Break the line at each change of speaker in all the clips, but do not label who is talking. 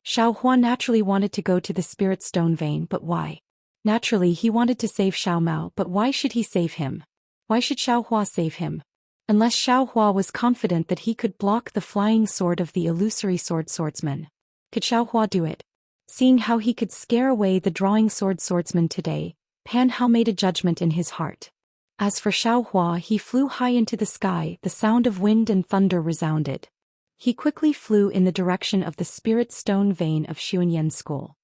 Xiao Hua naturally wanted to go to the spirit stone vein, but why? Naturally he wanted to save Xiao Mao, but why should he save him? Why should Xiao Hua save him? Unless Xiao Hua was confident that he could block the flying sword of the illusory swordsman. Could Xiao Hua do it? Seeing how he could scare away the drawing swordsman today, Pan Hao made a judgment in his heart. As for Xiao Hua, he flew high into the sky, the sound of wind and thunder resounded. He quickly flew in the direction of the spirit stone vein of Xuanyan School.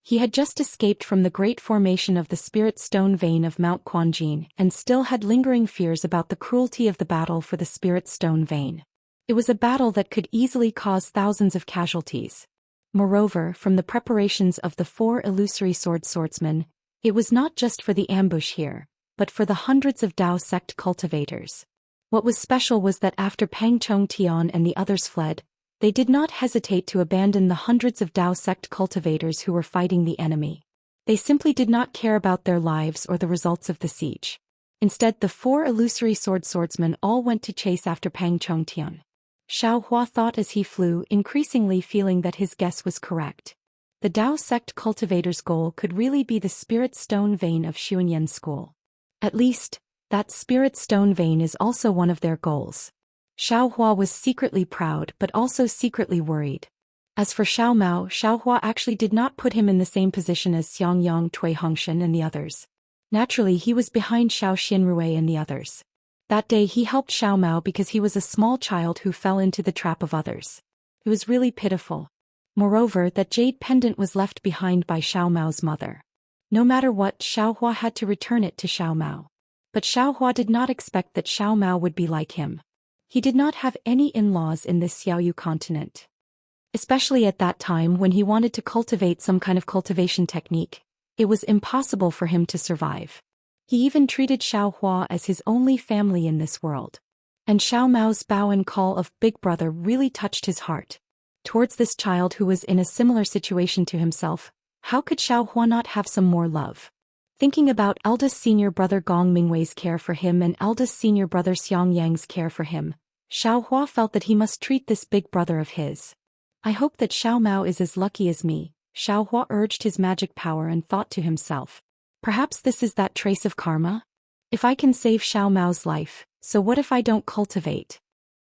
He had just escaped from the great formation of the spirit stone vein of Mount Quanjin and still had lingering fears about the cruelty of the battle for the spirit stone vein. It was a battle that could easily cause thousands of casualties. Moreover, from the preparations of the 4 illusory swordsmen, it was not just for the ambush here, but for the hundreds of Dao sect cultivators. What was special was that after Pang Chongtian and the others fled, they did not hesitate to abandon the hundreds of Dao sect cultivators who were fighting the enemy. They simply did not care about their lives or the results of the siege. Instead, the 4 illusory swordsmen all went to chase after Pang Chongtian. Xiao Hua thought as he flew, increasingly feeling that his guess was correct. The Dao sect cultivator's goal could really be the spirit stone vein of Xuanyan School. At least, that spirit stone vein is also one of their goals. Xiao Hua was secretly proud but also secretly worried. As for Xiao Mao, Xiao Hua actually did not put him in the same position as Xiang Yang, Tui Hongshan and the others. Naturally he was behind Xiao Xinrui and the others. That day he helped Xiao Mao because he was a small child who fell into the trap of others. It was really pitiful. Moreover, that jade pendant was left behind by Xiao Mao's mother. No matter what, Xiao Hua had to return it to Xiao Mao. But Xiao Hua did not expect that Xiao Mao would be like him. He did not have any in-laws in this Xiaoyu continent. Especially at that time when he wanted to cultivate some kind of cultivation technique, it was impossible for him to survive. He even treated Xiao Hua as his only family in this world. And Xiao Mao's bow and call of Big Brother really touched his heart. Towards this child who was in a similar situation to himself, how could Xiao Hua not have some more love? Thinking about eldest senior brother Gong Mingwei's care for him and eldest senior brother Xiang Yang's care for him, Xiao Hua felt that he must treat this big brother of his. I hope that Xiao Mao is as lucky as me, Xiao Hua urged his magic power and thought to himself. Perhaps this is that trace of karma? If I can save Xiao Mao's life, so what if I don't cultivate?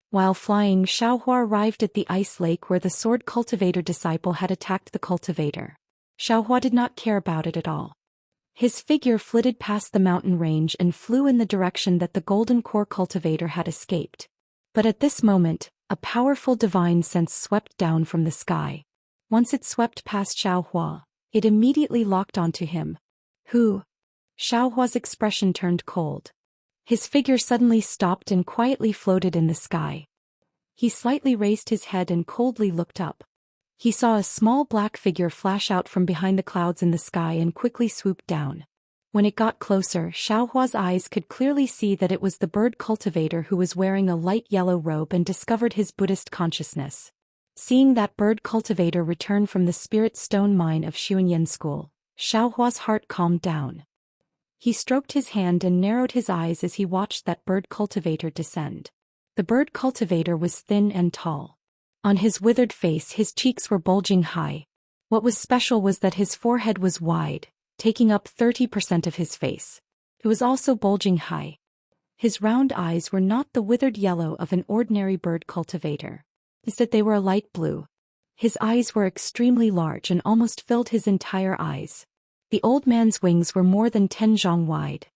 While flying, Xiao Hua arrived at the ice lake where the sword cultivator disciple had attacked the cultivator. Xiao Hua did not care about it at all. His figure flitted past the mountain range and flew in the direction that the golden core cultivator had escaped. But at this moment, a powerful divine sense swept down from the sky. Once it swept past Xiao Hua, it immediately locked onto him. Who? Xiao Hua's expression turned cold. His figure suddenly stopped and quietly floated in the sky. He slightly raised his head and coldly looked up. He saw a small black figure flash out from behind the clouds in the sky and quickly swoop down. When it got closer, Xiao Hua's eyes could clearly see that it was the bird cultivator who was wearing a light yellow robe and discovered his Buddhist consciousness. Seeing that bird cultivator return from the spirit stone mine of Xuanyan School, Xiao Hua's heart calmed down. He stroked his hand and narrowed his eyes as he watched that bird cultivator descend. The bird cultivator was thin and tall. On his withered face his cheeks were bulging high. What was special was that his forehead was wide, taking up 30% of his face. It was also bulging high. His round eyes were not the withered yellow of an ordinary bird cultivator. Instead they were a light blue. His eyes were extremely large and almost filled his entire eyes. The old man's wings were more than 10 zhang wide.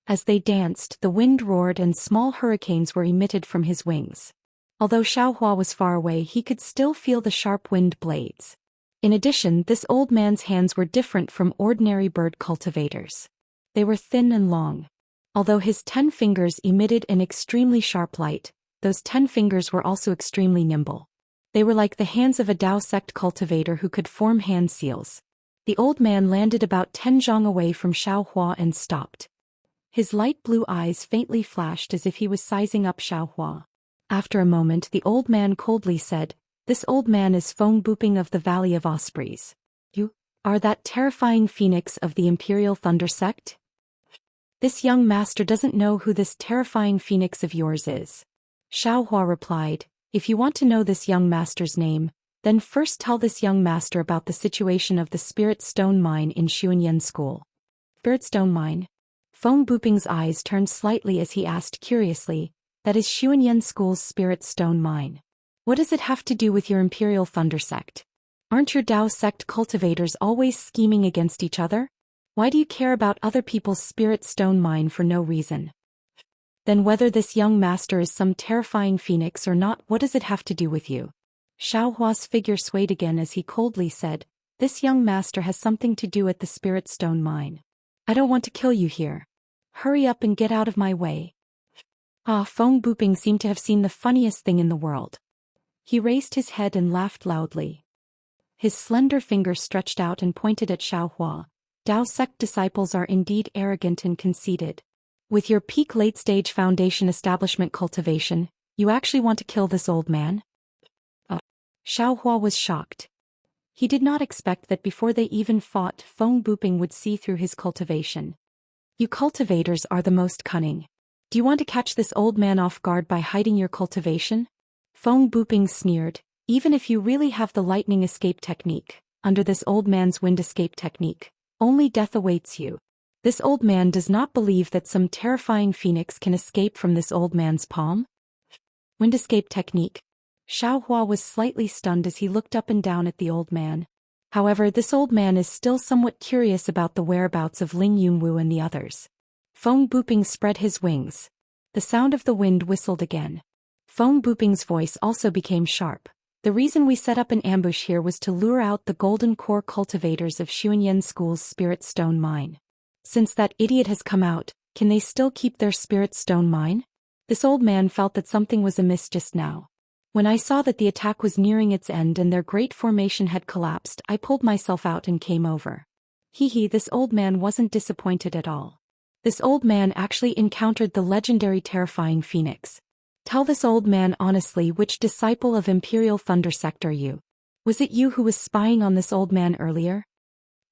As they danced, the wind roared and small hurricanes were emitted from his wings. Although Xiao Hua was far away, he could still feel the sharp wind blades. In addition, this old man's hands were different from ordinary bird cultivators. They were thin and long. Although his 10 fingers emitted an extremely sharp light, those 10 fingers were also extremely nimble. They were like the hands of a Dao sect cultivator who could form hand seals. The old man landed about 10 zhang away from Xiao Hua and stopped. His light blue eyes faintly flashed as if he was sizing up Xiao Hua. After a moment the old man coldly said, "This old man is Feng Buping of the Valley of Ospreys. You are that terrifying phoenix of the Imperial Thunder sect? This young master doesn't know who this terrifying phoenix of yours is." Xiao Hua replied, "If you want to know this young master's name, Then first tell this young master about the situation of the Spirit Stone Mine in Xuanyan School. Spirit Stone Mine? Feng Buping's eyes turned slightly as he asked curiously, that is Xuanyan School's Spirit Stone Mine. What does it have to do with your Imperial Thunder Sect? Aren't your Dao sect cultivators always scheming against each other? Why do you care about other people's Spirit Stone Mine for no reason? Then whether this young master is some terrifying phoenix or not, what does it have to do with you? Xiaohua's figure swayed again as he coldly said, this young master has something to do at the Spirit Stone Mine. I don't want to kill you here. Hurry up and get out of my way. Feng Buping seemed to have seen the funniest thing in the world. He raised his head and laughed loudly. His slender finger stretched out and pointed at Xiaohua. Dao sect disciples are indeed arrogant and conceited. With your peak late-stage foundation establishment cultivation, you actually want to kill this old man? Xiaohua was shocked. He did not expect that before they even fought, Feng Buping would see through his cultivation. You cultivators are the most cunning. Do you want to catch this old man off guard by hiding your cultivation? Feng Buping sneered, even if you really have the lightning escape technique, under this old man's wind escape technique, only death awaits you. This old man does not believe that some terrifying phoenix can escape from this old man's palm? Wind escape technique. Xiaohua was slightly stunned as he looked up and down at the old man. However, this old man is still somewhat curious about the whereabouts of Ling Yunwu and the others. Feng Buping spread his wings. The sound of the wind whistled again. Feng Buping's voice also became sharp. The reason we set up an ambush here was to lure out the golden core cultivators of Xuanyan School's Spirit Stone Mine. Since that idiot has come out, can they still keep their Spirit Stone Mine? This old man felt that something was amiss just now. When I saw that the attack was nearing its end and their great formation had collapsed, I pulled myself out and came over. This old man wasn't disappointed at all. This old man actually encountered the legendary terrifying phoenix. Tell this old man honestly, which disciple of Imperial Thunder Sect are you? Was it you who was spying on this old man earlier?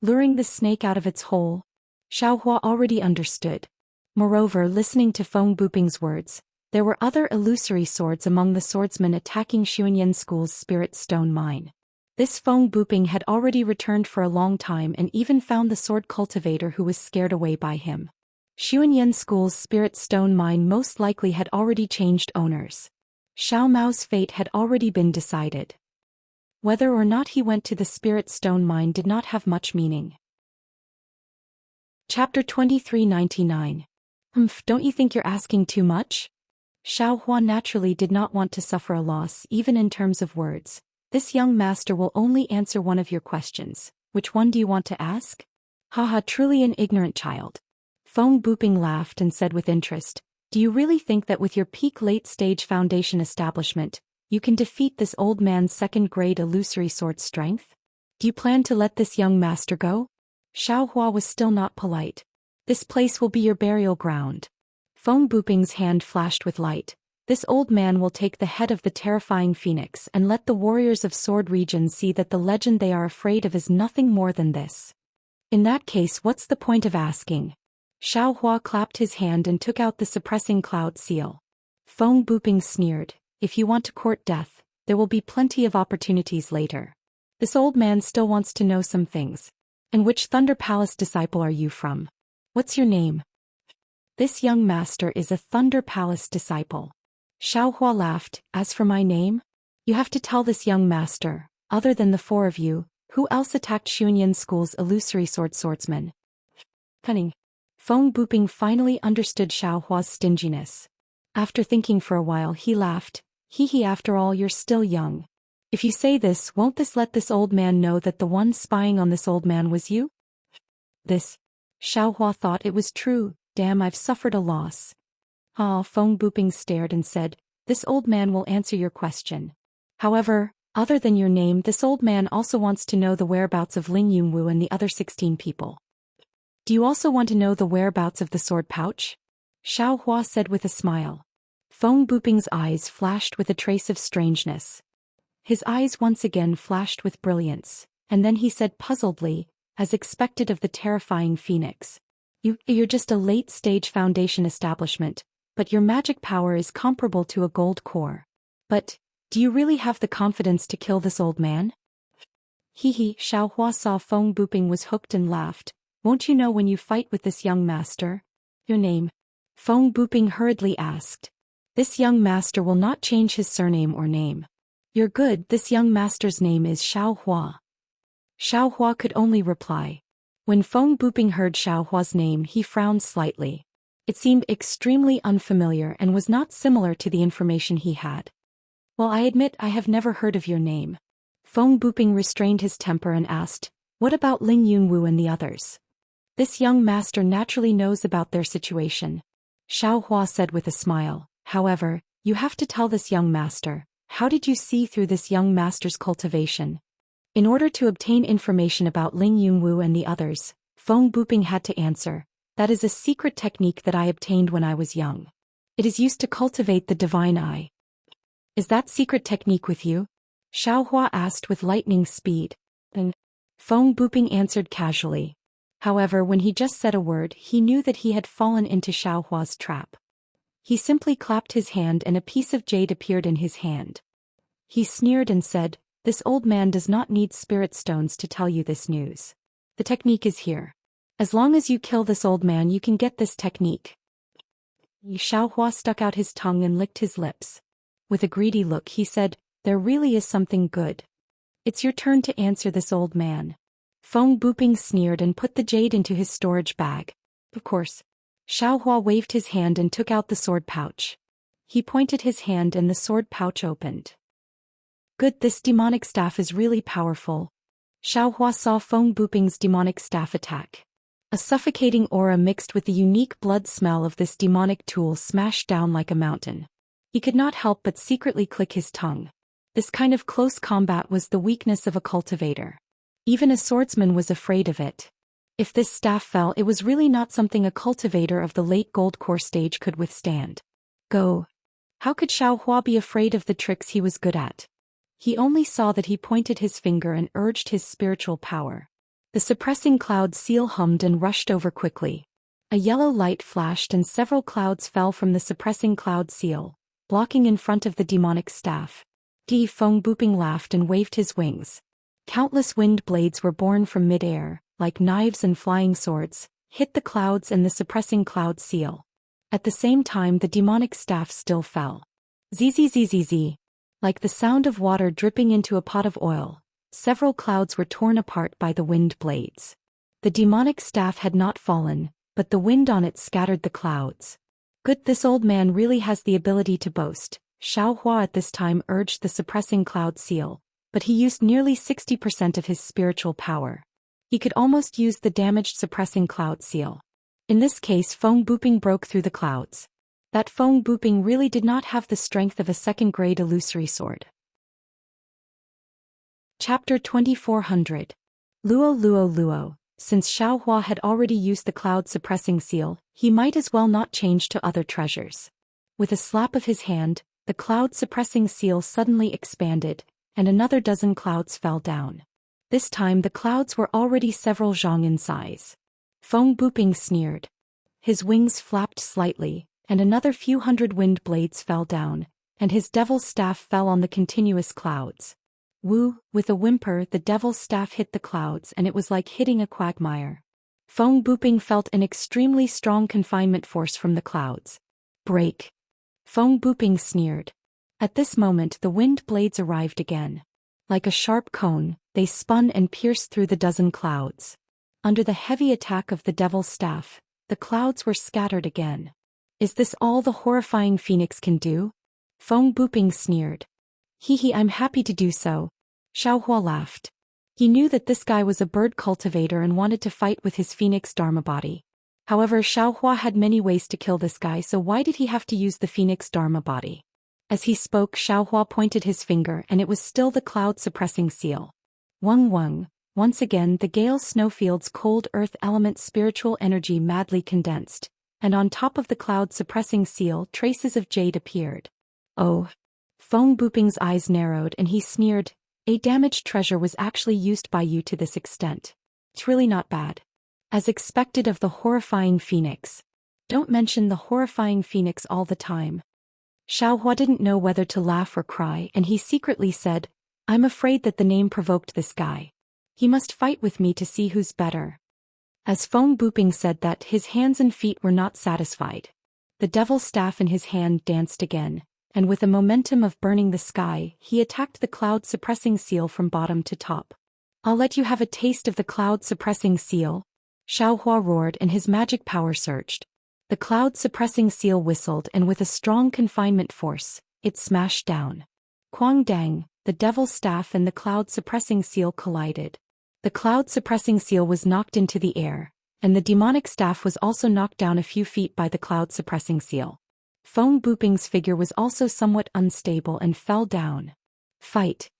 Luring the snake out of its hole? Xiaohua already understood. Moreover, listening to Feng Buping's words, there were other illusory swords among the swordsmen attacking Xuanyan School's Spirit Stone Mine. This Feng Buping had already returned for a long time and even found the sword cultivator who was scared away by him. Xuanyan School's Spirit Stone Mine most likely had already changed owners. Xiao Mao's fate had already been decided. Whether or not he went to the Spirit Stone Mine did not have much meaning. Chapter 2399. Don't you think you're asking too much? Xiaohua naturally did not want to suffer a loss even in terms of words. This young master will only answer one of your questions. Which one do you want to ask? Truly an ignorant child. Feng Buping laughed and said with interest, do you really think that with your peak late-stage foundation establishment, you can defeat this old man's second-grade illusory sword strength? Do you plan to let this young master go? Xiaohua was still not polite. This place will be your burial ground. Feng Buping's hand flashed with light. This old man will take the head of the terrifying phoenix and let the warriors of Sword Region see that the legend they are afraid of is nothing more than this. In that case, what's the point of asking? Xiaohua clapped his hand and took out the suppressing cloud seal. Feng Buping sneered, if you want to court death, there will be plenty of opportunities later. This old man still wants to know some things. And which Thunder Palace disciple are you from? What's your name? This young master is a Thunder Palace disciple. Xiaohua laughed, as for my name? You have to tell this young master, other than the four of you, who else attacked Xuanyan School's illusory swordsman? Cunning. Feng Buping finally understood Xiaohua's stinginess. After thinking for a while he laughed, after all you're still young. If you say this, won't this let this old man know that the one spying on this old man was you? This. Xiaohua thought it was true, damn I've suffered a loss. Feng Buping stared and said, this old man will answer your question. However, other than your name, this old man also wants to know the whereabouts of Ling Yunwu and the other 16 people. Do you also want to know the whereabouts of the sword pouch? Xiaohua said with a smile. Feng Buping's eyes flashed with a trace of strangeness. His eyes once again flashed with brilliance, and then he said puzzledly, as expected of the terrifying phoenix. You're just a late-stage foundation establishment, but your magic power is comparable to a gold core. But, Do you really have the confidence to kill this old man? Hee hee, Xiao Hua saw Feng Buping was hooked and laughed. Won't you know when you fight with this young master? Your name? Feng Buping hurriedly asked. This young master will not change his surname or name. You're good, this young master's name is Xiao Hua. Xiao Hua could only reply. When Feng Buping heard Xiao Hua's name, he frowned slightly. It seemed extremely unfamiliar and was not similar to the information he had. Well, I admit I have never heard of your name. Feng Buping restrained his temper and asked, what about Ling Yunwu and the others? This young master naturally knows about their situation. Xiao Hua said with a smile. However, you have to tell this young master, how did you see through this young master's cultivation? In order to obtain information about Ling Yunwu and the others, Feng Buping had to answer, that is a secret technique that I obtained when I was young. It is used to cultivate the divine eye. Is that secret technique with you? Xiao Hua asked with lightning speed. And Feng Buping answered casually. However, when he just said a word, he knew that he had fallen into Xiao Hua's trap. He simply clapped his hand and a piece of jade appeared in his hand. He sneered and said, this old man does not need spirit stones to tell you this news. The technique is here. As long as you kill this old man, you can get this technique. Xiao Hua stuck out his tongue and licked his lips. With a greedy look, he said, there really is something good. It's your turn to answer this old man. Feng Buping sneered and put the jade into his storage bag. Of course. Xiao Hua waved his hand and took out the sword pouch. He pointed his hand and the sword pouch opened. Good, this demonic staff is really powerful. Xiao Hua saw Feng Buping's demonic staff attack. A suffocating aura mixed with the unique blood smell of this demonic tool smashed down like a mountain. He could not help but secretly click his tongue. This kind of close combat was the weakness of a cultivator. Even a swordsman was afraid of it. If this staff fell, it was really not something a cultivator of the late gold core stage could withstand. Go. How could Xiao Hua be afraid of the tricks he was good at? He only saw that he pointed his finger and urged his spiritual power. The suppressing cloud seal hummed and rushed over quickly. A yellow light flashed and several clouds fell from the suppressing cloud seal, blocking in front of the demonic staff. Feng Buping laughed and waved his wings. Countless wind blades were born from mid-air, like knives and flying swords, hit the clouds and the suppressing cloud seal. At the same time, the demonic staff still fell. Zzz. Like the sound of water dripping into a pot of oil, several clouds were torn apart by the wind blades. The demonic staff had not fallen, but the wind on it scattered the clouds. Good, this old man really has the ability to boast. Xiao Hua at this time urged the suppressing cloud seal, but he used nearly 60% of his spiritual power. He could almost use the damaged suppressing cloud seal. In this case, Feng Buping broke through the clouds. That Feng Buping really did not have the strength of a second-grade illusory sword. Chapter 2400. Luo. Since Xiao Hua had already used the cloud-suppressing seal, he might as well not change to other treasures. With a slap of his hand, the cloud-suppressing seal suddenly expanded, and another dozen clouds fell down. This time the clouds were already several zhang in size. Feng Buping sneered. His wings flapped slightly, and another few hundred wind blades fell down, and his devil's staff fell on the continuous clouds. Woo, with a whimper, the devil's staff hit the clouds and it was like hitting a quagmire. Feng Buping felt an extremely strong confinement force from the clouds. Break. Feng Buping sneered. At this moment the wind blades arrived again. Like a sharp cone, they spun and pierced through the dozen clouds. Under the heavy attack of the devil's staff, the clouds were scattered again. Is this all the horrifying phoenix can do? Feng Buping sneered. Hee, I'm happy to do so. Xiao Hua laughed. He knew that this guy was a bird cultivator and wanted to fight with his phoenix dharma body. However, Xiao Hua had many ways to kill this guy, so why did he have to use the phoenix dharma body? As he spoke, Xiao Hua pointed his finger and it was still the cloud-suppressing seal. Wung. Once again the gale snowfield's cold earth element spiritual energy madly condensed, and on top of the cloud-suppressing seal traces of jade appeared. Oh. Feng Buping's eyes narrowed and he sneered, a damaged treasure was actually used by you to this extent. It's really not bad. As expected of the horrifying phoenix. Don't mention the horrifying phoenix all the time. Xiaohua didn't know whether to laugh or cry, and he secretly said, "I'm afraid that the name provoked this guy. He must fight with me to see who's better." As Feng Buping said that, his hands and feet were not satisfied. The devil staff in his hand danced again, and with a momentum of burning the sky, he attacked the cloud-suppressing seal from bottom to top. "I'll let you have a taste of the cloud-suppressing seal," Xiaohua roared, and his magic power surged. The cloud-suppressing seal whistled, and with a strong confinement force, it smashed down. Quang Dang, the devil staff and the cloud-suppressing seal collided. The cloud-suppressing seal was knocked into the air, and the demonic staff was also knocked down a few feet by the cloud-suppressing seal. Feng Buping's figure was also somewhat unstable and fell down. Fight.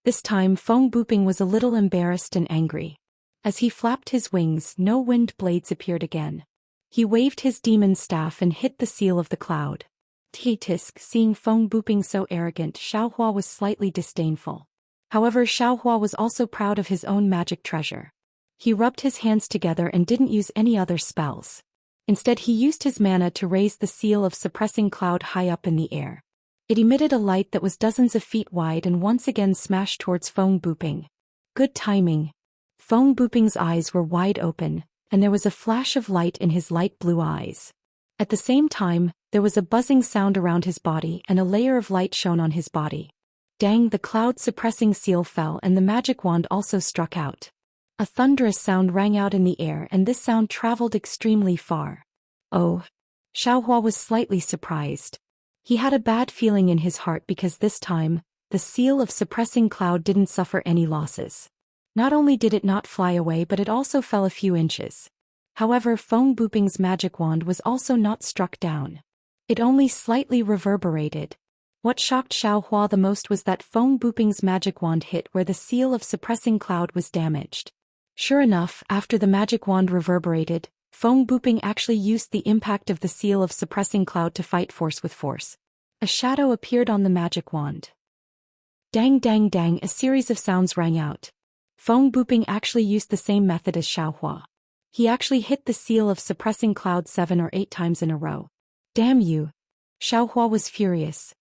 This time Feng Buping was a little embarrassed and angry. As he flapped his wings, no wind blades appeared again. He waved his demon staff and hit the seal of the cloud. Tisk, seeing Feng Buping so arrogant, Xiaohua was slightly disdainful. However, Xiaohua was also proud of his own magic treasure. He rubbed his hands together and didn't use any other spells. Instead, he used his mana to raise the seal of suppressing cloud high up in the air. It emitted a light that was dozens of feet wide and once again smashed towards Feng Buping. Good timing. Feng Buping's eyes were wide open, and there was a flash of light in his light blue eyes. At the same time, there was a buzzing sound around his body and a layer of light shone on his body. Dang, the cloud-suppressing seal fell and the magic wand also struck out. A thunderous sound rang out in the air, and this sound traveled extremely far. Oh! Xiaohua was slightly surprised. He had a bad feeling in his heart because this time, the seal of suppressing cloud didn't suffer any losses. Not only did it not fly away, but it also fell a few inches. However, Feng Buping's magic wand was also not struck down. It only slightly reverberated. What shocked Xiaohua the most was that Feng Buping's magic wand hit where the seal of suppressing cloud was damaged. Sure enough, after the magic wand reverberated, Feng Buping actually used the impact of the seal of suppressing cloud to fight force with force. A shadow appeared on the magic wand. Dang dang dang, a series of sounds rang out. Feng Buping actually used the same method as Xiaohua. He actually hit the seal of suppressing cloud 7 or 8 times in a row. Damn you! Xiaohua was furious.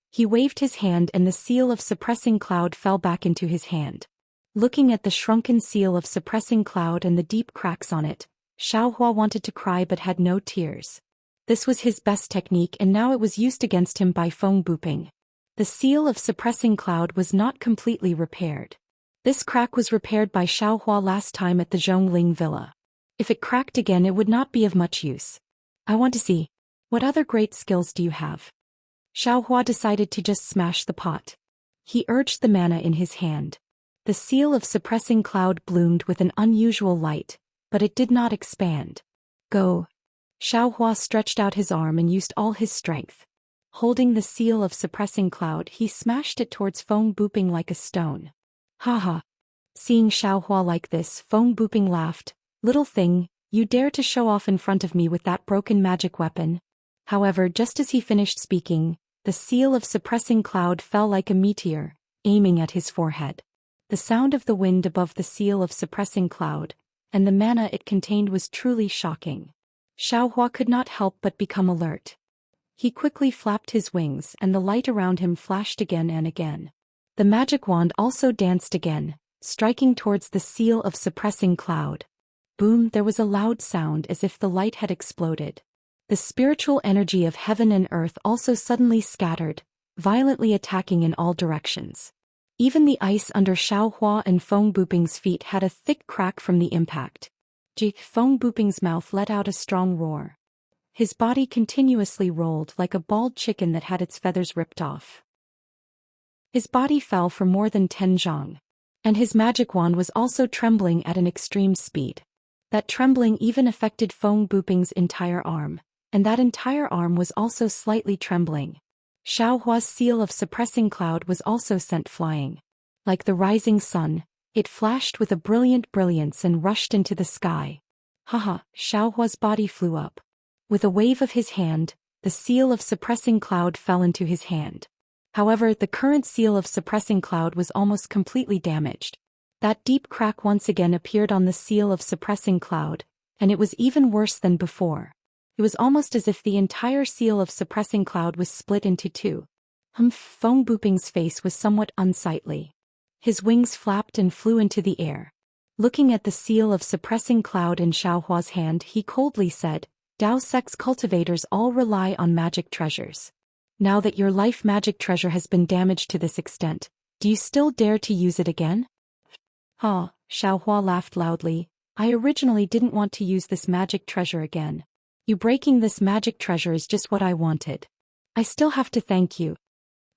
He waved his hand and the seal of suppressing cloud fell back into his hand. Looking at the shrunken seal of suppressing cloud and the deep cracks on it, Xiaohua wanted to cry but had no tears. This was his best technique, and now it was used against him by Feng Buping. The seal of suppressing cloud was not completely repaired. This crack was repaired by Xiaohua last time at the Zhongling Villa. If it cracked again, it would not be of much use. I want to see. What other great skills do you have? Xiaohua decided to just smash the pot. He urged the mana in his hand. The seal of suppressing cloud bloomed with an unusual light, but it did not expand. Go! Xiaohua stretched out his arm and used all his strength. Holding the seal of suppressing cloud, he smashed it towards Feng Buping like a stone. Haha! Seeing Xiaohua like this, Feng Buping laughed. Little thing, you dare to show off in front of me with that broken magic weapon? However, just as he finished speaking, the seal of suppressing cloud fell like a meteor, aiming at his forehead. The sound of the wind above the seal of suppressing cloud, and the mana it contained was truly shocking. Xiaohua could not help but become alert. He quickly flapped his wings and the light around him flashed again and again. The magic wand also danced again, striking towards the seal of suppressing cloud. Boom! There was a loud sound as if the light had exploded. The spiritual energy of heaven and earth also suddenly scattered, violently attacking in all directions. Even the ice under Xiaohua and Feng Buping's feet had a thick crack from the impact. Feng Buping's mouth let out a strong roar. His body continuously rolled like a bald chicken that had its feathers ripped off. His body fell for more than 10 zhang. And his magic wand was also trembling at an extreme speed. That trembling even affected Feng Buping's entire arm, and that entire arm was also slightly trembling. Xiaohua's seal of suppressing cloud was also sent flying. Like the rising sun, it flashed with a brilliant brilliance and rushed into the sky. Haha! Xiaohua's body flew up. With a wave of his hand, the seal of suppressing cloud fell into his hand. However, the current seal of suppressing cloud was almost completely damaged. That deep crack once again appeared on the seal of suppressing cloud, and it was even worse than before. It was almost as if the entire seal of suppressing cloud was split into two. Feng Buping's face was somewhat unsightly. His wings flapped and flew into the air. Looking at the seal of suppressing cloud in Xiaohua's hand, he coldly said, Dao Sect's cultivators all rely on magic treasures. Now that your life magic treasure has been damaged to this extent, do you still dare to use it again? Xiaohua laughed loudly. I originally didn't want to use this magic treasure again. You breaking this magic treasure is just what I wanted. I still have to thank you.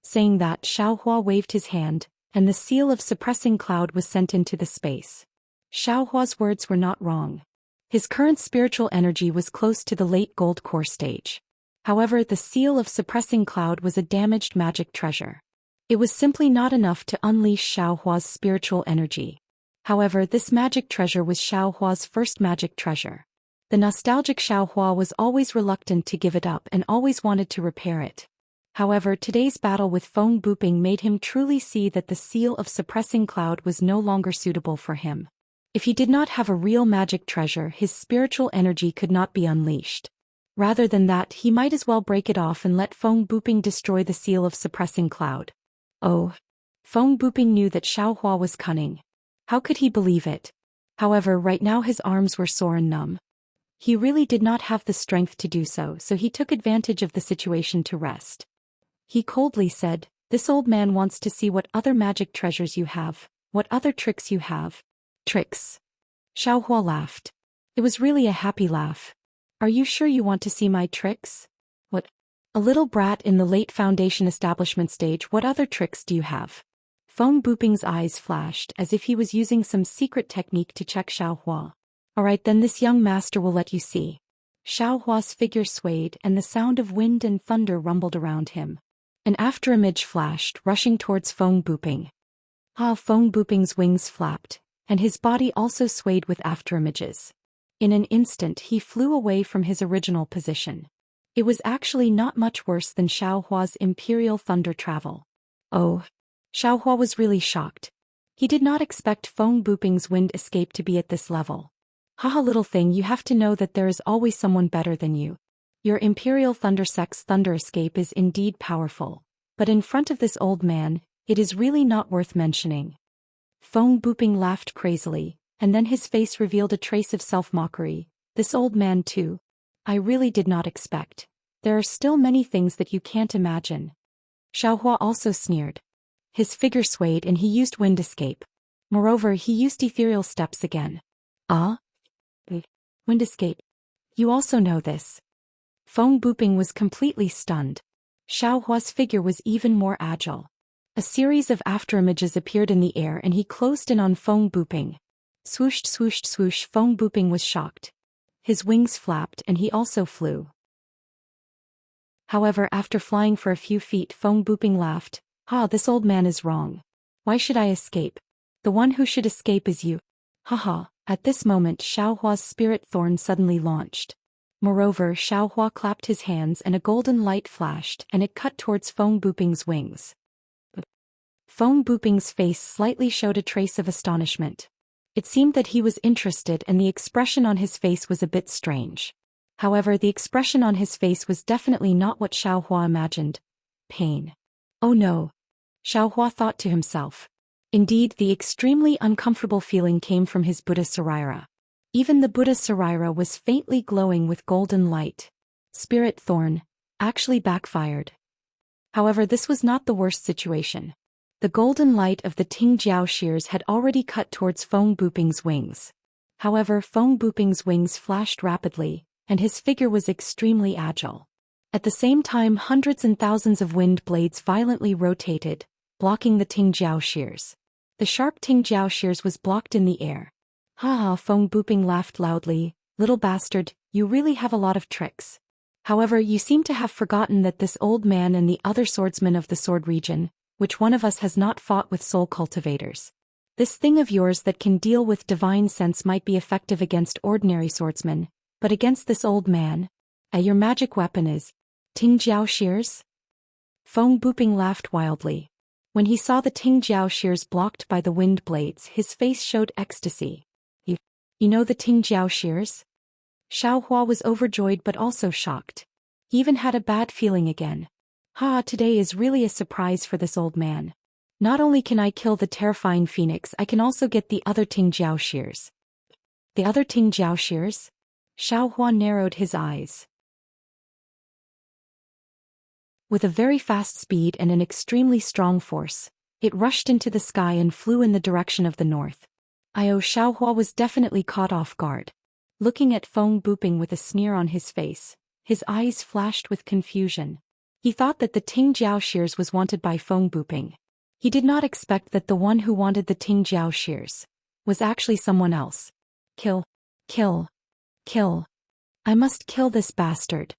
Saying that, Xiaohua waved his hand, and the seal of suppressing cloud was sent into the space. Xiaohua's words were not wrong. His current spiritual energy was close to the late gold core stage. However, the seal of suppressing cloud was a damaged magic treasure. It was simply not enough to unleash Xiaohua's spiritual energy. However, this magic treasure was Xiaohua's first magic treasure. The nostalgic Xiaohua was always reluctant to give it up and always wanted to repair it. However, today's battle with Feng Buping made him truly see that the seal of suppressing cloud was no longer suitable for him. If he did not have a real magic treasure, his spiritual energy could not be unleashed. Rather than that, he might as well break it off and let Feng Buping destroy the seal of suppressing cloud. Oh. Feng Buping knew that Xiaohua was cunning. How could he believe it? However, right now his arms were sore and numb. He really did not have the strength to do so, so he took advantage of the situation to rest. He coldly said, This old man wants to see what other magic treasures you have, what other tricks you have. Tricks. Xiaohua laughed. It was really a happy laugh. Are you sure you want to see my tricks? What? A little brat in the late foundation establishment stage, what other tricks do you have? Feng Buping's eyes flashed as if he was using some secret technique to check Xiaohua. Alright then, this young master will let you see. Xiaohua's figure swayed and the sound of wind and thunder rumbled around him. An afterimage flashed, rushing towards Feng Buping. Feng Buping's wings flapped, and his body also swayed with afterimages. In an instant he flew away from his original position. It was actually not much worse than Xiaohua's imperial thunder travel. Oh. Xiaohua was really shocked. He did not expect Feng Buping's wind escape to be at this level. Haha, little thing, you have to know that there is always someone better than you. Your imperial thunder sect's thunder escape is indeed powerful, but in front of this old man, it is really not worth mentioning. Feng Buping laughed crazily, and then his face revealed a trace of self-mockery. This old man too. I really did not expect. There are still many things that you can't imagine. Xiaohua also sneered. His figure swayed and he used wind escape. Moreover, he used ethereal steps again. Wind escape. You also know this. Feng Buping was completely stunned. Xiaohua's figure was even more agile. A series of afterimages appeared in the air and he closed in on Feng Buping. Swoosh, swoosh, swoosh. Feng Buping was shocked. His wings flapped and he also flew. However, after flying for a few feet, Feng Buping laughed. This old man is wrong. Why should I escape? The one who should escape is you. At this moment Xiaohua's spirit thorn suddenly launched. Moreover, Xiaohua clapped his hands and a golden light flashed and it cut towards Feng Buping's wings. Feng Buping's face slightly showed a trace of astonishment. It seemed that he was interested and the expression on his face was a bit strange. However, the expression on his face was definitely not what Xiaohua imagined. Pain. Oh no. Xiaohua thought to himself. Indeed, the extremely uncomfortable feeling came from his Buddha Saraira. Even the Buddha Saraira was faintly glowing with golden light. Spirit thorn actually backfired. However, this was not the worst situation. The golden light of the Tingjiao shears had already cut towards Feng Buping's wings. However, Feng Buping's wings flashed rapidly, and his figure was extremely agile. At the same time, hundreds and thousands of wind blades violently rotated, blocking the Tingjiao shears. The sharp Tingjiao shears was blocked in the air. Feng Buping laughed loudly. Little bastard, you really have a lot of tricks. However, you seem to have forgotten that this old man and the other swordsmen of the sword region, which one of us has not fought with soul cultivators? This thing of yours that can deal with divine sense might be effective against ordinary swordsmen, but against this old man? Your magic weapon is Tingjiao shears? Feng Buping laughed wildly. When he saw the Tingjiao shears blocked by the wind blades, his face showed ecstasy. You know the Tingjiao shears? Xiao Hua was overjoyed but also shocked. He even had a bad feeling again. Today is really a surprise for this old man. Not only can I kill the terrifying phoenix, I can also get the other Ting Jiao shears. The other Ting Jiao shears? Xiao Hua narrowed his eyes. With a very fast speed and an extremely strong force, it rushed into the sky and flew in the direction of the north. Xiao Hua was definitely caught off guard. Looking at Feng Buping with a sneer on his face, his eyes flashed with confusion. He thought that the Ting Jiao shears was wanted by Feng Buping. He did not expect that the one who wanted the Ting Jiao shears was actually someone else. Kill. Kill. Kill. I must kill this bastard.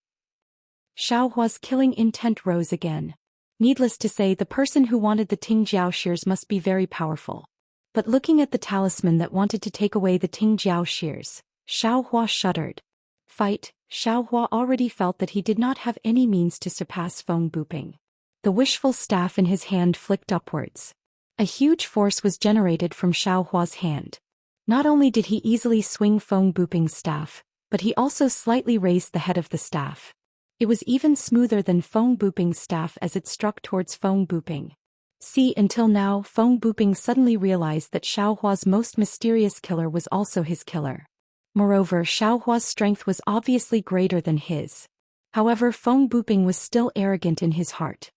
Xiao Hua's killing intent rose again. Needless to say, the person who wanted the Ting Jiao shears must be very powerful. But looking at the talisman that wanted to take away the Ting Jiao shears, Xiao Hua shuddered. Fight. Xiao Hua already felt that he did not have any means to surpass Feng Buping. The wishful staff in his hand flicked upwards. A huge force was generated from Xiao Hua's hand. Not only did he easily swing Feng Buping's staff, but he also slightly raised the head of the staff. It was even smoother than Feng Buping's staff as it struck towards Feng Buping. See, until now, Feng Buping suddenly realized that Xiao Hua's most mysterious killer was also his killer. Moreover, Xiao Hua's strength was obviously greater than his. However, Feng Buping was still arrogant in his heart.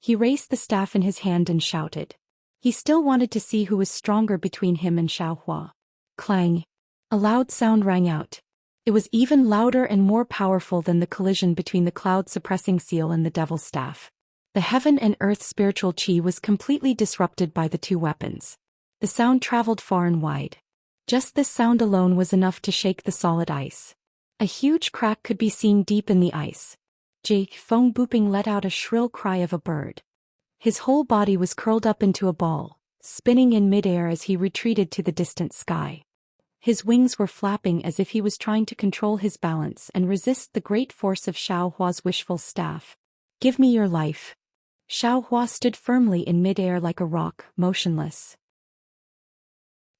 He raised the staff in his hand and shouted. He still wanted to see who was stronger between him and Xiao Hua. Clang! A loud sound rang out. It was even louder and more powerful than the collision between the cloud-suppressing seal and the devil's staff. The heaven and earth spiritual chi was completely disrupted by the two weapons. The sound traveled far and wide. Just this sound alone was enough to shake the solid ice. A huge crack could be seen deep in the ice. Feng Buping let out a shrill cry of a bird. His whole body was curled up into a ball, spinning in midair as he retreated to the distant sky. His wings were flapping as if he was trying to control his balance and resist the great force of Xiao Hua's wishful staff. Give me your life. Xiao Hua stood firmly in midair like a rock, motionless.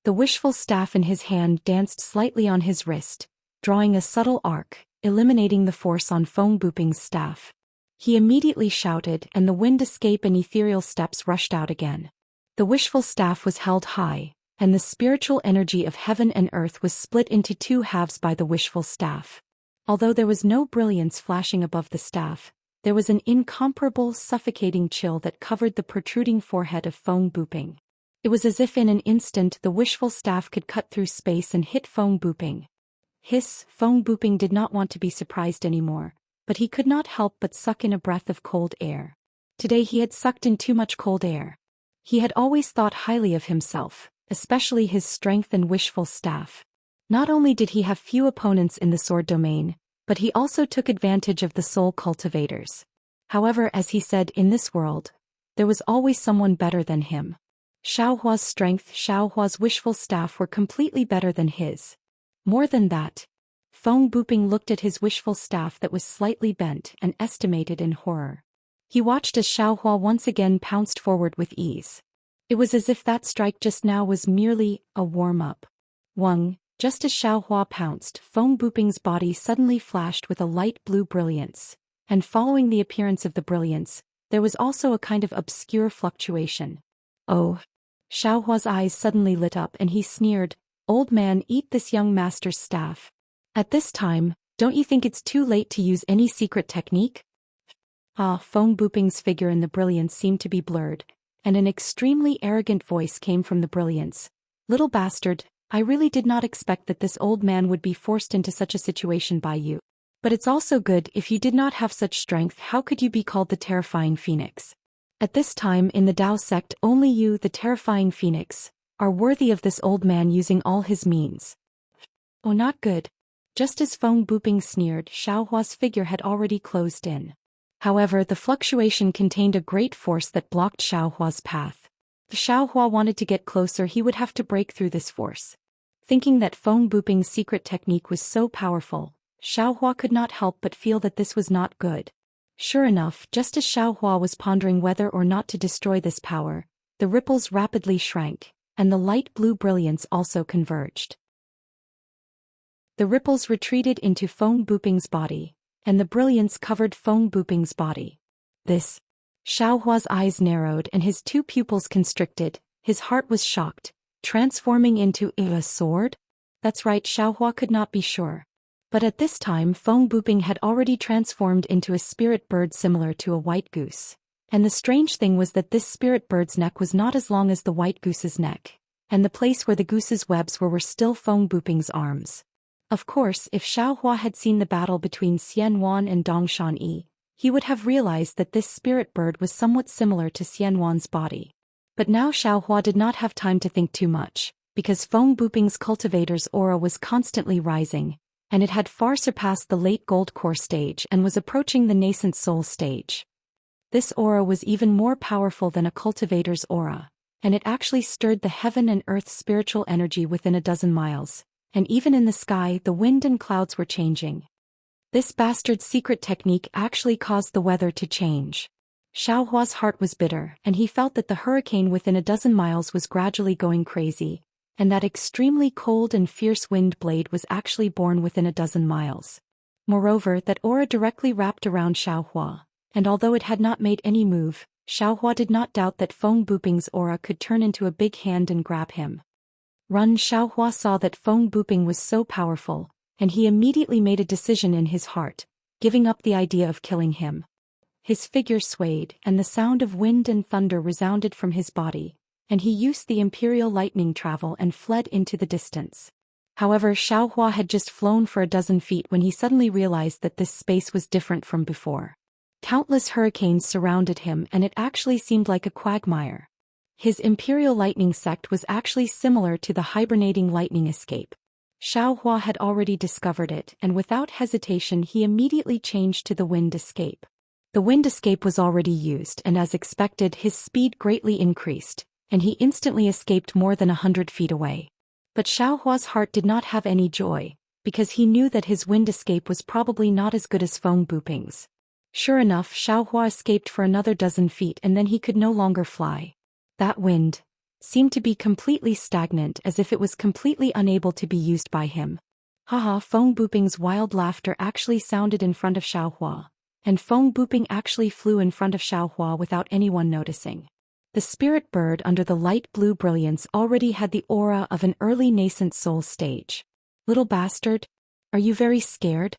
The wishful staff in his hand danced slightly on his wrist, drawing a subtle arc, eliminating the force on Feng Buping's staff. He immediately shouted, and the wind escape and ethereal steps rushed out again. The wishful staff was held high, and the spiritual energy of heaven and earth was split into two halves by the wishful staff. Although there was no brilliance flashing above the staff, there was an incomparable, suffocating chill that covered the protruding forehead of Feng Buping. It was as if in an instant the wishful staff could cut through space and hit Feng Buping. Hiss! Feng Buping did not want to be surprised anymore, but he could not help but suck in a breath of cold air. Today he had sucked in too much cold air. He had always thought highly of himself, especially his strength and wishful staff. Not only did he have few opponents in the sword domain, but he also took advantage of the soul cultivators. However, as he said, in this world, there was always someone better than him. Xiao Hua's strength, Xiao Hua's wishful staff were completely better than his. More than that, Feng Buping looked at his wishful staff that was slightly bent and estimated in horror. He watched as Xiao Hua once again pounced forward with ease. It was as if that strike just now was merely a warm-up. Wang, just as Xiao Hua pounced, Feng Buping's body suddenly flashed with a light blue brilliance, and following the appearance of the brilliance, there was also a kind of obscure fluctuation. Oh! Xiao Hua's eyes suddenly lit up and he sneered, "Old man, eat this young master's staff. At this time, don't you think it's too late to use any secret technique?" Feng Buping's figure in the brilliance seemed to be blurred, and an extremely arrogant voice came from the brilliance. "Little bastard, I really did not expect that this old man would be forced into such a situation by you. But it's also good, if you did not have such strength, how could you be called the terrifying phoenix? At this time in the Tao sect, only you, the terrifying phoenix, are worthy of this old man using all his means." Oh, not good. Just as Feng Buping sneered, Xiao Hua's figure had already closed in. However, the fluctuation contained a great force that blocked Xiao Hua's path. If Xiao Hua wanted to get closer, he would have to break through this force. Thinking that Feng Buping's secret technique was so powerful, Xiao Hua could not help but feel that this was not good. Sure enough, just as Xiao Hua was pondering whether or not to destroy this power, the ripples rapidly shrank, and the light blue brilliance also converged. The ripples retreated into Feng Buping's body, and the brilliance covered Feng Buping's body. This. Xiaohua's eyes narrowed and his two pupils constricted, his heart was shocked. Transforming into a sword? That's right, Xiaohua could not be sure. But at this time Feng Buping had already transformed into a spirit bird similar to a white goose. And the strange thing was that this spirit bird's neck was not as long as the white goose's neck, and the place where the goose's webs were still Feng Buping's arms. Of course, if Xiaohua had seen the battle between Xian Wan and Dong Shanyi, he would have realized that this spirit bird was somewhat similar to Xian Wan's body. But now Xiaohua did not have time to think too much, because Feng Buping's cultivator's aura was constantly rising, and it had far surpassed the late gold core stage and was approaching the nascent soul stage. This aura was even more powerful than a cultivator's aura, and it actually stirred the heaven and earth spiritual energy within a dozen miles, and even in the sky the wind and clouds were changing. This bastard secret technique actually caused the weather to change. Xiaohua's heart was bitter, and he felt that the hurricane within a dozen miles was gradually going crazy, and that extremely cold and fierce wind blade was actually born within a dozen miles. Moreover, that aura directly wrapped around Xiaohua, and although it had not made any move, Xiaohua did not doubt that Feng Buping's aura could turn into a big hand and grab him. Run! Xiaohua saw that Feng Buping was so powerful, and he immediately made a decision in his heart, giving up the idea of killing him. His figure swayed, and the sound of wind and thunder resounded from his body, and he used the imperial lightning travel and fled into the distance. However, Xiaohua had just flown for a dozen feet when he suddenly realized that this space was different from before. Countless hurricanes surrounded him, and it actually seemed like a quagmire. His imperial lightning sect was actually similar to the hibernating lightning escape. Xiaohua had already discovered it, and without hesitation he immediately changed to the wind escape. The wind escape was already used, and as expected his speed greatly increased, and he instantly escaped more than 100 feet away. But Xiaohua's heart did not have any joy, because he knew that his wind escape was probably not as good as Feng Buping's. Sure enough, Xiaohua escaped for another dozen feet and then he could no longer fly. That wind seemed to be completely stagnant, as if it was completely unable to be used by him. Haha, Feng Buping's wild laughter actually sounded in front of Xiaohua, and Feng Buping actually flew in front of Xiaohua without anyone noticing. The spirit bird under the light blue brilliance already had the aura of an early nascent soul stage. Little bastard, are you very scared?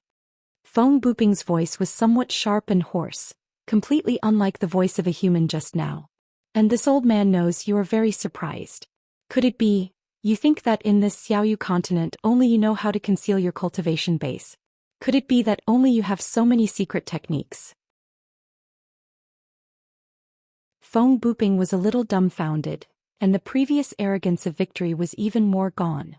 Feng Buping's voice was somewhat sharp and hoarse, completely unlike the voice of a human just now. And this old man knows you are very surprised. Could it be, you think that in this Xiaoyu continent only you know how to conceal your cultivation base? Could it be that only you have so many secret techniques? Feng Buping was a little dumbfounded, and the previous arrogance of victory was even more gone.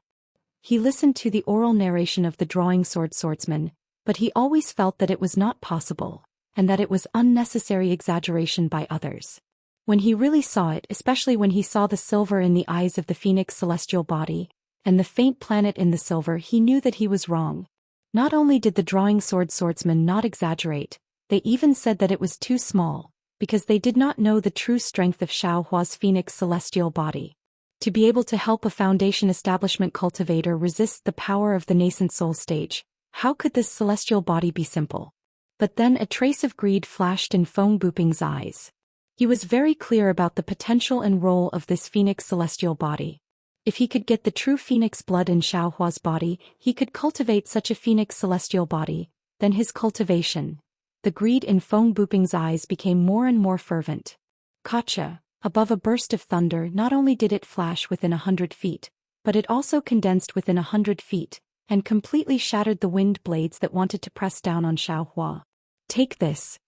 He listened to the oral narration of the drawing swordsman, but he always felt that it was not possible, and that it was unnecessary exaggeration by others. When he really saw it, especially when he saw the silver in the eyes of the phoenix celestial body, and the faint planet in the silver, he knew that he was wrong. Not only did the drawing swordsman not exaggerate, they even said that it was too small, because they did not know the true strength of Xiaohua's phoenix celestial body. To be able to help a foundation establishment cultivator resist the power of the nascent soul stage, how could this celestial body be simple? But then a trace of greed flashed in Feng Buping's eyes. He was very clear about the potential and role of this phoenix celestial body. If he could get the true phoenix blood in Xiaohua's body, he could cultivate such a phoenix celestial body. Then his cultivation. The greed in Feng Buping's eyes became more and more fervent. Gotcha! Above a burst of thunder, not only did it flash within 100 feet, but it also condensed within 100 feet, and completely shattered the wind blades that wanted to press down on Xiaohua. Take this!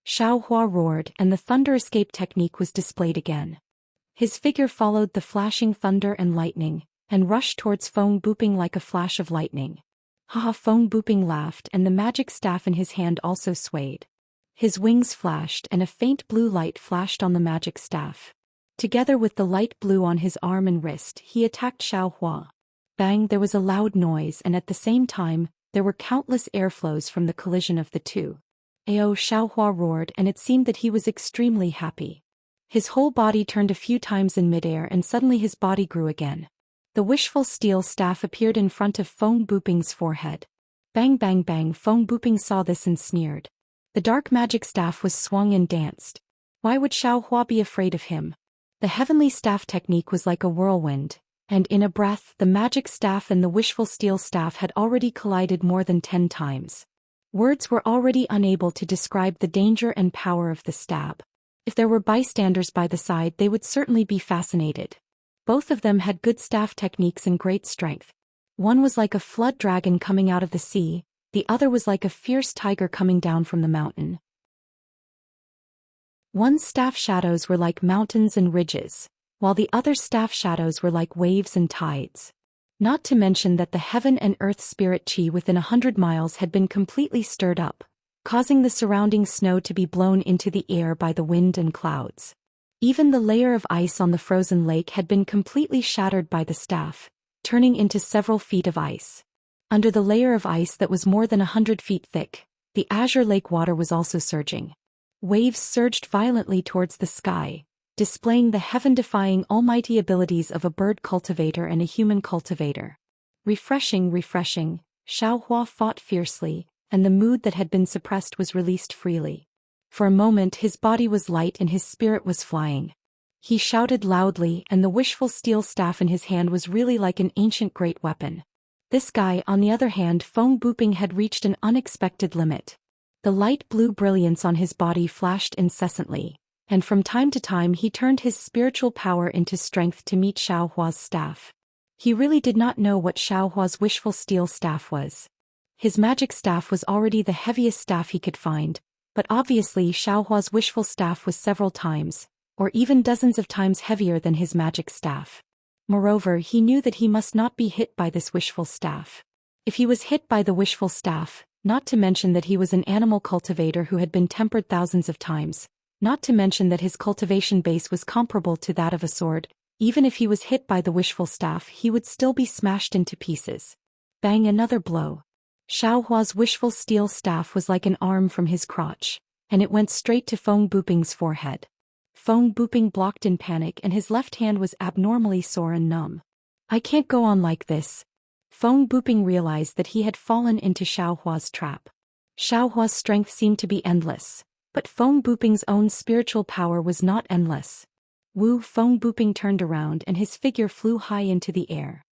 Xiaohua roared, and the thunder escape technique was displayed again. His figure followed the flashing thunder and lightning, and rushed towards Feng Buping like a flash of lightning. Haha, Feng Buping laughed, and the magic staff in his hand also swayed. His wings flashed and a faint blue light flashed on the magic staff. Together with the light blue on his arm and wrist, he attacked Xiaohua. Bang! There was a loud noise, and at the same time, there were countless airflows from the collision of the two. Ao! Xiaohua roared, and it seemed that he was extremely happy. His whole body turned a few times in midair, and suddenly his body grew again. The wishful steel staff appeared in front of Feng Buping's forehead. Bang bang bang, Feng Buping saw this and sneered. The dark magic staff was swung and danced. Why would Xiao Hua be afraid of him? The heavenly staff technique was like a whirlwind, and in a breath the magic staff and the wishful steel staff had already collided more than 10 times. Words were already unable to describe the danger and power of the stab. If there were bystanders by the side, they would certainly be fascinated. Both of them had good staff techniques and great strength. One was like a flood dragon coming out of the sea, the other was like a fierce tiger coming down from the mountain. One's staff shadows were like mountains and ridges, while the other's staff shadows were like waves and tides. Not to mention that the heaven and earth spirit chi within 100 miles had been completely stirred up, causing the surrounding snow to be blown into the air by the wind and clouds. Even the layer of ice on the frozen lake had been completely shattered by the staff, turning into several feet of ice. Under the layer of ice that was more than 100 feet thick, the azure lake water was also surging. Waves surged violently towards the sky, displaying the heaven-defying almighty abilities of a bird cultivator and a human cultivator. Refreshing, refreshing, Xiao Hua fought fiercely, and the mood that had been suppressed was released freely. For a moment his body was light and his spirit was flying. He shouted loudly, and the wishful steel staff in his hand was really like an ancient great weapon. This guy, on the other hand, Feng Buping, had reached an unexpected limit. The light blue brilliance on his body flashed incessantly, and from time to time he turned his spiritual power into strength to meet Xiao Hua's staff. He really did not know what Xiao Hua's wishful steel staff was. His magic staff was already the heaviest staff he could find, but obviously Xiao Hua's wishful staff was several times, or even dozens of times heavier than his magic staff. Moreover, he knew that he must not be hit by this wishful staff. If he was hit by the wishful staff, not to mention that he was an animal cultivator who had been tempered thousands of times, not to mention that his cultivation base was comparable to that of a sword, even if he was hit by the wishful staff he would still be smashed into pieces. Bang, another blow. Xiao Hua's wishful steel staff was like an arm from his crotch, and it went straight to Feng Buping's forehead. Feng Buping blocked in panic and his left hand was abnormally sore and numb. I can't go on like this. Feng Buping realized that he had fallen into Xiao Hua's trap. Xiao Hua's strength seemed to be endless, but Feng Buping's own spiritual power was not endless. Feng Buping turned around and his figure flew high into the air.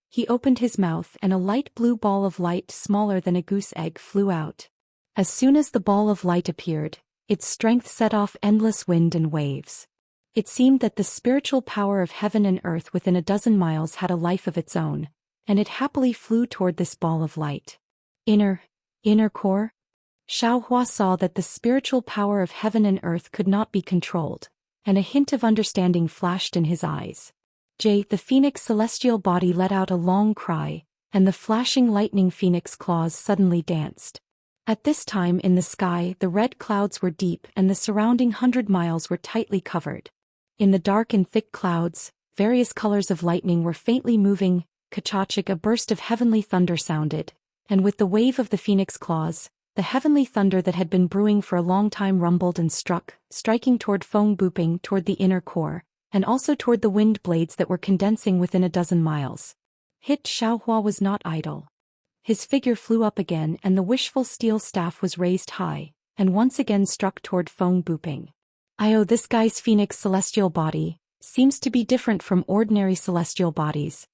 He opened his mouth and a light blue ball of light smaller than a goose egg flew out. As soon as the ball of light appeared, its strength set off endless wind and waves. It seemed that the spiritual power of heaven and earth within a dozen miles had a life of its own, and it happily flew toward this ball of light. Inner core? Xiao Hua saw that the spiritual power of heaven and earth could not be controlled, and a hint of understanding flashed in his eyes. The phoenix celestial body let out a long cry, and the flashing lightning phoenix claws suddenly danced. At this time in the sky the red clouds were deep and the surrounding 100 miles were tightly covered. In the dark and thick clouds, various colors of lightning were faintly moving. Kachachik, a burst of heavenly thunder sounded, and with the wave of the phoenix claws, the heavenly thunder that had been brewing for a long time rumbled and struck, striking toward Feng Buping, toward the inner core, and also toward the wind blades that were condensing within a dozen miles. Xiao Hua was not idle. His figure flew up again and the wishful steel staff was raised high, and once again struck toward Feng Buping. This guy's phoenix celestial body seems to be different from ordinary celestial bodies.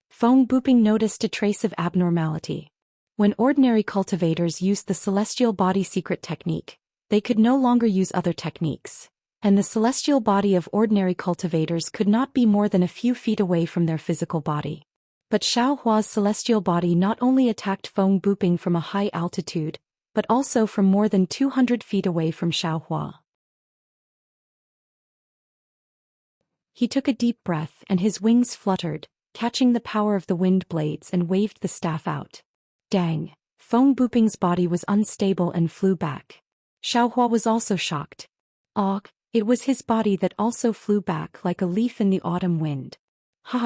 Feng Buping noticed a trace of abnormality. When ordinary cultivators used the celestial body secret technique, they could no longer use other techniques, and the celestial body of ordinary cultivators could not be more than a few feet away from their physical body. But Xiao Hua's celestial body not only attacked Feng Buping from a high altitude, but also from more than 200 feet away from Xiao Hua. He took a deep breath and his wings fluttered, catching the power of the wind blades, and waved the staff out. Dang! Feng Buping's body was unstable and flew back. Xiao Hua was also shocked. It was his body that also flew back like a leaf in the autumn wind.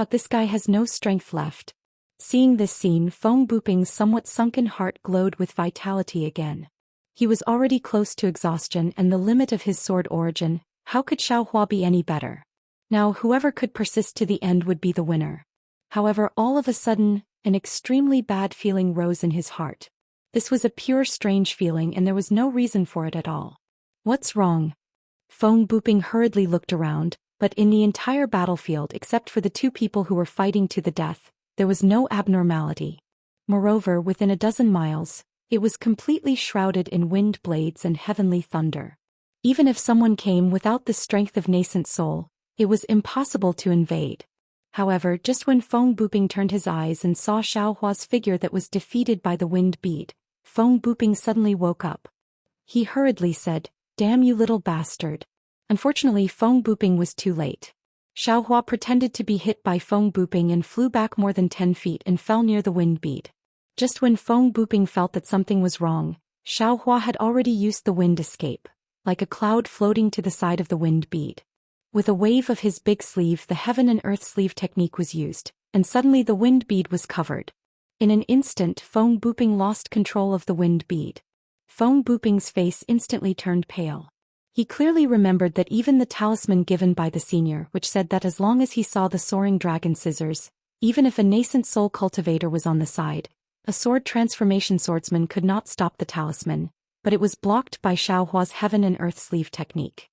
This guy has no strength left. Seeing this scene, Feng Buping's somewhat sunken heart glowed with vitality again. He was already close to exhaustion and the limit of his sword origin. How could Xiao Hua be any better? Now whoever could persist to the end would be the winner. However, all of a sudden, an extremely bad feeling rose in his heart. This was a pure strange feeling and there was no reason for it at all. What's wrong? Feng Buping hurriedly looked around, but in the entire battlefield except for the two people who were fighting to the death, there was no abnormality. Moreover, within a dozen miles, it was completely shrouded in wind blades and heavenly thunder. Even if someone came without the strength of nascent soul, it was impossible to invade. However, just when Feng Buping turned his eyes and saw Xiao Hua's figure that was defeated by the wind bead, Feng Buping suddenly woke up. He hurriedly said, "Damn you little bastard." Unfortunately, Feng Buping was too late. Xiao Hua pretended to be hit by Feng Buping and flew back more than 10 feet and fell near the wind bead. Just when Feng Buping felt that something was wrong, Xiao Hua had already used the wind escape, like a cloud floating to the side of the wind bead. With a wave of his big sleeve, the heaven and earth sleeve technique was used, and suddenly the wind bead was covered. In an instant, Feng Buping lost control of the wind bead. Feng Buping's face instantly turned pale. He clearly remembered that even the talisman given by the senior, which said that as long as he saw the soaring dragon scissors, even if a nascent soul cultivator was on the side, a sword transformation swordsman could not stop the talisman, but it was blocked by Xiao Hua's heaven and earth sleeve technique.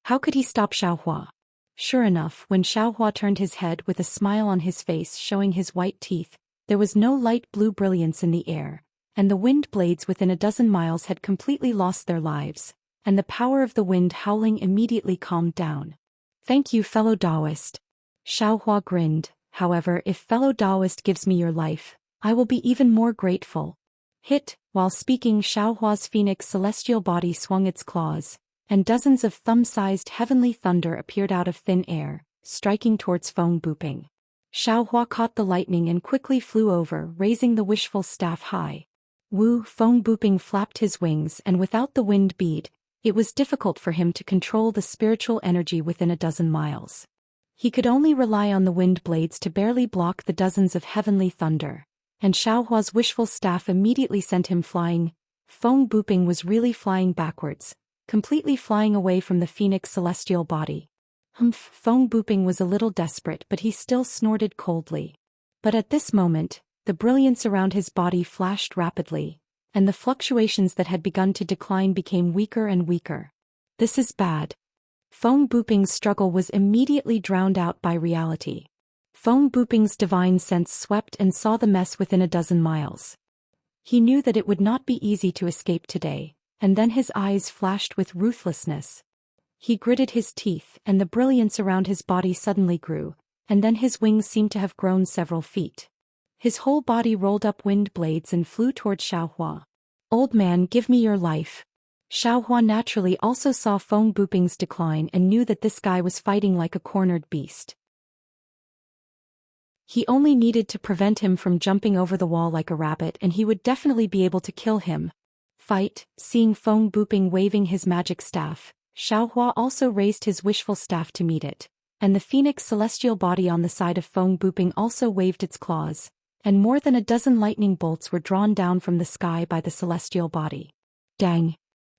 How could he stop Xiao Hua? Sure enough, when Xiao Hua turned his head with a smile on his face showing his white teeth, there was no light blue brilliance in the air, and the wind blades within a dozen miles had completely lost their lives, and the power of the wind howling immediately calmed down. "Thank you, fellow Taoist." Xiao Hua grinned. "However, if fellow Taoist gives me your life, I will be even more grateful." Hit, while speaking, Xiao Hua's phoenix celestial body swung its claws, and dozens of thumb-sized heavenly thunder appeared out of thin air, striking towards Feng Buping. Xiao Hua caught the lightning and quickly flew over, raising the wishful staff high. Wu Feng Buping flapped his wings, and without the wind bead, it was difficult for him to control the spiritual energy within a dozen miles. He could only rely on the wind blades to barely block the dozens of heavenly thunder, and Xiao Hua's wishful staff immediately sent him flying. Feng Buping was really flying backwards, completely flying away from the phoenix celestial body. Feng Buping was a little desperate, but he still snorted coldly. But at this moment, the brilliance around his body flashed rapidly, and the fluctuations that had begun to decline became weaker and weaker. This is bad. Feng Buping's struggle was immediately drowned out by reality. Feng Buping's divine sense swept and saw the mess within a dozen miles. He knew that it would not be easy to escape today, and then his eyes flashed with ruthlessness. He gritted his teeth, and the brilliance around his body suddenly grew, and then his wings seemed to have grown several feet. His whole body rolled up wind blades and flew toward Xiao Hua. "Old man, give me your life." Xiao Hua naturally also saw Feng Buping's decline and knew that this guy was fighting like a cornered beast. He only needed to prevent him from jumping over the wall like a rabbit and he would definitely be able to kill him. Fight. Seeing Feng Buping waving his magic staff, Xiao Hua also raised his wishful staff to meet it, and the phoenix celestial body on the side of Feng Buping also waved its claws, and more than a dozen lightning bolts were drawn down from the sky by the celestial body. Dang!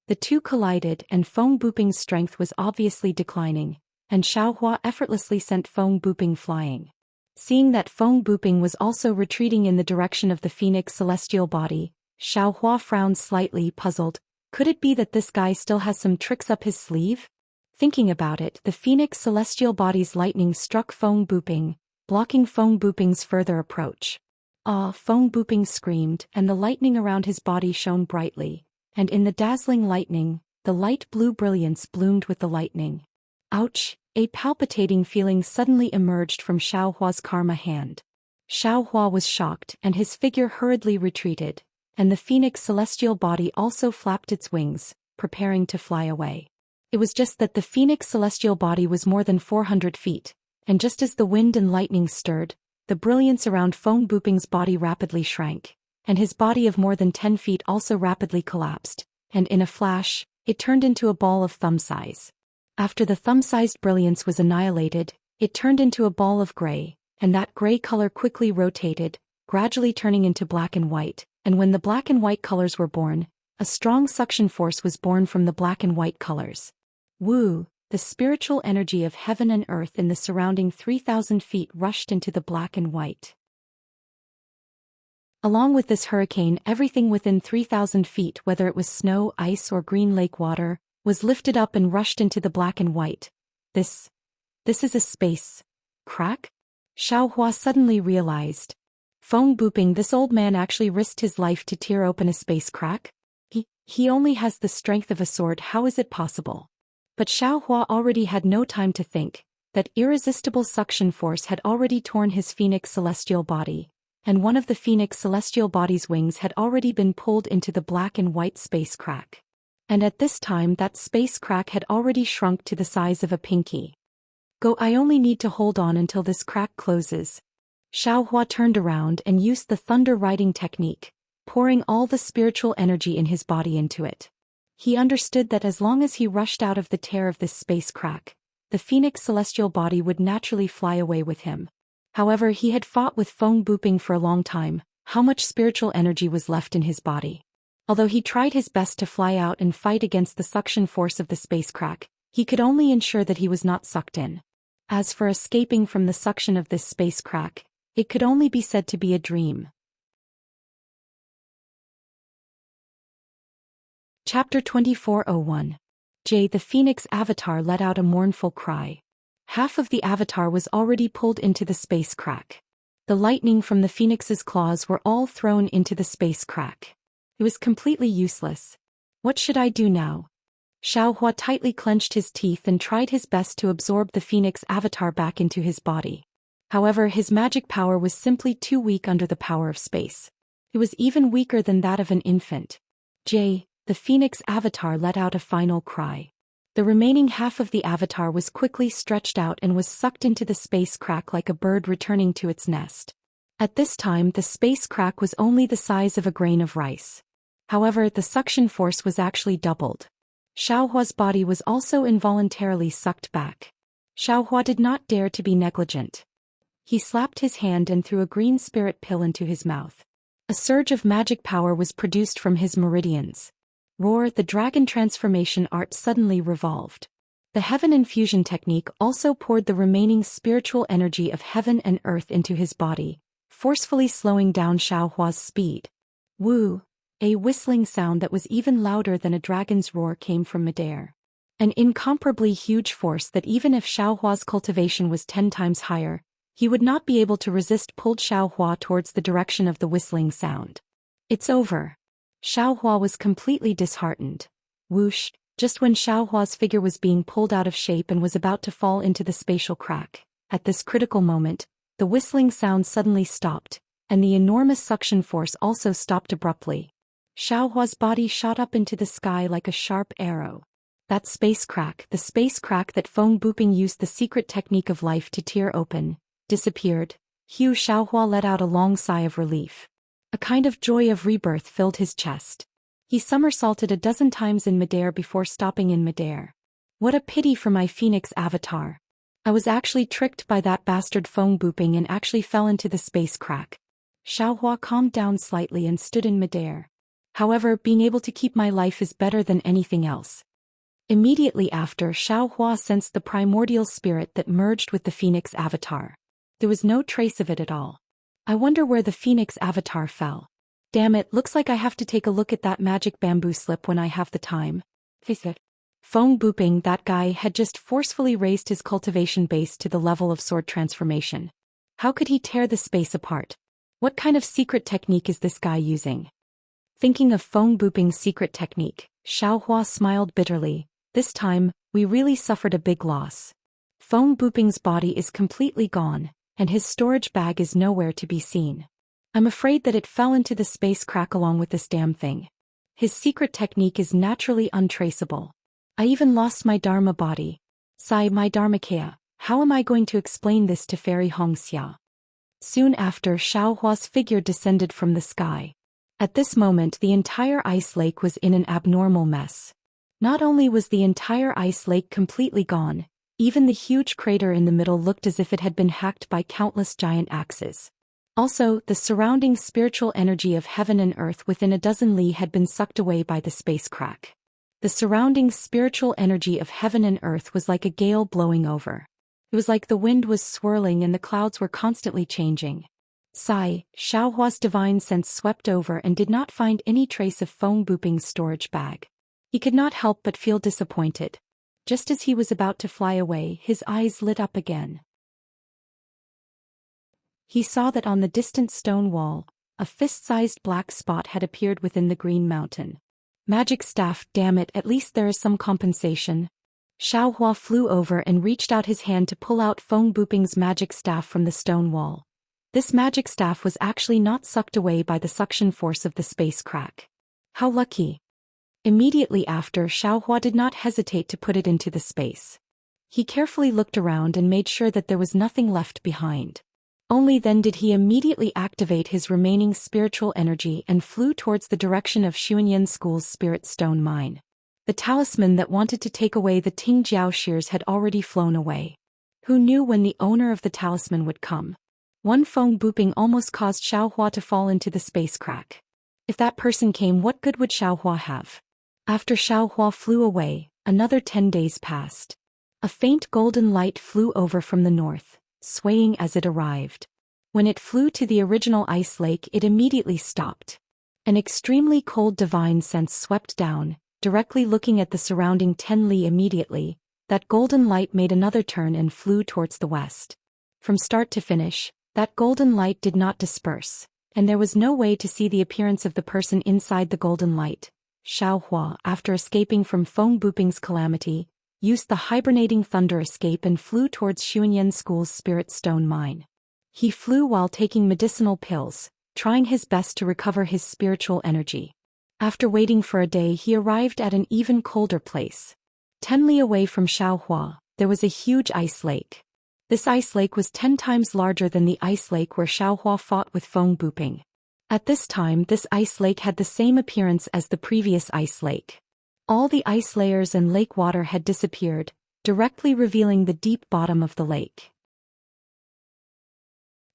The two collided and Feng Buping's strength was obviously declining, and Xiao Hua effortlessly sent Feng Buping flying. Seeing that Feng Buping was also retreating in the direction of the phoenix celestial body, Xiao Hua frowned slightly, puzzled. Could it be that this guy still has some tricks up his sleeve? Thinking about it, the phoenix celestial body's lightning struck Feng Buping, blocking Feng Buping's further approach. "Ah!" Feng Buping screamed, and the lightning around his body shone brightly, and in the dazzling lightning, the light blue brilliance bloomed with the lightning. Ouch! A palpitating feeling suddenly emerged from Xiao Hua's karma hand. Xiao Hua was shocked and his figure hurriedly retreated, and the phoenix celestial body also flapped its wings, preparing to fly away. It was just that the phoenix celestial body was more than 400 feet, and just as the wind and lightning stirred, the brilliance around Feng Buping's body rapidly shrank, and his body of more than 10 feet also rapidly collapsed, and in a flash, it turned into a ball of thumb size. After the thumb-sized brilliance was annihilated, it turned into a ball of gray, and that gray color quickly rotated, gradually turning into black and white, and when the black and white colors were born, a strong suction force was born from the black and white colors. Woo! The the spiritual energy of heaven and earth in the surrounding 3,000 feet rushed into the black and white. Along with this hurricane, everything within 3,000 feet, whether it was snow, ice, or green lake water, was lifted up and rushed into the black and white. This is a space crack? Xiaohua suddenly realized. Feng Buping, this old man actually risked his life to tear open a space crack? He only has the strength of a sword, how is it possible? But Xiaohua already had no time to think. That irresistible suction force had already torn his phoenix celestial body, and one of the phoenix celestial body's wings had already been pulled into the black and white space crack. And at this time that space crack had already shrunk to the size of a pinky. Go, I only need to hold on until this crack closes. Xiaohua turned around and used the thunder riding technique, pouring all the spiritual energy in his body into it. He understood that as long as he rushed out of the tear of this space crack, the phoenix celestial body would naturally fly away with him. However, he had fought with Feng Buping for a long time. How much spiritual energy was left in his body? Although he tried his best to fly out and fight against the suction force of the space crack, he could only ensure that he was not sucked in. As for escaping from the suction of this space crack, it could only be said to be a dream. Chapter 2401. The Phoenix Avatar let out a mournful cry. Half of the avatar was already pulled into the space crack. The lightning from the phoenix's claws were all thrown into the space crack. It was completely useless. What should I do now? Xiaohua tightly clenched his teeth and tried his best to absorb the phoenix avatar back into his body. However, his magic power was simply too weak under the power of space. It was even weaker than that of an infant. The phoenix avatar let out a final cry. The remaining half of the avatar was quickly stretched out and was sucked into the space crack like a bird returning to its nest. At this time the space crack was only the size of a grain of rice. However, the suction force was actually doubled. Xiaohua's body was also involuntarily sucked back. Xiaohua did not dare to be negligent. He slapped his hand and threw a green spirit pill into his mouth. A surge of magic power was produced from his meridians. Roar, the dragon transformation art suddenly revolved. The heaven infusion technique also poured the remaining spiritual energy of heaven and earth into his body, forcefully slowing down Xiaohua's speed. Woo! A whistling sound that was even louder than a dragon's roar came from midair. An incomparably huge force that even if Xiaohua's cultivation was 10 times higher, he would not be able to resist pulled Xiaohua towards the direction of the whistling sound. It's over. Xiaohua was completely disheartened. Whoosh! Just when Xiaohua's figure was being pulled out of shape and was about to fall into the spatial crack, at this critical moment, the whistling sound suddenly stopped, and the enormous suction force also stopped abruptly. Xiaohua's body shot up into the sky like a sharp arrow. That space crack, the space crack that Feng Buping used the secret technique of life to tear open, disappeared. Xiaohua let out a long sigh of relief. A kind of joy of rebirth filled his chest. He somersaulted a dozen times in midair before stopping in midair. What a pity for my phoenix avatar. I was actually tricked by that bastard Feng Buping and actually fell into the space crack. Xiaohua calmed down slightly and stood in midair. However, being able to keep my life is better than anything else. Immediately after, Xiaohua sensed the primordial spirit that merged with the phoenix avatar. There was no trace of it at all. I wonder where the phoenix avatar fell. Damn it, looks like I have to take a look at that magic bamboo slip when I have the time. Feng Buping, that guy, had just forcefully raised his cultivation base to the level of sword transformation. How could he tear the space apart? What kind of secret technique is this guy using? Thinking of Feng Buping's secret technique, Xiaohua smiled bitterly. This time, we really suffered a big loss. Feng Buping's body is completely gone, and his storage bag is nowhere to be seen. I'm afraid that it fell into the space crack along with this damn thing. His secret technique is naturally untraceable. I even lost my Dharma body. Sigh, my Dharmakaya. How am I going to explain this to Fairy Hongxia? Soon after, Xiaohua's figure descended from the sky. At this moment, the entire ice lake was in an abnormal mess. Not only was the entire ice lake completely gone, even the huge crater in the middle looked as if it had been hacked by countless giant axes. Also, the surrounding spiritual energy of heaven and earth within a dozen li had been sucked away by the space crack. The surrounding spiritual energy of heaven and earth was like a gale blowing over. It was like the wind was swirling and the clouds were constantly changing. Xiaohua's divine sense swept over and did not find any trace of Feng Buping's storage bag. He could not help but feel disappointed. Just as he was about to fly away, his eyes lit up again. He saw that on the distant stone wall, a fist-sized black spot had appeared within the green mountain. Magic staff, damn it, at least there is some compensation. Xiaohua flew over and reached out his hand to pull out Feng Buping's magic staff from the stone wall. This magic staff was actually not sucked away by the suction force of the space crack. How lucky. Immediately after, Xiaohua did not hesitate to put it into the space. He carefully looked around and made sure that there was nothing left behind. Only then did he immediately activate his remaining spiritual energy and flew towards the direction of Xuanyan School's spirit stone mine. The talisman that wanted to take away the Tingjiao shears had already flown away. Who knew when the owner of the talisman would come? One Feng Buping almost caused Xiaohua to fall into the space crack. If that person came, what good would Xiaohua have? After Xiaohua flew away, another 10 days passed. A faint golden light flew over from the north, swaying as it arrived. When it flew to the original ice lake, it immediately stopped. An extremely cold divine sense swept down, directly looking at the surrounding 10 li immediately. That golden light made another turn and flew towards the west. From start to finish, that golden light did not disperse, and there was no way to see the appearance of the person inside the golden light. Xiaohua, after escaping from Feng Buping's calamity, used the hibernating thunder escape and flew towards Xuanyan School's spirit stone mine. He flew while taking medicinal pills, trying his best to recover his spiritual energy. After waiting for a day, he arrived at an even colder place. 10 li away from Xiaohua, there was a huge ice lake. This ice lake was 10 times larger than the ice lake where Xiaohua fought with Feng Buping. At this time, this ice lake had the same appearance as the previous ice lake. All the ice layers and lake water had disappeared, directly revealing the deep bottom of the lake.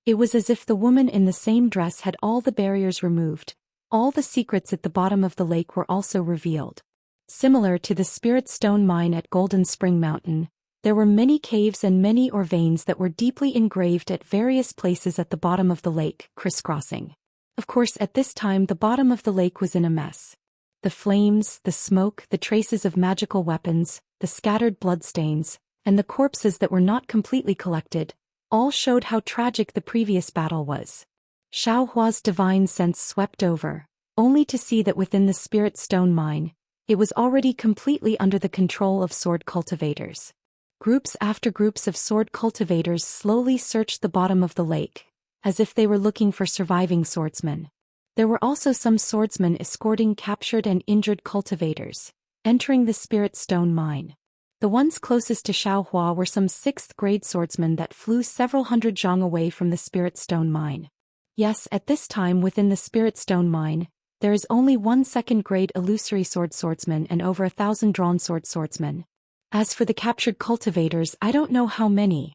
It was as if the woman in the same dress had all the barriers removed. All the secrets at the bottom of the lake were also revealed. Similar to the spirit stone mine at Golden Spring Mountain, there were many caves and many veins that were deeply engraved at various places at the bottom of the lake, crisscrossing. Of course, at this time the bottom of the lake was in a mess. The flames, the smoke, the traces of magical weapons, the scattered bloodstains, and the corpses that were not completely collected, all showed how tragic the previous battle was. Xiaohua's divine sense swept over, only to see that within the spirit stone mine, it was already completely under the control of sword cultivators. Groups after groups of sword cultivators slowly searched the bottom of the lake, as if they were looking for surviving swordsmen. There were also some swordsmen escorting captured and injured cultivators, entering the spirit stone mine. The ones closest to Xiaohua were some 6th-grade swordsmen that flew several hundred zhang away from the spirit stone mine. Yes, at this time within the spirit stone mine, there is only 1 2nd-grade illusory swordsman and over 1,000 drawn swordsmen. As for the captured cultivators, I don't know how many.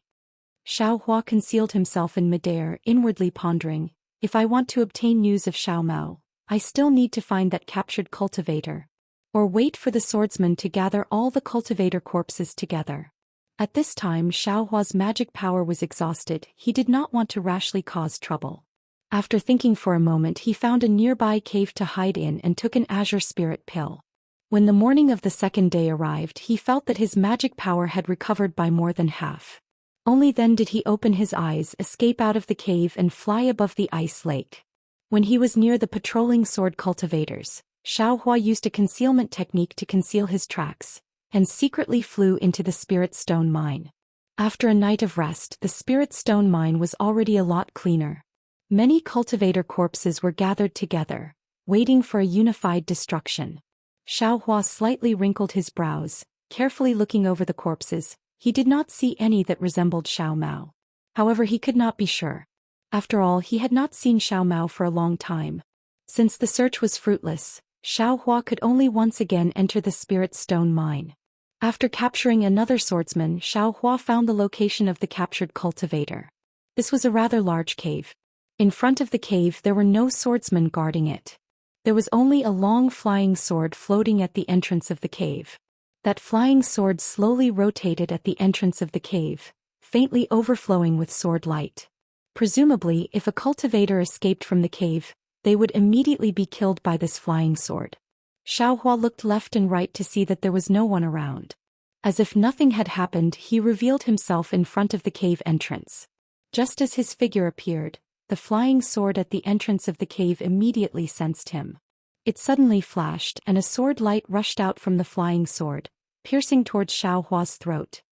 Xiaohua concealed himself in midair, inwardly pondering, if I want to obtain news of Xiao Mao, I still need to find that captured cultivator. Or wait for the swordsman to gather all the cultivator corpses together. At this time Xiaohua's magic power was exhausted. He did not want to rashly cause trouble. After thinking for a moment, he found a nearby cave to hide in and took an azure spirit pill. When the morning of the 2nd day arrived, he felt that his magic power had recovered by more than half. Only then did he open his eyes, escape out of the cave and fly above the ice lake. When he was near the patrolling sword cultivators, Xiaohua used a concealment technique to conceal his tracks, and secretly flew into the spirit stone mine. After a night of rest, the spirit stone mine was already a lot cleaner. Many cultivator corpses were gathered together, waiting for a unified destruction. Xiaohua slightly wrinkled his brows, carefully looking over the corpses. He did not see any that resembled Xiao Mao. However, he could not be sure. After all, he had not seen Xiao Mao for a long time. Since the search was fruitless, Xiaohua could only once again enter the spirit stone mine. After capturing another swordsman, Xiaohua found the location of the captured cultivator. This was a rather large cave. In front of the cave there were no swordsmen guarding it. There was only a long flying sword floating at the entrance of the cave. That flying sword slowly rotated at the entrance of the cave, faintly overflowing with sword light. Presumably, if a cultivator escaped from the cave, they would immediately be killed by this flying sword. Xiaohua looked left and right to see that there was no one around. As if nothing had happened, he revealed himself in front of the cave entrance. Just as his figure appeared, the flying sword at the entrance of the cave immediately sensed him. It suddenly flashed, and a sword light rushed out from the flying sword, piercing towards Xiaohua's throat.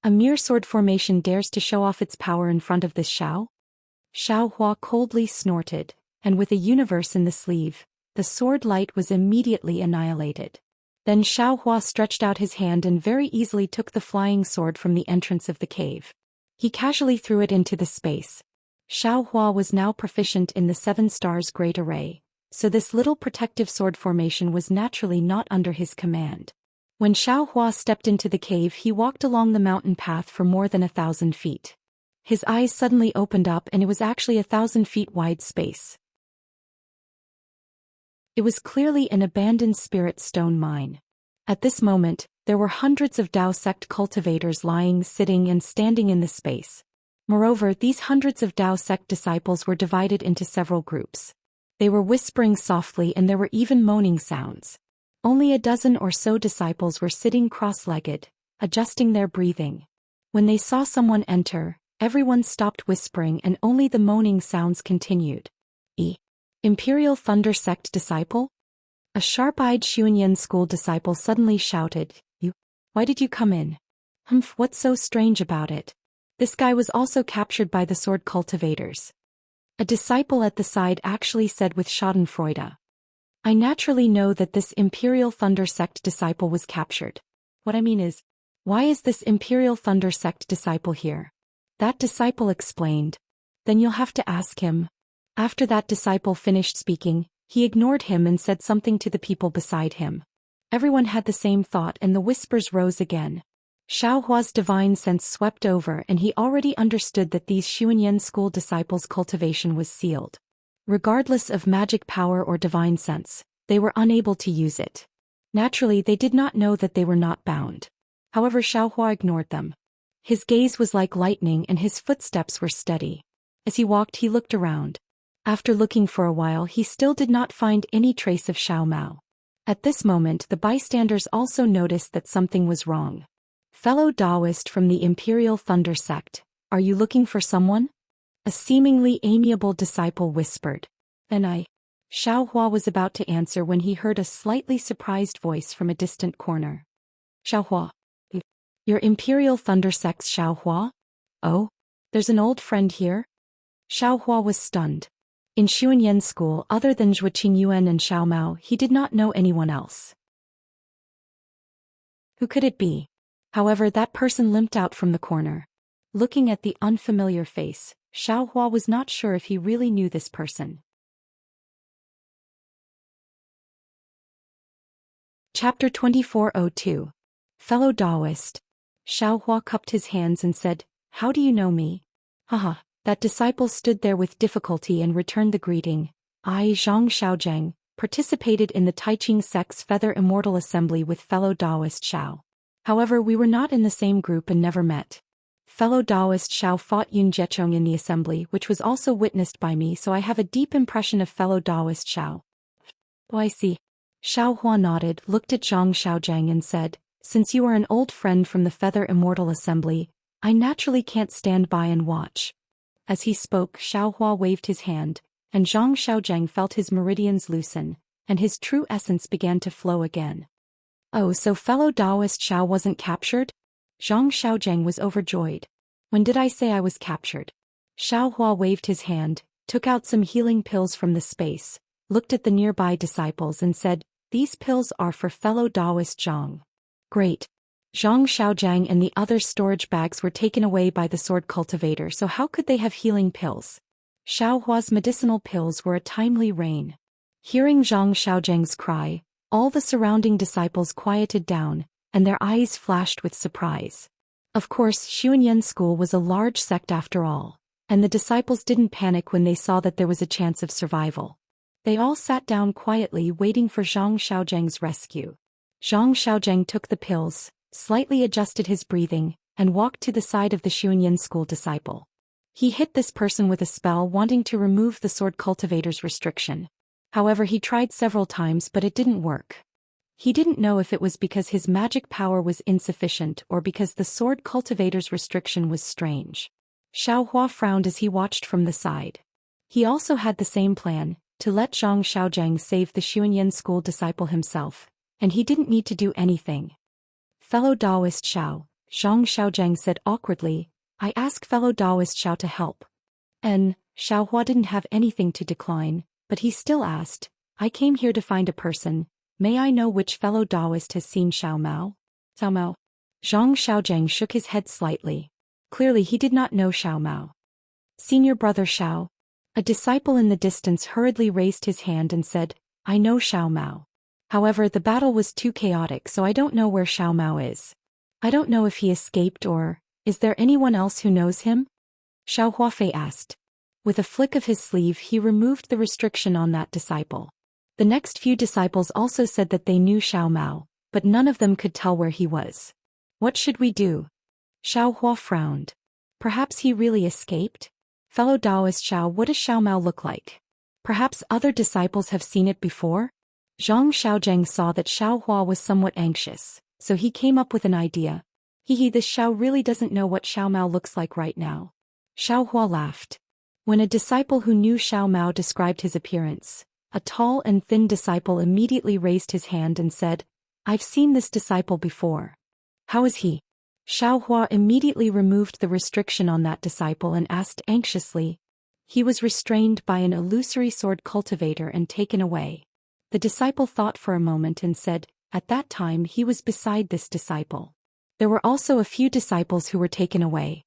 A mere sword formation dares to show off its power in front of this Xiao? Xiaohua coldly snorted, and with a universe in the sleeve, the sword light was immediately annihilated. Then Xiaohua stretched out his hand and very easily took the flying sword from the entrance of the cave. He casually threw it into the space. Xiaohua was now proficient in the 7 stars great array, so this little protective sword formation was naturally not under his command. When Xiaohua stepped into the cave, he walked along the mountain path for more than 1,000 feet. His eyes suddenly opened up and it was actually 1,000 feet wide space. It was clearly an abandoned spirit stone mine. At this moment, there were hundreds of Dao sect cultivators lying, sitting and standing in the space. Moreover, these hundreds of Dao sect disciples were divided into several groups. They were whispering softly and there were even moaning sounds. Only a dozen or so disciples were sitting cross-legged, adjusting their breathing. When they saw someone enter, everyone stopped whispering and only the moaning sounds continued. Imperial Thunder Sect disciple? A sharp-eyed Xuanyan school disciple suddenly shouted, Why did you come in? What's so strange about it? This guy was also captured by the sword cultivators. A disciple at the side actually said with schadenfreude. I naturally know that this Imperial Thunder Sect disciple was captured. What I mean is, why is this Imperial Thunder Sect disciple here? That disciple explained. Then you'll have to ask him. After that disciple finished speaking, he ignored him and said something to the people beside him. Everyone had the same thought and the whispers rose again. Xiaohua's divine sense swept over and he already understood that these Xuanyan school disciples' cultivation was sealed. Regardless of magic power or divine sense, they were unable to use it. Naturally, they did not know that they were not bound. However, Xiaohua ignored them. His gaze was like lightning and his footsteps were steady. As he walked, he looked around. After looking for a while, he still did not find any trace of Xiao Mao. At this moment, the bystanders also noticed that something was wrong. Fellow Taoist from the Imperial Thunder Sect, are you looking for someone? A seemingly amiable disciple whispered. Xiaohua was about to answer when he heard a slightly surprised voice from a distant corner. Xiaohua. Your Imperial Thunder Sect's Xiaohua? Oh? There's an old friend here? Xiaohua was stunned. In Xuanyan school, other than Zhuo Qingyuan and Xiao Mao, he did not know anyone else. Who could it be? However, that person limped out from the corner. Looking at the unfamiliar face, Xiaohua was not sure if he really knew this person. Chapter 2402. Fellow Taoist. Xiaohua cupped his hands and said, How do you know me? Haha. That disciple stood there with difficulty and returned the greeting. I, Zhang Xiaozhang, participated in the Taiqing sect's Feather Immortal Assembly with fellow Taoist Xiao. However, we were not in the same group and never met. Fellow Taoist Xiao fought Yun Jiechong in the assembly, which was also witnessed by me, so I have a deep impression of fellow Taoist Xiao. Oh, I see. Xiaohua nodded, looked at Zhang Xiaozhang and said, Since you are an old friend from the Feather Immortal Assembly, I naturally can't stand by and watch. As he spoke, Xiaohua waved his hand, and Zhang Xiaozhang felt his meridians loosen, and his true essence began to flow again. Oh, so fellow Taoist Xiao wasn't captured? Zhang Xiaozhang was overjoyed. When did I say I was captured? Xiaohua waved his hand, took out some healing pills from the space, looked at the nearby disciples and said, These pills are for fellow Taoist Zhang. Great. Zhang Xiaozhang and the other storage bags were taken away by the sword cultivator, so how could they have healing pills? Xiaohua's medicinal pills were a timely rain. Hearing Zhang Xiaozhang's cry, all the surrounding disciples quieted down, and their eyes flashed with surprise. Of course, Xuanyan school was a large sect after all, and the disciples didn't panic when they saw that there was a chance of survival. They all sat down quietly waiting for Zhang Xiaozheng's rescue. Zhang Xiaozheng took the pills, slightly adjusted his breathing, and walked to the side of the Xuanyan school disciple. He hit this person with a spell wanting to remove the sword cultivator's restriction. However, he tried several times but it didn't work. He didn't know if it was because his magic power was insufficient or because the sword cultivator's restriction was strange. Xiao Hua frowned as he watched from the side. He also had the same plan, to let Zhang Xiaozheng save the Xuanyan school disciple himself, and he didn't need to do anything. Fellow Taoist Xiao, Zhang Xiaozheng said awkwardly, I asked fellow Taoist Xiao to help. And Xiao Hua didn't have anything to decline, but he still asked, I came here to find a person, may I know which fellow Taoist has seen Xiao Mao? Xiao Mao. Zhang Xiaozheng shook his head slightly. Clearly he did not know Xiao Mao. Senior brother Xiao. A disciple in the distance hurriedly raised his hand and said, I know Xiao Mao. However, the battle was too chaotic, so I don't know where Xiao Mao is. I don't know if he escaped or, is there anyone else who knows him? Xiao Huafei asked. With a flick of his sleeve he removed the restriction on that disciple. The next few disciples also said that they knew Xiao Mao, but none of them could tell where he was. What should we do? Xiao Hua frowned. Perhaps he really escaped? Fellow Taoist Xiao, what does Xiao Mao look like? Perhaps other disciples have seen it before? Zhang Xiaozheng saw that Xiao Hua was somewhat anxious, so he came up with an idea. This Xiao really doesn't know what Xiao Mao looks like right now. Xiao Hua laughed. When a disciple who knew Xiao Mao described his appearance, a tall and thin disciple immediately raised his hand and said, I've seen this disciple before. How is he? Xiao Hua immediately removed the restriction on that disciple and asked anxiously. He was restrained by an illusory sword cultivator and taken away. The disciple thought for a moment and said, at that time he was beside this disciple. There were also a few disciples who were taken away.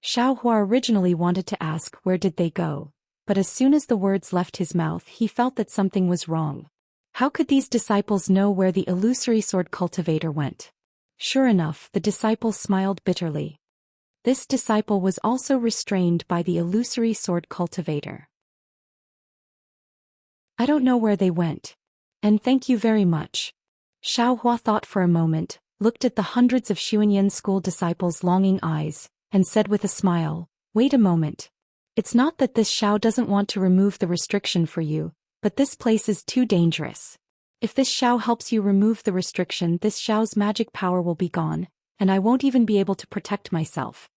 Xiao Hua originally wanted to ask where did they go, but as soon as the words left his mouth he felt that something was wrong. How could these disciples know where the illusory sword cultivator went? Sure enough, the disciple smiled bitterly. This disciple was also restrained by the illusory sword cultivator. I don't know where they went. And thank you very much. Xiao Hua thought for a moment, looked at the hundreds of Xuanyan school disciples' longing eyes, and said with a smile, wait a moment. It's not that this Xiao doesn't want to remove the restriction for you, but this place is too dangerous. If this Xiao helps you remove the restriction, this Xiao's magic power will be gone, and I won't even be able to protect myself.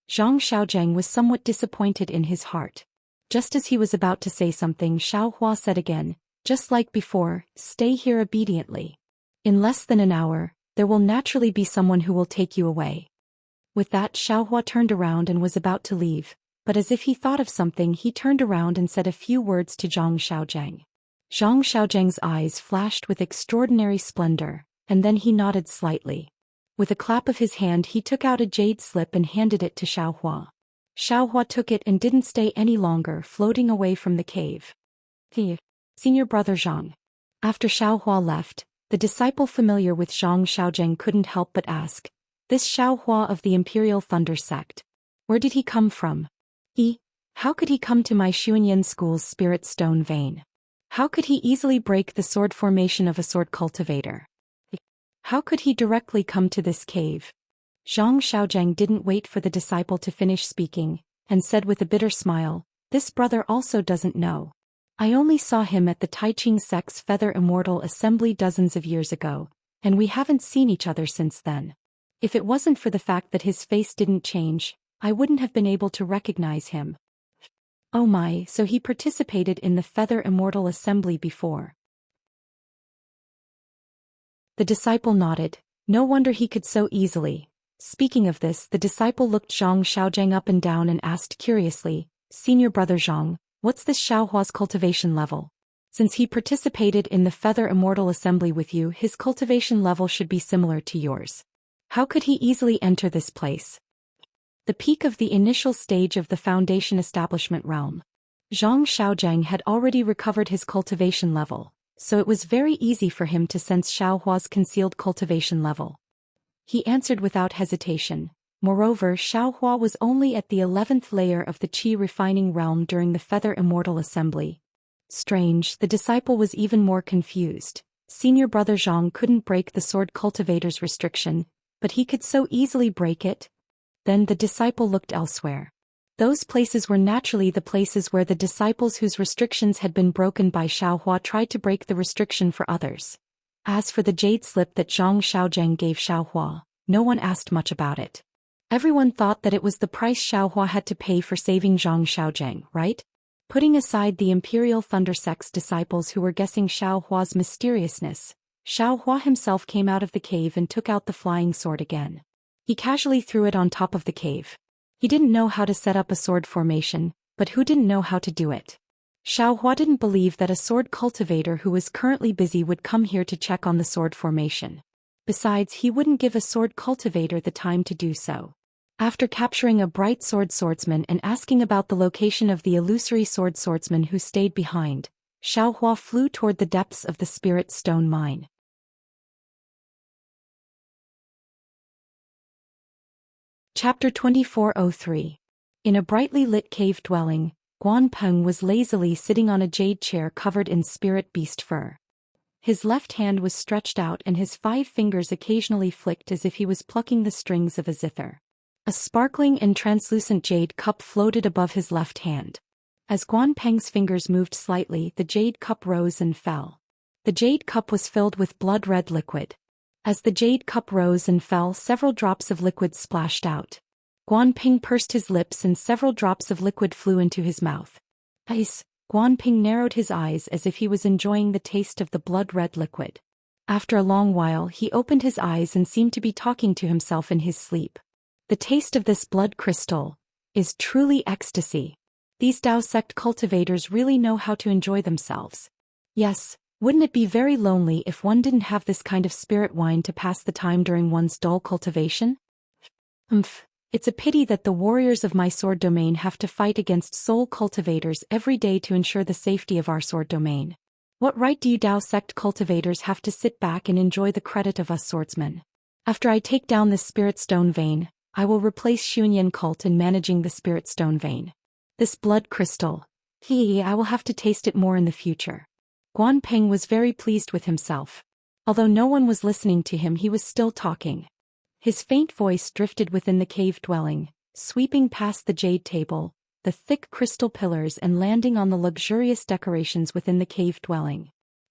Zhang Xiaozheng was somewhat disappointed in his heart. Just as he was about to say something, Xiao Hua said again, just like before, stay here obediently. In less than an hour, there will naturally be someone who will take you away. With that, Xiao Hua turned around and was about to leave, but as if he thought of something he turned around and said a few words to Zhang Xiaozheng. Zhang Xiaozheng's eyes flashed with extraordinary splendor, and then he nodded slightly. With a clap of his hand he took out a jade slip and handed it to Xiao Hua. Xiao Hua took it and didn't stay any longer, floating away from the cave. Senior brother Zhang. After Xiao Hua left, the disciple familiar with Zhang Xiaozheng couldn't help but ask, this Xiao Hua of the Imperial Thunder Sect. Where did he come from? How could he come to my Xuanyan school's spirit stone vein? How could he easily break the sword formation of a sword cultivator? How could he directly come to this cave? Zhang Xiaozheng didn't wait for the disciple to finish speaking, and said with a bitter smile, this brother also doesn't know. I only saw him at the Taiching sect's Feather Immortal Assembly dozens of years ago, and we haven't seen each other since then. If it wasn't for the fact that his face didn't change, I wouldn't have been able to recognize him. Oh my, so he participated in the Feather Immortal Assembly before. The disciple nodded. No wonder he could so easily. Speaking of this, the disciple looked Zhang Xiaozheng up and down and asked curiously, Senior brother Zhang, what's this Xiao Hua's cultivation level? Since he participated in the Feather Immortal Assembly with you, his cultivation level should be similar to yours. How could he easily enter this place? The peak of the initial stage of the Foundation Establishment realm. Zhang Xiaozheng had already recovered his cultivation level, so it was very easy for him to sense Xiao Hua's concealed cultivation level. He answered without hesitation, Moreover, Xiaohua was only at the 11th layer of the Qi refining realm during the Feather Immortal Assembly. Strange, the disciple was even more confused. Senior brother Zhang couldn't break the sword cultivator's restriction, but he could so easily break it. Then the disciple looked elsewhere. Those places were naturally the places where the disciples whose restrictions had been broken by Xiaohua tried to break the restriction for others. As for the jade slip that Zhang Xiaozheng gave Xiaohua, no one asked much about it. Everyone thought that it was the price Xiaohua had to pay for saving Zhang Xiaozheng, right? Putting aside the Imperial Thunder Sect's disciples who were guessing Xiaohua's mysteriousness, Xiaohua himself came out of the cave and took out the flying sword again. He casually threw it on top of the cave. He didn't know how to set up a sword formation, but who didn't know how to do it? Xiaohua didn't believe that a sword cultivator who was currently busy would come here to check on the sword formation. Besides, he wouldn't give a sword cultivator the time to do so. After capturing a bright sword swordsman and asking about the location of the illusory sword swordsman who stayed behind, Xiaohua flew toward the depths of the spirit stone mine. Chapter 2403. In a brightly lit cave dwelling, Guan Peng was lazily sitting on a jade chair covered in spirit beast fur. His left hand was stretched out and his 5 fingers occasionally flicked as if he was plucking the strings of a zither. A sparkling and translucent jade cup floated above his left hand. As Guan Peng's fingers moved slightly, the jade cup rose and fell. The jade cup was filled with blood-red liquid. As the jade cup rose and fell, several drops of liquid splashed out. Guan Peng pursed his lips and several drops of liquid flew into his mouth. Ice. Guan Peng narrowed his eyes as if he was enjoying the taste of the blood-red liquid. After a long while, he opened his eyes and seemed to be talking to himself in his sleep. The taste of this blood crystal is truly ecstasy. These Dao sect cultivators really know how to enjoy themselves. Yes, wouldn't it be very lonely if one didn't have this kind of spirit wine to pass the time during one's dull cultivation? It's a pity that the warriors of my sword domain have to fight against soul cultivators every day to ensure the safety of our sword domain. What right do you Dao sect cultivators have to sit back and enjoy the credit of us swordsmen? After I take down this spirit stone vein, I will replace Xunyan cult in managing the spirit stone vein. This blood crystal. I will have to taste it more in the future. Guan Peng was very pleased with himself. Although no one was listening to him, he was still talking. His faint voice drifted within the cave dwelling, sweeping past the jade table, the thick crystal pillars and landing on the luxurious decorations within the cave dwelling.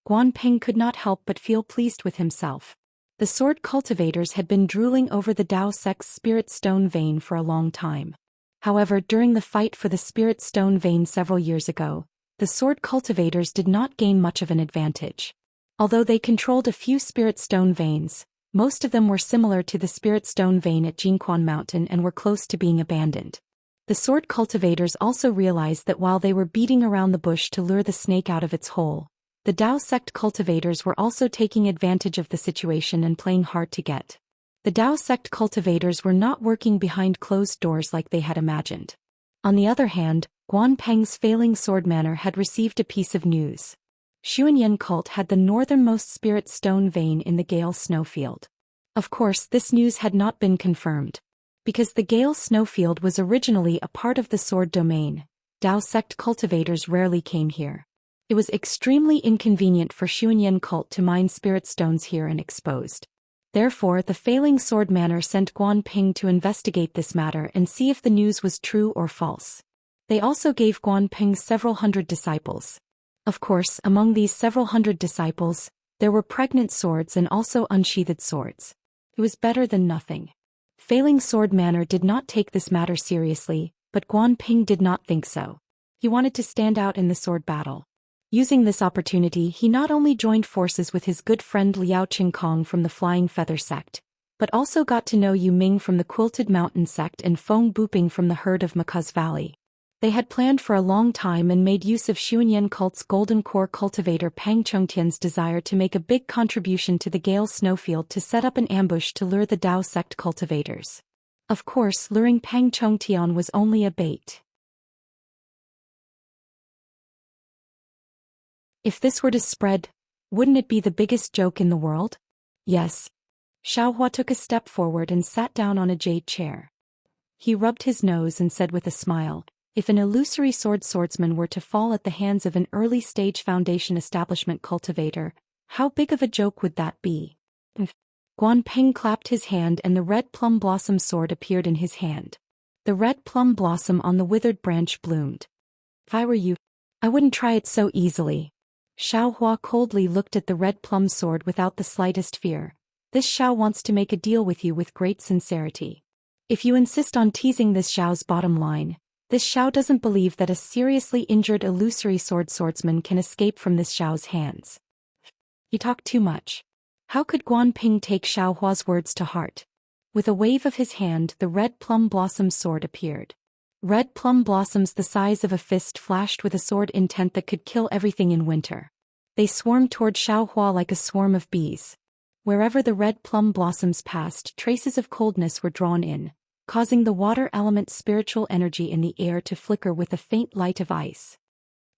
Guan Peng could not help but feel pleased with himself. The sword cultivators had been drooling over the Dao sect's spirit stone vein for a long time. However, during the fight for the spirit stone vein several years ago, the sword cultivators did not gain much of an advantage. Although they controlled a few spirit stone veins, most of them were similar to the spirit stone vein at Jingquan Mountain and were close to being abandoned. The sword cultivators also realized that while they were beating around the bush to lure the snake out of its hole, the Dao sect cultivators were also taking advantage of the situation and playing hard to get. The Dao sect cultivators were not working behind closed doors like they had imagined. On the other hand, Guan Peng's failing sword manor had received a piece of news. Xuanyan cult had the northernmost spirit stone vein in the Gale snowfield. Of course, this news had not been confirmed. Because the Gale snowfield was originally a part of the sword domain, Dao sect cultivators rarely came here. It was extremely inconvenient for Xuanyan cult to mine spirit stones here unexposed. Therefore, the failing sword manor sent Guan Peng to investigate this matter and see if the news was true or false. They also gave Guan Peng several hundred disciples. Of course, among these several hundred disciples, there were pregnant swords and also unsheathed swords. It was better than nothing. Failing sword manor did not take this matter seriously, but Guan Peng did not think so. He wanted to stand out in the sword battle. Using this opportunity, he not only joined forces with his good friend Liao Qingkong from the Flying Feather sect, but also got to know Yu Ming from the Quilted Mountain sect and Feng Buping from the herd of Makuz Valley. They had planned for a long time and made use of Xuanyan cult's golden core cultivator Pang Chongtian's desire to make a big contribution to the Gale snowfield to set up an ambush to lure the Dao sect cultivators. Of course, luring Pang Chongtian was only a bait. If this were to spread, wouldn't it be the biggest joke in the world? Yes. Xiaohua took a step forward and sat down on a jade chair. He rubbed his nose and said with a smile, if an illusory swordsman were to fall at the hands of an early-stage foundation establishment cultivator, how big of a joke would that be? Guan Peng clapped his hand and the red plum blossom sword appeared in his hand. The red plum blossom on the withered branch bloomed. If I were you, I wouldn't try it so easily. Xiao Hua coldly looked at the red plum sword without the slightest fear. This Xiao wants to make a deal with you with great sincerity. If you insist on teasing this Xiao's bottom line, this Xiao doesn't believe that a seriously injured illusory swordsman can escape from this Xiao's hands. You talk too much. How could Guan Ping take Xiao Hua's words to heart? With a wave of his hand, the red plum blossom sword appeared. Red plum blossoms the size of a fist flashed with a sword intent that could kill everything in winter. They swarmed toward Xiao Hua like a swarm of bees. Wherever the red plum blossoms passed, traces of coldness were drawn in, causing the water element's spiritual energy in the air to flicker with a faint light of ice.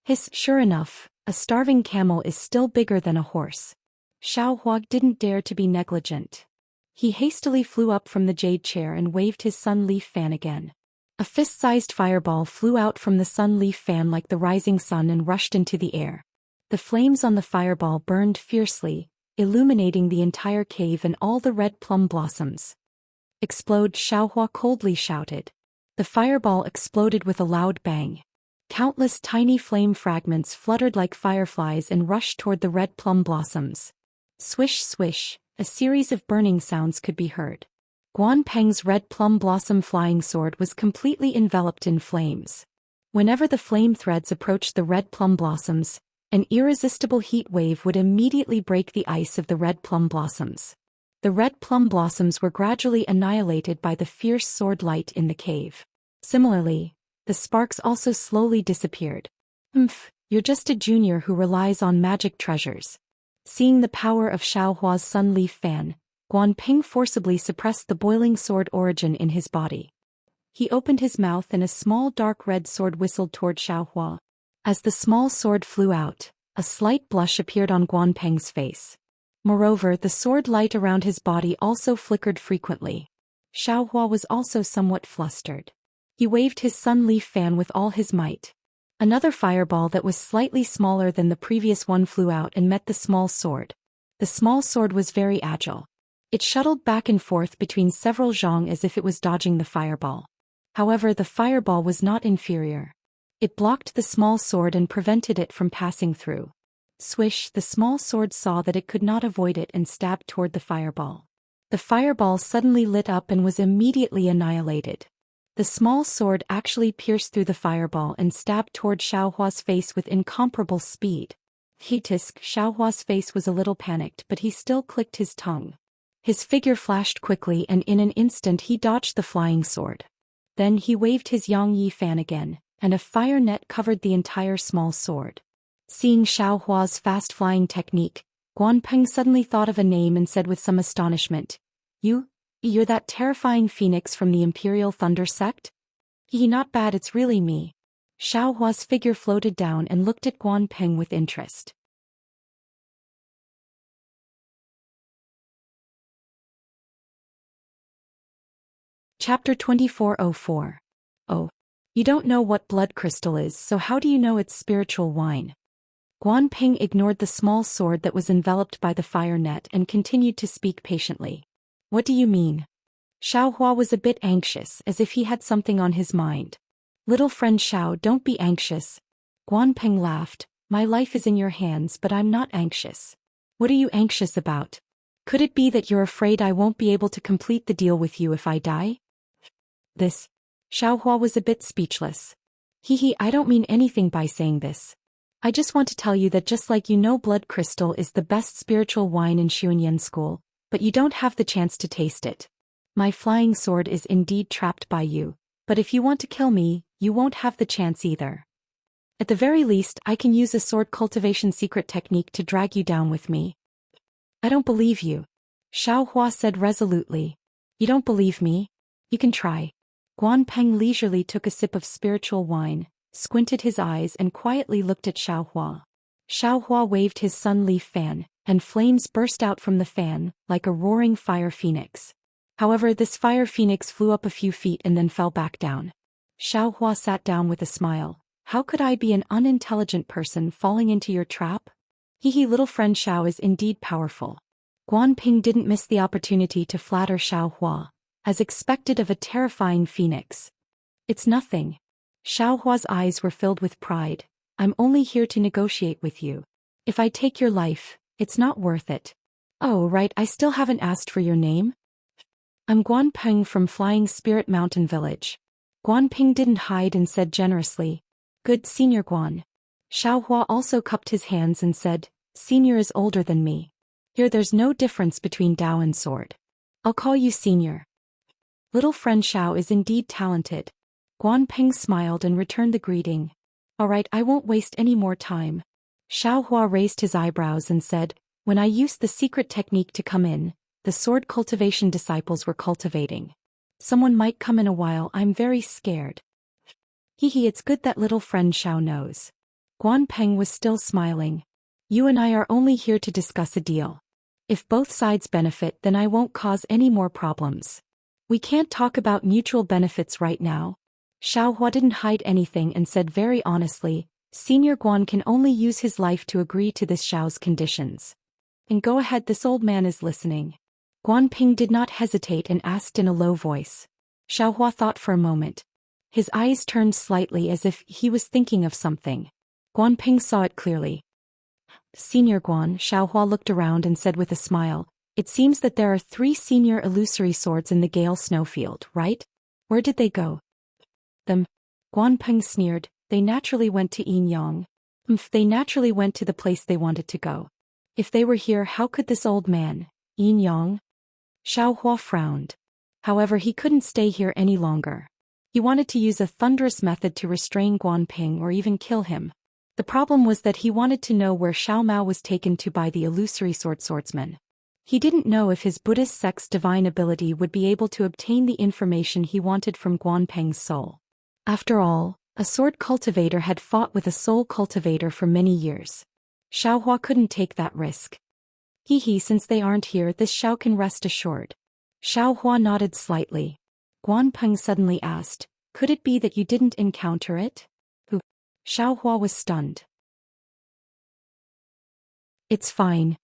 Hiss, sure enough, a starving camel is still bigger than a horse. Xiao Hua didn't dare to be negligent. He hastily flew up from the jade chair and waved his sun leaf fan again. A fist-sized fireball flew out from the sun leaf fan like the rising sun and rushed into the air. The flames on the fireball burned fiercely, illuminating the entire cave and all the red plum blossoms. Explode, Xiao Hua coldly shouted. The fireball exploded with a loud bang. Countless tiny flame fragments fluttered like fireflies and rushed toward the red plum blossoms. Swish swish, a series of burning sounds could be heard. Guan Peng's red plum blossom flying sword was completely enveloped in flames. Whenever the flame threads approached the red plum blossoms, an irresistible heat wave would immediately break the ice of the red plum blossoms. The red plum blossoms were gradually annihilated by the fierce sword light in the cave. Similarly, the sparks also slowly disappeared. You're just a junior who relies on magic treasures. Seeing the power of Xiao Hua's sun leaf fan, Guan Ping forcibly suppressed the boiling sword origin in his body. He opened his mouth and a small dark red sword whistled toward Xiao Hua. As the small sword flew out, a slight blush appeared on Guan Peng's face. Moreover, the sword light around his body also flickered frequently. Xiao Hua was also somewhat flustered. He waved his sun leaf fan with all his might. Another fireball that was slightly smaller than the previous one flew out and met the small sword. The small sword was very agile. It shuttled back and forth between several zhong as if it was dodging the fireball. However, the fireball was not inferior. It blocked the small sword and prevented it from passing through. Swish, the small sword saw that it could not avoid it and stabbed toward the fireball. The fireball suddenly lit up and was immediately annihilated. The small sword actually pierced through the fireball and stabbed toward Xiao Hua's face with incomparable speed. Tisk, Xiao Hua's face was a little panicked but he still clicked his tongue. His figure flashed quickly and in an instant he dodged the flying sword. Then he waved his Yang Yi fan again, and a fire net covered the entire small sword. Seeing Xiao Hua's fast-flying technique, Guan Peng suddenly thought of a name and said with some astonishment, You're that terrifying phoenix from the Imperial Thunder sect? Not bad, it's really me. Xiao Hua's figure floated down and looked at Guan Peng with interest. Chapter 2404. Oh. You don't know what blood crystal is, so how do you know it's spiritual wine? Guan Peng ignored the small sword that was enveloped by the fire net and continued to speak patiently. What do you mean? Xiao Hua was a bit anxious, as if he had something on his mind. Little friend Xiao, don't be anxious. Guan Peng laughed. My life is in your hands, but I'm not anxious. What are you anxious about? Could it be that you're afraid I won't be able to complete the deal with you if I die? Xiao Hua was a bit speechless. I don't mean anything by saying this. I just want to tell you that just like you know blood crystal is the best spiritual wine in Xuanyan school, but you don't have the chance to taste it. My flying sword is indeed trapped by you, but if you want to kill me, you won't have the chance either. At the very least, I can use a sword cultivation secret technique to drag you down with me. I don't believe you. Xiao Hua said resolutely. You don't believe me? You can try. Guan Peng leisurely took a sip of spiritual wine, squinted his eyes and quietly looked at Xiao Hua. Xiao Hua waved his sun leaf fan, and flames burst out from the fan, like a roaring fire phoenix. However, this fire phoenix flew up a few feet and then fell back down. Xiao Hua sat down with a smile. How could I be an unintelligent person falling into your trap? Hehe, little friend Xiao is indeed powerful. Guan Ping didn't miss the opportunity to flatter Xiao Hua, as expected of a terrifying phoenix. It's nothing. Xiao Hua's eyes were filled with pride. I'm only here to negotiate with you. If I take your life, it's not worth it. Oh right, I still haven't asked for your name? I'm Guan Ping from Flying Spirit Mountain Village. Guan Ping didn't hide and said generously. Good Senior Guan. Xiao Hua also cupped his hands and said, Senior is older than me. Here there's no difference between Dao and sword. I'll call you Senior. Little friend Xiao is indeed talented. Guan Ping smiled and returned the greeting. Alright, I won't waste any more time. Xiao Hua raised his eyebrows and said, when I used the secret technique to come in, the sword cultivation disciples were cultivating. Someone might come in a while, I'm very scared. Hehe, it's good that little friend Xiao knows. Guan Peng was still smiling. You and I are only here to discuss a deal. If both sides benefit, then I won't cause any more problems. We can't talk about mutual benefits right now. Xiao Hua didn't hide anything and said very honestly, Senior Guan can only use his life to agree to this Xiao's conditions. And go ahead, this old man is listening. Guan Ping did not hesitate and asked in a low voice. Xiao Hua thought for a moment. His eyes turned slightly as if he was thinking of something. Guan Ping saw it clearly. Senior Guan, Xiao Hua looked around and said with a smile, it seems that there are 3 senior illusory swords in the Gale Snowfield, right? Where did they go? Them. Guan Peng sneered, they naturally went to Yin Yang. They naturally went to the place they wanted to go. If they were here, how could this old man, Yin Yang? Xiao Hua frowned. However, he couldn't stay here any longer. He wanted to use a thunderous method to restrain Guan Ping or even kill him. The problem was that he wanted to know where Xiao Mao was taken to by the illusory swordsman. He didn't know if his Buddhist sect's divine ability would be able to obtain the information he wanted from Guan Peng's soul. After all, a sword cultivator had fought with a soul cultivator for many years. Xiao Hua couldn't take that risk. Hehe, since they aren't here, this Xiao can rest assured. Xiao Hua nodded slightly. Guan Peng suddenly asked, could it be that you didn't encounter it? Who? Xiao Hua was stunned. It's fine.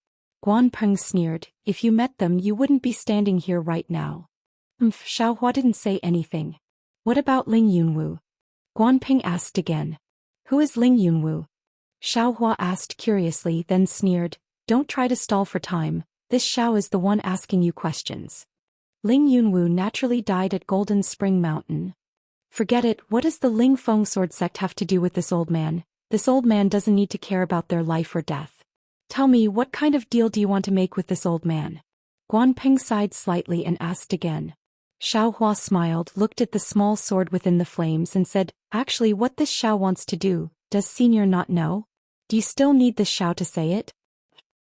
Guan Peng sneered, if you met them you wouldn't be standing here right now. Xiao Hua didn't say anything. What about Ling Yunwu? Guan Peng asked again. Who is Ling Yunwu? Xiao Hua asked curiously, then sneered, don't try to stall for time, this Xiao is the one asking you questions. Ling Yunwu naturally died at Golden Spring Mountain. Forget it, what does the Ling Feng sword sect have to do with this old man? This old man doesn't need to care about their life or death. Tell me, what kind of deal do you want to make with this old man? Guan Peng sighed slightly and asked again. Xiao Hua smiled, looked at the small sword within the flames and said, actually what this Xiao wants to do, does Senior not know? Do you still need this Xiao to say it?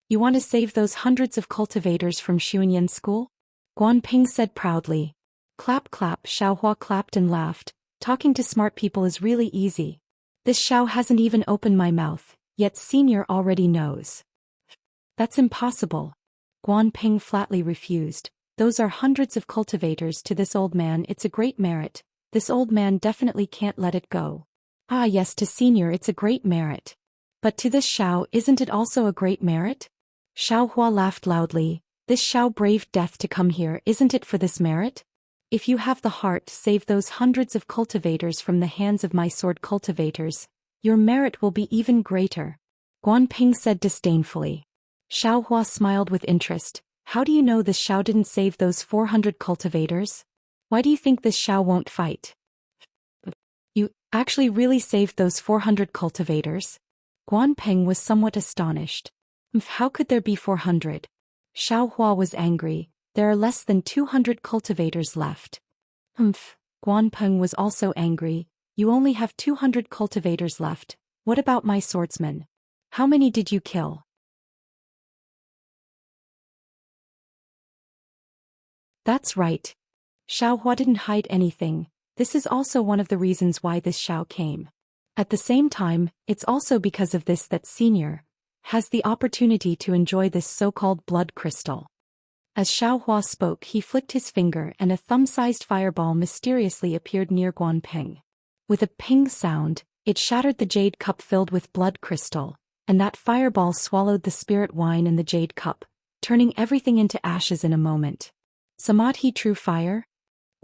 You want to save those hundreds of cultivators from Xuanyan school? Guan Ping said proudly. Clap clap, Xiao Hua clapped and laughed. Talking to smart people is really easy. This Xiao hasn't even opened my mouth, yet Senior already knows. That's impossible. Guan Ping flatly refused. Those are hundreds of cultivators to this old man, it's a great merit. This old man definitely can't let it go. Ah yes, to Senior it's a great merit. But to this Xiao, isn't it also a great merit? Xiao Hua laughed loudly. This Xiao braved death to come here, isn't it for this merit? If you have the heart to save those hundreds of cultivators from the hands of my sword cultivators, your merit will be even greater. Guan Ping said disdainfully. Xiao Hua smiled with interest. How do you know this Xiao didn't save those 400 cultivators? Why do you think this Xiao won't fight? You actually really saved those 400 cultivators? Guan Peng was somewhat astonished. How could there be 400? Xiao Hua was angry. There are less than 200 cultivators left. Guan Peng was also angry. You only have 200 cultivators left. What about my swordsmen? How many did you kill? That's right. Xiao Hua didn't hide anything. This is also one of the reasons why this Xiao came. At the same time, it's also because of this that Senior has the opportunity to enjoy this so-called blood crystal. As Xiaohua spoke, he flicked his finger and a thumb-sized fireball mysteriously appeared near Guanping. With a ping sound, it shattered the jade cup filled with blood crystal, and that fireball swallowed the spirit wine in the jade cup, turning everything into ashes in a moment. Samadhi true fire?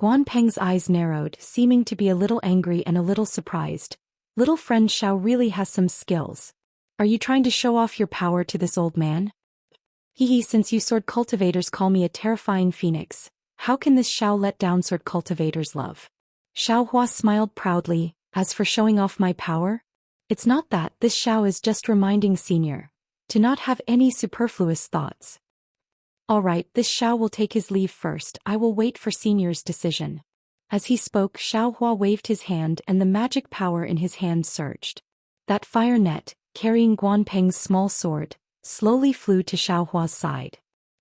Guanpeng's eyes narrowed, seeming to be a little angry and a little surprised. Little friend Xiao really has some skills. Are you trying to show off your power to this old man? Hehe, since you sword cultivators call me a terrifying phoenix, how can this Xiao let down sword cultivators love? Xiaohua smiled proudly. As for showing off my power? It's not that, this Xiao is just reminding Senior to not have any superfluous thoughts. Alright, this Xiao will take his leave first, I will wait for Senior's decision. As he spoke, Xiaohua waved his hand and the magic power in his hand surged. That fire net, carrying Guanpeng's small sword, slowly flew to Xiaohua's side.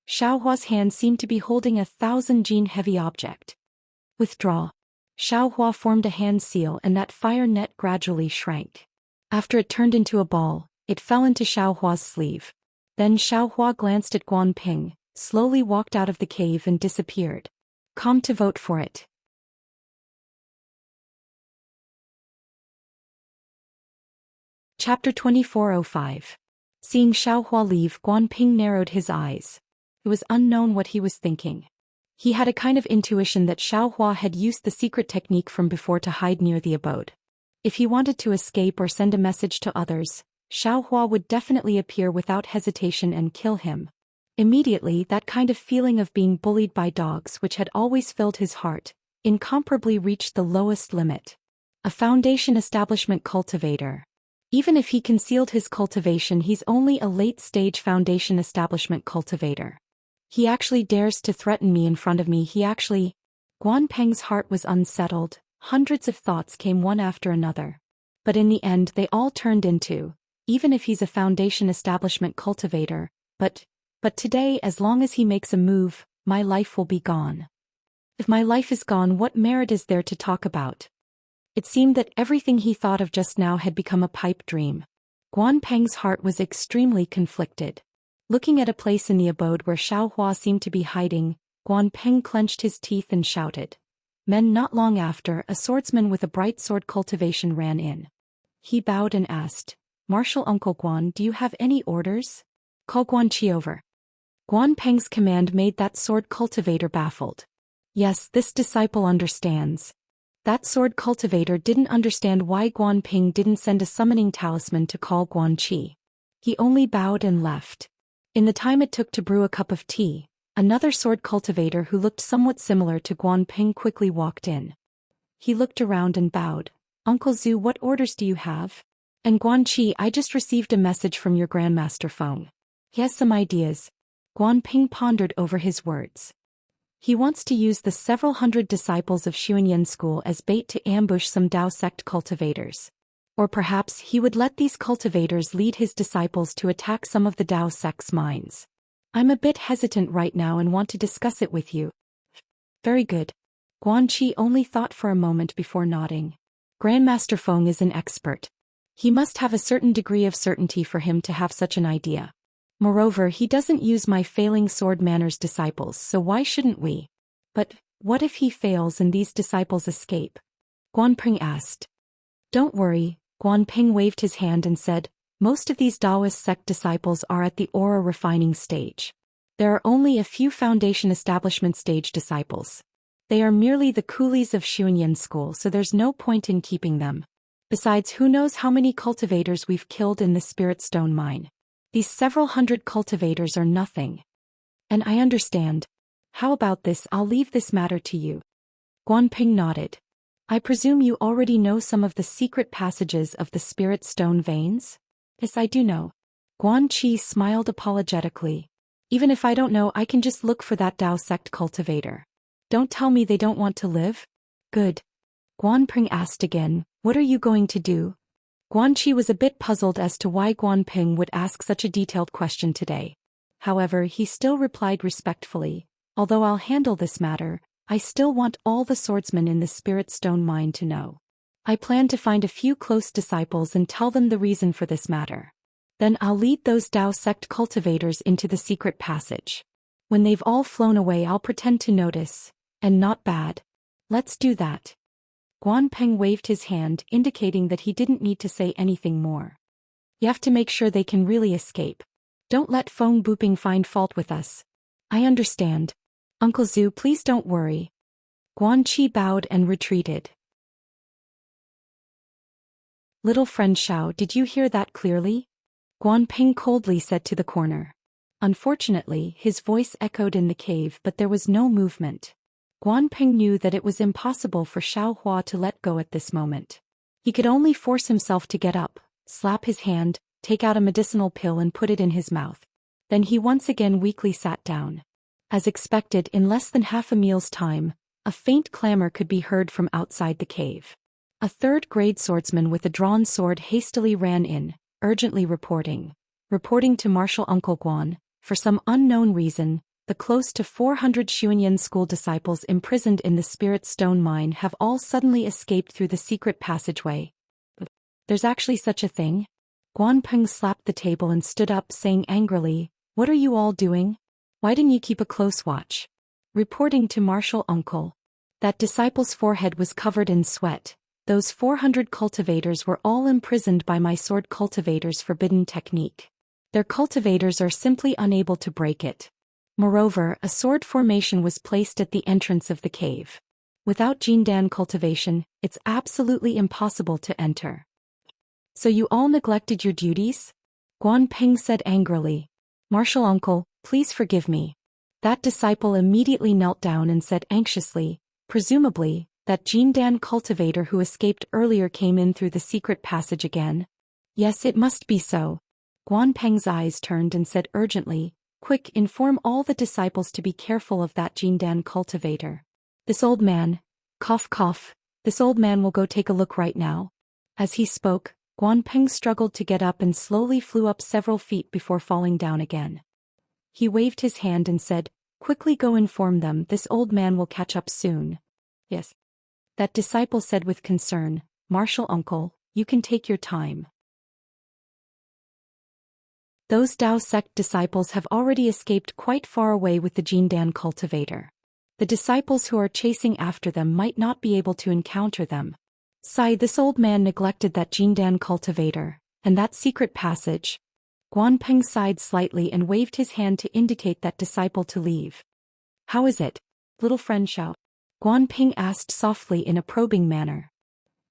Xiaohua's hand seemed to be holding a 1,000-gene heavy object. Withdraw. Xiaohua formed a hand seal and that fire net gradually shrank. After it turned into a ball, it fell into Xiaohua's sleeve. Then Xiaohua glanced at Guanping, slowly walked out of the cave and disappeared. Come to vote for it. Chapter 2405. Seeing Xiaohua leave, Guanping narrowed his eyes. It was unknown what he was thinking. He had a kind of intuition that Xiaohua had used the secret technique from before to hide near the abode. If he wanted to escape or send a message to others, Xiaohua would definitely appear without hesitation and kill him. Immediately, that kind of feeling of being bullied by dogs which had always filled his heart, incomparably reached the lowest limit. A foundation establishment cultivator. Even if he concealed his cultivation, he's only a late-stage foundation establishment cultivator. He actually dares to threaten me in front of me, Guanpeng's heart was unsettled, hundreds of thoughts came one after another. But in the end they all turned into, even if he's a foundation establishment cultivator, but today as long as he makes a move, my life will be gone. If my life is gone, what merit is there to talk about? It seemed that everything he thought of just now had become a pipe dream. Guanpeng's heart was extremely conflicted. Looking at a place in the abode where Xiaohua seemed to be hiding, Guanpeng clenched his teeth and shouted. Men, not long after, a swordsman with a bright sword cultivation ran in. He bowed and asked, Marshal Uncle Guan, do you have any orders? Call Guanqi over. Guanpeng's command made that sword cultivator baffled. Yes, this disciple understands. That sword cultivator didn't understand why Guanping didn't send a summoning talisman to call Guanqi. He only bowed and left. In the time it took to brew a cup of tea, another sword cultivator who looked somewhat similar to Guanping quickly walked in. He looked around and bowed. Uncle Zhu, what orders do you have? And Guanqi, I just received a message from your Grandmaster Feng. He has some ideas. Guanping pondered over his words. He wants to use the several hundred disciples of Xuanyan school as bait to ambush some Dao sect cultivators. Or perhaps he would let these cultivators lead his disciples to attack some of the Dao sect's mines. I'm a bit hesitant right now and want to discuss it with you. Very good. Guanqi only thought for a moment before nodding. Grandmaster Feng is an expert. He must have a certain degree of certainty for him to have such an idea. Moreover, he doesn't use my failing sword manners disciples, so why shouldn't we? But what if he fails and these disciples escape? Guanping asked. Don't worry. Guanping waved his hand and said, most of these Taoist sect disciples are at the aura refining stage. There are only a few foundation establishment stage disciples. They are merely the coolies of Xuanyan school, so there's no point in keeping them. Besides, who knows how many cultivators we've killed in the Spirit Stone mine. These several hundred cultivators are nothing. And I understand. How about this, I'll leave this matter to you. Guanping nodded. I presume you already know some of the secret passages of the Spirit Stone veins? Yes, I do know. Guanqi smiled apologetically. Even if I don't know, I can just look for that Dao sect cultivator. Don't tell me they don't want to live? Good. Guanping asked again, what are you going to do? Guanqi was a bit puzzled as to why Guanping would ask such a detailed question today. However, he still replied respectfully, although I'll handle this matter, I still want all the swordsmen in the Spirit Stone mine to know. I plan to find a few close disciples and tell them the reason for this matter. Then I'll lead those Dao sect cultivators into the secret passage. When they've all flown away, I'll pretend to notice. And not bad. Let's do that. Guan Peng waved his hand, indicating that he didn't need to say anything more. You have to make sure they can really escape. Don't let phone booping find fault with us. I understand. Uncle Zhu, please don't worry. Guan Qi bowed and retreated. Little friend Xiao, did you hear that clearly? Guan Peng coldly said to the corner. Unfortunately, his voice echoed in the cave, but there was no movement. Guan Peng knew that it was impossible for Xiao Hua to let go at this moment. He could only force himself to get up, slap his hand, take out a medicinal pill and put it in his mouth. Then he once again weakly sat down. As expected, in less than half a meal's time, a faint clamor could be heard from outside the cave. A third-grade swordsman with a drawn sword hastily ran in, urgently reporting to Martial Uncle Guan. For some unknown reason, the close to 400 Xuanyan school disciples imprisoned in the Spirit Stone mine have all suddenly escaped through the secret passageway. There's actually such a thing? Guan Peng slapped the table and stood up, saying angrily, "What are you all doing? Why didn't you keep a close watch?" Reporting to Martial Uncle. That disciple's forehead was covered in sweat. Those 400 cultivators were all imprisoned by my sword cultivator's forbidden technique. Their cultivators are simply unable to break it. Moreover, a sword formation was placed at the entrance of the cave. Without Jindan cultivation, it's absolutely impossible to enter. So you all neglected your duties? Guan Peng said angrily. Martial Uncle, please forgive me. That disciple immediately knelt down and said anxiously, presumably, that Jindan cultivator who escaped earlier came in through the secret passage again. Yes, it must be so. Guan Peng's eyes turned and said urgently, quick, inform all the disciples to be careful of that Jindan cultivator. This old man, cough cough, this old man will go take a look right now. As he spoke, Guan Peng struggled to get up and slowly flew up several feet before falling down again. He waved his hand and said, quickly go inform them, this old man will catch up soon. Yes. That disciple said with concern, Martial Uncle, you can take your time. Those Dao sect disciples have already escaped quite far away with the Jindan cultivator. The disciples who are chasing after them might not be able to encounter them. Sai, this old man neglected that Jindan cultivator, and that secret passage. Guan Peng sighed slightly and waved his hand to indicate that disciple to leave. How is it, little friend Xiao? Guan Peng asked softly in a probing manner.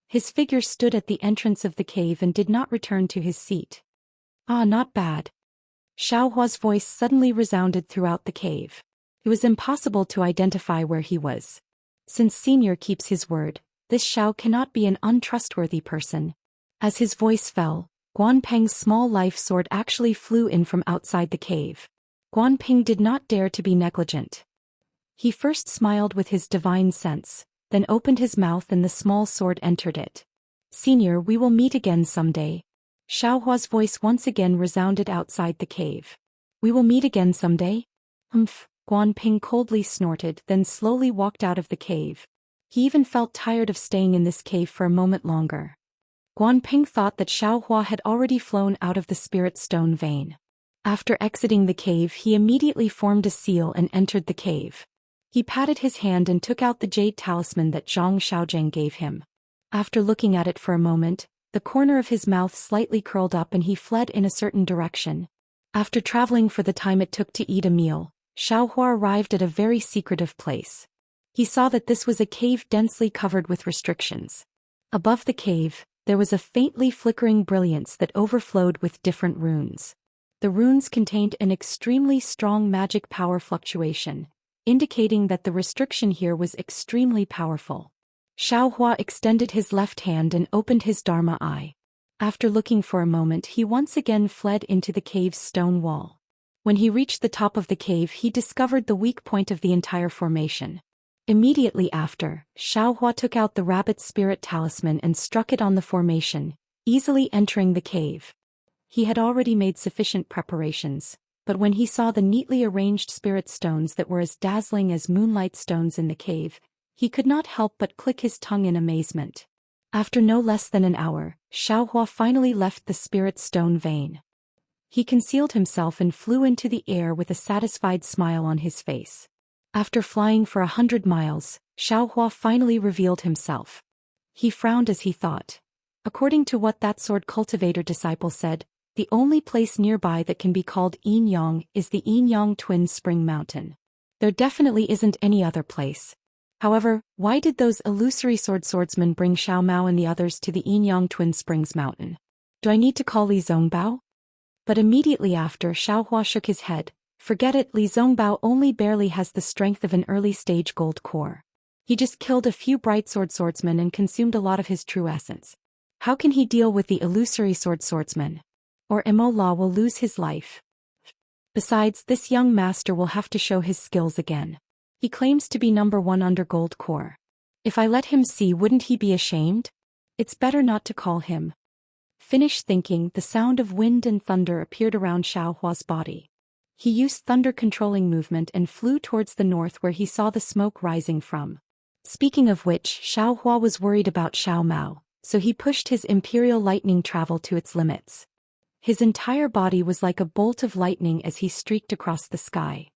His figure stood at the entrance of the cave and did not return to his seat. Ah, not bad. Xiao Hua's voice suddenly resounded throughout the cave. It was impossible to identify where he was. Since Senior keeps his word, this Xiao cannot be an untrustworthy person. As his voice fell, Guan Peng's small life sword actually flew in from outside the cave. Guan Peng did not dare to be negligent. He first smiled with his divine sense, then opened his mouth and the small sword entered it. Senior, we will meet again someday. Xiao Hua's voice once again resounded outside the cave. We will meet again someday? Guan Peng coldly snorted, then slowly walked out of the cave. He even felt tired of staying in this cave for a moment longer. Guan Peng thought that Xiao Hua had already flown out of the Spirit Stone vein. After exiting the cave, he immediately formed a seal and entered the cave. He patted his hand and took out the jade talisman that Zhang Xiaozheng gave him. After looking at it for a moment, the corner of his mouth slightly curled up and he fled in a certain direction. After traveling for the time it took to eat a meal, Xiao Hua arrived at a very secretive place. He saw that this was a cave densely covered with restrictions. Above the cave, there was a faintly flickering brilliance that overflowed with different runes. The runes contained an extremely strong magic power fluctuation, indicating that the restriction here was extremely powerful. Xiao Hua extended his left hand and opened his Dharma eye. After looking for a moment, he once again fled into the cave's stone wall. When he reached the top of the cave, he discovered the weak point of the entire formation. Immediately after, Xiao Hua took out the rabbit spirit talisman and struck it on the formation, easily entering the cave. He had already made sufficient preparations, but when he saw the neatly arranged spirit stones that were as dazzling as moonlight stones in the cave, he could not help but click his tongue in amazement. After no less than an hour, Xiao Hua finally left the Spirit Stone vein. He concealed himself and flew into the air with a satisfied smile on his face. After flying for 100 miles, Xiaohua finally revealed himself. He frowned as he thought. According to what that sword cultivator disciple said, the only place nearby that can be called Enyang is the Enyang Twin Spring Mountain. There definitely isn't any other place. However, why did those illusory swordsmen bring Xiao Mao and the others to the Enyang Twin Springs Mountain? Do I need to call Li Zongbao? But immediately after, Xiaohua shook his head. Forget it, Li Zongbao only barely has the strength of an early-stage gold core. He just killed a few bright swordsmen and consumed a lot of his true essence. How can he deal with the illusory swordsmen? Or Imola will lose his life. Besides, this young master will have to show his skills again. He claims to be number 1 under gold core. If I let him see, wouldn't he be ashamed? It's better not to call him. Finished thinking, the sound of wind and thunder appeared around Xiaohua's body. He used thunder-controlling movement and flew towards the north where he saw the smoke rising from. Speaking of which, Xiaohua was worried about Xiao Mao, so he pushed his imperial lightning travel to its limits. His entire body was like a bolt of lightning as he streaked across the sky.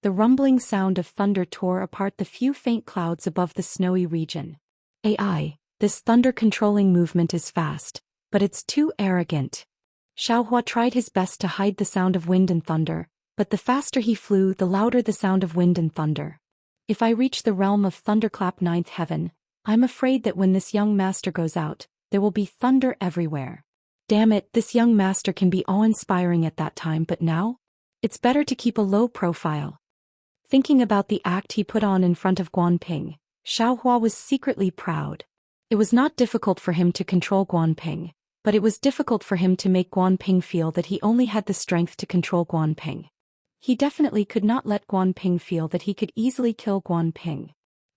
The rumbling sound of thunder tore apart the few faint clouds above the snowy region. AI, this thunder-controlling movement is fast, but it's too arrogant. Xiaohua tried his best to hide the sound of wind and thunder, but the faster he flew, the louder the sound of wind and thunder. If I reach the realm of Thunderclap 9th heaven, I'm afraid that when this young master goes out, there will be thunder everywhere. Damn it, this young master can be awe-inspiring at that time, but now? It's better to keep a low profile. Thinking about the act he put on in front of Guanping, Xiaohua was secretly proud. It was not difficult for him to control Guanping, but it was difficult for him to make Guanping feel that he only had the strength to control Guanping. He definitely could not let Guanping feel that he could easily kill Guanping.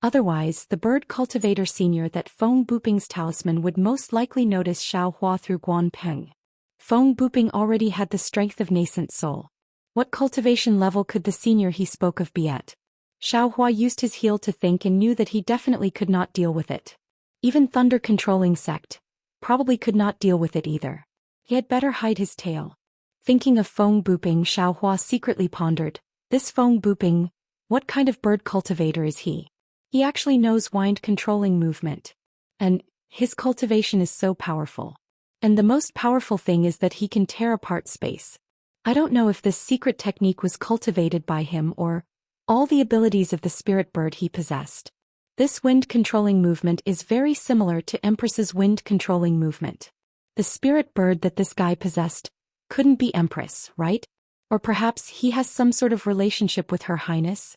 Otherwise, the bird cultivator senior that Feng Buping's talisman would most likely notice Xiaohua through Guanping. Feng Buping already had the strength of nascent soul. What cultivation level could the senior he spoke of be at? Xiaohua used his heel to think and knew that he definitely could not deal with it. Even thunder-controlling sect probably could not deal with it either. He had better hide his tail. Thinking of Feng Buping, Xiaohua secretly pondered, this Feng Buping, what kind of bird cultivator is he? He actually knows wind-controlling movement. And his cultivation is so powerful. And the most powerful thing is that he can tear apart space. I don't know if this secret technique was cultivated by him or all the abilities of the spirit bird he possessed. This wind-controlling movement is very similar to Empress's wind-controlling movement. The spirit bird that this guy possessed couldn't be Empress, right? Or perhaps he has some sort of relationship with Her Highness?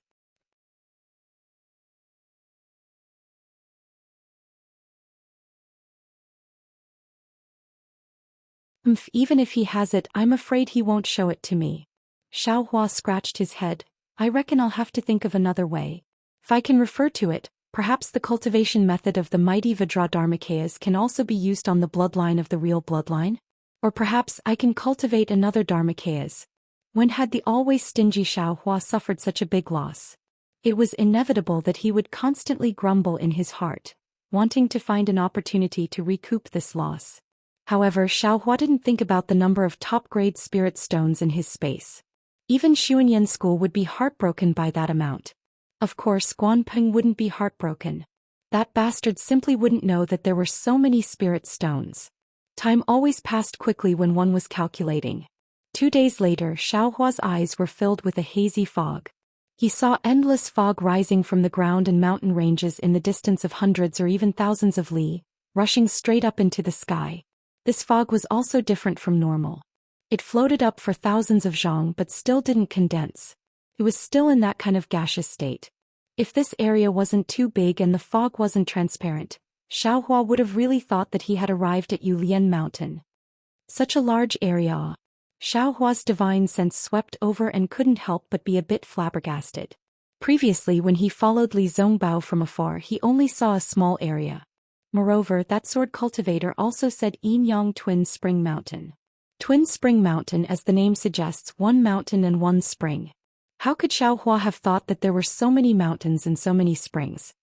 Even if he has it, I'm afraid he won't show it to me. Xiaohua scratched his head. I reckon I'll have to think of another way. If I can refer to it, perhaps the cultivation method of the mighty Vajra Dharmakayas can also be used on the bloodline of the real bloodline? Or perhaps I can cultivate another Dharmakayas. When had the always stingy Xiaohua suffered such a big loss? It was inevitable that he would constantly grumble in his heart, wanting to find an opportunity to recoup this loss. However, Xiaohua didn't think about the number of top-grade spirit stones in his space. Even Xuanyan School would be heartbroken by that amount. Of course, Guanping wouldn't be heartbroken. That bastard simply wouldn't know that there were so many spirit stones. Time always passed quickly when one was calculating. 2 days later, Xiaohua's eyes were filled with a hazy fog. He saw endless fog rising from the ground and mountain ranges in the distance of hundreds or even thousands of li, rushing straight up into the sky. This fog was also different from normal. It floated up for thousands of zhang but still didn't condense. It was still in that kind of gaseous state. If this area wasn't too big and the fog wasn't transparent, Xiaohua would have really thought that he had arrived at Yulian Mountain. Such a large area. Xiaohua's divine sense swept over and couldn't help but be a bit flabbergasted. Previously, when he followed Li Zongbao from afar, he only saw a small area. Moreover, that sword cultivator also said Enyang Twin Spring Mountain. Twin Spring Mountain, as the name suggests, one mountain and one spring. How could Xiaohua have thought that there were so many mountains and so many springs?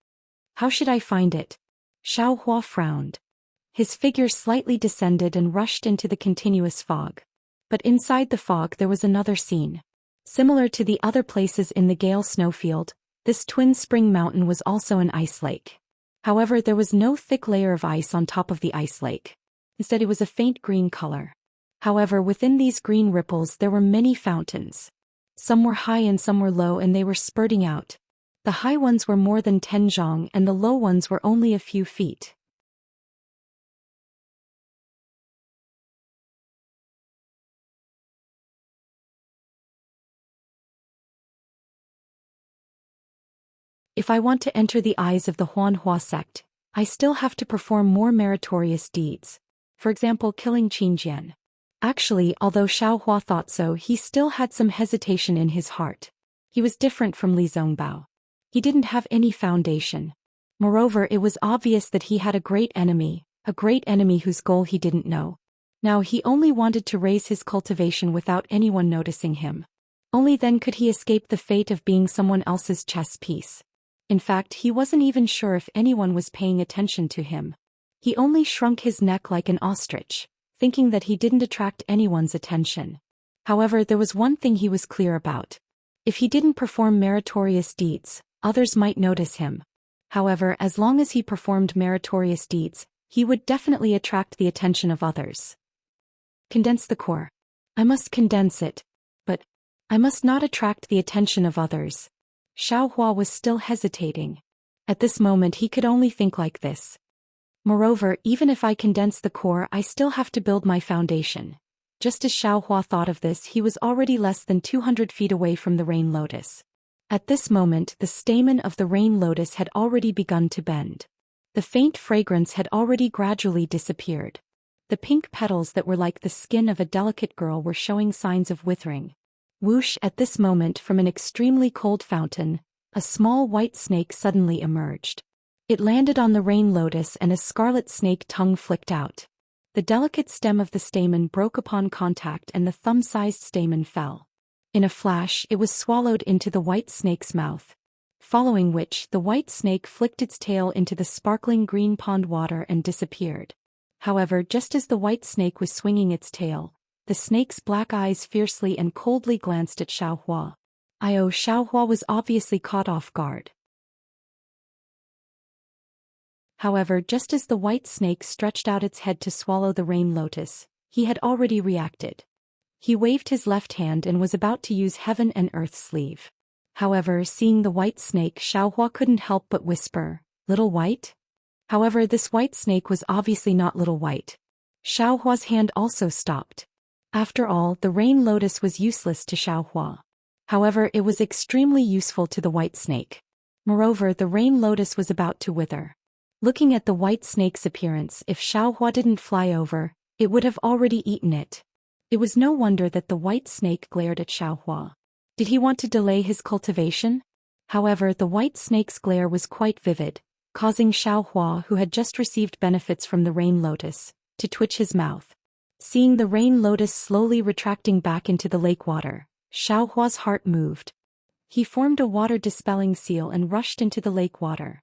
How should I find it? Xiaohua frowned. His figure slightly descended and rushed into the continuous fog. But inside the fog there was another scene. Similar to the other places in the Gale snowfield, this Twin Spring Mountain was also an ice lake. However, there was no thick layer of ice on top of the ice lake. Instead, it was a faint green color. However, within these green ripples there were many fountains. Some were high and some were low, and they were spurting out. The high ones were more than 10 zhang and the low ones were only a few feet. If I want to enter the eyes of the Huanhua sect, I still have to perform more meritorious deeds. For example, killing Qingjian. Actually, although Xiaohua thought so, he still had some hesitation in his heart. He was different from Li Zongbao. He didn't have any foundation. Moreover, it was obvious that he had a great enemy whose goal he didn't know. Now he only wanted to raise his cultivation without anyone noticing him. Only then could he escape the fate of being someone else's chess piece. In fact, he wasn't even sure if anyone was paying attention to him. He only shrunk his neck like an ostrich, thinking that he didn't attract anyone's attention. However, there was one thing he was clear about. If he didn't perform meritorious deeds, others might notice him. However, as long as he performed meritorious deeds, he would definitely attract the attention of others. Condense the core. I must condense it. But I must not attract the attention of others. Xiaohua was still hesitating. At this moment he could only think like this. Moreover, even if I condense the core, I still have to build my foundation. Just as Xiaohua thought of this, he was already less than 200 feet away from the rain lotus. At this moment the stamen of the rain lotus had already begun to bend. The faint fragrance had already gradually disappeared. The pink petals that were like the skin of a delicate girl were showing signs of withering. Whoosh! At this moment, from an extremely cold fountain, a small white snake suddenly emerged. It landed on the rain lotus and a scarlet snake tongue flicked out. The delicate stem of the stamen broke upon contact and the thumb-sized stamen fell. In a flash, it was swallowed into the white snake's mouth. Following which, the white snake flicked its tail into the sparkling green pond water and disappeared. However, just as the white snake was swinging its tail, the snake's black eyes fiercely and coldly glanced at Xiaohua. Xiaohua was obviously caught off guard. However, just as the white snake stretched out its head to swallow the rain lotus, he had already reacted. He waved his left hand and was about to use Heaven and Earth's sleeve. However, seeing the white snake, Xiaohua couldn't help but whisper, "Little White?" However, this white snake was obviously not Little White. Xiaohua's hand also stopped. After all, the rain lotus was useless to Xiaohua. However, it was extremely useful to the white snake. Moreover, the rain lotus was about to wither. Looking at the white snake's appearance, if Xiaohua didn't fly over, it would have already eaten it. It was no wonder that the white snake glared at Xiaohua. Did he want to delay his cultivation? However, the white snake's glare was quite vivid, causing Xiaohua, who had just received benefits from the rain lotus, to twitch his mouth. Seeing the rain lotus slowly retracting back into the lake water, Xiaohua's heart moved. He formed a water-dispelling seal and rushed into the lake water.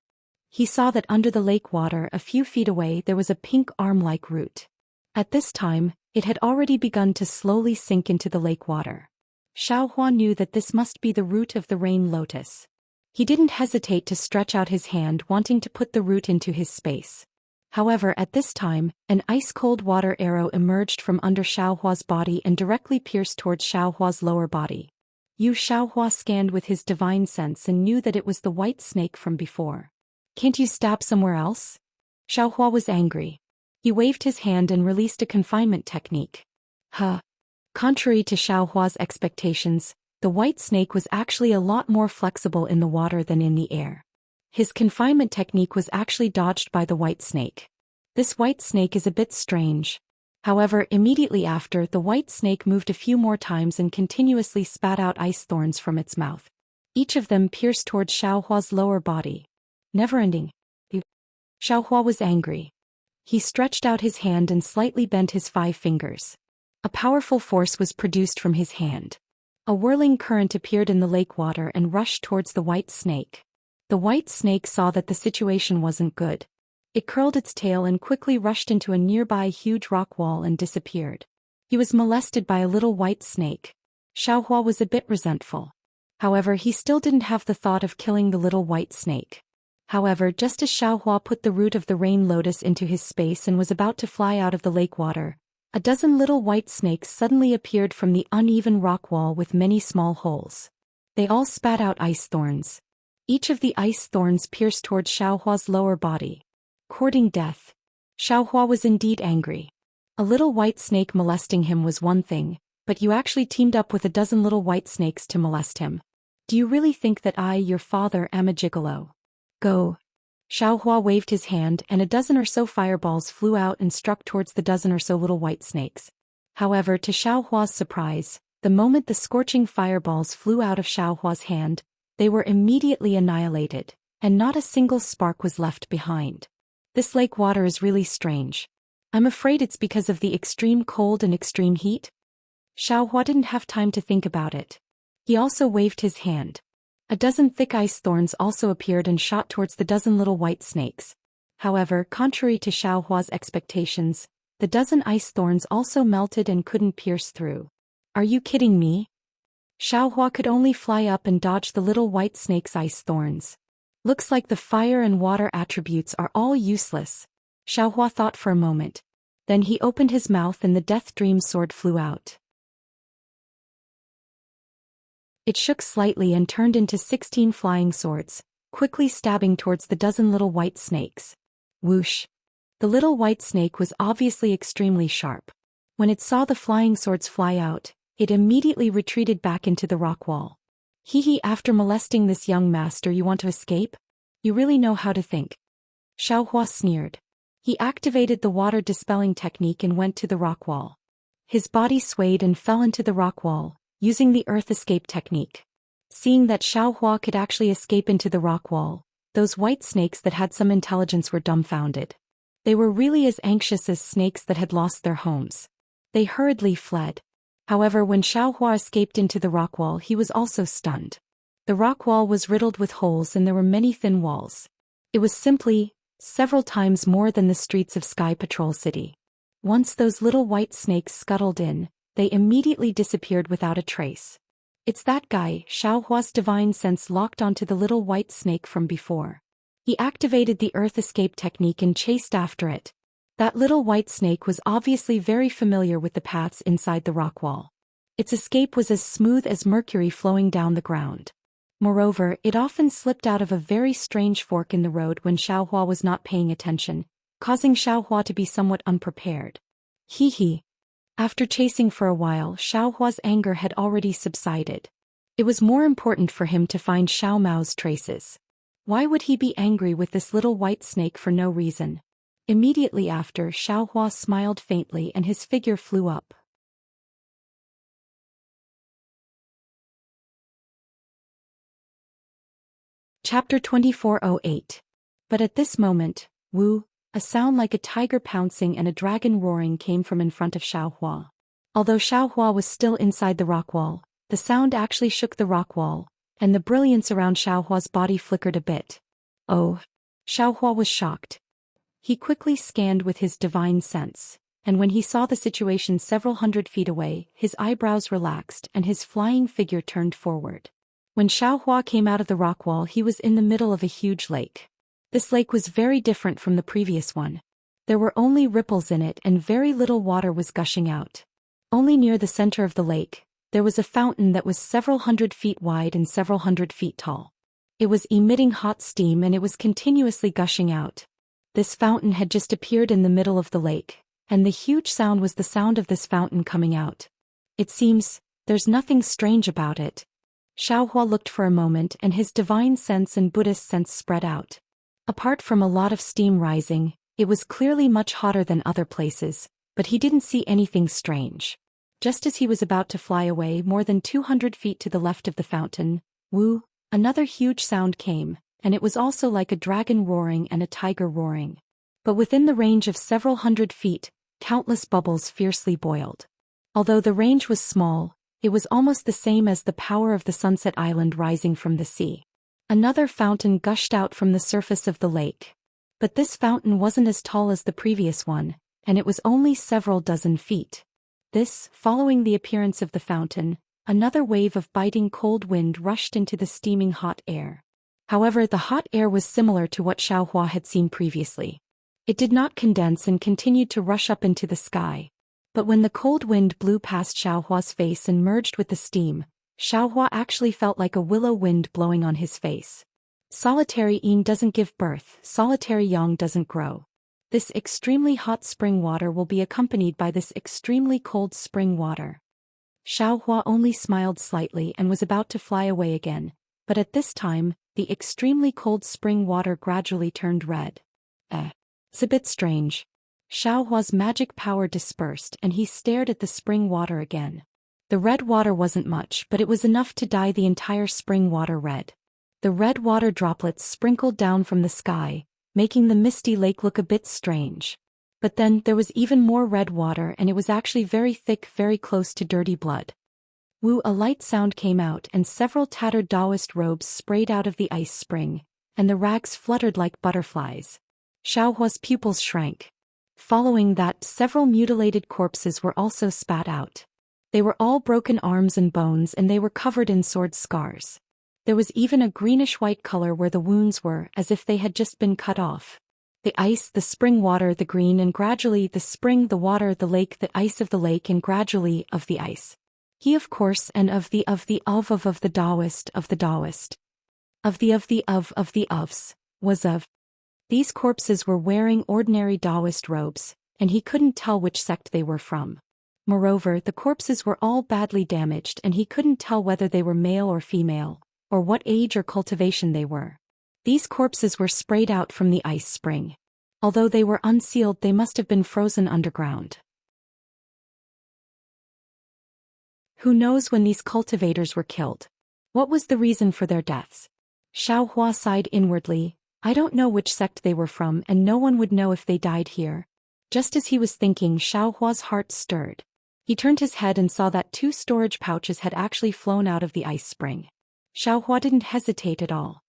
He saw that under the lake water a few feet away there was a pink arm-like root. At this time, it had already begun to slowly sink into the lake water. Xiaohua knew that this must be the root of the rain lotus. He didn't hesitate to stretch out his hand, wanting to put the root into his space. However, at this time, an ice-cold water arrow emerged from under Xiaohua's body and directly pierced towards Xiaohua's lower body. Xiaohua scanned with his divine sense and knew that it was the white snake from before. "Can't you stab somewhere else?" Xiaohua was angry. He waved his hand and released a confinement technique. Contrary to Xiaohua's expectations, the white snake was actually a lot more flexible in the water than in the air. His confinement technique was actually dodged by the white snake. This white snake is a bit strange. However, immediately after, the white snake moved a few more times and continuously spat out ice thorns from its mouth. Each of them pierced towards Xiaohua's lower body. Never-ending. Xiaohua was angry. He stretched out his hand and slightly bent his 5 fingers. A powerful force was produced from his hand. A whirling current appeared in the lake water and rushed towards the white snake. The white snake saw that the situation wasn't good. It curled its tail and quickly rushed into a nearby huge rock wall and disappeared. He was molested by a little white snake. Xiaohua was a bit resentful. However, he still didn't have the thought of killing the little white snake. However, just as Xiaohua put the root of the rain lotus into his space and was about to fly out of the lake water, a dozen little white snakes suddenly appeared from the uneven rock wall with many small holes. They all spat out ice thorns. Each of the ice thorns pierced towards Xiaohua's lower body. Courting death. Xiaohua was indeed angry. A little white snake molesting him was one thing, but you actually teamed up with a dozen little white snakes to molest him. Do you really think that I, your father, am a gigolo? Go. Xiaohua waved his hand and a dozen or so fireballs flew out and struck towards the dozen or so little white snakes. However, to Xiaohua's surprise, the moment the scorching fireballs flew out of Xiaohua's hand, they were immediately annihilated, and not a single spark was left behind. This lake water is really strange. I'm afraid it's because of the extreme cold and extreme heat. Xiaohua didn't have time to think about it. He also waved his hand. A dozen thick ice thorns also appeared and shot towards the dozen little white snakes. However, contrary to Xiaohua's expectations, the dozen ice thorns also melted and couldn't pierce through. Are you kidding me? Xiaohua could only fly up and dodge the little white snake's ice thorns. Looks like the fire and water attributes are all useless. Xiaohua thought for a moment. Then he opened his mouth and the Death Dream sword flew out. It shook slightly and turned into 16 flying swords, quickly stabbing towards the dozen little white snakes. Whoosh! The little white snake was obviously extremely sharp. When it saw the flying swords fly out, it immediately retreated back into the rock wall. Hee, after molesting this young master you want to escape? You really know how to think. Xiaohua sneered. He activated the water dispelling technique and went to the rock wall. His body swayed and fell into the rock wall, using the earth escape technique. Seeing that Xiaohua could actually escape into the rock wall, those white snakes that had some intelligence were dumbfounded. They were really as anxious as snakes that had lost their homes. They hurriedly fled. However, when Xiaohua escaped into the rock wall, he was also stunned. The rock wall was riddled with holes and there were many thin walls. It was simply several times more than the streets of Sky Patrol City. Once those little white snakes scuttled in, they immediately disappeared without a trace. It's that guy. Xiaohua's divine sense locked onto the little white snake from before. He activated the earth escape technique and chased after it. That little white snake was obviously very familiar with the paths inside the rock wall. Its escape was as smooth as mercury flowing down the ground. Moreover, it often slipped out of a very strange fork in the road when Xiaohua was not paying attention, causing Xiaohua to be somewhat unprepared. Hee. After chasing for a while, Xiaohua's anger had already subsided. It was more important for him to find Xiao Mao's traces. Why would he be angry with this little white snake for no reason? Immediately after, Xiaohua smiled faintly and his figure flew up. Chapter 2408. But at this moment, woo, a sound like a tiger pouncing and a dragon roaring came from in front of Xiaohua. Although Xiaohua was still inside the rock wall, the sound actually shook the rock wall, and the brilliance around Xiaohua's body flickered a bit. Oh! Xiaohua was shocked. He quickly scanned with his divine sense, and when he saw the situation several hundred feet away, his eyebrows relaxed and his flying figure turned forward. When Xiaohua came out of the rock wall, he was in the middle of a huge lake. This lake was very different from the previous one. There were only ripples in it and very little water was gushing out. Only near the center of the lake, there was a fountain that was several hundred feet wide and several hundred feet tall. It was emitting hot steam and it was continuously gushing out. This fountain had just appeared in the middle of the lake, and the huge sound was the sound of this fountain coming out. It seems, there's nothing strange about it. Xiaohua looked for a moment and his divine sense and Buddhist sense spread out. Apart from a lot of steam rising, it was clearly much hotter than other places, but he didn't see anything strange. Just as he was about to fly away more than 200 feet to the left of the fountain, woo, another huge sound came, and it was also like a dragon roaring and a tiger roaring. But within the range of several hundred feet, countless bubbles fiercely boiled. Although the range was small, it was almost the same as the power of the sunset island rising from the sea. Another fountain gushed out from the surface of the lake. But this fountain wasn't as tall as the previous one, and it was only several dozen feet. Following the appearance of the fountain, another wave of biting cold wind rushed into the steaming hot air. However, the hot air was similar to what Xiaohua had seen previously. It did not condense and continued to rush up into the sky. But when the cold wind blew past Xiaohua's face and merged with the steam, Xiaohua actually felt like a willow wind blowing on his face. Solitary yin doesn't give birth, solitary yang doesn't grow. This extremely hot spring water will be accompanied by this extremely cold spring water. Xiaohua only smiled slightly and was about to fly away again, but at this time, the extremely cold spring water gradually turned red. It's a bit strange. Xiaohua's magic power dispersed and he stared at the spring water again. The red water wasn't much, but it was enough to dye the entire spring water red. The red water droplets sprinkled down from the sky, making the misty lake look a bit strange. But then there was even more red water and it was actually very thick, very close to dirty blood. Woo! A light sound came out and several tattered Taoist robes sprayed out of the ice spring, and the rags fluttered like butterflies. Xiaohua's pupils shrank. Following that, several mutilated corpses were also spat out. They were all broken arms and bones and they were covered in sword scars. There was even a greenish-white color where the wounds were, as if they had just been cut off. The ice, the spring water, the green, and gradually the spring, the water, the lake, the ice of the lake, and gradually of the ice. He of course, and of the Taoist, of the Taoist. Of the ofs, was of. These corpses were wearing ordinary Taoist robes, and he couldn't tell which sect they were from. Moreover, the corpses were all badly damaged and he couldn't tell whether they were male or female, or what age or cultivation they were. These corpses were sprayed out from the ice spring. Although they were unsealed, they must have been frozen underground. Who knows when these cultivators were killed? What was the reason for their deaths? Xiaohua sighed inwardly. I don't know which sect they were from and no one would know if they died here. Just as he was thinking, Xiaohua's heart stirred. He turned his head and saw that 2 storage pouches had actually flown out of the ice spring. Xiaohua didn't hesitate at all.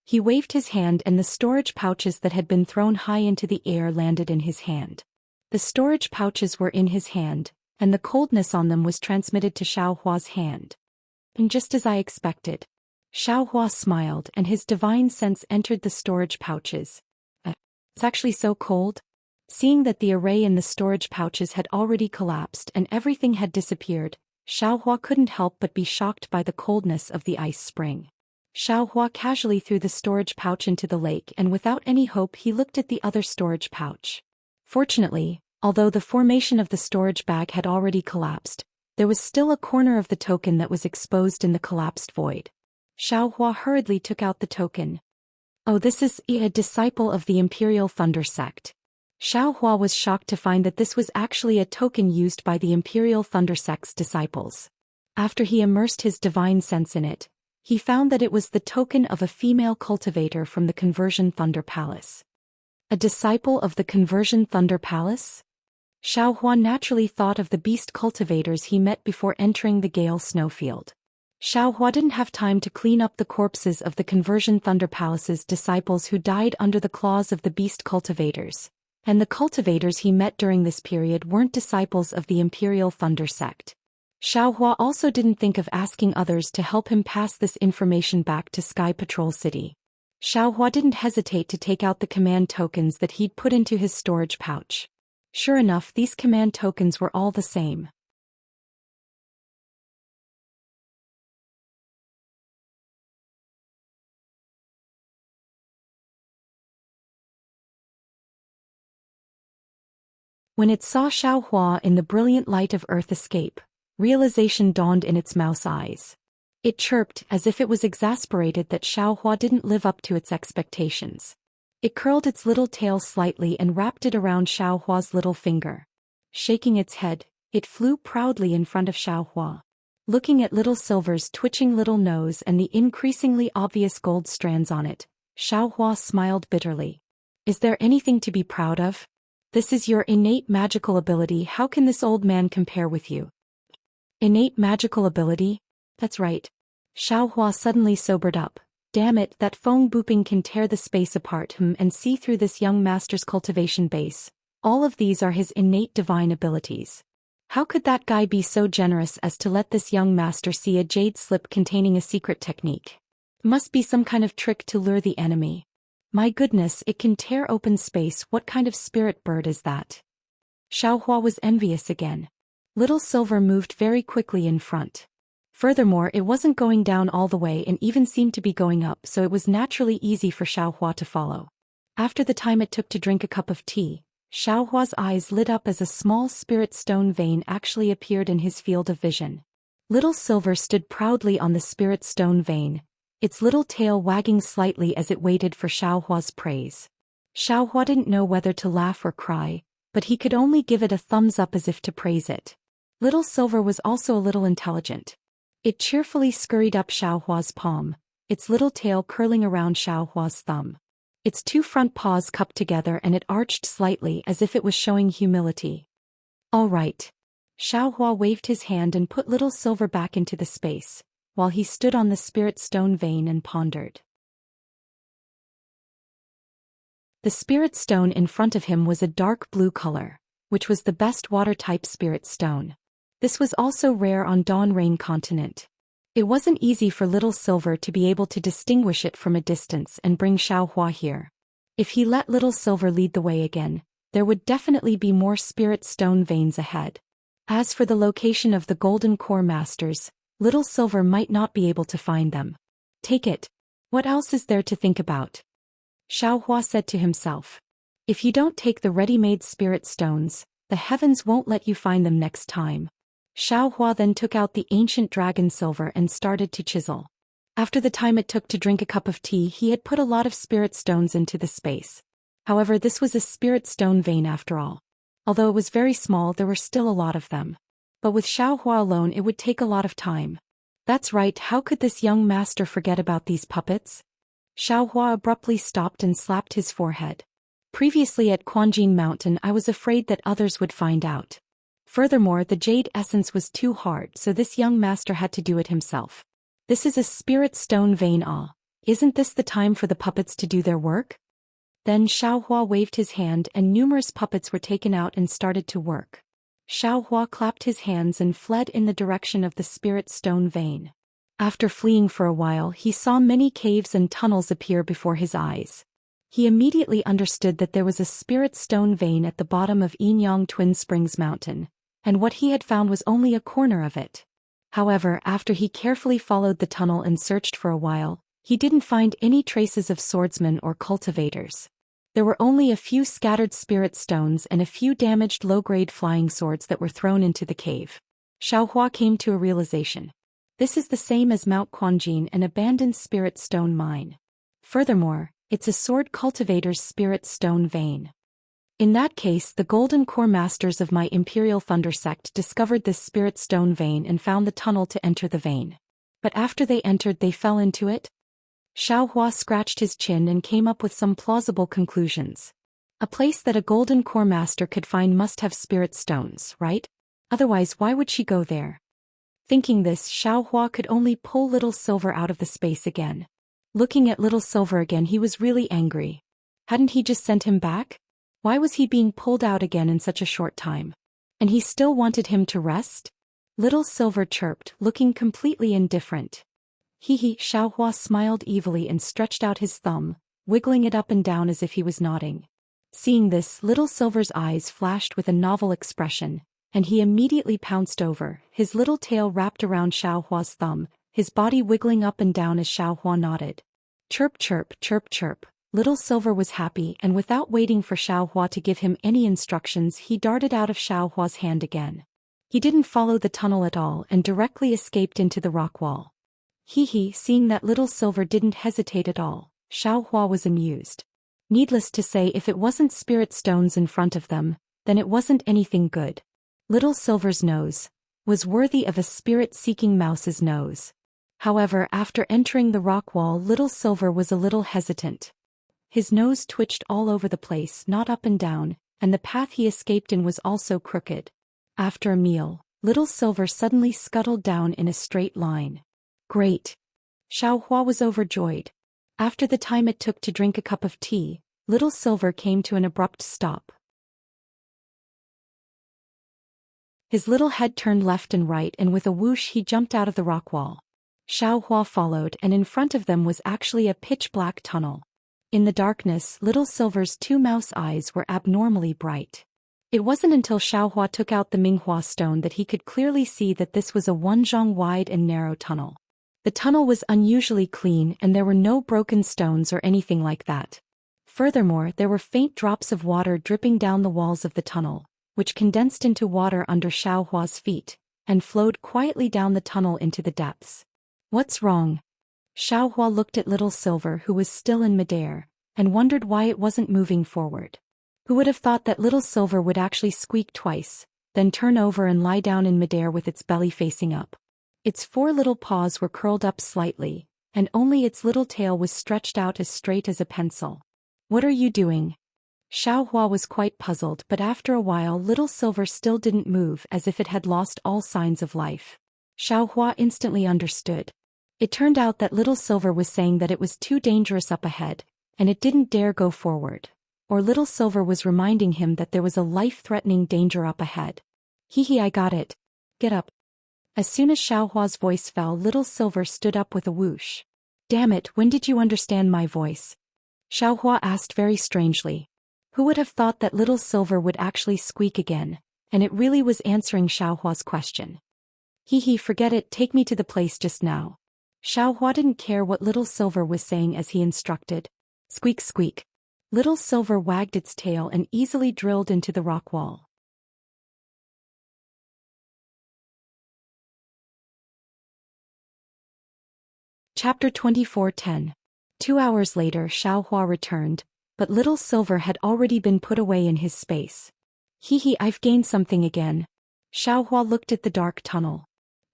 He waved his hand and the storage pouches that had been thrown high into the air landed in his hand. The storage pouches were in his hand, and the coldness on them was transmitted to Xiaohua's hand. And just as I expected. Xiaohua smiled and his divine sense entered the storage pouches. It's actually so cold? Seeing that the array in the storage pouches had already collapsed and everything had disappeared, Xiaohua couldn't help but be shocked by the coldness of the ice spring. Xiaohua casually threw the storage pouch into the lake and without any hope he looked at the other storage pouch. Fortunately, although the formation of the storage bag had already collapsed, there was still a corner of the token that was exposed in the collapsed void. Xiaohua hurriedly took out the token. Oh, this is a disciple of the Imperial Thunder Sect. Xiaohua was shocked to find that this was actually a token used by the Imperial Thunder Sect's disciples. After he immersed his divine sense in it, he found that it was the token of a female cultivator from the Conversion Thunder Palace. A disciple of the Conversion Thunder Palace? Xiaohua naturally thought of the beast cultivators he met before entering the Gale snowfield. Xiaohua didn't have time to clean up the corpses of the Conversion Thunder Palace's disciples who died under the claws of the beast cultivators, and the cultivators he met during this period weren't disciples of the Imperial Thunder Sect. Xiaohua also didn't think of asking others to help him pass this information back to Sky Patrol City. Xiaohua didn't hesitate to take out the command tokens that he'd put into his storage pouch. Sure enough, these command tokens were all the same. When it saw Xiaohua in the brilliant light of Earth escape, realization dawned in its mouse eyes. It chirped as if it was exasperated that Xiaohua didn't live up to its expectations. It curled its little tail slightly and wrapped it around Xiaohua's little finger. Shaking its head, it flew proudly in front of Xiaohua. Looking at Little Silver's twitching little nose and the increasingly obvious gold strands on it, Xiaohua smiled bitterly. Is there anything to be proud of? This is your innate magical ability. How can this old man compare with you? Innate magical ability? That's right. Xiaohua suddenly sobered up. Damn it, that phone booping can tear the space apart and see through this young master's cultivation base. All of these are his innate divine abilities. How could that guy be so generous as to let this young master see a jade slip containing a secret technique? Must be some kind of trick to lure the enemy. My goodness, it can tear open space. What kind of spirit bird is that? Xiaohua was envious again. Little Silver moved very quickly in front. Furthermore, it wasn't going down all the way and even seemed to be going up, so it was naturally easy for Xiaohua to follow. After the time it took to drink a cup of tea, Xiaohua's eyes lit up as a small spirit stone vein actually appeared in his field of vision. Little Silver stood proudly on the spirit stone vein, its little tail wagging slightly as it waited for Xiaohua's praise. Xiaohua didn't know whether to laugh or cry, but he could only give it a thumbs up as if to praise it. Little Silver was also a little intelligent. It cheerfully scurried up Xiaohua's palm, its little tail curling around Xiaohua's thumb. Its two front paws cupped together and it arched slightly as if it was showing humility. All right. Xiaohua waved his hand and put Little Silver back into the space, while he stood on the spirit stone vein and pondered. The spirit stone in front of him was a dark blue color, which was the best water-type spirit stone. This was also rare on Dawn Rain continent. It wasn't easy for Little Silver to be able to distinguish it from a distance and bring Xiaohua here. If he let Little Silver lead the way again, there would definitely be more spirit stone veins ahead. As for the location of the Golden Core Masters, Little Silver might not be able to find them. Take it. What else is there to think about? Xiaohua said to himself. If you don't take the ready-made spirit stones, the heavens won't let you find them next time. Xiaohua then took out the ancient dragon silver and started to chisel. After the time it took to drink a cup of tea, he had put a lot of spirit stones into the space. However, this was a spirit stone vein after all. Although it was very small, there were still a lot of them. But with Xiaohua alone it would take a lot of time. That's right, how could this young master forget about these puppets? Xiaohua abruptly stopped and slapped his forehead. Previously at Quanjin Mountain I was afraid that others would find out. Furthermore, the jade essence was too hard, so this young master had to do it himself. This is a spirit stone vein. Isn't this the time for the puppets to do their work? Then Xiaohua waved his hand and numerous puppets were taken out and started to work. Xiaohua clapped his hands and fled in the direction of the spirit stone vein. After fleeing for a while, he saw many caves and tunnels appear before his eyes. He immediately understood that there was a spirit stone vein at the bottom of Yinyang Twin Springs Mountain, and what he had found was only a corner of it. However, after he carefully followed the tunnel and searched for a while, he didn't find any traces of swordsmen or cultivators. There were only a few scattered spirit stones and a few damaged low-grade flying swords that were thrown into the cave. Xiaohua came to a realization. This is the same as Mount Quanjin, an abandoned spirit stone mine. Furthermore, it's a sword cultivator's spirit stone vein. In that case, the Golden Core Masters of my Imperial Thunder Sect discovered this spirit stone vein and found the tunnel to enter the vein. But after they entered, they fell into it? Xiaohua scratched his chin and came up with some plausible conclusions. A place that a Golden Core Master could find must have spirit stones, right? Otherwise, why would she go there? Thinking this, Xiaohua could only pull Little Silver out of the space again. Looking at Little Silver again, he was really angry. Hadn't he just sent him back? Why was he being pulled out again in such a short time? And he still wanted him to rest? Little Silver chirped, looking completely indifferent. Hee, Xiaohua smiled evilly and stretched out his thumb, wiggling it up and down as if he was nodding. Seeing this, Little Silver's eyes flashed with a novel expression, and he immediately pounced over, his little tail wrapped around Xiaohua's thumb, his body wiggling up and down as Xiaohua nodded. Chirp chirp, chirp chirp. Little Silver was happy, and without waiting for Xiaohua to give him any instructions, he darted out of Xiaohua's hand again. He didn't follow the tunnel at all and directly escaped into the rock wall. Seeing that Little Silver didn't hesitate at all, Xiaohua was amused. Needless to say, if it wasn't spirit stones in front of them, then it wasn't anything good. Little Silver's nose was worthy of a spirit-seeking mouse's nose. However, after entering the rock wall, Little Silver was a little hesitant. His nose twitched all over the place, not up and down, and the path he escaped in was also crooked. After a meal, Little Silver suddenly scuttled down in a straight line. Great! Xiaohua was overjoyed. After the time it took to drink a cup of tea, Little Silver came to an abrupt stop. His little head turned left and right, and with a whoosh he jumped out of the rock wall. Xiao Hua followed, and in front of them was actually a pitch-black tunnel. In the darkness, Little Silver's two mouse eyes were abnormally bright. It wasn't until Xiao Hua took out the Minghua stone that he could clearly see that this was a 1 zhang wide and narrow tunnel. The tunnel was unusually clean, and there were no broken stones or anything like that. Furthermore, there were faint drops of water dripping down the walls of the tunnel, which condensed into water under Xiao Hua's feet, and flowed quietly down the tunnel into the depths. What's wrong? Xiao Hua looked at Little Silver, who was still in midair, and wondered why it wasn't moving forward. Who would have thought that Little Silver would actually squeak twice, then turn over and lie down in midair with its belly facing up. Its 4 little paws were curled up slightly, and only its little tail was stretched out as straight as a pencil. What are you doing? Xiao Hua was quite puzzled, but after a while Little Silver still didn't move, as if it had lost all signs of life. Xiao Hua instantly understood. It turned out that Little Silver was saying that it was too dangerous up ahead, and it didn't dare go forward. Or Little Silver was reminding him that there was a life-threatening danger up ahead. Hee, I got it. Get up. As soon as Xiao Hua's voice fell, Little Silver stood up with a whoosh. Damn it, when did you understand my voice? Xiao Hua asked very strangely. Who would have thought that Little Silver would actually squeak again, and it really was answering Xiao Hua's question. Hee, forget it, take me to the place just now. Xiao Hua didn't care what Little Silver was saying as he instructed. Squeak, squeak. Little Silver wagged its tail and easily drilled into the rock wall. Chapter 24:10. 2 hours later, Xiao Hua returned, but Little Silver had already been put away in his space. Hee, I've gained something again. Xiao Hua looked at the dark tunnel.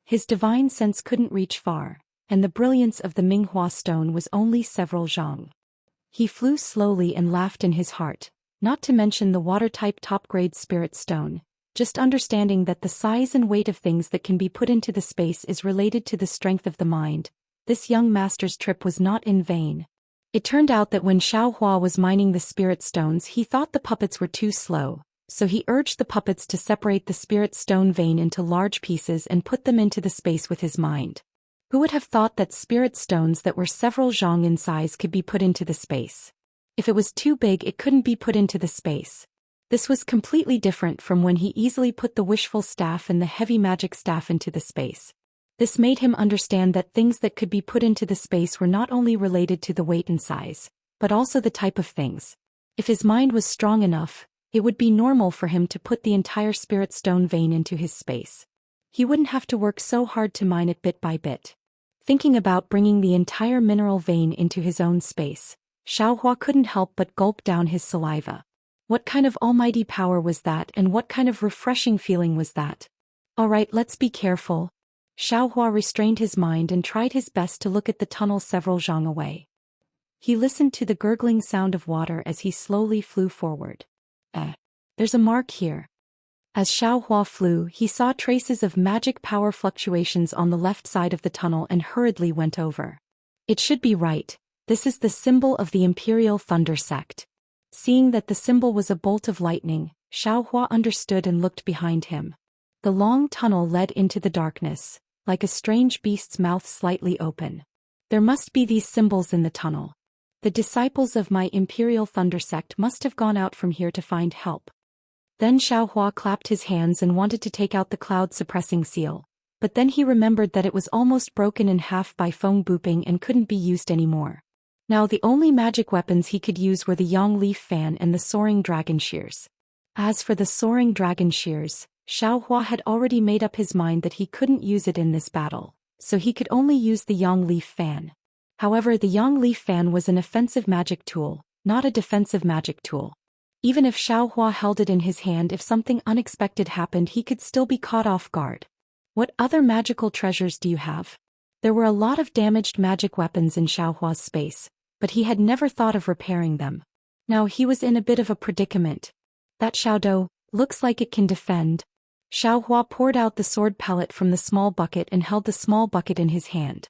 His divine sense couldn't reach far, and the brilliance of the Minghua stone was only several zhang. He flew slowly and laughed in his heart, not to mention the water-type top-grade spirit stone, just understanding that the size and weight of things that can be put into the space is related to the strength of the mind. This young master's trip was not in vain. It turned out that when Xiao Hua was mining the spirit stones, he thought the puppets were too slow, so he urged the puppets to separate the spirit stone vein into large pieces and put them into the space with his mind. Who would have thought that spirit stones that were several zhang in size could be put into the space? If it was too big, it couldn't be put into the space. This was completely different from when he easily put the wishful staff and the heavy magic staff into the space. This made him understand that things that could be put into the space were not only related to the weight and size, but also the type of things. If his mind was strong enough, it would be normal for him to put the entire spirit stone vein into his space. He wouldn't have to work so hard to mine it bit by bit. Thinking about bringing the entire mineral vein into his own space, Xiao Hua couldn't help but gulp down his saliva. What kind of almighty power was that, and what kind of refreshing feeling was that? Alright, let's be careful. Xiao Hua restrained his mind and tried his best to look at the tunnel several zhang away. He listened to the gurgling sound of water as he slowly flew forward. There's a mark here. As Xiao Hua flew, he saw traces of magic power fluctuations on the left side of the tunnel and hurriedly went over. It should be right. This is the symbol of the Imperial Thunder Sect. Seeing that the symbol was a bolt of lightning, Xiao Hua understood and looked behind him. The long tunnel led into the darkness, like a strange beast's mouth slightly open. There must be these symbols in the tunnel. The disciples of my Imperial Thunder Sect must have gone out from here to find help. Then Xiao Hua clapped his hands and wanted to take out the cloud-suppressing seal, but then he remembered that it was almost broken in half by foam booping and couldn't be used anymore. Now the only magic weapons he could use were the Yang Leaf Fan and the Soaring Dragon Shears. As for the Soaring Dragon Shears, Xiao Hua had already made up his mind that he couldn't use it in this battle, so he could only use the Yang Leaf Fan. However, the Yang Leaf Fan was an offensive magic tool, not a defensive magic tool. Even if Xiao Hua held it in his hand, if something unexpected happened, he could still be caught off guard. What other magical treasures do you have? There were a lot of damaged magic weapons in Xiao Hua's space, but he had never thought of repairing them. Now he was in a bit of a predicament. That Xiaodou looks like it can defend. Xiao Hua poured out the sword pellet from the small bucket and held the small bucket in his hand.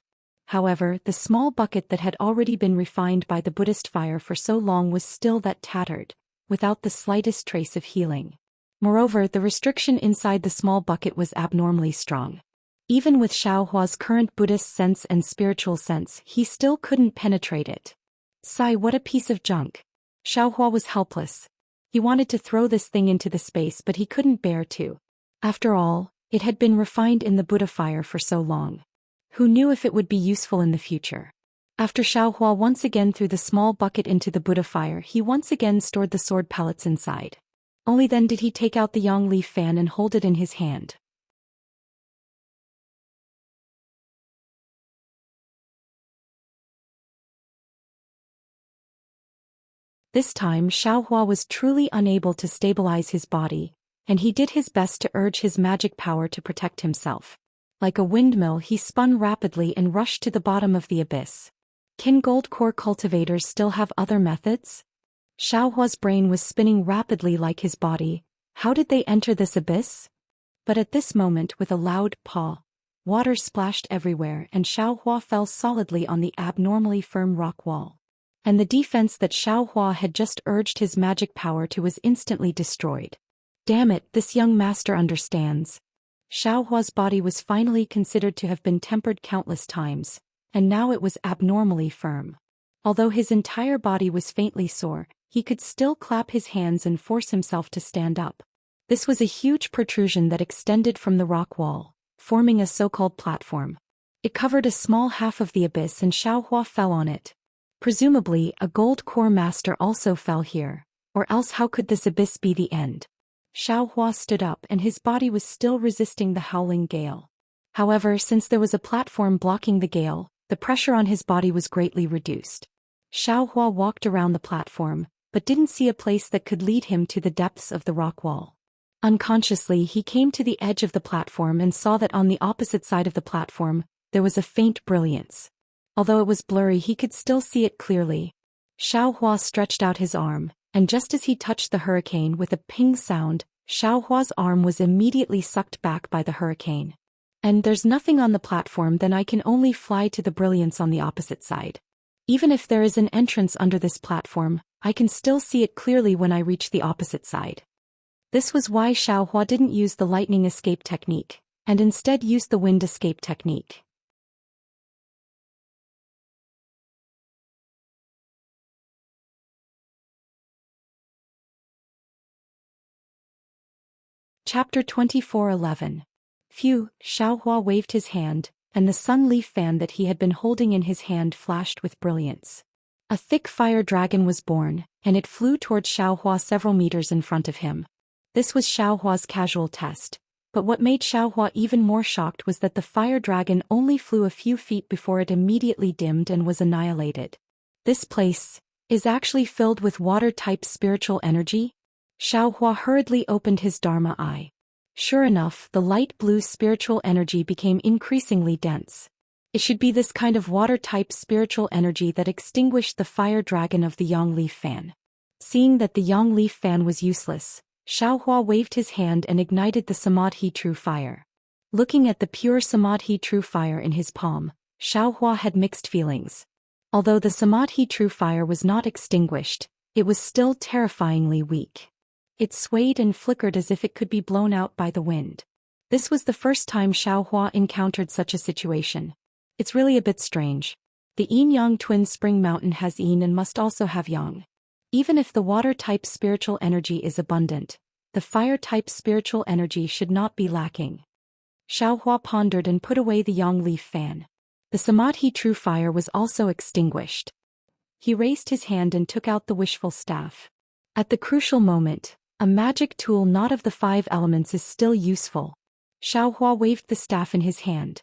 However, the small bucket that had already been refined by the Buddhist fire for so long was still that tattered, without the slightest trace of healing. Moreover, the restriction inside the small bucket was abnormally strong. Even with Xiaohua's current Buddhist sense and spiritual sense, he still couldn't penetrate it. Sigh, what a piece of junk. Xiaohua was helpless. He wanted to throw this thing into the space, but he couldn't bear to. After all, it had been refined in the Buddha fire for so long. Who knew if it would be useful in the future? After Xiaohua once again threw the small bucket into the Buddha fire, he once again stored the sword pellets inside. Only then did he take out the yang leaf fan and hold it in his hand. This time Xiaohua was truly unable to stabilize his body, and he did his best to urge his magic power to protect himself. Like a windmill, he spun rapidly and rushed to the bottom of the abyss. Can gold core cultivators still have other methods? Xiaohua's brain was spinning rapidly like his body. How did they enter this abyss? But at this moment, with a loud paw, water splashed everywhere and Xiaohua fell solidly on the abnormally firm rock wall. And the defense that Xiaohua had just urged his magic power to was instantly destroyed. Damn it, this young master understands. Xiaohua's body was finally considered to have been tempered countless times, and now it was abnormally firm. Although his entire body was faintly sore, he could still clap his hands and force himself to stand up. This was a huge protrusion that extended from the rock wall, forming a so-called platform. It covered a small half of the abyss and Xiaohua fell on it. Presumably, a gold core master also fell here, or else how could this abyss be the end? Xiaohua stood up and his body was still resisting the howling gale. However, since there was a platform blocking the gale, the pressure on his body was greatly reduced. Xiaohua walked around the platform, but didn't see a place that could lead him to the depths of the rock wall. Unconsciously, he came to the edge of the platform and saw that on the opposite side of the platform, there was a faint brilliance. Although it was blurry, he could still see it clearly. Xiaohua stretched out his arm, and just as he touched the hurricane with a ping sound, Xiaohua's arm was immediately sucked back by the hurricane. And there's nothing on the platform, then I can only fly to the brilliance on the opposite side. Even if there is an entrance under this platform, I can still see it clearly when I reach the opposite side. This was why Xiaohua didn't use the lightning escape technique, and instead used the wind escape technique. Chapter 24:11. Phew, Xiaohua waved his hand, and the sun leaf fan that he had been holding in his hand flashed with brilliance. A thick fire dragon was born, and it flew towards Xiaohua several meters in front of him. This was Xiaohua's casual test, but what made Xiaohua even more shocked was that the fire dragon only flew a few feet before it immediately dimmed and was annihilated. This place is actually filled with water-type spiritual energy? Xiaohua hurriedly opened his Dharma eye. Sure enough, the light blue spiritual energy became increasingly dense. It should be this kind of water-type spiritual energy that extinguished the fire dragon of the yang leaf fan. Seeing that the yang leaf fan was useless, Xiaohua waved his hand and ignited the Samadhi true fire. Looking at the pure Samadhi true fire in his palm, Xiaohua had mixed feelings. Although the Samadhi true fire was not extinguished, it was still terrifyingly weak. It swayed and flickered as if it could be blown out by the wind. This was the first time Xiaohua encountered such a situation. It's really a bit strange. The yin-yang twin spring mountain has yin and must also have yang. Even if the water-type spiritual energy is abundant, the fire-type spiritual energy should not be lacking. Xiaohua pondered and put away the yang leaf fan. The Samadhi true fire was also extinguished. He raised his hand and took out the wishful staff. At the crucial moment, a magic tool not of the 5 elements is still useful. Xiaohua waved the staff in his hand.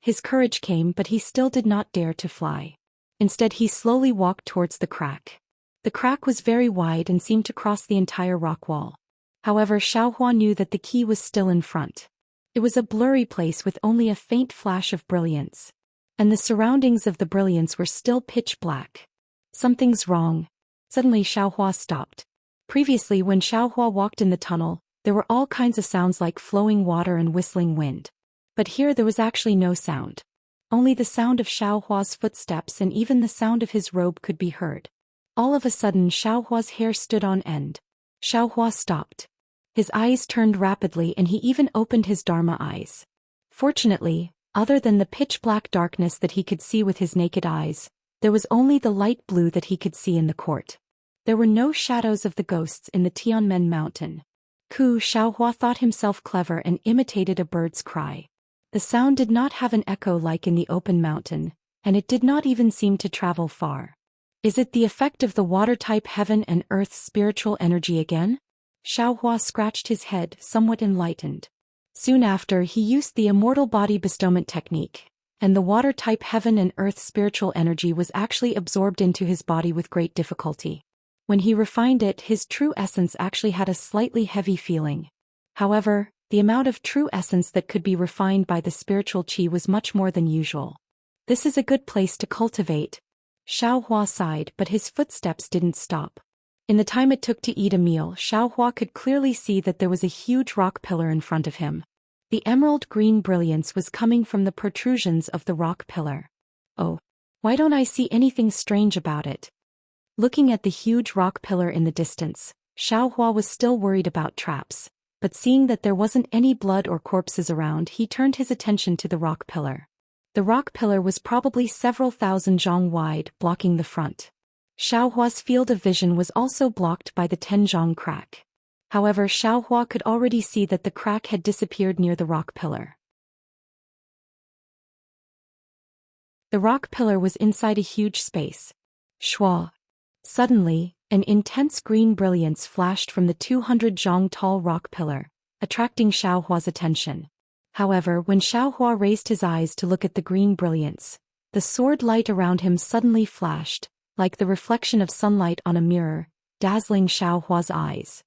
His courage came, but he still did not dare to fly. Instead, he slowly walked towards the crack. The crack was very wide and seemed to cross the entire rock wall. However, Xiaohua knew that the key was still in front. It was a blurry place with only a faint flash of brilliance. And the surroundings of the brilliance were still pitch black. Something's wrong. Suddenly Xiaohua stopped. Previously, when Xiaohua walked in the tunnel, there were all kinds of sounds like flowing water and whistling wind. But here there was actually no sound. Only the sound of Xiao Hua's footsteps and even the sound of his robe could be heard. All of a sudden Xiao Hua's hair stood on end. Xiao Hua stopped. His eyes turned rapidly and he even opened his Dharma eyes. Fortunately, other than the pitch-black darkness that he could see with his naked eyes, there was only the light blue that he could see in the court. There were no shadows of the ghosts in the Tianmen mountain. Xiao Hua thought himself clever and imitated a bird's cry. The sound did not have an echo like in the open mountain, and it did not even seem to travel far. Is it the effect of the water-type heaven and earth's spiritual energy again? Xiao Hua scratched his head, somewhat enlightened. Soon after he used the immortal body bestowment technique, and the water-type heaven and earth spiritual energy was actually absorbed into his body with great difficulty. When he refined it, his true essence actually had a slightly heavy feeling. However, the amount of true essence that could be refined by the spiritual qi was much more than usual. This is a good place to cultivate. Xiao Hua sighed, but his footsteps didn't stop. In the time it took to eat a meal, Xiao Hua could clearly see that there was a huge rock pillar in front of him. The emerald green brilliance was coming from the protrusions of the rock pillar. Oh, why don't I see anything strange about it? Looking at the huge rock pillar in the distance, Xiao Hua was still worried about traps, but seeing that there wasn't any blood or corpses around, he turned his attention to the rock pillar. The rock pillar was probably several thousand zhang wide, blocking the front. Xiao Hua's field of vision was also blocked by the 10 zhang crack. However, Xiao Hua could already see that the crack had disappeared near the rock pillar. The rock pillar was inside a huge space. Shua. Suddenly, an intense green brilliance flashed from the 200 zhang tall rock pillar, attracting Xiao Hua's attention. However, when Xiao Hua raised his eyes to look at the green brilliance, the sword light around him suddenly flashed, like the reflection of sunlight on a mirror, dazzling Xiao Hua's eyes.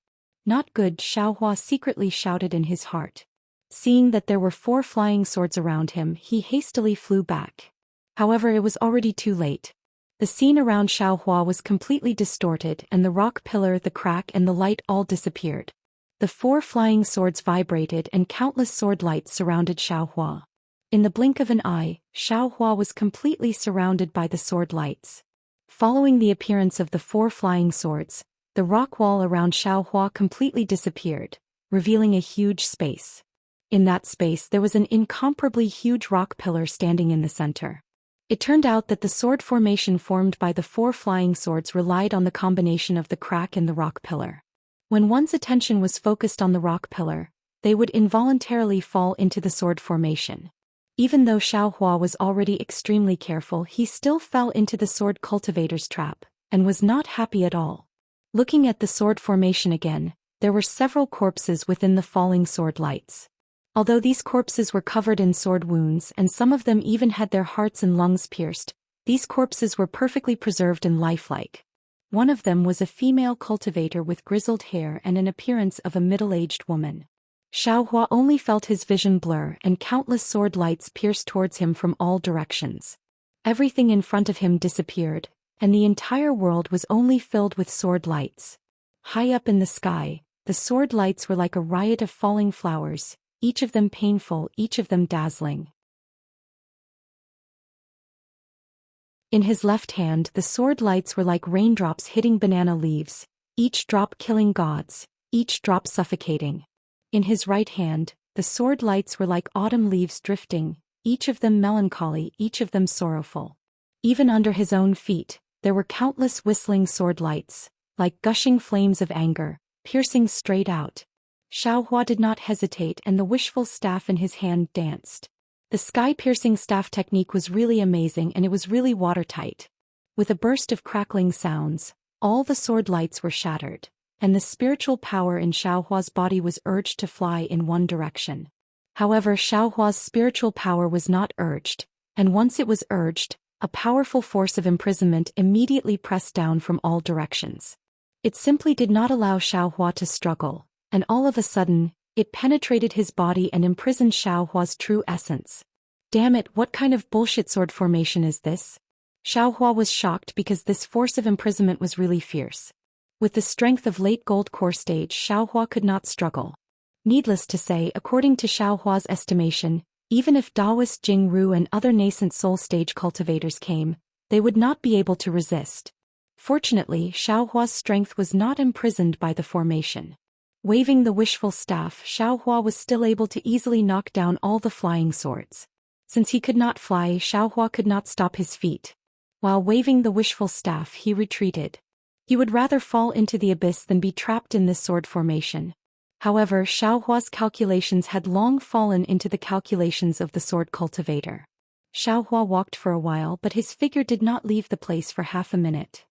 Not good, Xiao Hua secretly shouted in his heart. Seeing that there were 4 flying swords around him, he hastily flew back. However, it was already too late. The scene around Xiao Hua was completely distorted and the rock pillar, the crack and the light all disappeared. The 4 flying swords vibrated and countless sword lights surrounded Xiao Hua. In the blink of an eye, Xiao Hua was completely surrounded by the sword lights. Following the appearance of the 4 flying swords, the rock wall around Xiao Hua completely disappeared, revealing a huge space. In that space there was an incomparably huge rock pillar standing in the center. It turned out that the sword formation formed by the 4 flying swords relied on the combination of the crack and the rock pillar. When one's attention was focused on the rock pillar, they would involuntarily fall into the sword formation. Even though Xiao Hua was already extremely careful, he still fell into the sword cultivator's trap, and was not happy at all. Looking at the sword formation again, there were several corpses within the falling sword lights. Although these corpses were covered in sword wounds and some of them even had their hearts and lungs pierced, these corpses were perfectly preserved and lifelike. One of them was a female cultivator with grizzled hair and an appearance of a middle-aged woman. Xiao Hua only felt his vision blur and countless sword lights pierced towards him from all directions. Everything in front of him disappeared, and the entire world was only filled with sword lights. High up in the sky, the sword lights were like a riot of falling flowers, each of them painful, each of them dazzling. In his left hand, the sword lights were like raindrops hitting banana leaves, each drop killing gods, each drop suffocating. In his right hand, the sword lights were like autumn leaves drifting, each of them melancholy, each of them sorrowful. Even under his own feet, there were countless whistling sword lights, like gushing flames of anger, piercing straight out. Xiao Hua did not hesitate and the wishful staff in his hand danced. The sky-piercing staff technique was really amazing and it was really watertight. With a burst of crackling sounds, all the sword lights were shattered, and the spiritual power in Xiao Hua's body was urged to fly in one direction. However, Xiao Hua's spiritual power was not urged, and once it was urged, a powerful force of imprisonment immediately pressed down from all directions. It simply did not allow Xiao Hua to struggle, and all of a sudden, it penetrated his body and imprisoned Xiao Hua's true essence. Damn it, what kind of bullshit sword formation is this? Xiao Hua was shocked because this force of imprisonment was really fierce. With the strength of late gold core stage, Xiao Hua could not struggle. Needless to say, according to Xiao Hua's estimation, Even if Daoist Jingru and other nascent soul stage cultivators came, they would not be able to resist. Fortunately, Xiaohua's strength was not imprisoned by the formation. Waving the wishful staff, Xiaohua was still able to easily knock down all the flying swords. Since he could not fly, Xiaohua could not stop his feet. While waving the wishful staff, he retreated. He would rather fall into the abyss than be trapped in this sword formation. However, Xiaohua's calculations had long fallen into the calculations of the sword cultivator. Xiaohua walked for a while, but his figure did not leave the place for half a minute.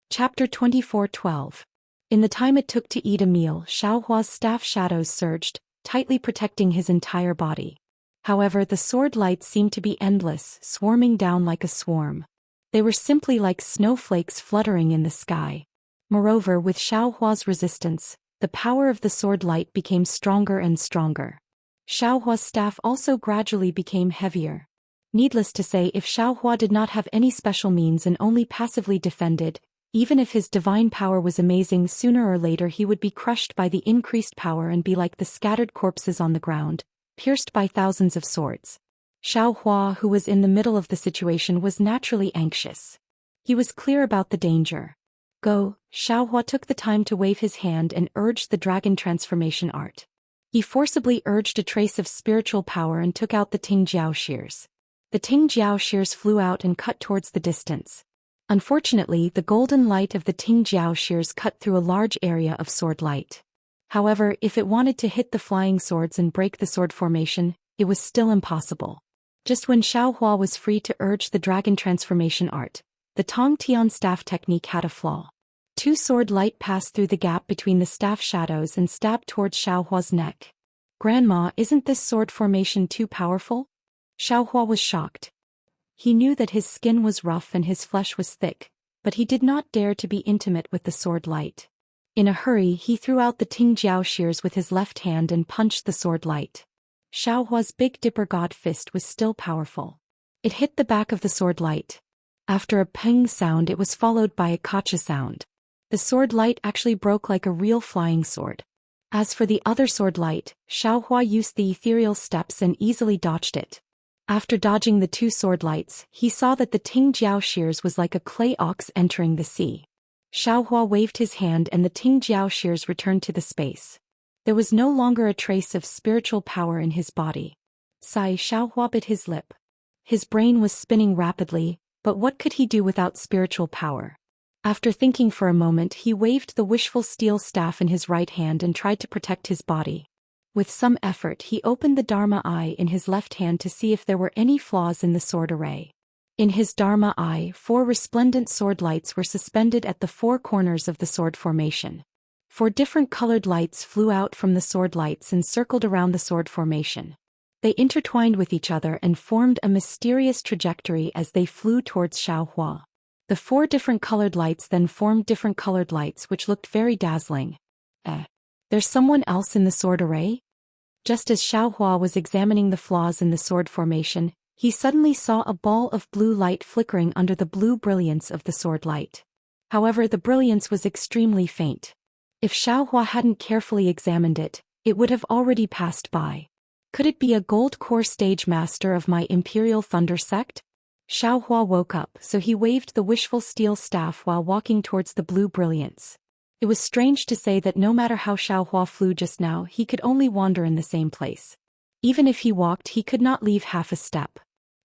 Chapter 24:12. In the time it took to eat a meal, Xiaohua's staff shadows surged, tightly protecting his entire body. However, the sword lights seemed to be endless, swarming down like a swarm. They were simply like snowflakes fluttering in the sky. Moreover, with Xiaohua's resistance, the power of the sword light became stronger and stronger. Xiaohua's staff also gradually became heavier. Needless to say, if Xiaohua did not have any special means and only passively defended, even if his divine power was amazing, sooner or later he would be crushed by the increased power and be like the scattered corpses on the ground, pierced by thousands of swords. Xiaohua, who was in the middle of the situation, was naturally anxious. He was clear about the danger. Go, Xiaohua took the time to wave his hand and urged the dragon transformation art. He forcibly urged a trace of spiritual power and took out the Tingjiao shears. The Tingjiao shears flew out and cut towards the distance. Unfortunately, the golden light of the Tingjiao shears cut through a large area of sword light. However, if it wanted to hit the flying swords and break the sword formation, it was still impossible. Just when Xiaohua was free to urge the dragon transformation art, the Tong Tian staff technique had a flaw. Two sword light passed through the gap between the staff shadows and stabbed towards Xiaohua's neck. Grandma, isn't this sword formation too powerful? Xiaohua was shocked. He knew that his skin was rough and his flesh was thick, but he did not dare to be intimate with the sword light. In a hurry, he threw out the Tingjiao shears with his left hand and punched the sword light. Xiaohua's Big Dipper God fist was still powerful. It hit the back of the sword light. After a ping sound, it was followed by a kacha sound. The sword light actually broke like a real flying sword. As for the other sword light, Xiaohua used the ethereal steps and easily dodged it. After dodging the two sword lights, he saw that the Tingjiao shears was like a clay ox entering the sea. Xiaohua waved his hand and the Tingjiao shears returned to the space. There was no longer a trace of spiritual power in his body. Sigh, Xiaohua bit his lip. His brain was spinning rapidly, but what could he do without spiritual power? After thinking for a moment, he waved the wishful steel staff in his right hand and tried to protect his body. With some effort, he opened the Dharma eye in his left hand to see if there were any flaws in the sword array. In his Dharma eye, 4 resplendent sword lights were suspended at the 4 corners of the sword formation. 4 different colored lights flew out from the sword lights and circled around the sword formation. They intertwined with each other and formed a mysterious trajectory as they flew towards Xiaohua. The 4 different colored lights then formed different colored lights which looked very dazzling. There's someone else in the sword array? Just as Xiaohua was examining the flaws in the sword formation, he suddenly saw a ball of blue light flickering under the blue brilliance of the sword light. However, the brilliance was extremely faint. If Xiaohua hadn't carefully examined it, it would have already passed by. Could it be a gold core stage master of my Imperial Thunder sect? Xiaohua woke up, so he waved the wishful steel staff while walking towards the blue brilliance. It was strange to say that no matter how Xiaohua flew just now, he could only wander in the same place. Even if he walked, he could not leave half a step.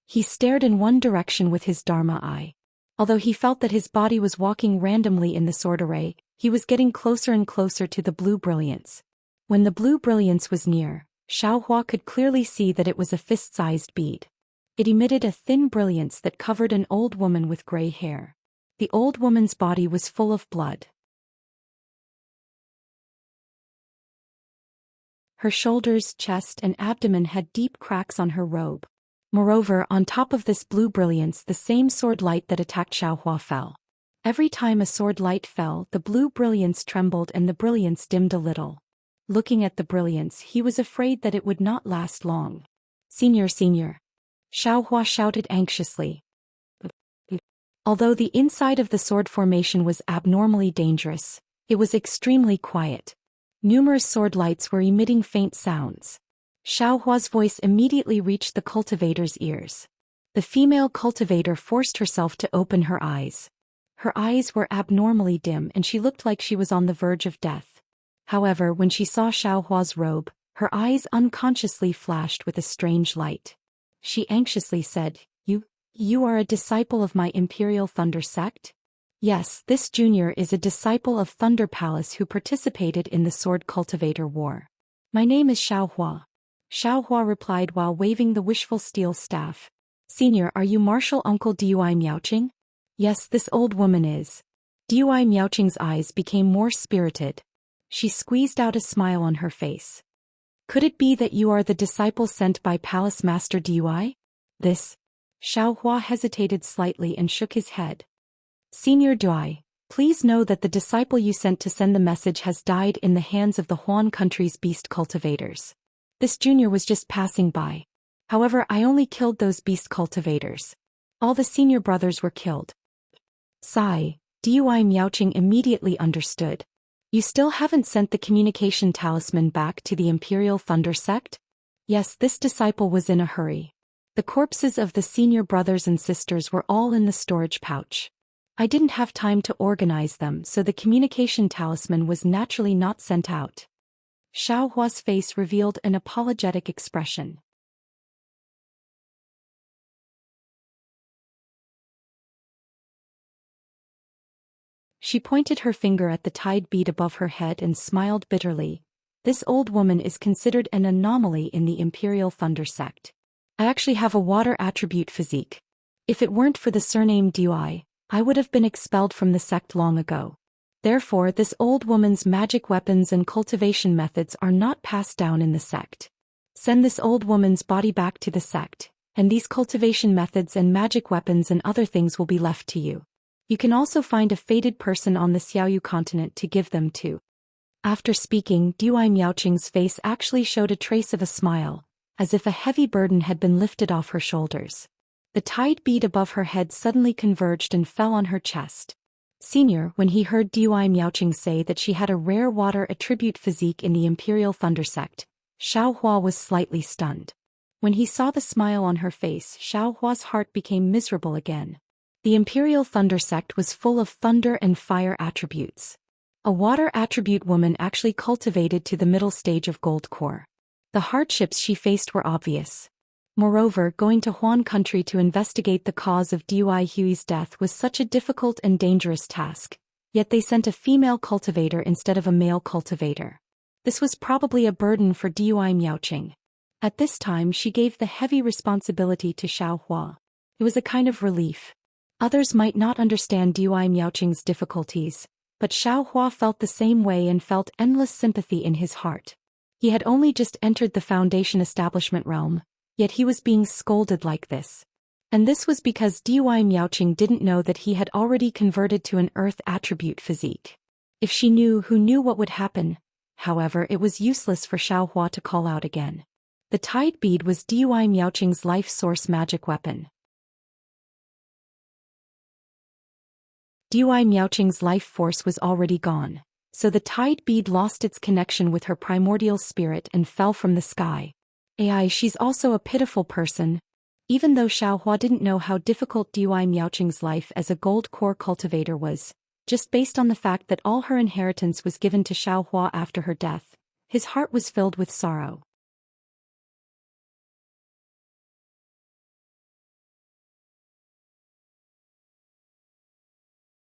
He stared in one direction with his Dharma eye. Although he felt that his body was walking randomly in the sword array, he was getting closer and closer to the blue brilliance. When the blue brilliance was near, Xiaohua could clearly see that it was a fist-sized bead. It emitted a thin brilliance that covered an old woman with gray hair. The old woman's body was full of blood. Her shoulders, chest, and abdomen had deep cracks on her robe. Moreover, on top of this blue brilliance, the same sword light that attacked Xiaohua fell. Every time a sword light fell, the blue brilliance trembled and the brilliance dimmed a little. Looking at the brilliance, he was afraid that it would not last long. Senior, Xiaohua shouted anxiously. Although the inside of the sword formation was abnormally dangerous, It was extremely quiet. Numerous sword lights were emitting faint sounds. Xiaohua's voice immediately reached the cultivator's ears. The female cultivator forced herself to open her eyes. Her eyes were abnormally dim and she looked like she was on the verge of death. However, when she saw Xiaohua's robe, her eyes unconsciously flashed with a strange light. She anxiously said, You are a disciple of my Imperial Thunder sect? Yes, this junior is a disciple of Thunder Palace who participated in the Sword Cultivator War. My name is Xiaohua. Xiaohua replied while waving the wishful steel staff. Senior, are you Martial Uncle Dui Miaoqing? Yes, this old woman is. Dui Miaoqing's eyes became more spirited. She squeezed out a smile on her face. Could it be that you are the disciple sent by Palace Master Dui? This? Xiaohua hesitated slightly and shook his head. Senior Dui, please know that the disciple you sent to send the message has died in the hands of the Huan country's beast cultivators. This junior was just passing by. However, I only killed those beast cultivators. All the senior brothers were killed. Sigh, Dui Miaoqing immediately understood. You still haven't sent the communication talisman back to the Imperial Thunder sect? Yes, this disciple was in a hurry. The corpses of the senior brothers and sisters were all in the storage pouch. I didn't have time to organize them, so the communication talisman was naturally not sent out. Xiaohua's face revealed an apologetic expression. She pointed her finger at the tide bead above her head and smiled bitterly. This old woman is considered an anomaly in the Imperial Thunder sect. I actually have a water attribute physique. If it weren't for the surname Dui, I would have been expelled from the sect long ago. Therefore, this old woman's magic weapons and cultivation methods are not passed down in the sect. Send this old woman's body back to the sect, and these cultivation methods and magic weapons and other things will be left to you. You can also find a fated person on the Xiaoyu continent to give them to. After speaking, Dui Miaoqing's face actually showed a trace of a smile, as if a heavy burden had been lifted off her shoulders. The tide bead above her head suddenly converged and fell on her chest. Senior, when he heard Dui Miaoqing say that she had a rare water attribute physique in the Imperial Thunder sect, Xiaohua was slightly stunned. When he saw the smile on her face, Xiaohua's heart became miserable again. The Imperial Thunder sect was full of thunder and fire attributes. A water attribute woman actually cultivated to the middle stage of gold core. The hardships she faced were obvious. Moreover, going to Huan country to investigate the cause of Dui Hui's death was such a difficult and dangerous task, yet they sent a female cultivator instead of a male cultivator. This was probably a burden for Dui Miaoqing. At this time she gave the heavy responsibility to Xiaohua. It was a kind of relief. Others might not understand Dui Miaoqing's difficulties, but Xiaohua felt the same way and felt endless sympathy in his heart. He had only just entered the Foundation establishment realm, yet he was being scolded like this. And this was because Dui Miaoqing didn't know that he had already converted to an earth attribute physique. If she knew, who knew what would happen? However, it was useless for Xiaohua to call out again. The tide bead was Dui Miaoqing's life source magic weapon. Dui Miaoqing's life force was already gone, so the tide bead lost its connection with her primordial spirit and fell from the sky. She's also a pitiful person. Even though Xiaohua didn't know how difficult Dui Miaoqing's life as a gold core cultivator was, just based on the fact that all her inheritance was given to Xiaohua after her death, his heart was filled with sorrow.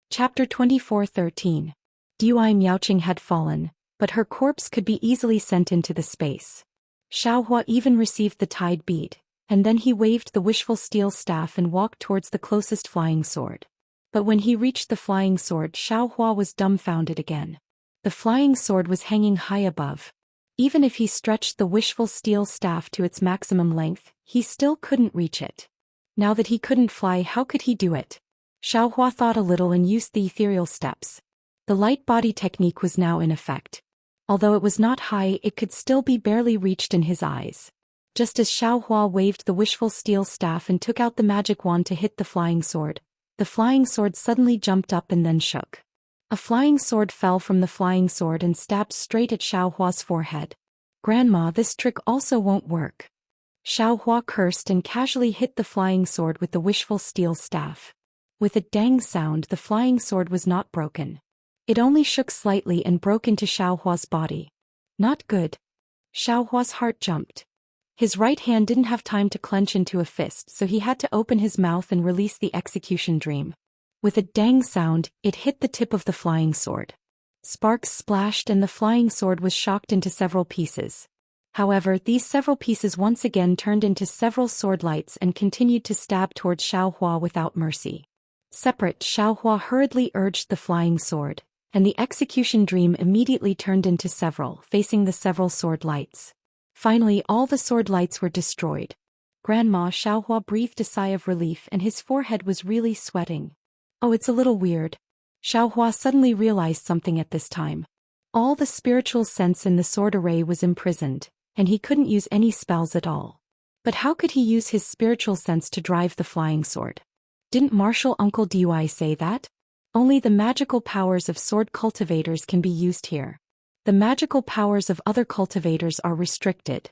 Chapter 24:13. Dui Miaoqing had fallen, but her corpse could be easily sent into the space. Xiaohua even received the tide bead, and then he waved the wishful steel staff and walked towards the closest flying sword. But when he reached the flying sword, Xiaohua was dumbfounded again. The flying sword was hanging high above. Even if he stretched the wishful steel staff to its maximum length, he still couldn't reach it. Now that he couldn't fly, how could he do it? Xiaohua thought a little and used the ethereal steps. The light body technique was now in effect. Although it was not high, it could still be barely reached in his eyes. Just as Xiaohua waved the wishful steel staff and took out the magic wand to hit the flying sword suddenly jumped up and then shook. A flying sword fell from the flying sword and stabbed straight at Xiaohua's forehead. "Grandma, this trick also won't work." Xiaohua cursed and casually hit the flying sword with the wishful steel staff. With a dang sound, the flying sword was not broken. It only shook slightly and broke into Xiaohua's body. Not good. Xiaohua's heart jumped. His right hand didn't have time to clench into a fist, so he had to open his mouth and release the execution dream. With a dang sound, it hit the tip of the flying sword. Sparks splashed and the flying sword was shocked into several pieces. However, these several pieces once again turned into several sword lights and continued to stab towards Xiaohua without mercy. Separate, Xiaohua hurriedly urged the flying sword, and the execution dream immediately turned into several, facing the several sword lights. Finally, all the sword lights were destroyed. "Grandma," Xiaohua breathed a sigh of relief and his forehead was really sweating. "Oh, it's a little weird." Xiaohua suddenly realized something at this time. All the spiritual sense in the sword array was imprisoned, and he couldn't use any spells at all. But how could he use his spiritual sense to drive the flying sword? Didn't Martial Uncle Dui say that? Only the magical powers of sword cultivators can be used here. The magical powers of other cultivators are restricted.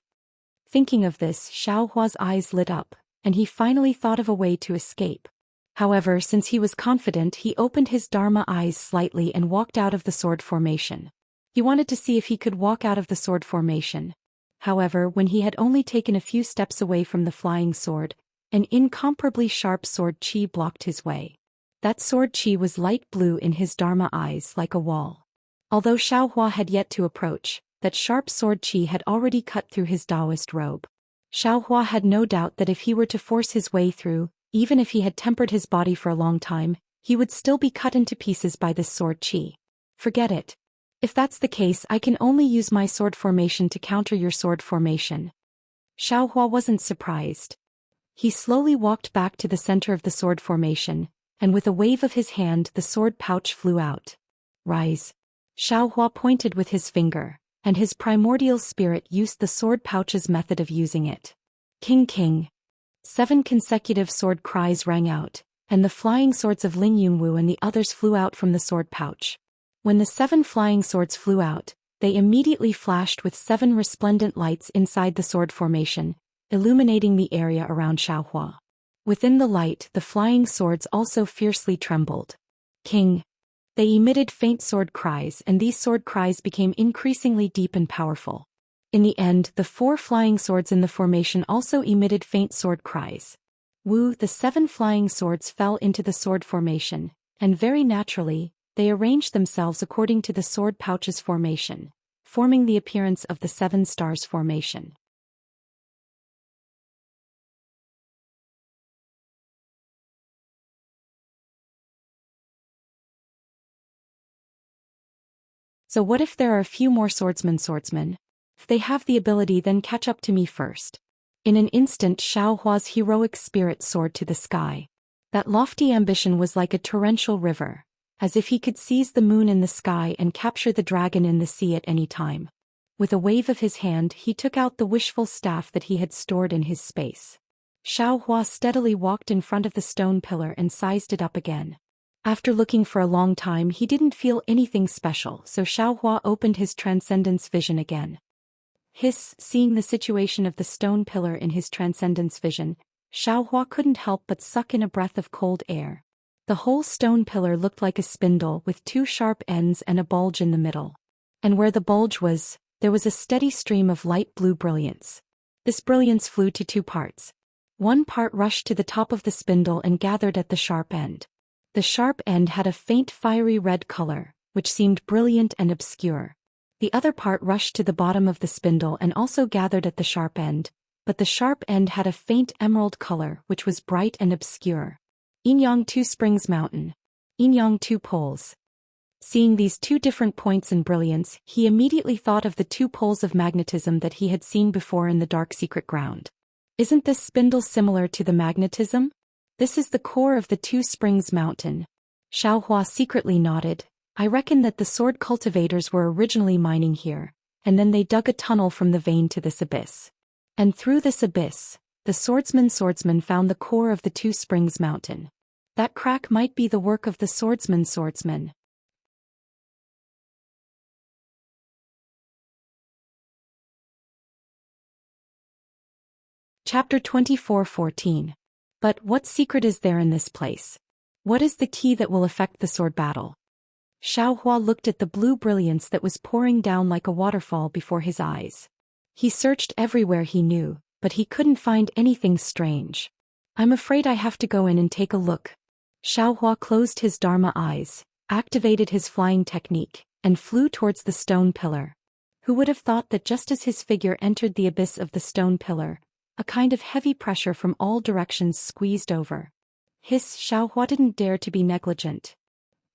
Thinking of this, Xiaohua's eyes lit up, and he finally thought of a way to escape. However, since he was confident, he opened his Dharma eyes slightly and walked out of the sword formation. He wanted to see if he could walk out of the sword formation. However, when he had only taken a few steps away from the flying sword, an incomparably sharp sword chi blocked his way. That sword chi was light blue in his Dharma eyes like a wall. Although Xiaohua had yet to approach, that sharp sword chi had already cut through his Taoist robe. Xiaohua had no doubt that if he were to force his way through, even if he had tempered his body for a long time, he would still be cut into pieces by this sword chi. "Forget it. If that's the case, I can only use my sword formation to counter your sword formation." Xiaohua wasn't surprised. He slowly walked back to the center of the sword formation, and with a wave of his hand the sword pouch flew out. "Rise." Xiaohua pointed with his finger, and his primordial spirit used the sword pouch's method of using it. "King King." 7 consecutive sword cries rang out, and the flying swords of Ling Yunwu and the others flew out from the sword pouch. When the 7 flying swords flew out, they immediately flashed with 7 resplendent lights inside the sword formation, illuminating the area around Xiaohua. Within the light, the flying swords also fiercely trembled. "King." They emitted faint sword cries, and these sword cries became increasingly deep and powerful. In the end, the 4 flying swords in the formation also emitted faint sword cries. Wu, the 7 flying swords fell into the sword formation, and very naturally, they arranged themselves according to the sword pouch's formation, forming the appearance of the 7 stars formation. So what if there are a few more swordsmen? If they have the ability, then catch up to me first. In an instant, Xiaohua's heroic spirit soared to the sky. That lofty ambition was like a torrential river, as if he could seize the moon in the sky and capture the dragon in the sea at any time. With a wave of his hand, he took out the wishful staff that he had stored in his space. Xiaohua steadily walked in front of the stone pillar and sized it up again. After looking for a long time, he didn't feel anything special, so Xiaohua opened his transcendence vision again. Seeing the situation of the stone pillar in his transcendence vision, Xiaohua couldn't help but suck in a breath of cold air. The whole stone pillar looked like a spindle with 2 sharp ends and a bulge in the middle. And where the bulge was, there was a steady stream of light blue brilliance. This brilliance flew to 2 parts. One part rushed to the top of the spindle and gathered at the sharp end. The sharp end had a faint fiery red color, which seemed brilliant and obscure. The other part rushed to the bottom of the spindle and also gathered at the sharp end, but the sharp end had a faint emerald color which was bright and obscure. Yin-Yang 2 Springs Mountain. Yin-Yang 2 Poles. Seeing these 2 different points in brilliance, he immediately thought of the 2 poles of magnetism that he had seen before in the dark secret ground. Isn't this spindle similar to the magnetism? This is the core of the 2 Springs Mountain. Xiaohua secretly nodded. I reckon that the sword cultivators were originally mining here, and then they dug a tunnel from the vein to this abyss. And through this abyss, the swordsman found the core of the 2 Springs Mountain. That crack might be the work of the swordsman. Chapter 24:14. But what secret is there in this place? What is the key that will affect the sword battle? Xiaohua looked at the blue brilliance that was pouring down like a waterfall before his eyes. He searched everywhere he knew, but he couldn't find anything strange. I'm afraid I have to go in and take a look. Xiaohua closed his Dharma eyes, activated his flying technique, and flew towards the stone pillar. Who would have thought that just as his figure entered the abyss of the stone pillar, a kind of heavy pressure from all directions squeezed over. Xiaohua didn't dare to be negligent.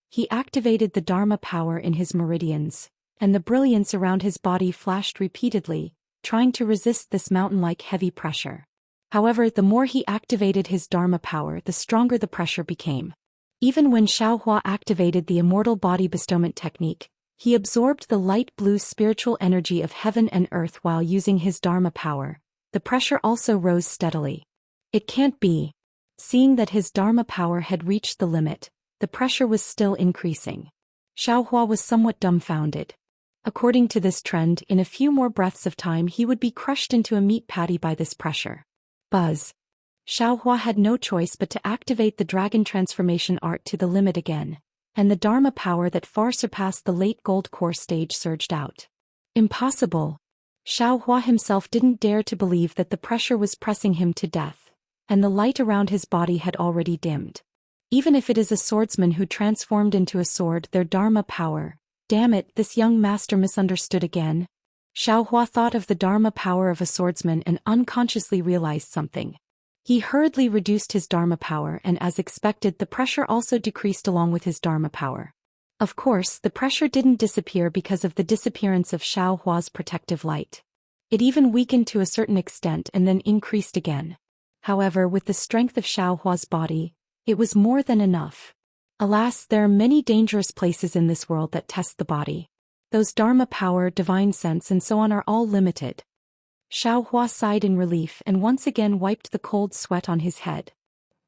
He activated the Dharma power in his meridians, and the brilliance around his body flashed repeatedly, trying to resist this mountain-like heavy pressure. However, the more he activated his Dharma power, the stronger the pressure became. Even when Xiaohua activated the immortal body bestowment technique, he absorbed the light blue spiritual energy of heaven and earth while using his Dharma power. The pressure also rose steadily. It can't be. Seeing that his Dharma power had reached the limit, the pressure was still increasing. Xiaohua was somewhat dumbfounded. According to this trend, in a few more breaths of time he would be crushed into a meat patty by this pressure. Buzz. Xiaohua had no choice but to activate the dragon transformation art to the limit again, and the Dharma power that far surpassed the late gold core stage surged out. Impossible. Xiaohua himself didn't dare to believe that the pressure was pressing him to death, and the light around his body had already dimmed. Even if it is a swordsman who transformed into a sword, their Dharma power. Damn it, this young master misunderstood again. Xiaohua thought of the Dharma power of a swordsman and unconsciously realized something. He hurriedly reduced his Dharma power, and as expected, the pressure also decreased along with his Dharma power. Of course, the pressure didn't disappear because of the disappearance of Xiaohua's protective light. It even weakened to a certain extent and then increased again. However, with the strength of Xiaohua's body, it was more than enough. Alas, there are many dangerous places in this world that test the body. Those Dharma power, divine sense and so on are all limited. Xiaohua sighed in relief and once again wiped the cold sweat on his head.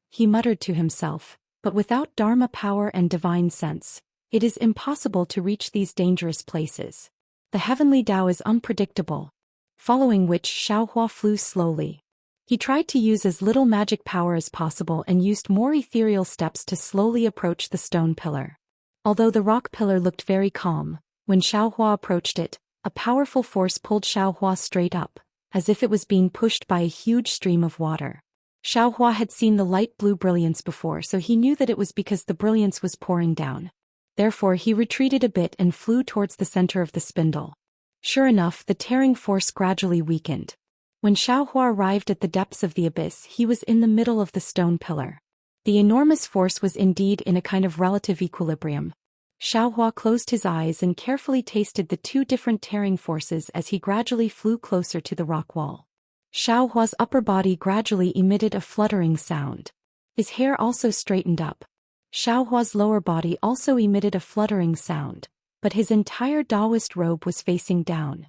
He muttered to himself, but without Dharma power and divine sense, it is impossible to reach these dangerous places. The heavenly Tao is unpredictable. Following which, Xiaohua flew slowly. He tried to use as little magic power as possible and used more ethereal steps to slowly approach the stone pillar. Although the rock pillar looked very calm, when Xiaohua approached it, a powerful force pulled Xiaohua straight up, as if it was being pushed by a huge stream of water. Xiaohua had seen the light blue brilliance before, so he knew that it was because the brilliance was pouring down. Therefore he retreated a bit and flew towards the center of the spindle. Sure enough, the tearing force gradually weakened. When Xiaohua arrived at the depths of the abyss, he was in the middle of the stone pillar. The enormous force was indeed in a kind of relative equilibrium. Xiaohua closed his eyes and carefully tasted the two different tearing forces as he gradually flew closer to the rock wall. Xiaohua's upper body gradually emitted a fluttering sound. His hair also straightened up. Xiaohua's lower body also emitted a fluttering sound, but his entire Taoist robe was facing down.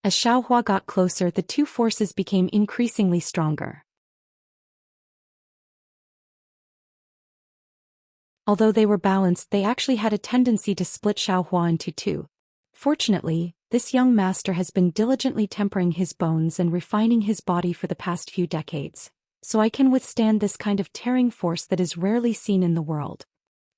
As Xiaohua got closer, the two forces became increasingly stronger. Although they were balanced, they actually had a tendency to split Xiaohua into two. Fortunately, this young master has been diligently tempering his bones and refining his body for the past few decades, so I can withstand this kind of tearing force that is rarely seen in the world.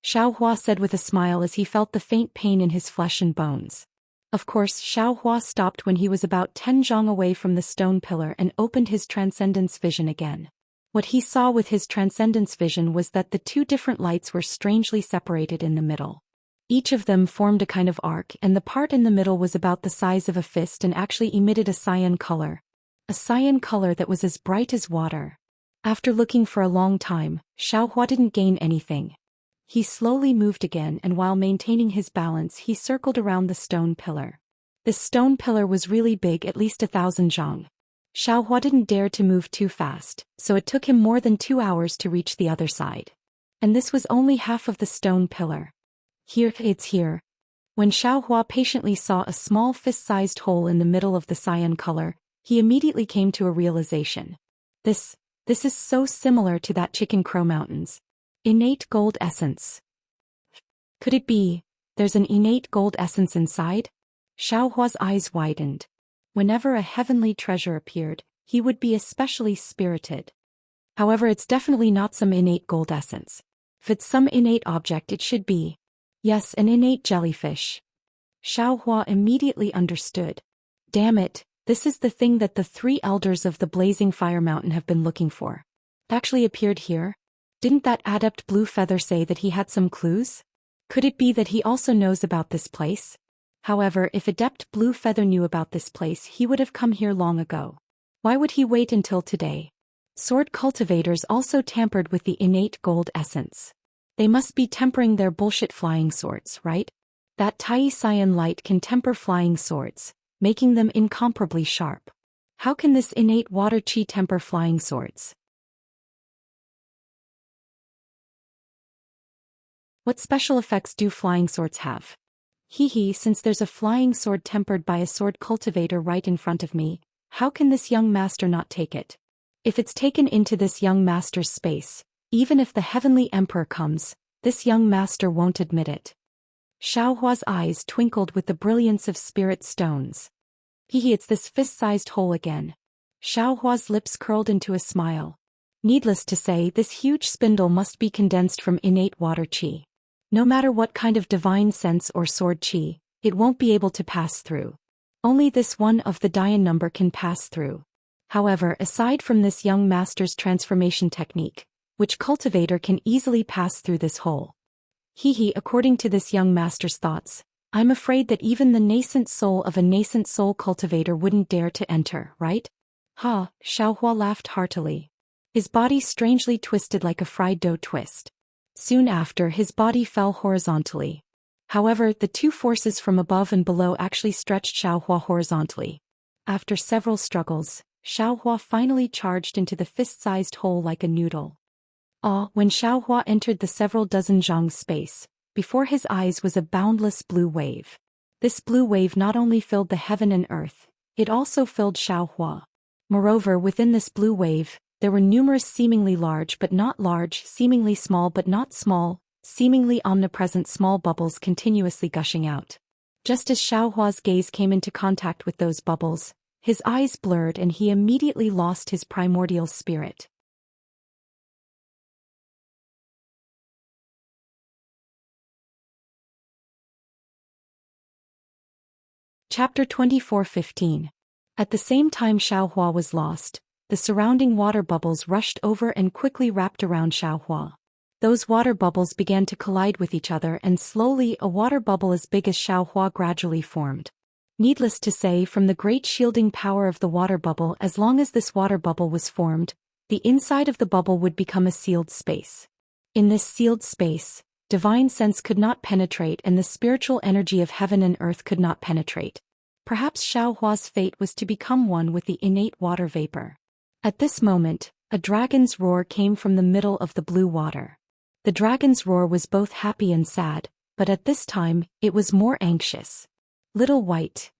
Xiaohua said with a smile as he felt the faint pain in his flesh and bones. Of course, Xiaohua stopped when he was about 10 zhang away from the stone pillar and opened his transcendence vision again. What he saw with his transcendence vision was that the two different lights were strangely separated in the middle. Each of them formed a kind of arc, and the part in the middle was about the size of a fist and actually emitted a cyan color. A cyan color that was as bright as water. After looking for a long time, Xiaohua didn't gain anything. He slowly moved again, and while maintaining his balance he circled around the stone pillar. This stone pillar was really big, at least 1,000 zhang. Xiaohua didn't dare to move too fast, so it took him more than 2 hours to reach the other side. And this was only half of the stone pillar. Here, it's here. When Xiaohua patiently saw a small fist-sized hole in the middle of the cyan color, he immediately came to a realization. This is so similar to that Chicken Crow Mountains. Innate gold essence. Could it be, there's an innate gold essence inside? Xiaohua's eyes widened. Whenever a heavenly treasure appeared, he would be especially spirited. However, it's definitely not some innate gold essence. If it's some innate object, it should be. Yes, an innate jellyfish. Xiaohua immediately understood. Damn it, this is the thing that the 3 elders of the blazing fire mountain have been looking for. It actually appeared here? Didn't that adept Blue Feather say that he had some clues? Could it be that he also knows about this place? However, if Adept Blue Feather knew about this place, he would have come here long ago. Why would he wait until today? Sword cultivators also tampered with the innate gold essence. They must be tempering their bullshit flying swords, right? That Tai Cyan light can temper flying swords, making them incomparably sharp. How can this innate water chi temper flying swords? What special effects do flying swords have? Since there's a flying sword tempered by a sword cultivator right in front of me, how can this young master not take it? If it's taken into this young master's space, even if the heavenly emperor comes, this young master won't admit it. Xiaohua's eyes twinkled with the brilliance of spirit stones. It's this fist-sized hole again. Xiaohua's lips curled into a smile. Needless to say, this huge spindle must be condensed from innate water chi. No matter what kind of divine sense or sword chi, it won't be able to pass through. Only this one of the Dian number can pass through. However, aside from this young master's transformation technique, which cultivator can easily pass through this hole? According to this young master's thoughts, I'm afraid that even the nascent soul of a nascent soul cultivator wouldn't dare to enter, right? Xiaohua laughed heartily. His body strangely twisted like a fried dough twist. Soon after, his body fell horizontally. However, the 2 forces from above and below actually stretched Xiaohua horizontally. After several struggles, Xiaohua finally charged into the fist-sized hole like a noodle. When Xiaohua entered the several dozen zhang space, before his eyes was a boundless blue wave. This blue wave not only filled the heaven and earth, it also filled Xiaohua. Moreover, within this blue wave, there were numerous seemingly large but not large, seemingly small but not small, seemingly omnipresent small bubbles continuously gushing out. Just as Xiaohua's gaze came into contact with those bubbles, his eyes blurred and he immediately lost his primordial spirit. Chapter 24:15. At the same time Xiaohua was lost, the surrounding water bubbles rushed over and quickly wrapped around Xiaohua. Those water bubbles began to collide with each other and slowly a water bubble as big as Xiaohua gradually formed. Needless to say, from the great shielding power of the water bubble, as long as this water bubble was formed, the inside of the bubble would become a sealed space. In this sealed space, divine sense could not penetrate and the spiritual energy of heaven and earth could not penetrate. Perhaps Xiaohua's fate was to become one with the innate water vapor. At this moment, a dragon's roar came from the middle of the blue water. The dragon's roar was both happy and sad, but at this time, it was more anxious. Little White.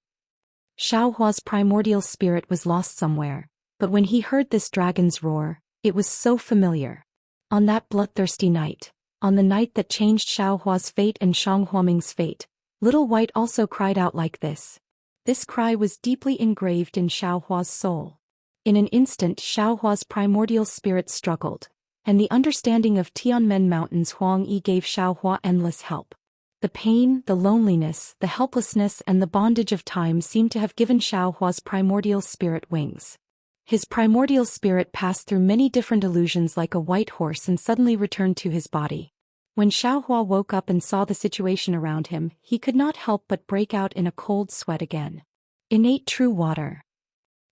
Xiaohua's primordial spirit was lost somewhere, but when he heard this dragon's roar, it was so familiar. On that bloodthirsty night, on the night that changed Xiaohua's fate and Shang Huaming's fate, Little White also cried out like this. This cry was deeply engraved in Xiaohua's soul. In an instant Xiaohua's primordial spirit struggled, and the understanding of Tianmen Mountain's Huang Yi gave Xiaohua endless help. The pain, the loneliness, the helplessness and the bondage of time seemed to have given Xiaohua's primordial spirit wings. His primordial spirit passed through many different illusions like a white horse and suddenly returned to his body. When Xiaohua woke up and saw the situation around him, he could not help but break out in a cold sweat again. Innate true water.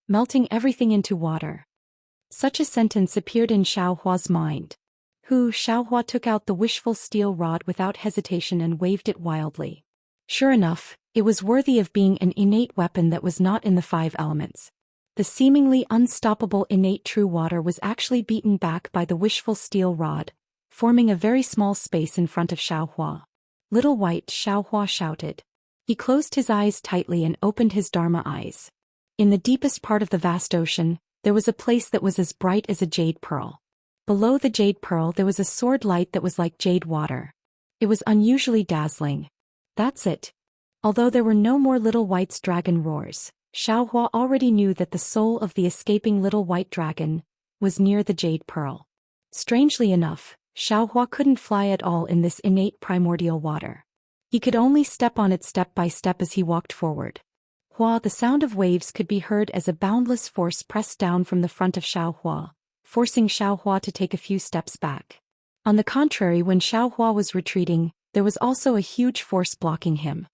Melting everything into water. Such a sentence appeared in Xiaohua's mind. Xiaohua took out the wishful steel rod without hesitation and waved it wildly. Sure enough, it was worthy of being an innate weapon that was not in the 5 elements. The seemingly unstoppable innate true water was actually beaten back by the wishful steel rod, forming a very small space in front of Xiaohua. Little White, Xiaohua shouted. He closed his eyes tightly and opened his Dharma eyes. In the deepest part of the vast ocean, there was a place that was as bright as a jade pearl. Below the jade pearl there was a sword light that was like jade water. It was unusually dazzling. That's it. Although there were no more Little White's dragon roars, Xiaohua already knew that the soul of the escaping little white dragon was near the jade pearl. Strangely enough, Xiaohua couldn't fly at all in this innate primordial water. He could only step on it step by step as he walked forward. The sound of waves could be heard as a boundless force pressed down from the front of Xiaohua, forcing Xiaohua to take a few steps back. On the contrary, when Xiaohua was retreating, there was also a huge force blocking him.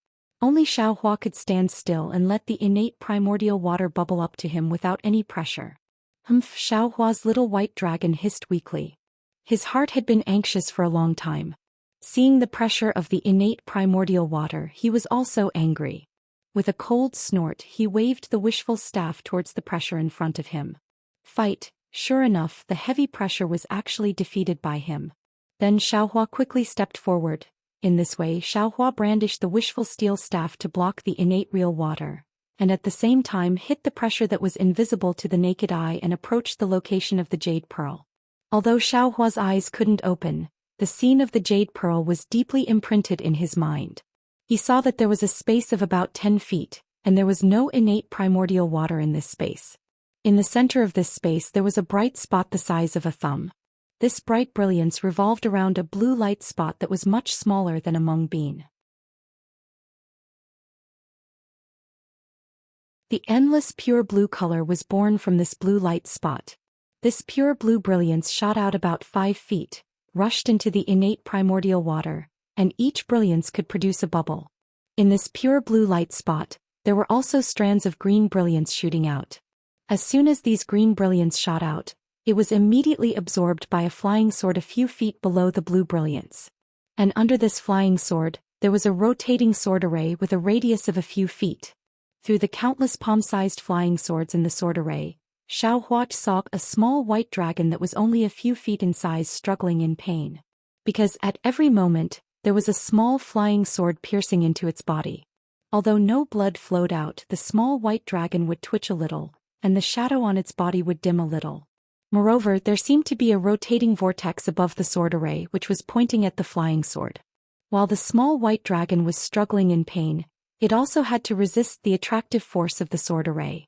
Only Xiaohua could stand still and let the innate primordial water bubble up to him without any pressure. Humph! Xiaohua's little white dragon hissed weakly. His heart had been anxious for a long time. Seeing the pressure of the innate primordial water, he was also angry. With a cold snort, he waved the wishful staff towards the pressure in front of him. Fight! Sure enough, the heavy pressure was actually defeated by him. Then Xiaohua quickly stepped forward. In this way, Xiaohua brandished the wishful steel staff to block the innate real water, and at the same time hit the pressure that was invisible to the naked eye and approached the location of the jade pearl. Although Xiaohua's eyes couldn't open, the scene of the jade pearl was deeply imprinted in his mind. He saw that there was a space of about 10 feet, and there was no innate primordial water in this space. In the center of this space there was a bright spot the size of a thumb. This bright brilliance revolved around a blue light spot that was much smaller than a mung bean. The endless pure blue color was born from this blue light spot. This pure blue brilliance shot out about 5 feet, rushed into the innate primordial water, and each brilliance could produce a bubble. In this pure blue light spot, there were also strands of green brilliance shooting out. As soon as these green brilliance shot out, it was immediately absorbed by a flying sword a few feet below the blue brilliance. And under this flying sword, there was a rotating sword array with a radius of a few feet. Through the countless palm-sized flying swords in the sword array, Xiaohua saw a small white dragon that was only a few feet in size struggling in pain. Because at every moment, there was a small flying sword piercing into its body. Although no blood flowed out, the small white dragon would twitch a little, and the shadow on its body would dim a little. Moreover, there seemed to be a rotating vortex above the sword array which was pointing at the flying sword. While the small white dragon was struggling in pain, it also had to resist the attractive force of the sword array.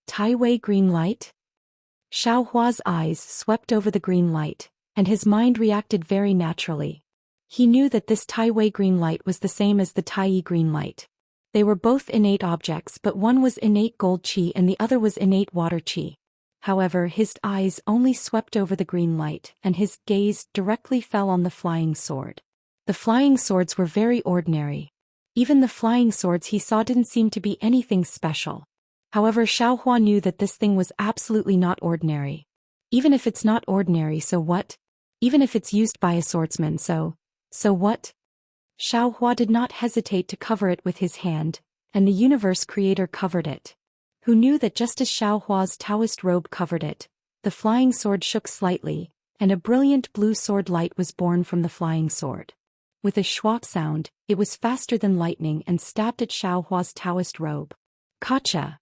Tai-Wei green light? Xiaohua's eyes swept over the green light, and his mind reacted very naturally. He knew that this Tai-Wei green light was the same as the Tai-Yi green light. They were both innate objects, but one was innate gold qi and the other was innate water qi. However, his eyes only swept over the green light, and his gaze directly fell on the flying sword. The flying swords were very ordinary. Even the flying swords he saw didn't seem to be anything special. However, Xiaohua knew that this thing was absolutely not ordinary. Even if it's not ordinary, so what? Even if it's used by a swordsman, so what? Xiaohua did not hesitate to cover it with his hand, and the universe creator covered it. Who knew that just as Xiaohua's Taoist robe covered it, the flying sword shook slightly, and a brilliant blue sword light was born from the flying sword. With a schwap sound, it was faster than lightning and stabbed at Xiaohua's Taoist robe. Gotcha!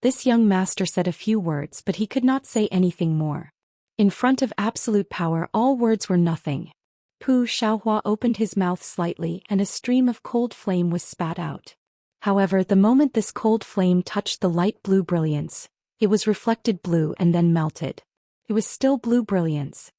This young master said a few words, but he could not say anything more. In front of absolute power, all words were nothing. Xiaohua opened his mouth slightly and a stream of cold flame was spat out. However, the moment this cold flame touched the light blue brilliance, it was reflected blue and then melted. It was still blue brilliance.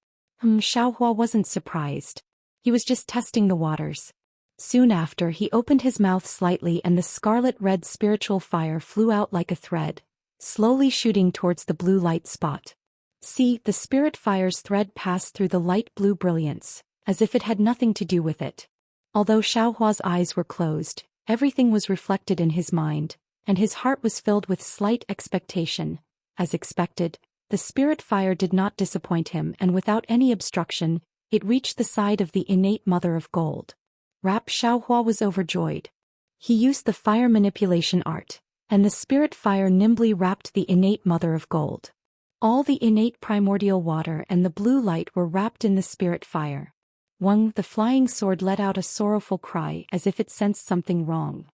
Xiaohua wasn't surprised. He was just testing the waters. Soon after, he opened his mouth slightly and the scarlet-red spiritual fire flew out like a thread, slowly shooting towards the blue light spot. See, the spirit fire's thread passed through the light blue brilliance, as if it had nothing to do with it. Although Xiaohua's eyes were closed, everything was reflected in his mind, and his heart was filled with slight expectation. As expected, the spirit fire did not disappoint him, and without any obstruction, it reached the side of the innate mother of gold. Xiaohua was overjoyed. He used the fire manipulation art, and the spirit fire nimbly wrapped the innate mother of gold. All the innate primordial water and the blue light were wrapped in the spirit fire. The flying sword let out a sorrowful cry as if it sensed something wrong.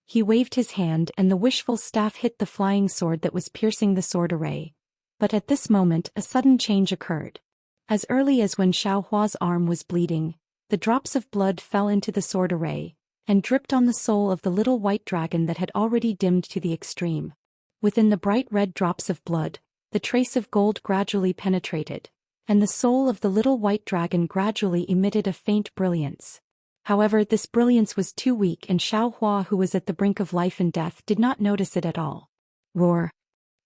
He waved his hand and the wishful staff hit the flying sword that was piercing the sword array. But at this moment a sudden change occurred. As early as when Xiaohua's arm was bleeding, the drops of blood fell into the sword array, and dripped on the soul of the little white dragon that had already dimmed to the extreme. Within the bright red drops of blood, the trace of gold gradually penetrated, and the soul of the little white dragon gradually emitted a faint brilliance. However, this brilliance was too weak and Xiaohua, who was at the brink of life and death, did not notice it at all. Roar.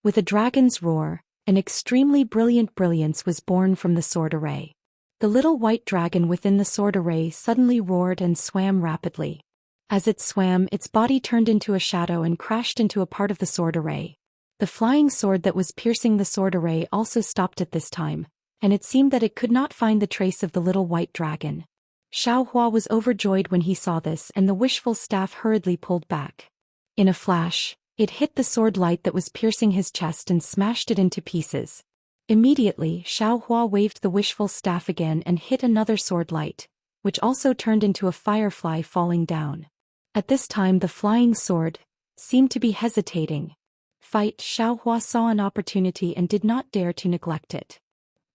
With a dragon's roar, an extremely brilliant brilliance was born from the sword array. The little white dragon within the sword array suddenly roared and swam rapidly. As it swam, its body turned into a shadow and crashed into a part of the sword array. The flying sword that was piercing the sword array also stopped at this time, and it seemed that it could not find the trace of the little white dragon. Xiaohua was overjoyed when he saw this, and the wishful staff hurriedly pulled back. In a flash, it hit the sword light that was piercing his chest and smashed it into pieces. Immediately, Xiaohua waved the wishful staff again and hit another sword light, which also turned into a firefly falling down. At this time the flying sword seemed to be hesitating. Xiaohua saw an opportunity and did not dare to neglect it.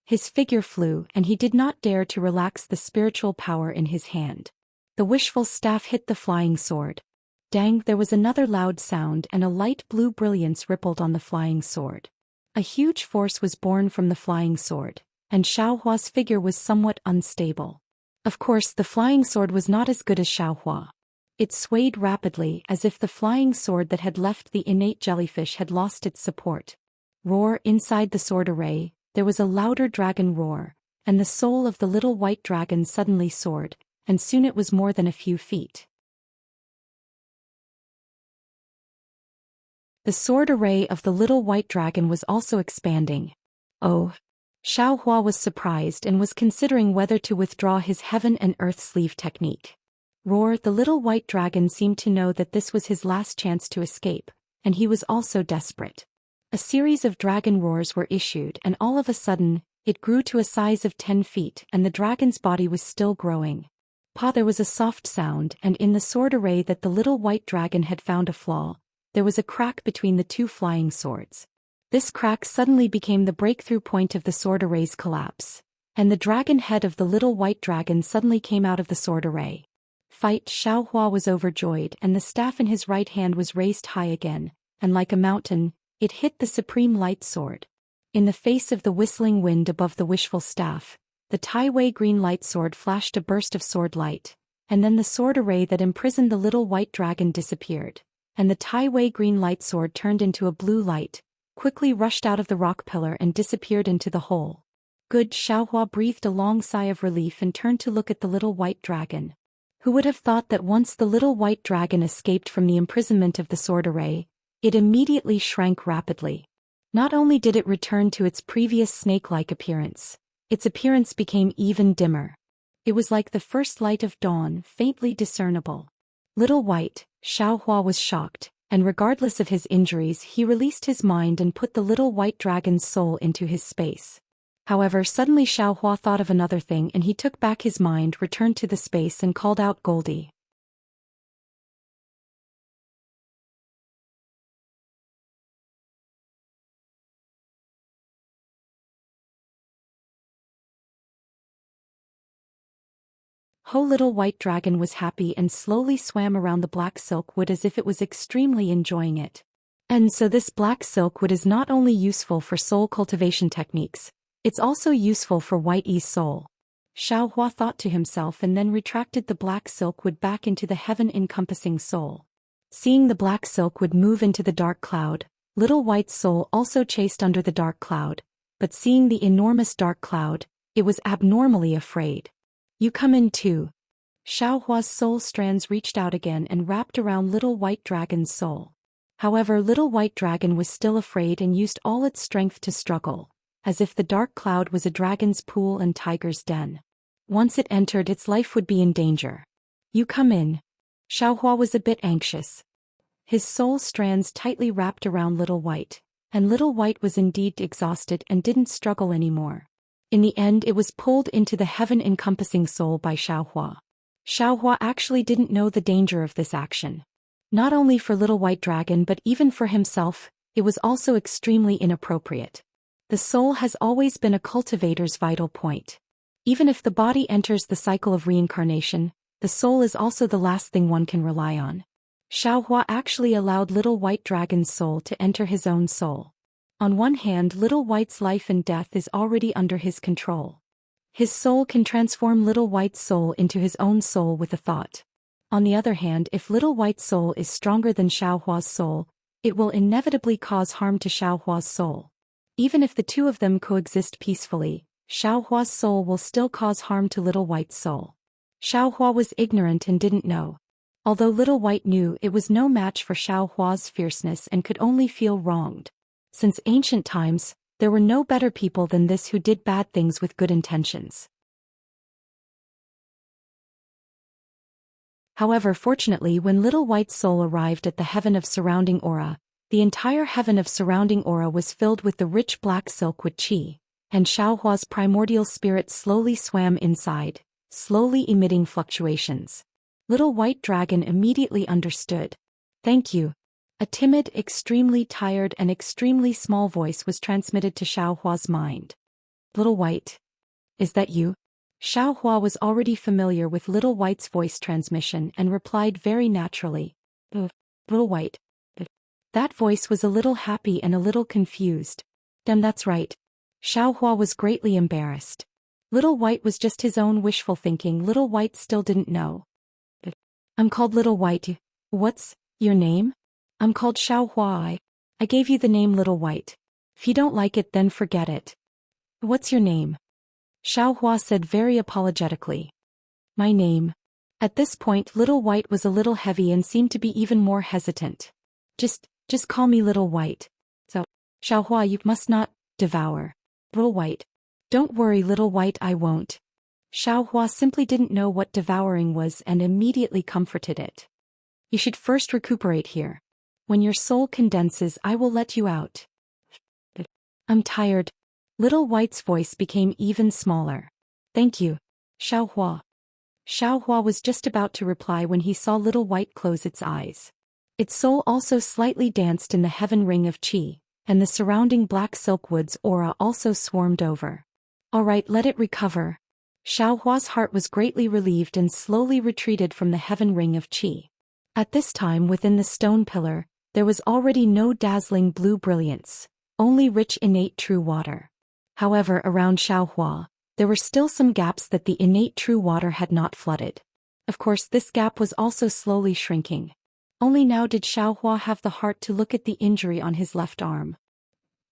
His figure flew, and he did not dare to relax the spiritual power in his hand. The wishful staff hit the flying sword. Dang! There was another loud sound and a light blue brilliance rippled on the flying sword. A huge force was born from the flying sword, and Xiaohua's figure was somewhat unstable. Of course, the flying sword was not as good as Xiaohua. It swayed rapidly as if the flying sword that had left the innate jellyfish had lost its support. Roar. Inside the sword array, there was a louder dragon roar, and the soul of the little white dragon suddenly soared, and soon it was more than a few feet. The sword array of the little white dragon was also expanding. Oh! Xiaohua was surprised and was considering whether to withdraw his heaven and earth sleeve technique. Roar. The little white dragon seemed to know that this was his last chance to escape, and he was also desperate. A series of dragon roars were issued, and all of a sudden, it grew to a size of 10 feet, and the dragon's body was still growing. There was a soft sound, and in the sword array that the little white dragon had found a flaw, there was a crack between the two flying swords. This crack suddenly became the breakthrough point of the sword array's collapse, and the dragon head of the little white dragon suddenly came out of the sword array. Xiaohua was overjoyed, and the staff in his right hand was raised high again, and like a mountain, it hit the supreme light sword. In the face of the whistling wind above the wishful staff, the Tai-Wei green light sword flashed a burst of sword light, and then the sword array that imprisoned the little white dragon disappeared, and the Tai-Wei green light sword turned into a blue light, quickly rushed out of the rock pillar and disappeared into the hole. Good. Xiaohua breathed a long sigh of relief and turned to look at the little white dragon. Who would have thought that once the little white dragon escaped from the imprisonment of the sword array, it immediately shrank rapidly. Not only did it return to its previous snake-like appearance, its appearance became even dimmer. It was like the first light of dawn, faintly discernible. Little white, Xiaohua was shocked, and regardless of his injuries he released his mind and put the little white dragon's soul into his space. However, suddenly Xiaohua thought of another thing and he took back his mind, returned to the space and called out, "Goldie." Ho! Little white dragon was happy and slowly swam around the black silk wood as if it was extremely enjoying it. And so this black silk wood is not only useful for soul cultivation techniques, it's also useful for White E's soul. Xiaohua thought to himself and then retracted the black silk wood back into the heaven-encompassing soul. Seeing the black silk wood move into the dark cloud, little white soul also chased under the dark cloud, but seeing the enormous dark cloud, it was abnormally afraid. "You come in too." Xiaohua's soul strands reached out again and wrapped around little white dragon's soul. However, little white dragon was still afraid and used all its strength to struggle, as if the dark cloud was a dragon's pool and tiger's den. Once it entered, its life would be in danger. "You come in." Xiaohua was a bit anxious. His soul strands tightly wrapped around little white, and little white was indeed exhausted and didn't struggle anymore. In the end, it was pulled into the heaven-encompassing soul by Xiaohua. Xiaohua actually didn't know the danger of this action. Not only for Little White Dragon but even for himself, it was also extremely inappropriate. The soul has always been a cultivator's vital point. Even if the body enters the cycle of reincarnation, the soul is also the last thing one can rely on. Xiaohua actually allowed Little White Dragon's soul to enter his own soul. On one hand, Little White's life and death is already under his control. His soul can transform Little White's soul into his own soul with a thought. On the other hand, if Little White's soul is stronger than Xiaohua's soul, it will inevitably cause harm to Xiaohua's soul. Even if the two of them coexist peacefully, Xiaohua's soul will still cause harm to Little White's soul. Xiaohua was ignorant and didn't know. Although Little White knew, it was no match for Xiaohua's fierceness and could only feel wronged. Since ancient times, there were no better people than this who did bad things with good intentions. However, fortunately, when Little White's soul arrived at the heaven of surrounding aura, the entire heaven of surrounding aura was filled with the rich black silk with qi, and Xiaohua's primordial spirit slowly swam inside, slowly emitting fluctuations. Little White Dragon immediately understood. "Thank you." A timid, extremely tired and extremely small voice was transmitted to Xiaohua's mind. "Little White? Is that you?" Xiaohua was already familiar with Little White's voice transmission and replied very naturally. "Little White." That voice was a little happy and a little confused. "Damn, that's right." Xiaohua was greatly embarrassed. Little White was just his own wishful thinking. Little White still didn't know. "I'm called Little White. What's your name?" "I'm called Xiaohua. I gave you the name Little White. If you don't like it, then forget it." "What's your name?" Xiaohua said very apologetically. "My name." At this point, Little White was a little heavy and seemed to be even more hesitant. Just call me Little White." "So, Xiaohua, you must not devour." "Little White." "Don't worry, Little White, I won't." Xiaohua simply didn't know what devouring was and immediately comforted it. "You should first recuperate here. When your soul condenses, I will let you out." "I'm tired." Little White's voice became even smaller. "Thank you, Xiaohua." Xiaohua was just about to reply when he saw Little White close its eyes. Its soul also slightly danced in the heaven ring of qi, and the surrounding black silk woods aura also swarmed over. "All right, let it recover." Xiaohua's heart was greatly relieved and slowly retreated from the heaven ring of qi. At this time, within the stone pillar, there was already no dazzling blue brilliance, only rich innate true water. However, around Xiaohua, there were still some gaps that the innate true water had not flooded. Of course, this gap was also slowly shrinking. Only now did Xiaohua have the heart to look at the injury on his left arm.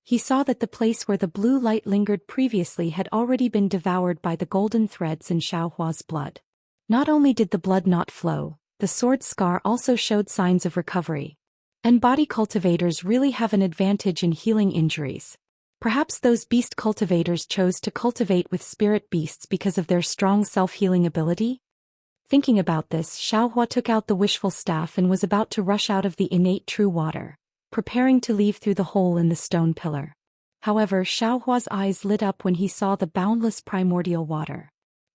He saw that the place where the blue light lingered previously had already been devoured by the golden threads in Xiaohua's blood. Not only did the blood not flow, the sword scar also showed signs of recovery. And body cultivators really have an advantage in healing injuries. Perhaps those beast cultivators chose to cultivate with spirit beasts because of their strong self-healing ability? Thinking about this, Xiaohua took out the wishful staff and was about to rush out of the innate true water, preparing to leave through the hole in the stone pillar. However, Xiaohua's eyes lit up when he saw the boundless primordial water.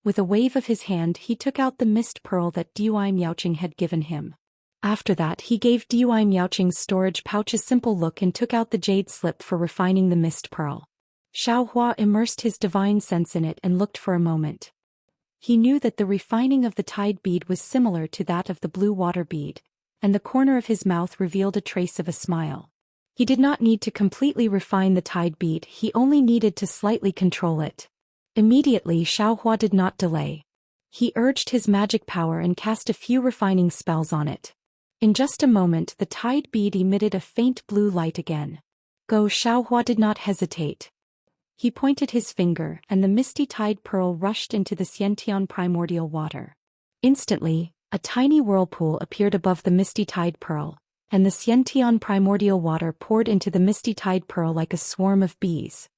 With a wave of his hand, he took out the mist pearl that Dui Miaoqing had given him. After that, he gave Dui Miaoqing's storage pouch a simple look and took out the jade slip for refining the mist pearl. Xiaohua immersed his divine sense in it and looked for a moment. He knew that the refining of the tide bead was similar to that of the blue water bead, and the corner of his mouth revealed a trace of a smile. He did not need to completely refine the tide bead, he only needed to slightly control it. Immediately, Xiaohua did not delay. He urged his magic power and cast a few refining spells on it. In just a moment, the tide bead emitted a faint blue light again. Go! Xiaohua did not hesitate. He pointed his finger, and the misty tide pearl rushed into the Xiantian primordial water. Instantly, a tiny whirlpool appeared above the misty tide pearl, and the Xiantian primordial water poured into the misty tide pearl like a swarm of bees.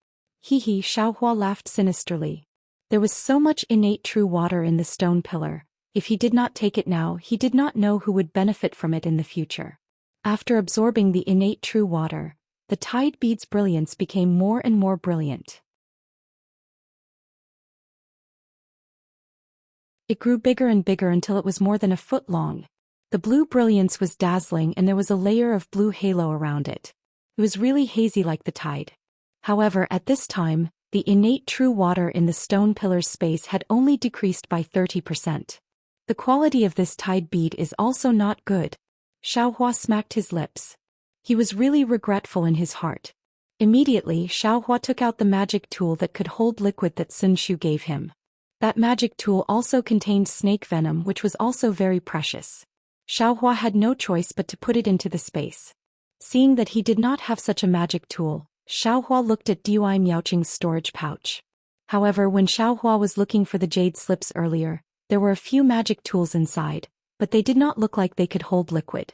Hee, Xiaohua laughed sinisterly. There was so much innate true water in the stone pillar. If he did not take it now, he did not know who would benefit from it in the future. After absorbing the innate true water, the tide bead's brilliance became more and more brilliant. It grew bigger and bigger until it was more than a foot long. The blue brilliance was dazzling and there was a layer of blue halo around it. It was really hazy like the tide. However, at this time, the innate true water in the stone pillar's space had only decreased by 30%. The quality of this tide bead is also not good. Xiaohua smacked his lips. He was really regretful in his heart. Immediately, Xiaohua took out the magic tool that could hold liquid that Sun Shu gave him. That magic tool also contained snake venom, which was also very precious. Xiaohua had no choice but to put it into the space. Seeing that he did not have such a magic tool, Xiaohua looked at Dui Miaoqing's storage pouch. However, when Xiaohua was looking for the jade slips earlier, there were a few magic tools inside, but they did not look like they could hold liquid.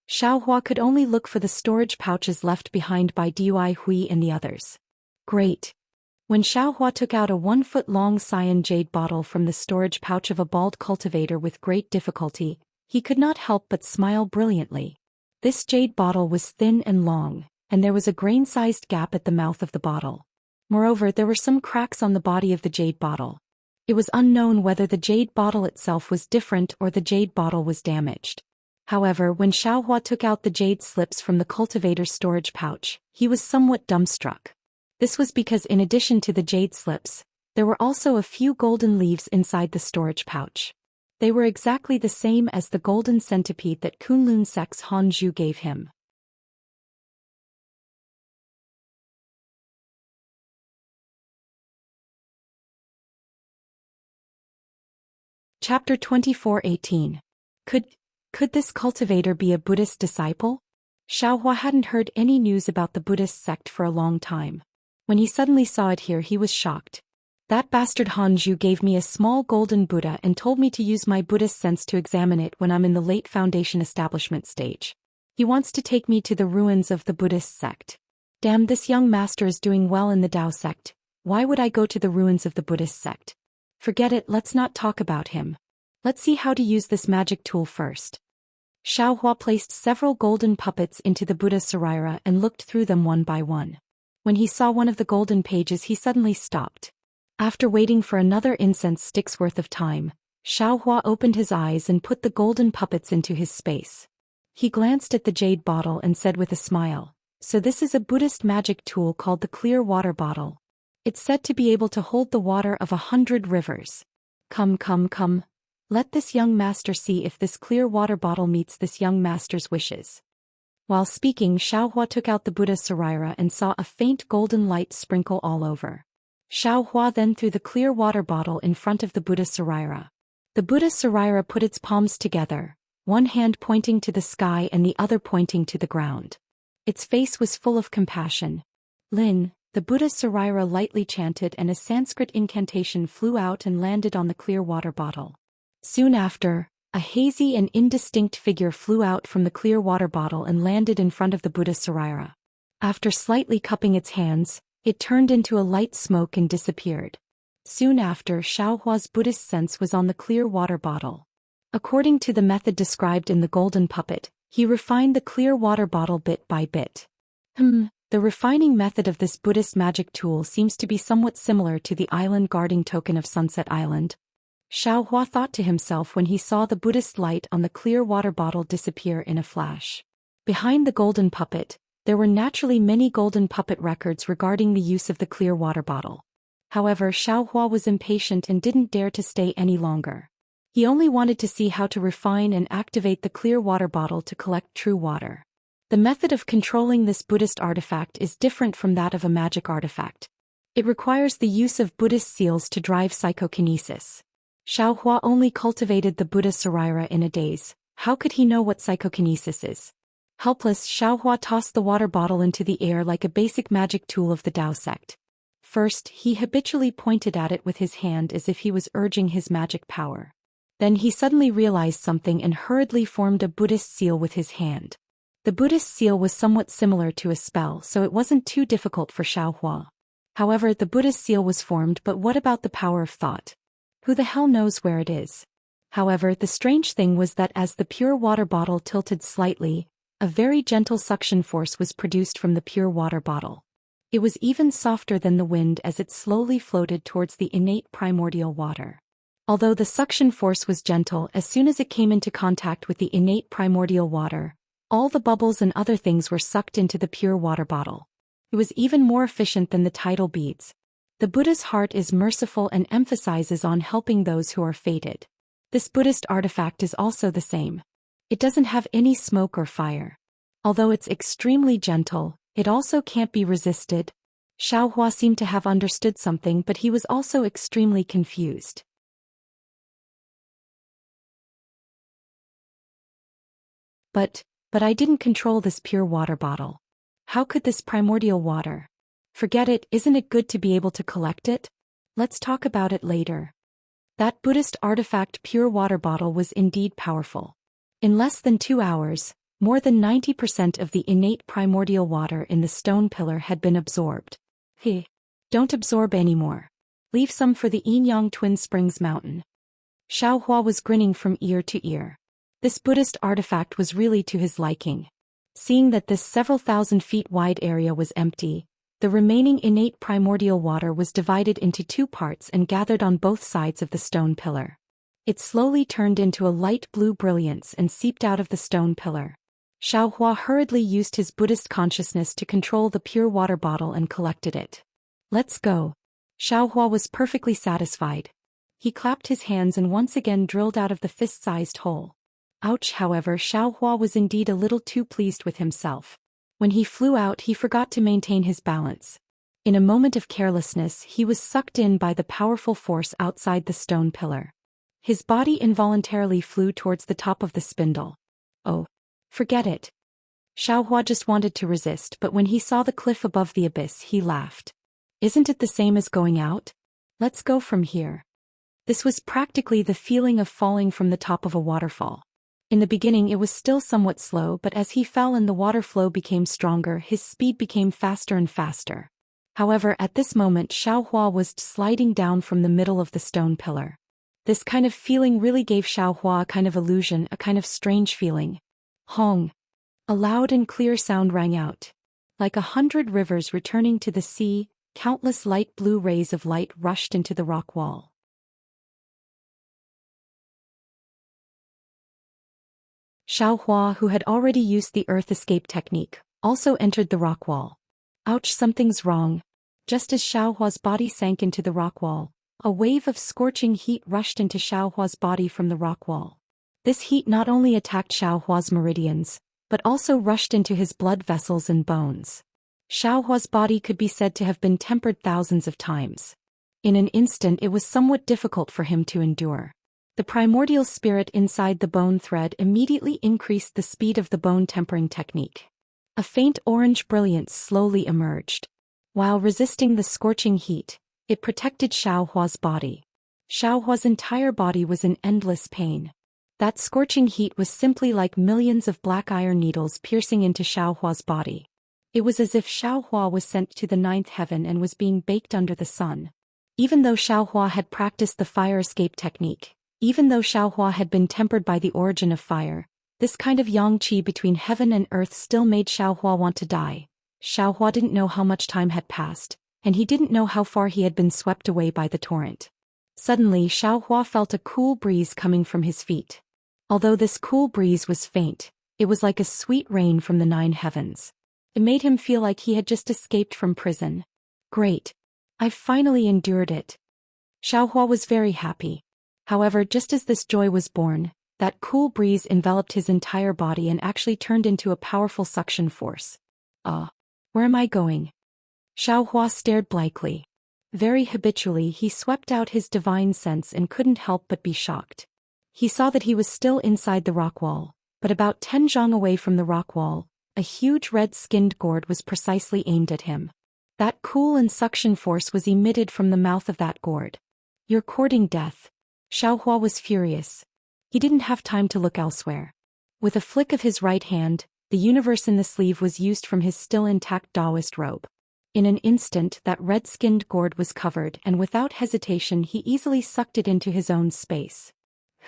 Xiaohua could only look for the storage pouches left behind by Dui Hui and the others. Great. When Xiaohua took out a 1-foot-long cyan jade bottle from the storage pouch of a bald cultivator with great difficulty, he could not help but smile brilliantly. This jade bottle was thin and long, and there was a grain-sized gap at the mouth of the bottle. Moreover, there were some cracks on the body of the jade bottle. It was unknown whether the jade bottle itself was different or the jade bottle was damaged. However, when Xiaohua took out the jade slips from the cultivator's storage pouch, he was somewhat dumbstruck. This was because in addition to the jade slips, there were also a few golden leaves inside the storage pouch. They were exactly the same as the golden centipede that Kunlun Sek's Han Zhu gave him. Chapter 24:18. Could this cultivator be a Buddhist disciple? Xiaohua hadn't heard any news about the Buddhist sect for a long time. When he suddenly saw it here, he was shocked. That bastard Han Zhu gave me a small golden Buddha and told me to use my Buddhist sense to examine it when I'm in the late foundation establishment stage. He wants to take me to the ruins of the Buddhist sect. Damn, this young master is doing well in the Tao sect. Why would I go to the ruins of the Buddhist sect? Forget it, let's not talk about him. Let's see how to use this magic tool first. Xiaohua placed several golden puppets into the Buddha Sarira and looked through them one by one. When he saw one of the golden pages, he suddenly stopped. After waiting for another incense stick's worth of time, Xiaohua opened his eyes and put the golden puppets into his space. He glanced at the jade bottle and said with a smile, "So this is a Buddhist magic tool called the clear water bottle. It's said to be able to hold the water of 100 rivers. Come. Let this young master see if this clear water bottle meets this young master's wishes." While speaking, Xiaohua took out the Buddha Sarira and saw a faint golden light sprinkle all over. Xiaohua then threw the clear water bottle in front of the Buddha Sarira. The Buddha Sarira put its palms together, one hand pointing to the sky and the other pointing to the ground. Its face was full of compassion. Lin, the Buddha Sarira lightly chanted and a Sanskrit incantation flew out and landed on the clear water bottle. Soon after, a hazy and indistinct figure flew out from the clear water bottle and landed in front of the Buddha Sarira. After slightly cupping its hands, it turned into a light smoke and disappeared. Soon after, Xiaohua's Buddhist sense was on the clear water bottle. According to the method described in the golden puppet, he refined the clear water bottle bit by bit. The refining method of this Buddhist magic tool seems to be somewhat similar to the island guarding token of Sunset Island. Xiaohua thought to himself when he saw the Buddhist light on the clear water bottle disappear in a flash. Behind the golden puppet, there were naturally many golden puppet records regarding the use of the clear water bottle. However, Xiaohua was impatient and didn't dare to stay any longer. He only wanted to see how to refine and activate the clear water bottle to collect true water. The method of controlling this Buddhist artifact is different from that of a magic artifact. It requires the use of Buddhist seals to drive psychokinesis. Xiaohua only cultivated the Buddha Sarira in a daze. How could he know what psychokinesis is? Helpless, Xiaohua tossed the water bottle into the air like a basic magic tool of the Tao sect. First, he habitually pointed at it with his hand as if he was urging his magic power. Then he suddenly realized something and hurriedly formed a Buddhist seal with his hand. The Buddhist seal was somewhat similar to a spell, so it wasn't too difficult for Xiaohua. However, the Buddhist seal was formed, but what about the power of thought? Who the hell knows where it is? However, the strange thing was that as the pure water bottle tilted slightly, a very gentle suction force was produced from the pure water bottle. It was even softer than the wind as it slowly floated towards the innate primordial water. Although the suction force was gentle, as soon as it came into contact with the innate primordial water, all the bubbles and other things were sucked into the pure water bottle. It was even more efficient than the tidal beads. The Buddha's heart is merciful and emphasizes on helping those who are fated. This Buddhist artifact is also the same. It doesn't have any smoke or fire. Although it's extremely gentle, it also can't be resisted. Xiaohua seemed to have understood something, but he was also extremely confused. But I didn't control this pure water bottle. How could this primordial water? Forget it, isn't it good to be able to collect it? Let's talk about it later. That Buddhist artifact pure water bottle was indeed powerful. In less than 2 hours, more than 90% of the innate primordial water in the stone pillar had been absorbed. Don't absorb anymore. Leave some for the Yin-Yang Twin Springs Mountain. Xiaohua was grinning from ear to ear. This Buddhist artifact was really to his liking. Seeing that this several thousand feet wide area was empty, the remaining innate primordial water was divided into 2 parts and gathered on both sides of the stone pillar. It slowly turned into a light blue brilliance and seeped out of the stone pillar. Xiaohua hurriedly used his Buddhist consciousness to control the pure water bottle and collected it. Let's go. Xiaohua was perfectly satisfied. He clapped his hands and once again drilled out of the fist-sized hole. Ouch! However, Xiaohua was indeed a little too pleased with himself. When he flew out, he forgot to maintain his balance. In a moment of carelessness, he was sucked in by the powerful force outside the stone pillar. His body involuntarily flew towards the top of the spindle. Oh, forget it. Xiaohua just wanted to resist, but when he saw the cliff above the abyss, he laughed. Isn't it the same as going out? Let's go from here. This was practically the feeling of falling from the top of a waterfall. In the beginning it was still somewhat slow, but as he fell and the water flow became stronger, his speed became faster and faster. However, at this moment Xiaohua was sliding down from the middle of the stone pillar. This kind of feeling really gave Xiaohua a kind of illusion, a kind of strange feeling. Hong! A loud and clear sound rang out. Like 100 rivers returning to the sea, countless light blue rays of light rushed into the rock wall. Xiaohua, who had already used the earth escape technique, also entered the rock wall. Ouch, something's wrong. Just as Xiaohua's body sank into the rock wall, a wave of scorching heat rushed into Xiaohua's body from the rock wall. This heat not only attacked Xiaohua's meridians, but also rushed into his blood vessels and bones. Xiaohua's body could be said to have been tempered thousands of times. In an instant it was somewhat difficult for him to endure. The primordial spirit inside the bone thread immediately increased the speed of the bone tempering technique. A faint orange brilliance slowly emerged. While resisting the scorching heat, it protected Xiaohua's body. Xiaohua's entire body was in endless pain. That scorching heat was simply like millions of black iron needles piercing into Xiaohua's body. It was as if Xiaohua was sent to the 9th heaven and was being baked under the sun. Even though Xiaohua had practiced the fire escape technique, even though Xiaohua had been tempered by the origin of fire, this kind of yang qi between heaven and earth still made Xiaohua want to die. Xiaohua didn't know how much time had passed, and he didn't know how far he had been swept away by the torrent. Suddenly Xiaohua felt a cool breeze coming from his feet. Although this cool breeze was faint, it was like a sweet rain from the 9 heavens. It made him feel like he had just escaped from prison. Great! I've finally endured it. Xiaohua was very happy. However, just as this joy was born, that cool breeze enveloped his entire body and actually turned into a powerful suction force. Where am I going? Xiaohua stared blankly. Very habitually he swept out his divine sense and couldn't help but be shocked. He saw that he was still inside the rock wall, but about 10 zhang away from the rock wall, a huge red-skinned gourd was precisely aimed at him. That cool and suction force was emitted from the mouth of that gourd. You're courting death. Xiaohua was furious. He didn't have time to look elsewhere. With a flick of his right hand, the universe in the sleeve was used from his still intact Taoist robe. In an instant that red-skinned gourd was covered, and without hesitation he easily sucked it into his own space.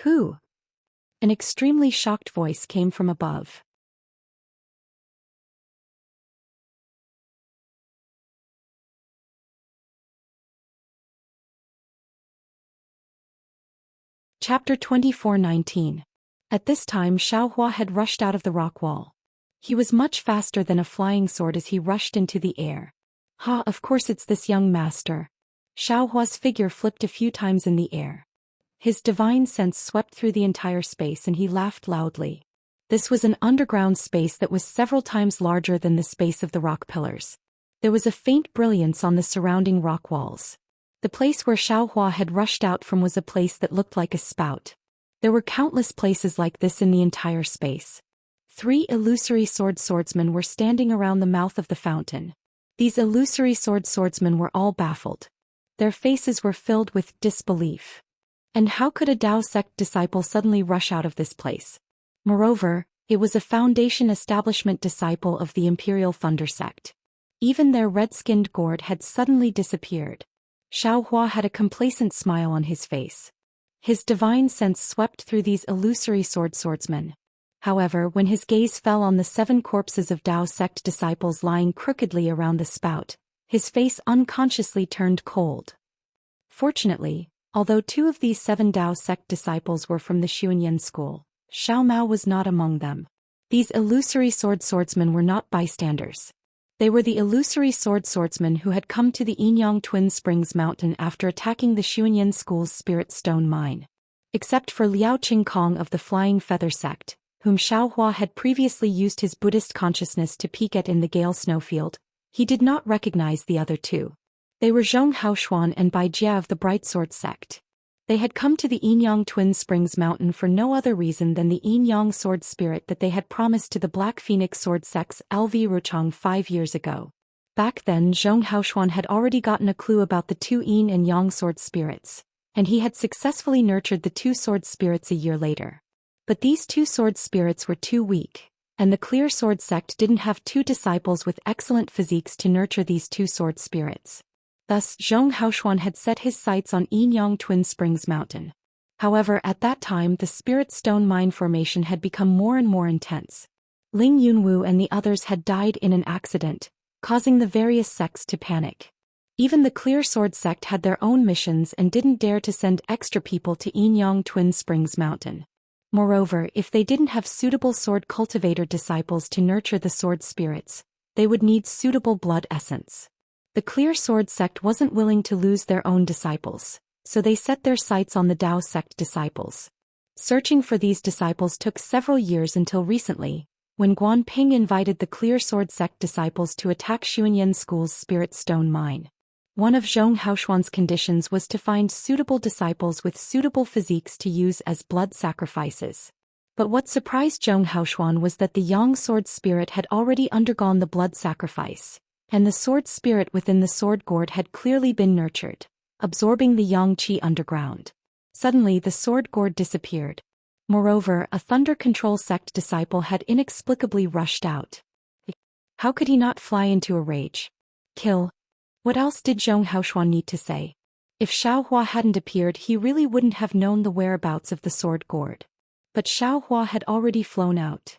Who? An extremely shocked voice came from above. Chapter 24:19. At this time Xiaohua had rushed out of the rock wall. He was much faster than a flying sword as he rushed into the air. Ha, of course it's this young master. Xiaohua's figure flipped a few times in the air. His divine sense swept through the entire space and he laughed loudly. This was an underground space that was several times larger than the space of the rock pillars. There was a faint brilliance on the surrounding rock walls. The place where Xiaohua had rushed out from was a place that looked like a spout. There were countless places like this in the entire space. 3 illusory swordsmen were standing around the mouth of the fountain. These illusory swordsmen were all baffled. Their faces were filled with disbelief. And how could a Tao sect disciple suddenly rush out of this place? Moreover, it was a Foundation establishment disciple of the Imperial Thunder sect. Even their red-skinned gourd had suddenly disappeared. Xiaohua had a complacent smile on his face. His divine sense swept through these illusory swordsmen. However, when his gaze fell on the 7 corpses of Tao sect disciples lying crookedly around the spout, his face unconsciously turned cold. Fortunately, although 2 of these 7 Tao sect disciples were from the Xuanyan school, Xiao Mao was not among them. These illusory swordsmen were not bystanders. They were the illusory swordsmen who had come to the Enyang Twin Springs Mountain after attacking the Xuanyan school's spirit stone mine. Except for Liao Qingkong of the Flying Feather sect, whom Xiaohua had previously used his Buddhist consciousness to peek at in the Gale Snowfield, he did not recognize the other 2. They were Zhong Haoshuan and Bai Jia of the Bright Sword sect. They had come to the Enyang Twin Springs Mountain for no other reason than the Enyang sword spirit that they had promised to the Black Phoenix sword sect's LV Ruchang 5 years ago. Back then Zhong Haoshuan had already gotten a clue about the 2 Yin and Yang sword spirits, and he had successfully nurtured the 2 sword spirits a year later. But these 2 sword spirits were too weak, and the Clear Sword sect didn't have 2 disciples with excellent physiques to nurture these 2 sword spirits. Thus, Zhong Haoshuan had set his sights on Enyang Twin Springs Mountain. However, at that time the spirit stone mine formation had become more and more intense. Ling Yunwu and the others had died in an accident, causing the various sects to panic. Even the Clear Sword sect had their own missions and didn't dare to send extra people to Enyang Twin Springs Mountain. Moreover, if they didn't have suitable sword cultivator disciples to nurture the sword spirits, they would need suitable blood essence. The Clear Sword sect wasn't willing to lose their own disciples, so they set their sights on the Tao sect disciples. Searching for these disciples took several years until recently, when Guan Ping invited the Clear Sword sect disciples to attack Xuanyan School's spirit stone mine. One of Zhong Haoshuan's conditions was to find suitable disciples with suitable physiques to use as blood sacrifices. But what surprised Zhong Haoshuan was that the Yang sword spirit had already undergone the blood sacrifice, and the sword spirit within the sword gourd had clearly been nurtured, absorbing the Yang Qi underground. Suddenly the sword gourd disappeared. Moreover, a Thunder Control sect disciple had inexplicably rushed out. How could he not fly into a rage? Kill. What else did Zhong Haoshuan need to say? If Xiaohua hadn't appeared he really wouldn't have known the whereabouts of the sword gourd. But Xiaohua had already flown out.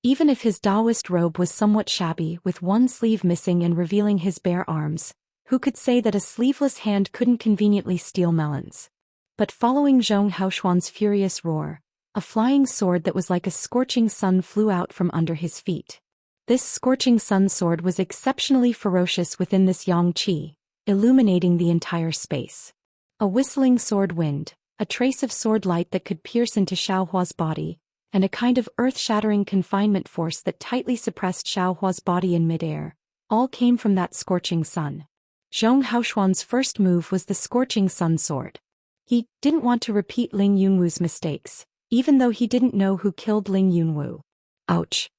Even if his Taoist robe was somewhat shabby, with one sleeve missing and revealing his bare arms, who could say that a sleeveless hand couldn't conveniently steal melons? But following Zhong Haoshuan's furious roar, a flying sword that was like a scorching sun flew out from under his feet. This scorching sun sword was exceptionally ferocious within this Yang Qi, illuminating the entire space. A whistling sword wind, a trace of sword light that could pierce into Xiaohua's body, and a kind of earth-shattering confinement force that tightly suppressed Xiaohua's body in midair, all came from that scorching sun. Zhong Haoshuan's first move was the scorching sun sword. He didn't want to repeat Ling Yunwu's mistakes, even though he didn't know who killed Ling Yunwu. Ouch!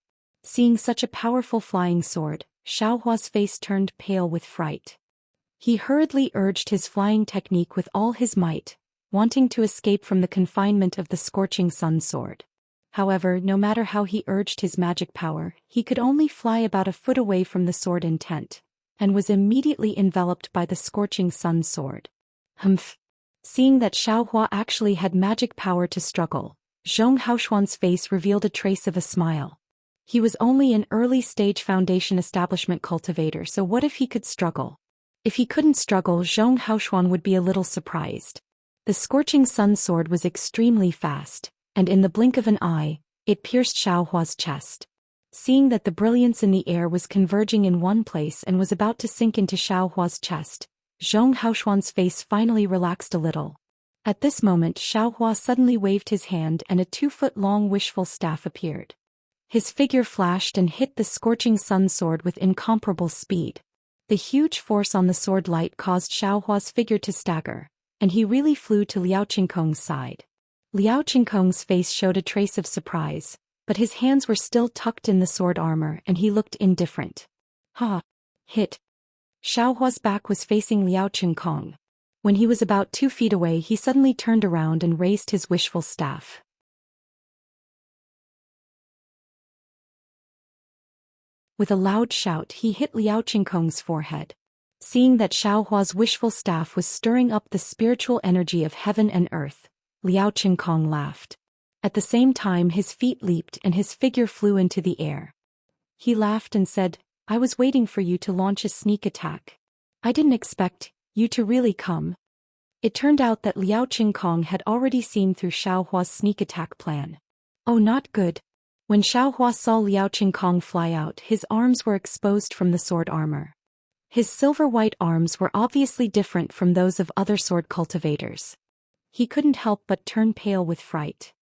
Seeing such a powerful flying sword, Xiaohua's face turned pale with fright. He hurriedly urged his flying technique with all his might, wanting to escape from the confinement of the scorching sun sword. However, no matter how he urged his magic power, he could only fly about a foot away from the sword intent, and was immediately enveloped by the scorching sun sword. Humph! Seeing that Xiaohua actually had magic power to struggle, Zhong Haoshuan's face revealed a trace of a smile. He was only an early-stage Foundation establishment cultivator, so what if he could struggle? If he couldn't struggle, Zhong Haoshuan would be a little surprised. The scorching sun sword was extremely fast, and in the blink of an eye, it pierced Xiaohua's chest. Seeing that the brilliance in the air was converging in one place and was about to sink into Xiaohua's chest, Zhong Haoshuan's face finally relaxed a little. At this moment, Xiaohua suddenly waved his hand and a 2-foot-long wishful staff appeared. His figure flashed and hit the scorching sun sword with incomparable speed. The huge force on the sword light caused Xiaohua's figure to stagger, and he really flew to Liao Qingkong's side. Liao Qingkong's face showed a trace of surprise, but his hands were still tucked in the sword armor and he looked indifferent. Ha! Hit! Xiaohua's back was facing Liao Qingkong. When he was about 2 feet away, he suddenly turned around and raised his wishful staff. With a loud shout, he hit Liao Qingkong's forehead. Seeing that Xiaohua's wishful staff was stirring up the spiritual energy of heaven and earth, Liao Qingkong laughed. At the same time, his feet leaped and his figure flew into the air. He laughed and said, "I was waiting for you to launch a sneak attack. I didn't expect you to really come." It turned out that Liao Qingkong had already seen through Xiaohua's sneak attack plan. Oh, not good. When Xiaohua saw Liao Qingkong fly out, his arms were exposed from the sword armor. His silver-white arms were obviously different from those of other sword cultivators. He couldn't help but turn pale with fright.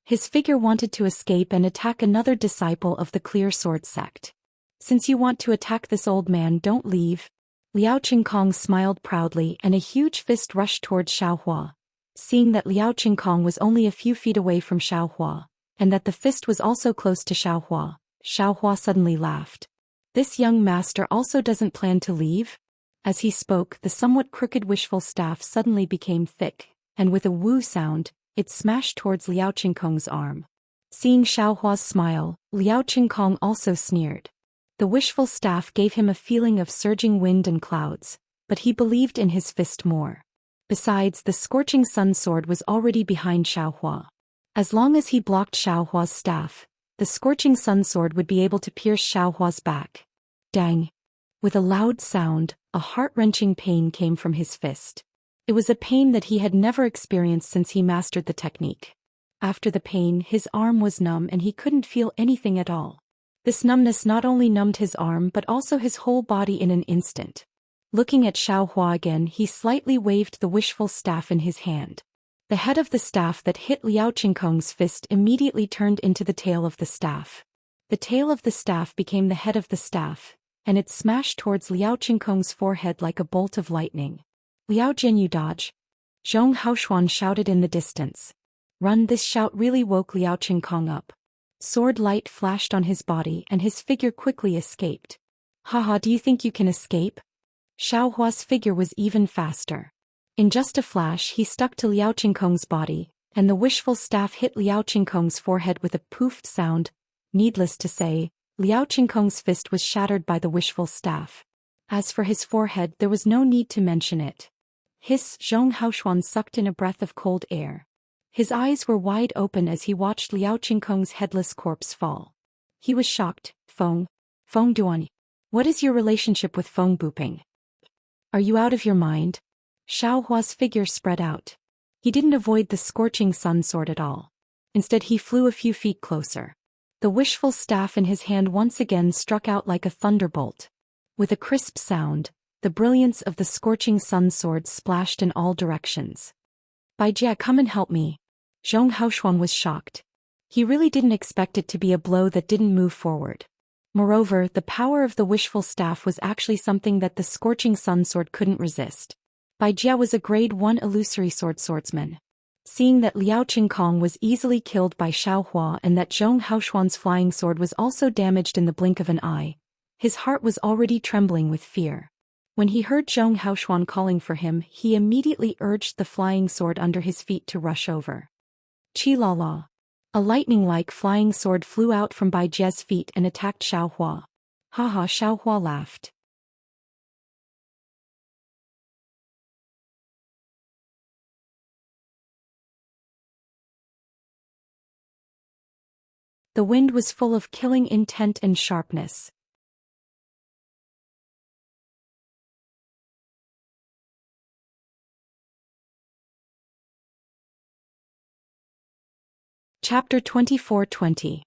His figure wanted to escape and attack another disciple of the Clear Sword sect. "Since you want to attack this old man, don't leave." Liao Qingkong smiled proudly and a huge fist rushed towards Xiaohua. Seeing that Liao Qingkong was only a few feet away from Xiaohua, and that the fist was also close to Xiaohua, Xiaohua suddenly laughed. "This young master also doesn't plan to leave?" As he spoke, the somewhat crooked wishful staff suddenly became thick, and with a woo sound, it smashed towards Liao Qingkong's arm. Seeing Xiaohua's smile, Liao Qingkong also sneered. The wishful staff gave him a feeling of surging wind and clouds, but he believed in his fist more. Besides, the scorching sun sword was already behind Xiaohua. As long as he blocked Xiaohua's staff, the scorching sun sword would be able to pierce Xiaohua's back. Dang! With a loud sound, a heart-wrenching pain came from his fist. It was a pain that he had never experienced since he mastered the technique. After the pain, his arm was numb and he couldn't feel anything at all. This numbness not only numbed his arm but also his whole body in an instant. Looking at Xiaohua again, he slightly waved the wishful staff in his hand. The head of the staff that hit Liao Qingkong's fist immediately turned into the tail of the staff. The tail of the staff became the head of the staff, and it smashed towards Liao Qingkong's forehead like a bolt of lightning. "Liao Jin, you dodge!" Zhong Haoshuan shouted in the distance. "Run!" This shout really woke Liao Qingkong up. Sword light flashed on his body and his figure quickly escaped. "Haha, do you think you can escape?" Xiaohua's figure was even faster. In just a flash, he stuck to Liao Qingkong's body, and the wishful staff hit Liao Qingkong's forehead with a poofed sound. Needless to say, Liao Qingkong's fist was shattered by the wishful staff. As for his forehead, there was no need to mention it. Hiss! Zhong Haoshuan sucked in a breath of cold air. His eyes were wide open as he watched Liao Qingkong's headless corpse fall. He was shocked. Feng Duan. What is your relationship with Feng Buping? Are you out of your mind?" Xiaohua's figure spread out. He didn't avoid the scorching sun sword at all. Instead, he flew a few feet closer. The wishful staff in his hand once again struck out like a thunderbolt. With a crisp sound, the brilliance of the scorching sun sword splashed in all directions. "Bai Jie, come and help me." Zhong Haoshuan was shocked. He really didn't expect it to be a blow that didn't move forward. Moreover, the power of the wishful staff was actually something that the scorching sun sword couldn't resist. Bai Jie was a grade 1 illusory swordsman. Seeing that Liao Qingkong was easily killed by Xiaohua and that Zhong Haoshuan's flying sword was also damaged in the blink of an eye, his heart was already trembling with fear. When he heard Zhong Haoshuan calling for him, he immediately urged the flying sword under his feet to rush over. Chi la la. A lightning-like flying sword flew out from Bai Jie's feet and attacked Xiaohua. Haha, Xiaohua laughed. The wind was full of killing intent and sharpness. Chapter 24:20.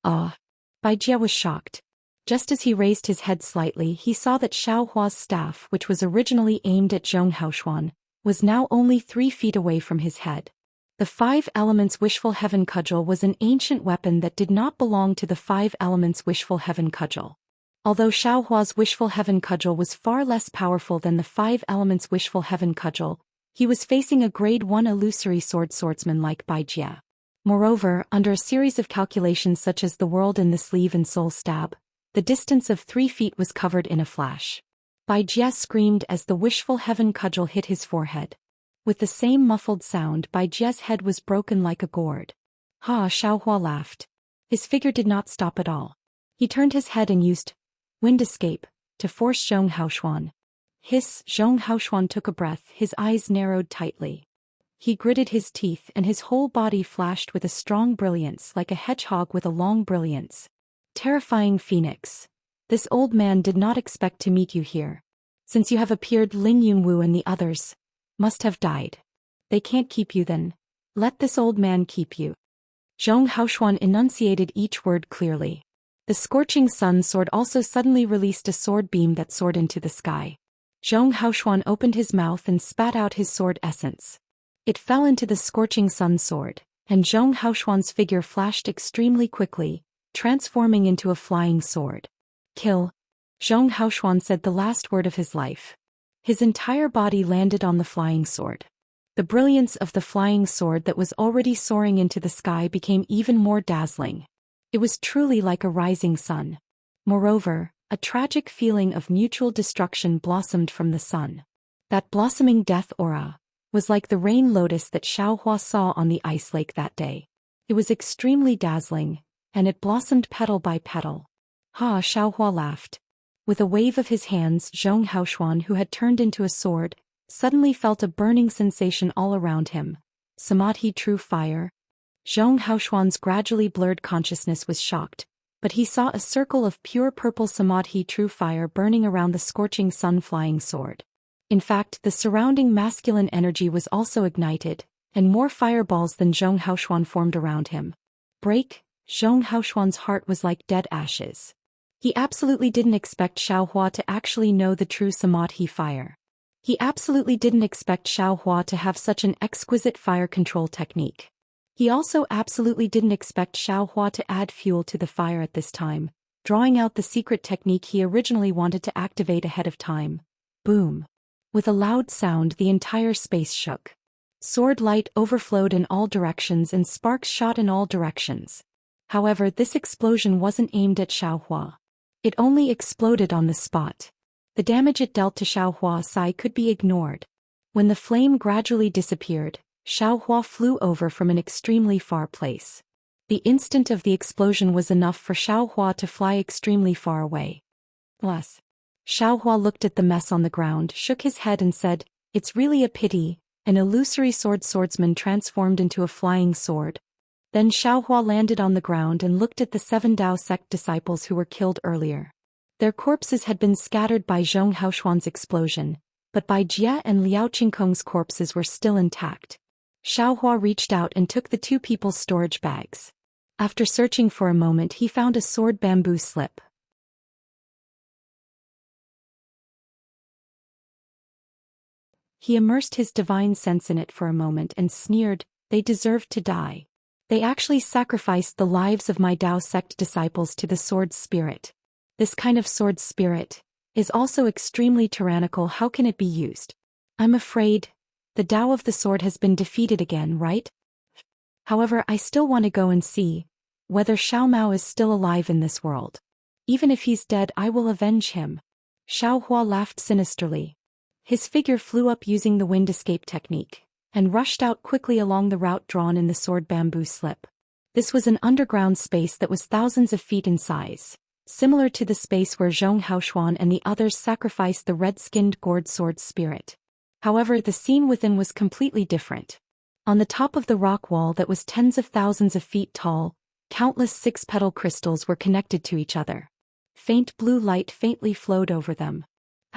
Ah. Bai Jie was shocked. Just as he raised his head slightly, he saw that Xiao Hua's staff, which was originally aimed at Zhong Haoshuan, was now only 3 feet away from his head. The 5 Elements Wishful Heaven Cudgel was an ancient weapon that did not belong to the 5 Elements Wishful Heaven Cudgel. Although Xiao Hua's Wishful Heaven Cudgel was far less powerful than the 5 Elements Wishful Heaven Cudgel, he was facing a Grade 1 illusory swordsman like Bai Jie. Moreover, under a series of calculations such as the world in the sleeve and soul stab, the distance of 3 feet was covered in a flash. Bai Jie screamed as the Wishful Heaven Cudgel hit his forehead. With the same muffled sound, Bai Jie's head was broken like a gourd. Ha! Xiao Hua laughed. His figure did not stop at all. He turned his head and used Wind Escape to force Zhong Haoshuan. Hiss! Zhong Haoshuan took a breath, his eyes narrowed tightly. He gritted his teeth and his whole body flashed with a strong brilliance like a hedgehog with a long brilliance. Terrifying Phoenix. This old man did not expect to meet you here. Since you have appeared, Ling Yunwu and the others must have died. They can't keep you then. Let this old man keep you. Zhong Haoshuan enunciated each word clearly. The scorching sun sword also suddenly released a sword beam that soared into the sky. Zhong Haoshuan opened his mouth and spat out his sword essence. It fell into the scorching sun sword, and Zhong Haoshuan's figure flashed extremely quickly, transforming into a flying sword. Kill. Zhong Haoshuan said the last word of his life. His entire body landed on the flying sword. The brilliance of the flying sword that was already soaring into the sky became even more dazzling. It was truly like a rising sun. Moreover, a tragic feeling of mutual destruction blossomed from the sun. That blossoming death aura was like the rain lotus that Xiao Hua saw on the ice lake that day. It was extremely dazzling, and it blossomed petal by petal. Ha! Xiao Hua laughed. With a wave of his hands, Zhong Haoshuan, who had turned into a sword, suddenly felt a burning sensation all around him. Samadhi true fire. Zhong Haoshuan's gradually blurred consciousness was shocked, but he saw a circle of pure purple Samadhi true fire burning around the scorching sun flying sword. In fact, the surrounding masculine energy was also ignited, and more fireballs than Zhong Haoshuan formed around him. Break! Zhong Haoshuan's heart was like dead ashes. He absolutely didn't expect Xiao Hua to actually know the true Samadhi fire. He absolutely didn't expect Xiao Hua to have such an exquisite fire control technique. He also absolutely didn't expect Xiao Hua to add fuel to the fire at this time, drawing out the secret technique he originally wanted to activate ahead of time. Boom! With a loud sound, the entire space shook. Sword light overflowed in all directions and sparks shot in all directions. However, this explosion wasn't aimed at Xiao Hua. It only exploded on the spot. The damage it dealt to Xiao Hua's side could be ignored. When the flame gradually disappeared, Xiao Hua flew over from an extremely far place. The instant of the explosion was enough for Xiao Hua to fly extremely far away. Plus, Xiao Hua looked at the mess on the ground, shook his head and said, "It's really a pity, an illusory swordsman transformed into a flying sword." Then Xiao Hua landed on the ground and looked at the 7 Dao sect disciples who were killed earlier. Their corpses had been scattered by Zhong Haoshuan's explosion, but Bai Jie and Liao Qingkong's corpses were still intact. Xiao Hua reached out and took the 2 people's storage bags. After searching for a moment, he found a sword bamboo slip. He immersed his divine sense in it for a moment and sneered, "They deserved to die. They actually sacrificed the lives of my Dao sect disciples to the sword spirit. This kind of sword spirit is also extremely tyrannical. How can it be used? I'm afraid the Dao of the sword has been defeated again, right? However, I still want to go and see whether Xiao Mao is still alive in this world. Even if he's dead, I will avenge him." Xiao Hua laughed sinisterly. His figure flew up using the wind escape technique, and rushed out quickly along the route drawn in the sword bamboo slip. This was an underground space that was thousands of feet in size, similar to the space where Zhong Haoshuan and the others sacrificed the red-skinned gourd sword spirit. However, the scene within was completely different. On the top of the rock wall that was tens of thousands of feet tall, countless 6-petal crystals were connected to each other. Faint blue light faintly flowed over them.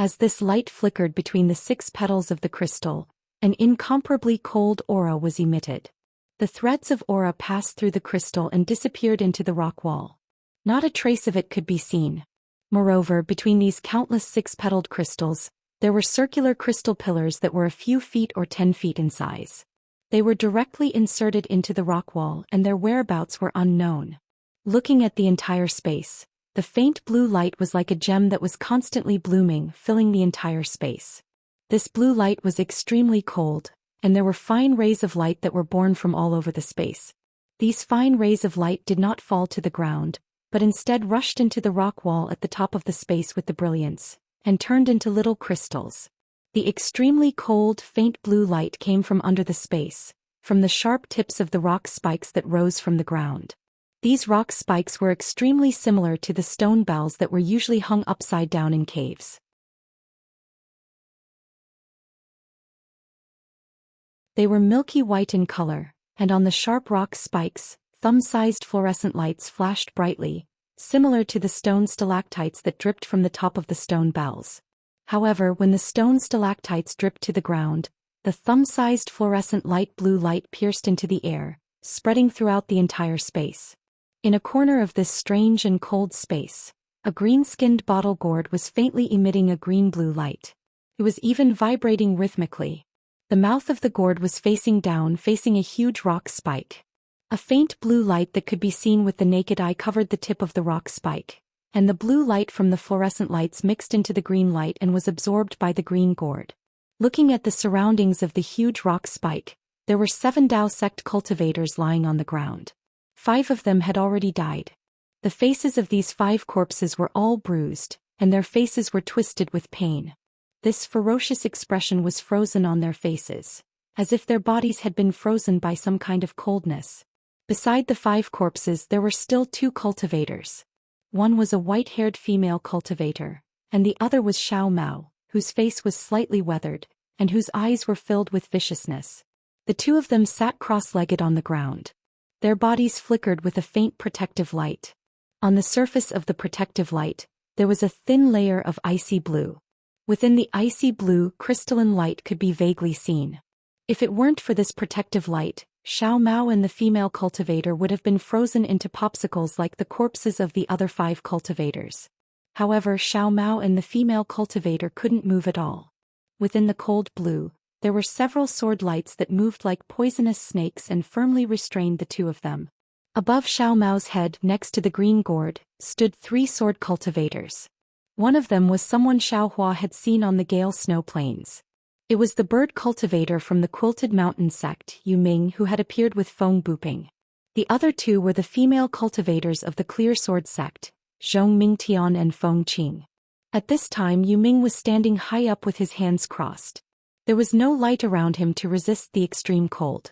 As this light flickered between the 6 petals of the crystal, an incomparably cold aura was emitted. The threads of aura passed through the crystal and disappeared into the rock wall. Not a trace of it could be seen. Moreover, between these countless six-petaled crystals, there were circular crystal pillars that were a few feet or 10 feet in size. They were directly inserted into the rock wall and their whereabouts were unknown. Looking at the entire space, the faint blue light was like a gem that was constantly blooming, filling the entire space. This blue light was extremely cold, and there were fine rays of light that were born from all over the space. These fine rays of light did not fall to the ground, but instead rushed into the rock wall at the top of the space with the brilliance, and turned into little crystals. The extremely cold, faint blue light came from under the space, from the sharp tips of the rock spikes that rose from the ground. These rock spikes were extremely similar to the stone bells that were usually hung upside down in caves. They were milky white in color, and on the sharp rock spikes, thumb-sized fluorescent lights flashed brightly, similar to the stone stalactites that dripped from the top of the stone bells. However, when the stone stalactites dripped to the ground, the thumb-sized fluorescent light blue light pierced into the air, spreading throughout the entire space. In a corner of this strange and cold space, a green-skinned bottle gourd was faintly emitting a green-blue light. It was even vibrating rhythmically. The mouth of the gourd was facing down, facing a huge rock spike. A faint blue light that could be seen with the naked eye covered the tip of the rock spike, and the blue light from the fluorescent lights mixed into the green light and was absorbed by the green gourd. Looking at the surroundings of the huge rock spike, there were 7 Dao sect cultivators lying on the ground. 5 of them had already died. The faces of these 5 corpses were all bruised, and their faces were twisted with pain. This ferocious expression was frozen on their faces, as if their bodies had been frozen by some kind of coldness. Beside the 5 corpses there were still 2 cultivators. One was a white-haired female cultivator, and the other was Xiao Mao, whose face was slightly weathered, and whose eyes were filled with viciousness. The 2 of them sat cross-legged on the ground. Their bodies flickered with a faint protective light. On the surface of the protective light, there was a thin layer of icy blue. Within the icy blue, crystalline light could be vaguely seen. If it weren't for this protective light, Xiao Mao and the female cultivator would have been frozen into popsicles like the corpses of the other 5 cultivators. However, Xiao Mao and the female cultivator couldn't move at all. Within the cold blue, there were several sword lights that moved like poisonous snakes and firmly restrained the 2 of them. Above Xiao Mao's head, next to the green gourd, stood 3 sword cultivators. One of them was someone Xiao Hua had seen on the Gale Snow Plains. It was the bird cultivator from the Quilted Mountain sect, Yu Ming, who had appeared with Feng Buping. The other 2 were the female cultivators of the Clear Sword sect, Zhong Mingtian and Feng Qing. At this time Yu Ming was standing high up with his hands crossed. There was no light around him to resist the extreme cold.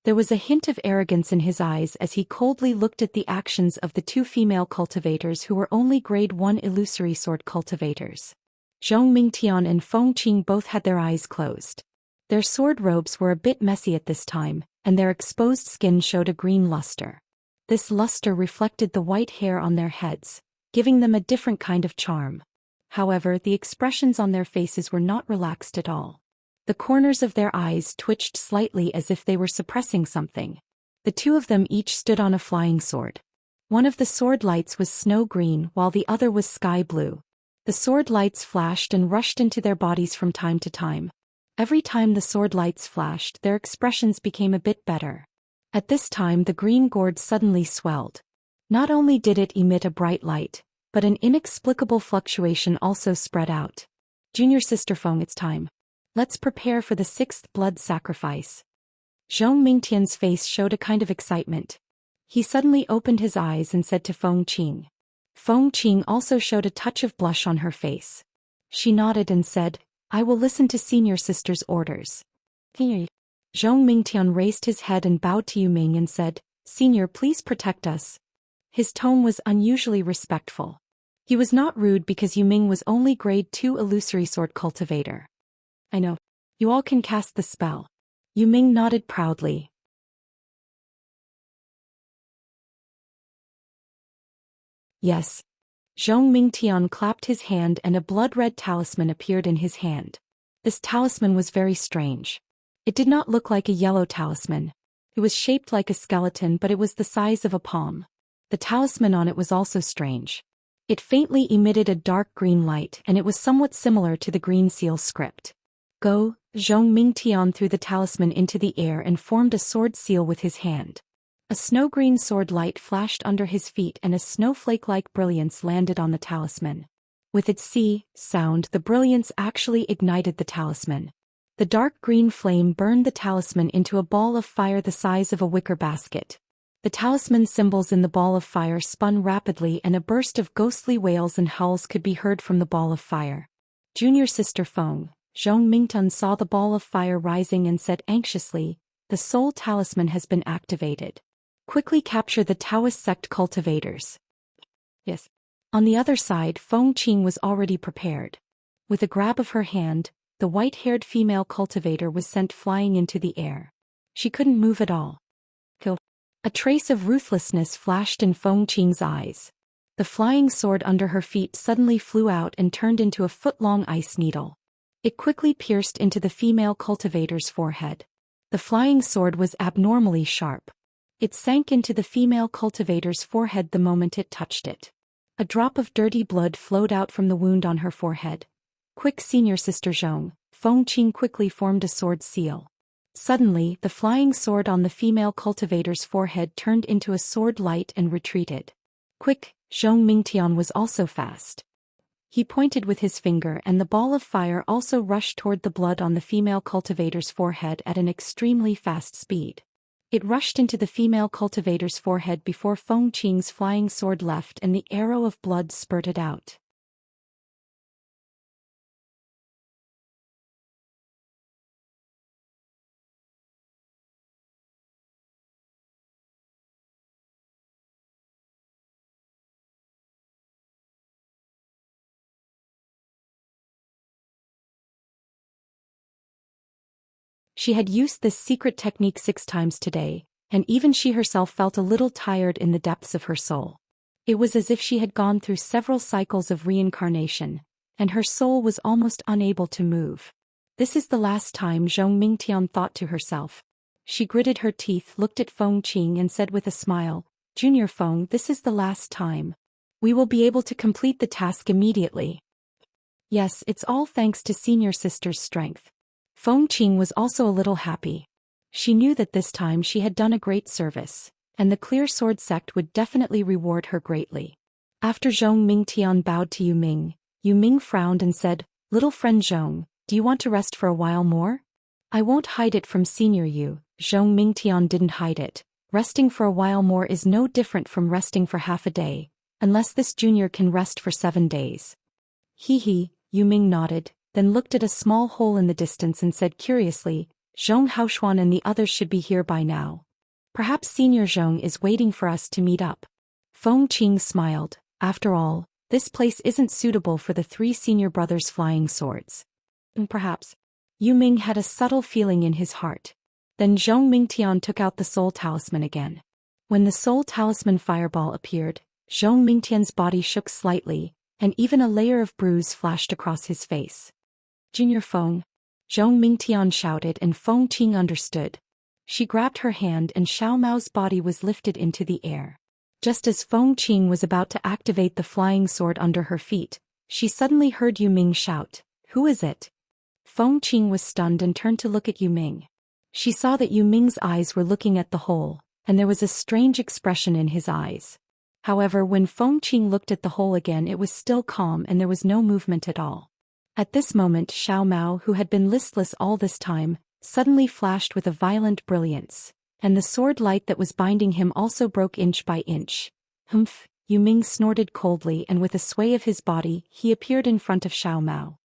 There was a hint of arrogance in his eyes as he coldly looked at the actions of the 2 female cultivators who were only grade 1 illusory sword cultivators. Zhong Mingtian and Feng Qing both had their eyes closed. Their sword robes were a bit messy at this time, and their exposed skin showed a green luster. This luster reflected the white hair on their heads, giving them a different kind of charm. However, the expressions on their faces were not relaxed at all. The corners of their eyes twitched slightly as if they were suppressing something. The 2 of them each stood on a flying sword. One of the sword lights was snow green while the other was sky blue. The sword lights flashed and rushed into their bodies from time to time. Every time the sword lights flashed, their expressions became a bit better. At this time the green gourd suddenly swelled. Not only did it emit a bright light, but an inexplicable fluctuation also spread out. Junior sister Feng, it's time. Let's prepare for the 6th blood sacrifice. Zhong Mingtian's face showed a kind of excitement. He suddenly opened his eyes and said to Feng Qing. Feng Qing also showed a touch of blush on her face. She nodded and said, I will listen to senior sister's orders. Zhong Mingtian raised his head and bowed to Yu Ming and said, Senior, please protect us. His tone was unusually respectful. He was not rude because Yu Ming was only grade 2 illusory sword cultivator. I know. You all can cast the spell. Yu Ming nodded proudly. Yes. Zhong Mingtian clapped his hand and a blood-red talisman appeared in his hand. This talisman was very strange. It did not look like a yellow talisman. It was shaped like a skeleton, but it was the size of a palm. The talisman on it was also strange. It faintly emitted a dark green light, and it was somewhat similar to the green seal script. Go, Zhong Mingtian threw the talisman into the air and formed a sword seal with his hand. A snow-green sword light flashed under his feet and a snowflake-like brilliance landed on the talisman. With its sound, the brilliance actually ignited the talisman. The dark green flame burned the talisman into a ball of fire the size of a wicker basket. The talisman symbols in the ball of fire spun rapidly and a burst of ghostly wails and howls could be heard from the ball of fire. Junior sister Feng, Zhong Mingtian saw the ball of fire rising and said anxiously, "The soul talisman has been activated. Quickly capture the Taoist sect cultivators." Yes. On the other side, Feng Qing was already prepared. With a grab of her hand, the white-haired female cultivator was sent flying into the air. She couldn't move at all. Kill. A trace of ruthlessness flashed in Feng Qing's eyes. The flying sword under her feet suddenly flew out and turned into a foot-long ice needle. It quickly pierced into the female cultivator's forehead. The flying sword was abnormally sharp. It sank into the female cultivator's forehead the moment it touched it. A drop of dirty blood flowed out from the wound on her forehead. Quick, senior sister Zhong, Feng Qing quickly formed a sword seal. Suddenly, the flying sword on the female cultivator's forehead turned into a sword light and retreated. Quick, Zhong Mingtian was also fast. He pointed with his finger and the ball of fire also rushed toward the blood on the female cultivator's forehead at an extremely fast speed. It rushed into the female cultivator's forehead before Feng Qing's flying sword left and the arrow of blood spurted out. She had used this secret technique 6 times today, and even she herself felt a little tired in the depths of her soul. It was as if she had gone through several cycles of reincarnation, and her soul was almost unable to move. This is the last time, Zhong Mingtian thought to herself. She gritted her teeth, looked at Feng Qing and said with a smile, "Junior Feng, this is the last time. We will be able to complete the task immediately." Yes, it's all thanks to senior sister's strength. Feng Qing was also a little happy. She knew that this time she had done a great service, and the Clear Sword sect would definitely reward her greatly. After Zhong Mingtian bowed to Yu Ming frowned and said, "Little friend Zhong, do you want to rest for a while more?" "I won't hide it from Senior Yu." Zhong Mingtian didn't hide it. Resting for a while more is no different from resting for half a day, unless this junior can rest for 7 days. He, Yu Ming nodded, then looked at a small hole in the distance and said curiously, "Zhong Haoshuan and the others should be here by now. Perhaps Senior Zhong is waiting for us to meet up." Feng Qing smiled. After all, this place isn't suitable for the 3 senior brothers' flying swords. And perhaps. Yu Ming had a subtle feeling in his heart. Then Zhong Mingtian took out the soul talisman again. When the soul talisman fireball appeared, Zhong Mingtian's body shook slightly, and even a layer of bruise flashed across his face. "Junior Feng," Zhong Mingtian shouted, and Feng Qing understood. She grabbed her hand and Xiao Mao's body was lifted into the air. Just as Feng Qing was about to activate the flying sword under her feet, she suddenly heard Yu Ming shout, "Who is it?" Feng Qing was stunned and turned to look at Yu Ming. She saw that Yu Ming's eyes were looking at the hole, and there was a strange expression in his eyes. However, when Feng Qing looked at the hole again, it was still calm and there was no movement at all. At this moment, Xiao Mao, who had been listless all this time, suddenly flashed with a violent brilliance, and the sword light that was binding him also broke inch by inch. "Humph," Yu Ming snorted coldly, and with a sway of his body, he appeared in front of Xiao Mao.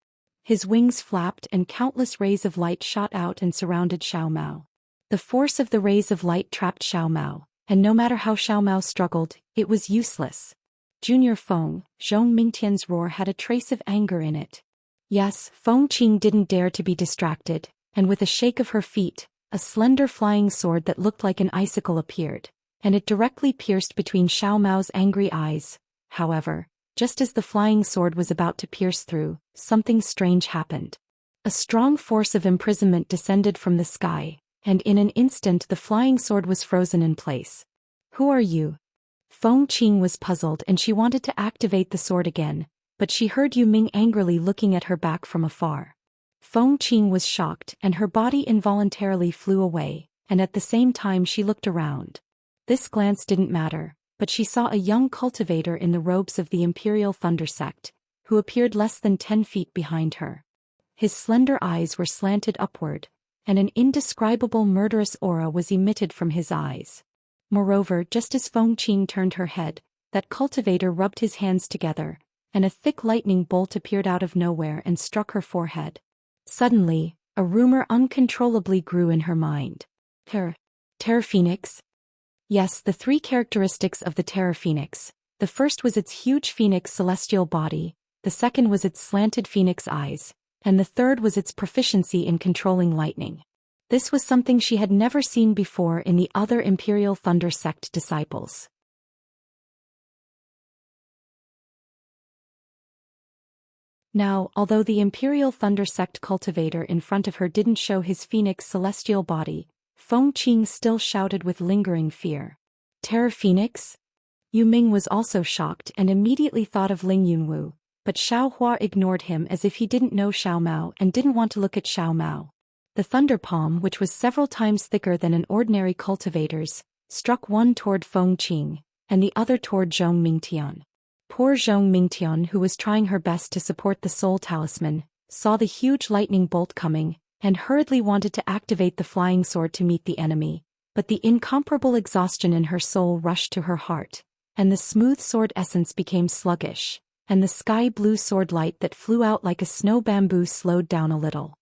His wings flapped and countless rays of light shot out and surrounded Xiao Mao. The force of the rays of light trapped Xiao Mao, and no matter how Xiao Mao struggled, it was useless. "Junior Feng," Zhong Mingtian's roar had a trace of anger in it. Yes, Feng Qing didn't dare to be distracted, and with a shake of her feet, a slender flying sword that looked like an icicle appeared, and it directly pierced between Xiao Mao's angry eyes. However, just as the flying sword was about to pierce through, something strange happened. A strong force of imprisonment descended from the sky, and in an instant the flying sword was frozen in place. "Who are you?" Feng Qing was puzzled and she wanted to activate the sword again, but she heard Yu Ming angrily looking at her back from afar. Feng Qing was shocked and her body involuntarily flew away, and at the same time she looked around. This glance didn't matter, but she saw a young cultivator in the robes of the Imperial Thunder Sect, who appeared less than 10 feet behind her. His slender eyes were slanted upward, and an indescribable murderous aura was emitted from his eyes. Moreover, just as Feng Qing turned her head, that cultivator rubbed his hands together, and a thick lightning bolt appeared out of nowhere and struck her forehead. Suddenly, a rumor uncontrollably grew in her mind. Terror Phoenix? Yes, the three characteristics of the Terror Phoenix. The first was its huge phoenix celestial body, the second was its slanted phoenix eyes, and the third was its proficiency in controlling lightning. This was something she had never seen before in the other Imperial Thunder Sect disciples. Now, although the Imperial Thunder Sect cultivator in front of her didn't show his phoenix celestial body, Feng Qing still shouted with lingering fear. "Terror Phoenix?" Yu Ming was also shocked and immediately thought of Ling Yunwu, but Xiao Hua ignored him as if he didn't know Xiao Mao and didn't want to look at Xiao Mao. The thunder palm, which was several times thicker than an ordinary cultivator's, struck one toward Feng Qing, and the other toward Zhong Mingtian. Poor Zhong Mingtian, who was trying her best to support the soul talisman, saw the huge lightning bolt coming, and hurriedly wanted to activate the flying sword to meet the enemy, but the incomparable exhaustion in her soul rushed to her heart, and the smooth sword essence became sluggish, and the sky-blue sword light that flew out like a snow bamboo slowed down a little.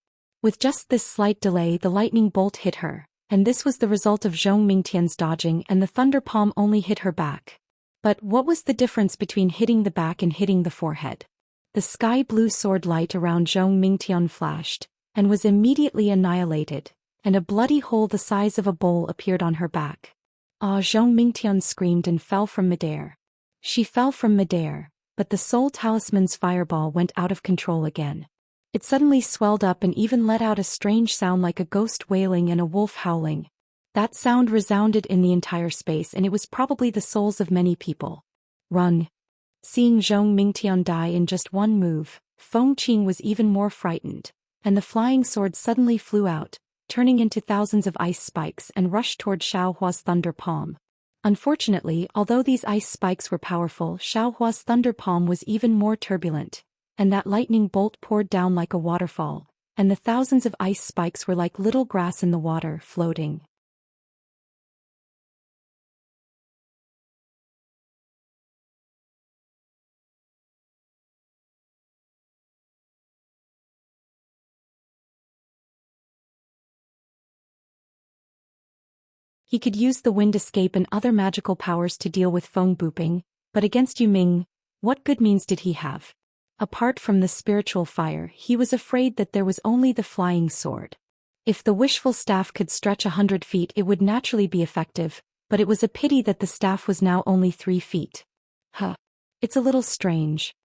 With just this slight delay the lightning bolt hit her, and this was the result of Zhong Mingtian's dodging, and the thunder palm only hit her back. But what was the difference between hitting the back and hitting the forehead? The sky-blue sword light around Zhong Mingtian flashed, and was immediately annihilated, and a bloody hole the size of a bowl appeared on her back. Ah! Zhong Mingtian screamed and fell from midair. She fell from midair, but the soul talisman's fireball went out of control again. It suddenly swelled up and even let out a strange sound like a ghost wailing and a wolf howling. That sound resounded in the entire space, and it was probably the souls of many people. "Run!" Seeing Zhong Mingtian die in just one move, Feng Qing was even more frightened, and the flying sword suddenly flew out, turning into thousands of ice spikes and rushed toward Xiao Hua's thunder palm. Unfortunately, although these ice spikes were powerful, Xiao Hua's thunder palm was even more turbulent, and that lightning bolt poured down like a waterfall, and the thousands of ice spikes were like little grass in the water, floating. He could use the wind escape and other magical powers to deal with Feng Buping, but against Yu Ming, what good means did he have? Apart from the spiritual fire, he was afraid that there was only the flying sword. If the wishful staff could stretch 100 feet it would naturally be effective, but it was a pity that the staff was now only 3 feet. It's a little strange.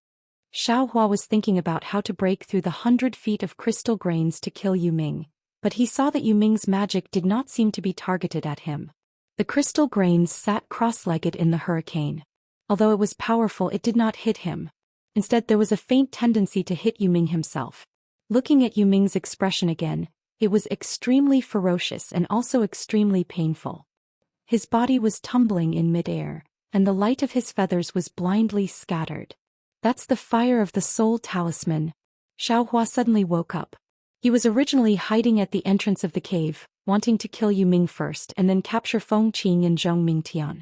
Xiao Hua was thinking about how to break through the 100 feet of crystal grains to kill Yu Ming, but he saw that Yu Ming's magic did not seem to be targeted at him. The crystal grains sat cross-legged in the hurricane. Although it was powerful, it did not hit him. Instead, there was a faint tendency to hit Yu Ming himself. Looking at Yu Ming's expression again, it was extremely ferocious and also extremely painful. His body was tumbling in midair, and the light of his feathers was blindly scattered. That's the fire of the soul talisman. Xiao Hua suddenly woke up. He was originally hiding at the entrance of the cave, wanting to kill Yu Ming first and then capture Feng Qing and Zhong Mingtian.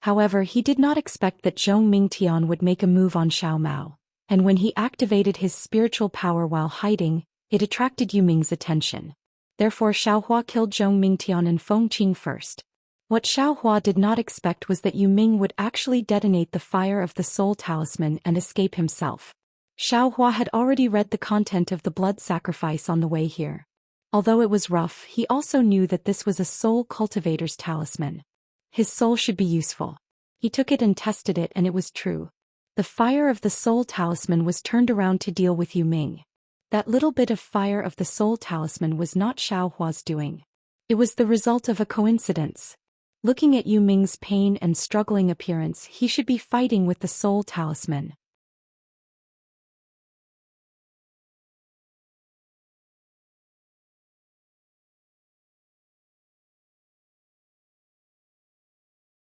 However, he did not expect that Zhong Mingtian would make a move on Xiao Mao, and when he activated his spiritual power while hiding, it attracted Yu Ming's attention. Therefore Xiao Hua killed Zhong Mingtian and Feng Qing first. What Xiao Hua did not expect was that Yu Ming would actually detonate the fire of the soul talisman and escape himself. Xiao Hua had already read the content of the blood sacrifice on the way here. Although it was rough, he also knew that this was a soul cultivator's talisman. His soul should be useful. He took it and tested it, and it was true. The fire of the soul talisman was turned around to deal with Yu Ming. That little bit of fire of the soul talisman was not Xiao Hua's doing. It was the result of a coincidence. Looking at Yu Ming's pain and struggling appearance, he should be fighting with the soul talisman.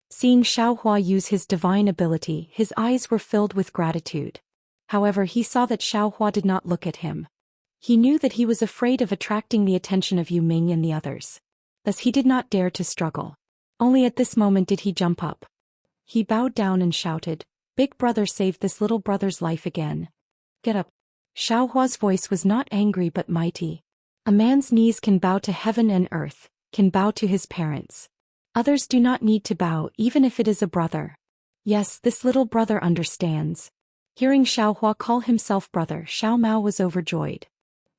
Seeing Xiaohua use his divine ability, his eyes were filled with gratitude. However, he saw that Xiaohua did not look at him. He knew that he was afraid of attracting the attention of Yu Ming and the others. Thus he did not dare to struggle. Only at this moment did he jump up. He bowed down and shouted, "Big brother saved this little brother's life again. Get up." Xiaohua's voice was not angry but mighty. A man's knees can bow to heaven and earth, can bow to his parents. Others do not need to bow even if it is a brother. Yes, this little brother understands. Hearing Xiaohua call himself brother, Xiao Mao was overjoyed.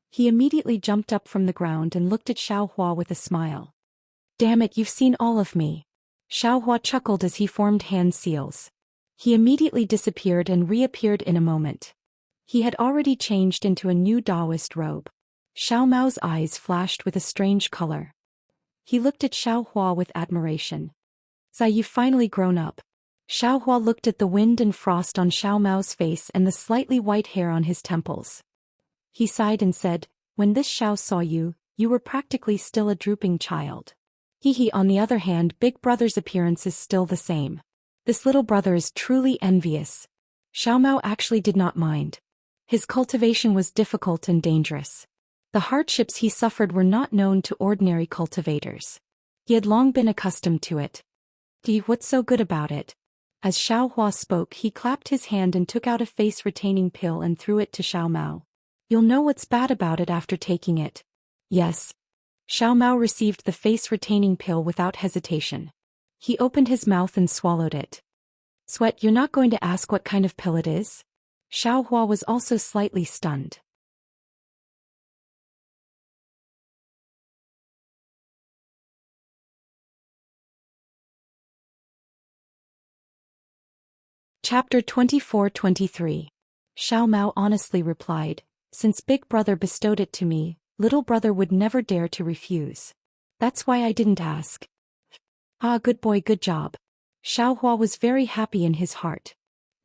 He immediately jumped up from the ground and looked at Xiaohua with a smile. "Damn it, you've seen all of me." Xiaohua chuckled as he formed hand seals. He immediately disappeared and reappeared in a moment. He had already changed into a new Taoist robe. Xiao Mao's eyes flashed with a strange color. He looked at Xiaohua with admiration. "Zai, you've finally grown up." Xiaohua looked at the wind and frost on Xiao Mao's face and the slightly white hair on his temples. He sighed and said, "When this Xiao saw you, you were practically still a drooping child." He, on the other hand, big brother's appearance is still the same. This little brother is truly envious. Xiao Mao actually did not mind. His cultivation was difficult and dangerous. The hardships he suffered were not known to ordinary cultivators. He had long been accustomed to it. What's so good about it?" As Xiaohua spoke, he clapped his hand and took out a face-retaining pill and threw it to Xiao Mao. "You'll know what's bad about it after taking it." "Yes." Xiao Mao received the face-retaining pill without hesitation. He opened his mouth and swallowed it. "Sweat, you're not going to ask what kind of pill it is?" Xiaohua was also slightly stunned. Chapter 24-23. Xiao Mao honestly replied, "Since Big Brother bestowed it to me, Little Brother would never dare to refuse. That's why I didn't ask." "Ah, good boy, good job." Xiaohua was very happy in his heart.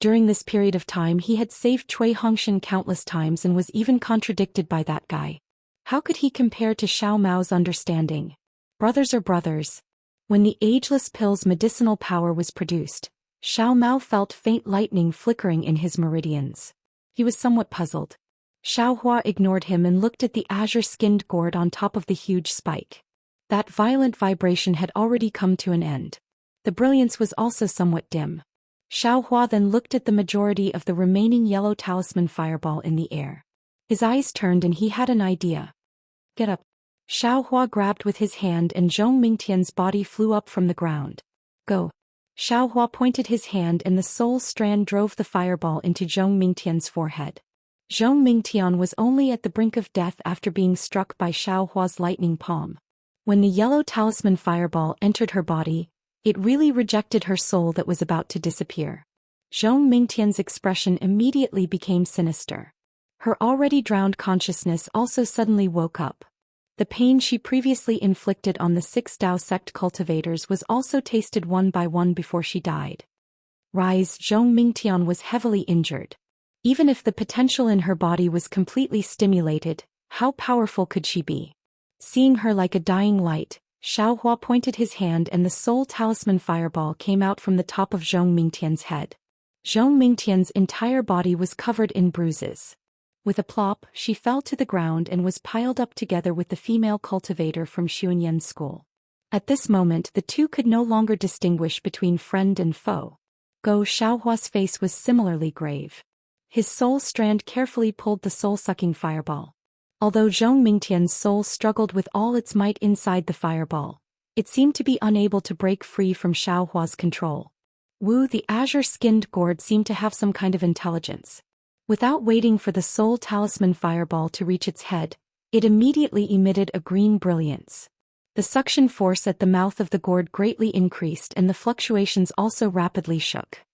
During this period of time he had saved Cui Hongshan countless times and was even contradicted by that guy. How could he compare to Xiao Mao's understanding? Brothers are brothers. When the ageless pill's medicinal power was produced, Xiao Mao felt faint lightning flickering in his meridians. He was somewhat puzzled. Xiaohua ignored him and looked at the azure-skinned gourd on top of the huge spike. That violent vibration had already come to an end. The brilliance was also somewhat dim. Xiaohua then looked at the majority of the remaining yellow talisman fireball in the air. His eyes turned and he had an idea. "Get up." Xiaohua grabbed with his hand and Zhong Mingtian's body flew up from the ground. "Go." Xiaohua pointed his hand and the soul strand drove the fireball into Zhong Mingtian's forehead. Zhong Mingtian was only at the brink of death after being struck by Xiaohua's lightning palm. When the yellow talisman fireball entered her body, it really rejected her soul that was about to disappear. Zhong Mingtian's expression immediately became sinister. Her already drowned consciousness also suddenly woke up. The pain she previously inflicted on the 6 Dao sect cultivators was also tasted one by one before she died. Rise, Zhong Mingtian was heavily injured. Even if the potential in her body was completely stimulated, how powerful could she be? Seeing her like a dying light, Xiaohua pointed his hand and the soul talisman fireball came out from the top of Zhong Mingtian's head. Zhong Mingtian's entire body was covered in bruises. With a plop, she fell to the ground and was piled up together with the female cultivator from Xuanyan's school. At this moment the two could no longer distinguish between friend and foe. Xiaohua's face was similarly grave. His soul strand carefully pulled the soul-sucking fireball. Although Zhong Mingtian's soul struggled with all its might inside the fireball, it seemed to be unable to break free from Xiaohua's control. The azure-skinned gourd seemed to have some kind of intelligence. Without waiting for the soul talisman fireball to reach its head, it immediately emitted a green brilliance. The suction force at the mouth of the gourd greatly increased and the fluctuations also rapidly shook.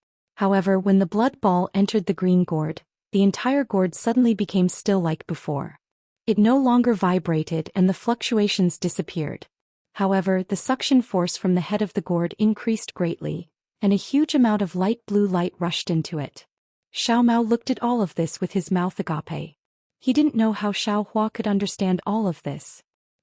However, when the blood ball entered the green gourd, the entire gourd suddenly became still like before. It no longer vibrated and the fluctuations disappeared. However, the suction force from the head of the gourd increased greatly, and a huge amount of light blue light rushed into it. Xiao Mao looked at all of this with his mouth agape. He didn't know how Xiao Hua could understand all of this.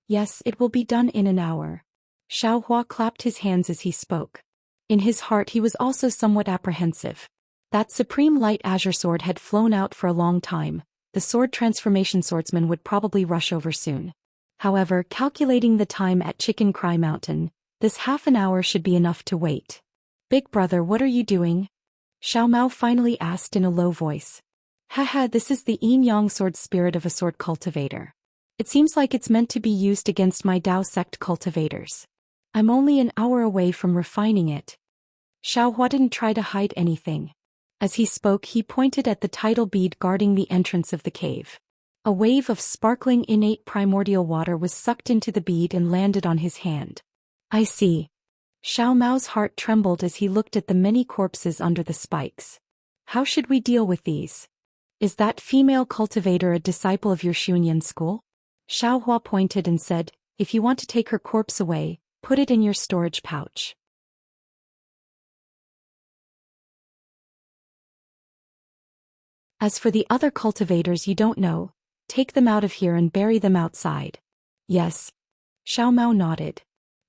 Yes, it will be done in an hour. Xiao Hua clapped his hands as he spoke. In his heart he was also somewhat apprehensive. That supreme light azure sword had flown out for a long time. The sword transformation swordsman would probably rush over soon. However, calculating the time at Chicken Cry Mountain, this half an hour should be enough to wait. Big brother, what are you doing? Xiao Mao finally asked in a low voice. Haha, this is the yin-yang sword spirit of a sword cultivator. It seems like it's meant to be used against my Dao sect cultivators. I'm only an hour away from refining it. Xiao Hua didn't try to hide anything. As he spoke, he pointed at the tidal bead guarding the entrance of the cave. A wave of sparkling innate primordial water was sucked into the bead and landed on his hand. I see. Xiao Mao's heart trembled as he looked at the many corpses under the spikes. How should we deal with these? Is that female cultivator a disciple of your Xunyan school? Xiao Hua pointed and said, if you want to take her corpse away, put it in your storage pouch. As for the other cultivators you don't know, take them out of here and bury them outside. Yes. Xiao Mao nodded.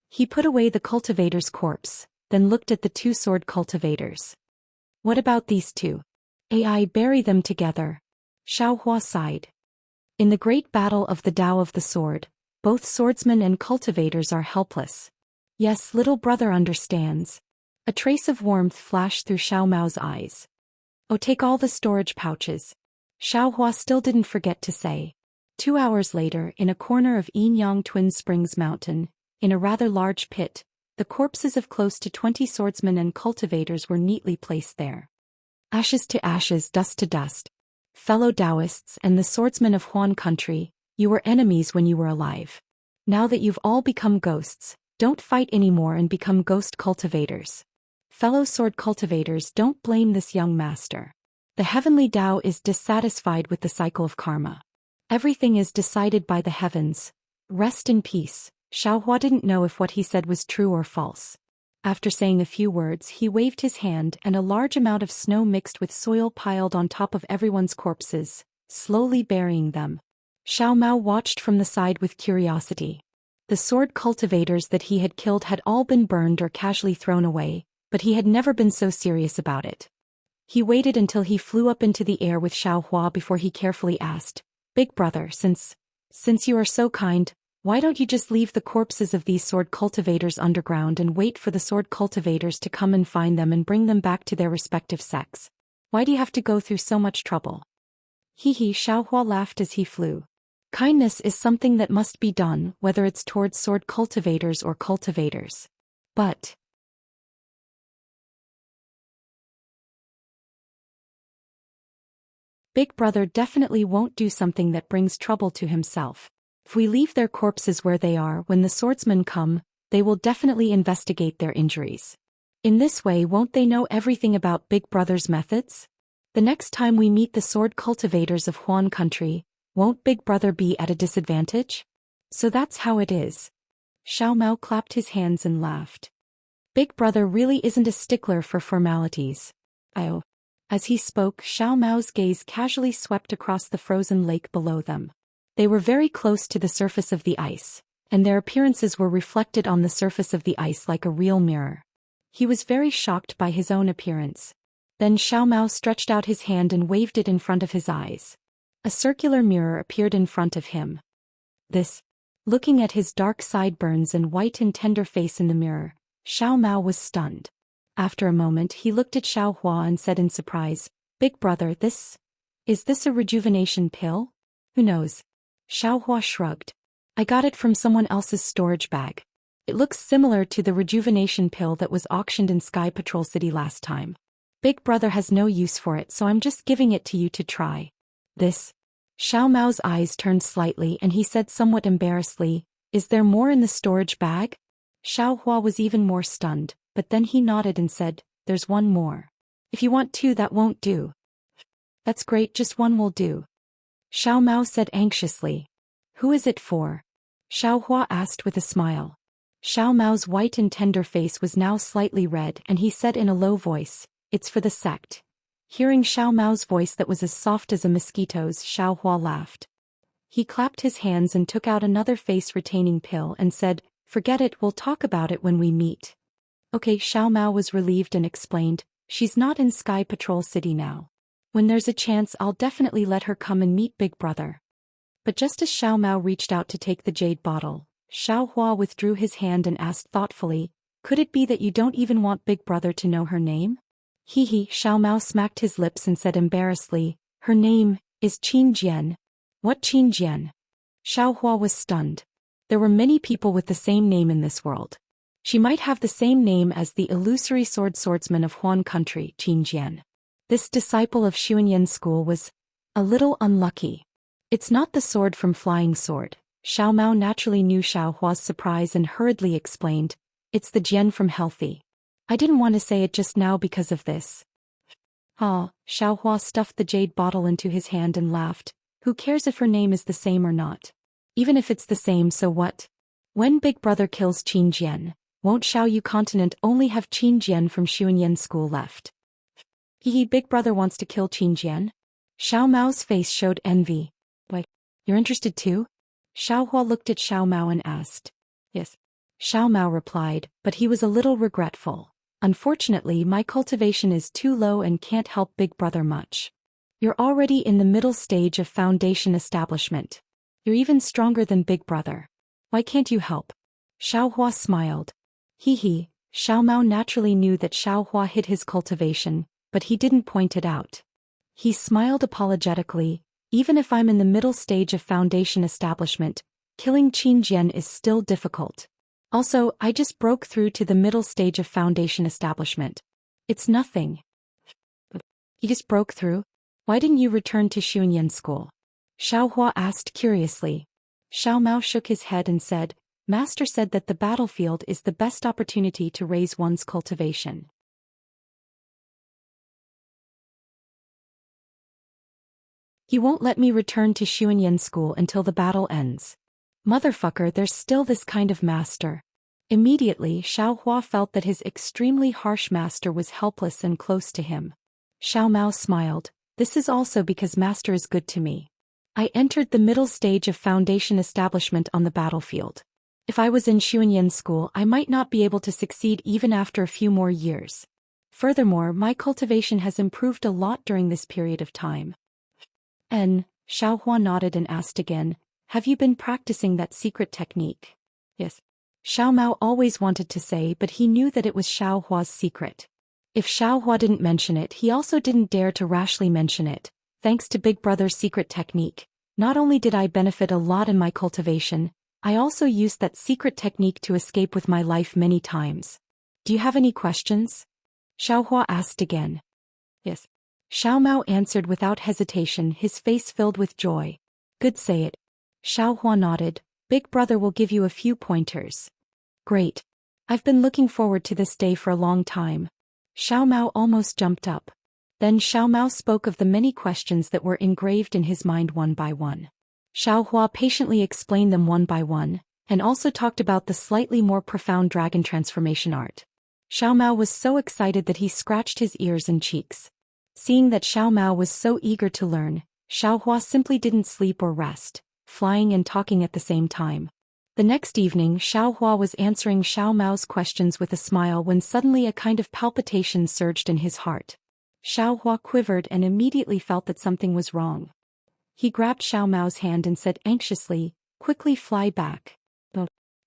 He put away the cultivator's corpse, then looked at the two sword cultivators. What about these two? I bury them together. Xiao Hua sighed. In the great battle of the Tao of the sword, both swordsmen and cultivators are helpless. Yes, little brother understands. A trace of warmth flashed through Xiao Mao's eyes. Oh, take all the storage pouches. Xiao Hua still didn't forget to say. 2 hours later, in a corner of Yin-Yang Twin Springs Mountain, in a rather large pit, the corpses of close to 20 swordsmen and cultivators were neatly placed there. Ashes to ashes, dust to dust. Fellow Taoists and the swordsmen of Huan country, you were enemies when you were alive. Now that you've all become ghosts, don't fight anymore and become ghost cultivators. Fellow sword cultivators, don't blame this young master. The heavenly Tao is dissatisfied with the cycle of karma. Everything is decided by the heavens. Rest in peace. Xiao Hua didn't know if what he said was true or false. After saying a few words, he waved his hand and a large amount of snow mixed with soil piled on top of everyone's corpses, slowly burying them. Xiao Mao watched from the side with curiosity. The sword cultivators that he had killed had all been burned or casually thrown away, but he had never been so serious about it. He waited until he flew up into the air with Xiao Hua before he carefully asked, Big brother, since you are so kind, why don't you just leave the corpses of these sword cultivators underground and wait for the sword cultivators to come and find them and bring them back to their respective sects? Why do you have to go through so much trouble? Hee, Xiao Hua laughed as he flew. Kindness is something that must be done, whether it's towards sword cultivators or cultivators. But Big brother definitely won't do something that brings trouble to himself. If we leave their corpses where they are, when the swordsmen come, they will definitely investigate their injuries. In this way, won't they know everything about Big brother's methods? The next time we meet the sword cultivators of Huan country, won't Big brother be at a disadvantage? So that's how it is. Xiao Mao clapped his hands and laughed. Big brother really isn't a stickler for formalities. Oh. As he spoke, Xiao Mao's gaze casually swept across the frozen lake below them. They were very close to the surface of the ice, and their appearances were reflected on the surface of the ice like a real mirror. He was very shocked by his own appearance. Then Xiao Mao stretched out his hand and waved it in front of his eyes. A circular mirror appeared in front of him. Looking at his dark sideburns and white and tender face in the mirror, Xiao Mao was stunned. After a moment he looked at Xiao Hua and said in surprise, Big brother, is this a rejuvenation pill? Who knows? Xiao Hua shrugged. I got it from someone else's storage bag. It looks similar to the rejuvenation pill that was auctioned in Sky Patrol City last time. Big brother has no use for it, so I'm just giving it to you to try. Xiao Mao's eyes turned slightly and he said somewhat embarrassedly, Is there more in the storage bag? Xiao Hua was even more stunned, but then he nodded and said, There's one more. If you want two, that won't do. That's great, just one will do. Xiao Mao said anxiously. Who is it for? Xiao Hua asked with a smile. Xiao Mao's white and tender face was now slightly red and he said in a low voice, "It's for the sect." Hearing Xiao Mao's voice that was as soft as a mosquito's, Xiao Hua laughed. He clapped his hands and took out another face-retaining pill and said, "Forget it, we'll talk about it when we meet." Okay, Xiao Mao was relieved and explained, "She's not in Sky Patrol City now. When there's a chance I'll definitely let her come and meet Big Brother." But just as Xiao Mao reached out to take the jade bottle, Xiao Hua withdrew his hand and asked thoughtfully, "Could it be that you don't even want Big Brother to know her name?" Hee, Xiao Mao smacked his lips and said embarrassedly, "Her name is Qin Jian." "What Qin Jian?" Xiao Hua was stunned. There were many people with the same name in this world. She might have the same name as the illusory swordsman of Huan country, Qin Jian. This disciple of Xuanyan school was a little unlucky. "It's not the sword from Flying Sword." Xiao Mao naturally knew Xiao Hua's surprise and hurriedly explained, "It's the Jian from Healthy. I didn't want to say it just now because of this." Ah, Xiao Hua stuffed the jade bottle into his hand and laughed. Who cares if her name is the same or not? Even if it's the same, so what? When Big Brother kills Qin Jian, won't Xiaoyu continent only have Qin Jian from Xuanyan school left? Big Brother wants to kill Qin Jian? Xiao Mao's face showed envy. "Why, you're interested too?" Xiao Hua looked at Xiao Mao and asked. "Yes." Xiao Mao replied, but he was a little regretful. "Unfortunately, my cultivation is too low and can't help Big Brother much." "You're already in the middle stage of foundation establishment. You're even stronger than Big Brother. Why can't you help?" Xiao Hua smiled. Xiao Mao naturally knew that Xiao Hua hid his cultivation, but he didn't point it out. He smiled apologetically, "Even if I'm in the middle stage of foundation establishment, killing Qin Jian is still difficult. Also, I just broke through to the middle stage of foundation establishment. It's nothing." "You just broke through? Why didn't you return to Xuanyan school?" Xiao Hua asked curiously. Xiao Mao shook his head and said, "Master said that the battlefield is the best opportunity to raise one's cultivation. He won't let me return to Xuanyan school until the battle ends. Motherfucker, there's still this kind of master." Immediately, Xiao Hua felt that his extremely harsh master was helpless and close to him. Xiao Mao smiled, "This is also because master is good to me. I entered the middle stage of foundation establishment on the battlefield. If I was in Xuanyan school, I might not be able to succeed even after a few more years. Furthermore, my cultivation has improved a lot during this period of time." Xiao Hua nodded and asked again, "Have you been practicing that secret technique?" "Yes." Xiao Mao always wanted to say, but he knew that it was Xiao Hua's secret. If Xiao Hua didn't mention it, he also didn't dare to rashly mention it. "Thanks to Big Brother's secret technique, not only did I benefit a lot in my cultivation, I also used that secret technique to escape with my life many times. Do you have any questions?" Xiao Hua asked again. "Yes." Xiao Mao answered without hesitation, his face filled with joy. "Good, say it." Xiao Hua nodded. "Big Brother will give you a few pointers." "Great. I've been looking forward to this day for a long time." Xiao Mao almost jumped up. Then Xiao Mao spoke of the many questions that were engraved in his mind one by one. Xiao Hua patiently explained them one by one, and also talked about the slightly more profound dragon transformation art. Xiao Mao was so excited that he scratched his ears and cheeks. Seeing that Xiao Mao was so eager to learn, Xiao Hua simply didn't sleep or rest, flying and talking at the same time. The next evening, Xiao Hua was answering Xiao Mao's questions with a smile when suddenly a kind of palpitation surged in his heart. Xiao Hua quivered and immediately felt that something was wrong. He grabbed Xiao Mao's hand and said anxiously, "Quickly fly back.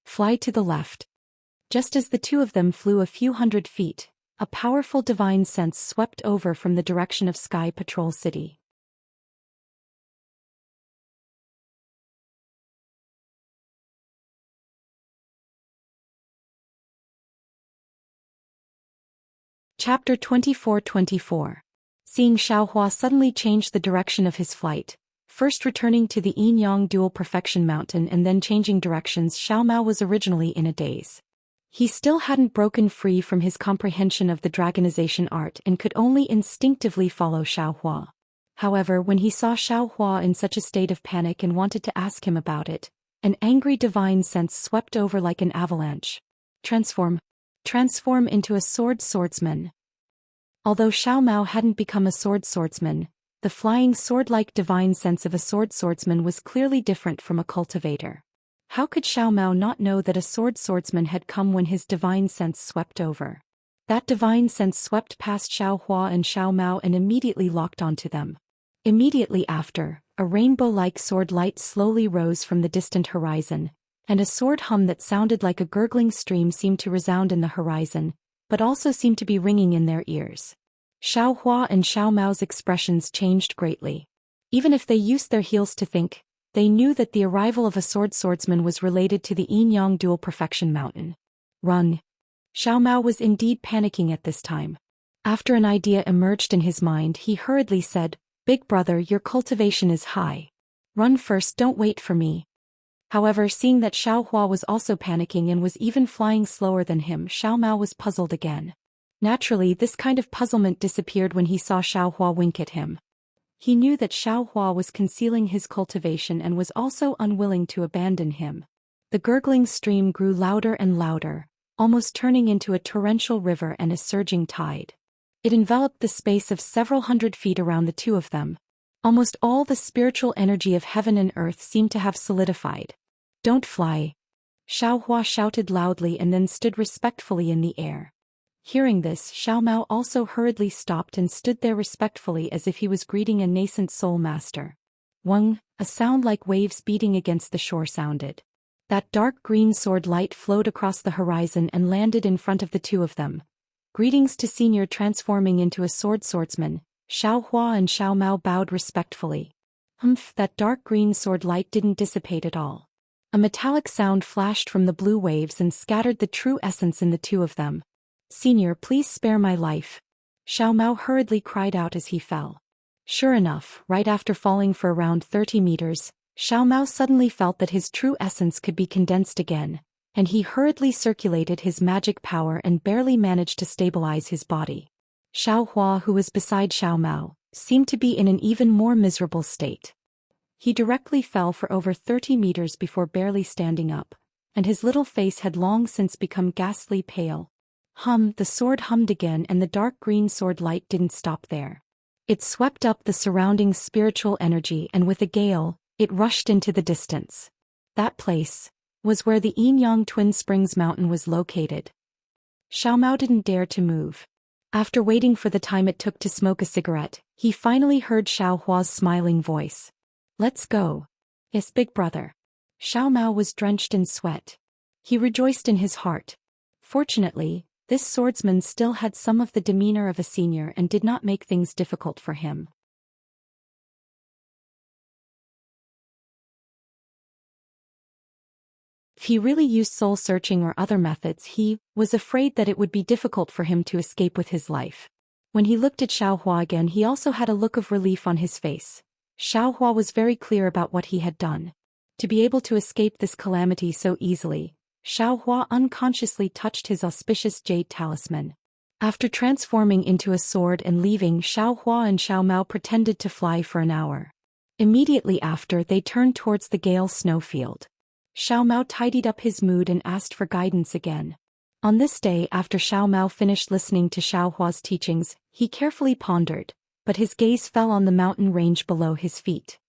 Fly to the left." Just as the two of them flew a few hundred feet, a powerful divine sense swept over from the direction of Sky Patrol City. Chapter 24-24. Seeing Xiao Hua suddenly change the direction of his flight, first returning to the Yin Yang Dual Perfection Mountain and then changing directions, Xiao Mao was originally in a daze. He still hadn't broken free from his comprehension of the dragonization art and could only instinctively follow Xiao Hua. However, when he saw Xiao Hua in such a state of panic and wanted to ask him about it, an angry divine sense swept over like an avalanche. Transform. Transform into a swordsman. Although Xiao Mao hadn't become a swordsman, the flying sword-like divine sense of a swordsman was clearly different from a cultivator. How could Xiao Mao not know that a swordsman had come when his divine sense swept over? That divine sense swept past Xiao Hua and Xiao Mao and immediately locked onto them. Immediately after, a rainbow-like sword light slowly rose from the distant horizon, and a sword hum that sounded like a gurgling stream seemed to resound in the horizon, but also seemed to be ringing in their ears. Xiao Hua and Xiao Mao's expressions changed greatly. Even if they used their heels to think, they knew that the arrival of a swordsman was related to the Yin-Yang Dual Perfection Mountain. Run. Xiao Mao was indeed panicking at this time. After an idea emerged in his mind, he hurriedly said, "Big brother, your cultivation is high. Run first, don't wait for me." However, seeing that Xiao Hua was also panicking and was even flying slower than him, Xiao Mao was puzzled again. Naturally, this kind of puzzlement disappeared when he saw Xiao Hua wink at him. He knew that Xiao Hua was concealing his cultivation and was also unwilling to abandon him. The gurgling stream grew louder and louder, almost turning into a torrential river and a surging tide. It enveloped the space of several hundred feet around the two of them. Almost all the spiritual energy of heaven and earth seemed to have solidified. "Don't fly!" Xiao Hua shouted loudly and then stood respectfully in the air. Hearing this, Xiao Mao also hurriedly stopped and stood there respectfully as if he was greeting a nascent soul master. Wang, a sound like waves beating against the shore sounded. That dark green sword light flowed across the horizon and landed in front of the two of them. "Greetings to Senior." Transforming into a swordsman, Xiao Hua and Xiao Mao bowed respectfully. That dark green sword light didn't dissipate at all. A metallic sound flashed from the blue waves and scattered the true essence in the two of them. "Senior, please spare my life." Xiao Mao hurriedly cried out as he fell. Sure enough, right after falling for around 30 meters, Xiao Mao suddenly felt that his true essence could be condensed again, and he hurriedly circulated his magic power and barely managed to stabilize his body. Xiao Hua, who was beside Xiao Mao, seemed to be in an even more miserable state. He directly fell for over 30 meters before barely standing up, and his little face had long since become ghastly pale. The sword hummed again, and the dark green sword light didn't stop there. It swept up the surrounding spiritual energy, and with a gale, it rushed into the distance. That place was where the Yin-Yang Twin Springs Mountain was located. Xiao Mao didn't dare to move. After waiting for the time it took to smoke a cigarette, he finally heard Xiao Hua's smiling voice. "Let's go." "Yes, big brother." Xiao Mao was drenched in sweat. He rejoiced in his heart. Fortunately, this swordsman still had some of the demeanor of a senior and did not make things difficult for him. If he really used soul-searching or other methods, he was afraid that it would be difficult for him to escape with his life. When he looked at Xiao Hua again, he also had a look of relief on his face. Xiao Hua was very clear about what he had done. To be able to escape this calamity so easily, Xiao Hua unconsciously touched his auspicious jade talisman. After transforming into a sword and leaving, Xiao Hua and Xiao Mao pretended to fly for an hour. Immediately after, they turned towards the Gale snowfield. Xiao Mao tidied up his mood and asked for guidance again. On this day, after Xiao Mao finished listening to Xiao Hua's teachings, he carefully pondered, but his gaze fell on the mountain range below his feet.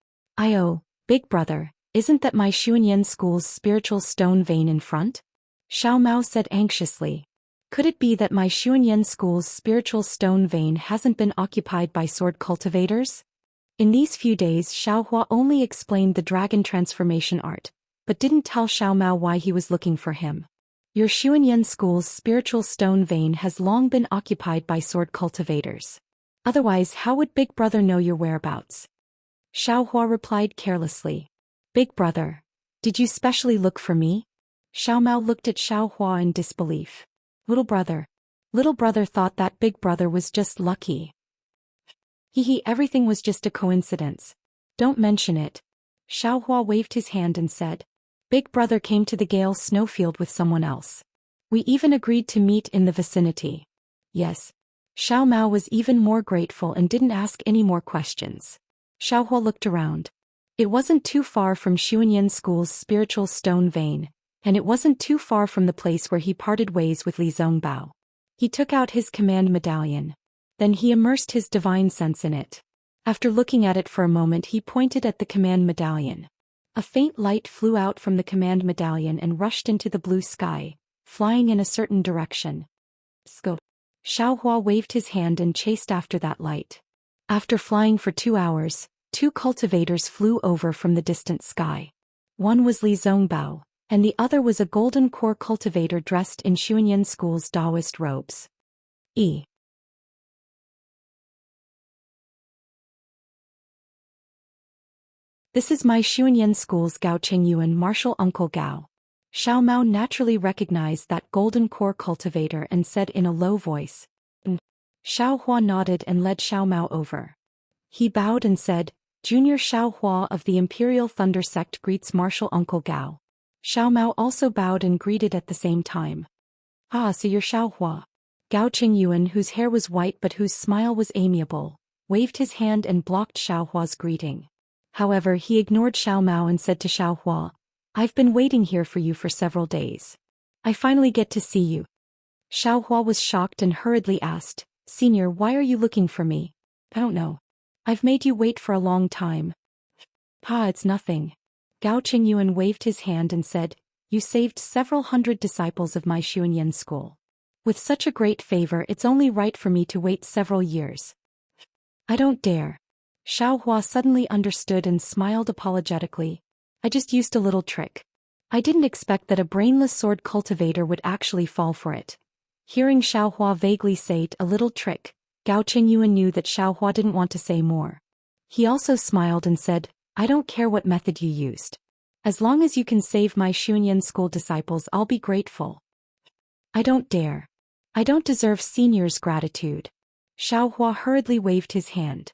Big brother, isn't that my Xuanyan school's spiritual stone vein in front?" Xiao Mao said anxiously. Could it be that my Xuanyan school's spiritual stone vein hasn't been occupied by sword cultivators? In these few days, Xiao Hua only explained the dragon transformation art, but didn't tell Xiao Mao why he was looking for him. "Your Xuanyan school's spiritual stone vein has long been occupied by sword cultivators. Otherwise, how would Big Brother know your whereabouts?" Xiao Hua replied carelessly. "Big brother, did you specially look for me?" Xiao Mao looked at Xiao Hua in disbelief. Little brother thought that big brother was just lucky. Everything was just a coincidence. Don't mention it." Xiao Hua waved his hand and said. "Big brother came to the Gale snowfield with someone else. We even agreed to meet in the vicinity." "Yes." Xiao Mao was even more grateful and didn't ask any more questions. Xiao Hua looked around. It wasn't too far from Xuanyan School's spiritual stone vein, and it wasn't too far from the place where he parted ways with Li Zongbao. He took out his command medallion. Then he immersed his divine sense in it. After looking at it for a moment, he pointed at the command medallion. A faint light flew out from the command medallion and rushed into the blue sky, flying in a certain direction. Sco. Xiaohua waved his hand and chased after that light. After flying for 2 hours, 2 cultivators flew over from the distant sky. One was Li Zongbao, and the other was a golden core cultivator dressed in Xuanyan School's Taoist robes. This is my Xuanyan School's Gao Qingyuan martial uncle Gao. Xiao Mao naturally recognized that golden core cultivator and said in a low voice. Xiao Hua nodded and led Xiao Mao over. He bowed and said, Junior Xiao Hua of the Imperial Thunder Sect greets martial uncle Gao. Xiao Mao also bowed and greeted at the same time. Ah, so you're Xiao Hua. Gao Qingyuan, whose hair was white but whose smile was amiable, waved his hand and blocked Xiao Hua's greeting. However, he ignored Xiao Mao and said to Xiao Hua, I've been waiting here for you for several days. I finally get to see you. Xiao Hua was shocked and hurriedly asked, Senior, why are you looking for me? I don't know. I've made you wait for a long time. Pa, it's nothing. Gao Qingyuan waved his hand and said, You saved several hundred disciples of my Xuanyan school. With such a great favor, it's only right for me to wait several years. I don't dare. Xiao Hua suddenly understood and smiled apologetically. I just used a little trick. I didn't expect that a brainless sword cultivator would actually fall for it. Hearing Xiao Hua vaguely say a little trick, Gao Qingyuan knew that Xiao Hua didn't want to say more. He also smiled and said, I don't care what method you used. As long as you can save my Xuanyan school disciples, I'll be grateful. I don't dare. I don't deserve Senior's gratitude. Xiao Hua hurriedly waved his hand.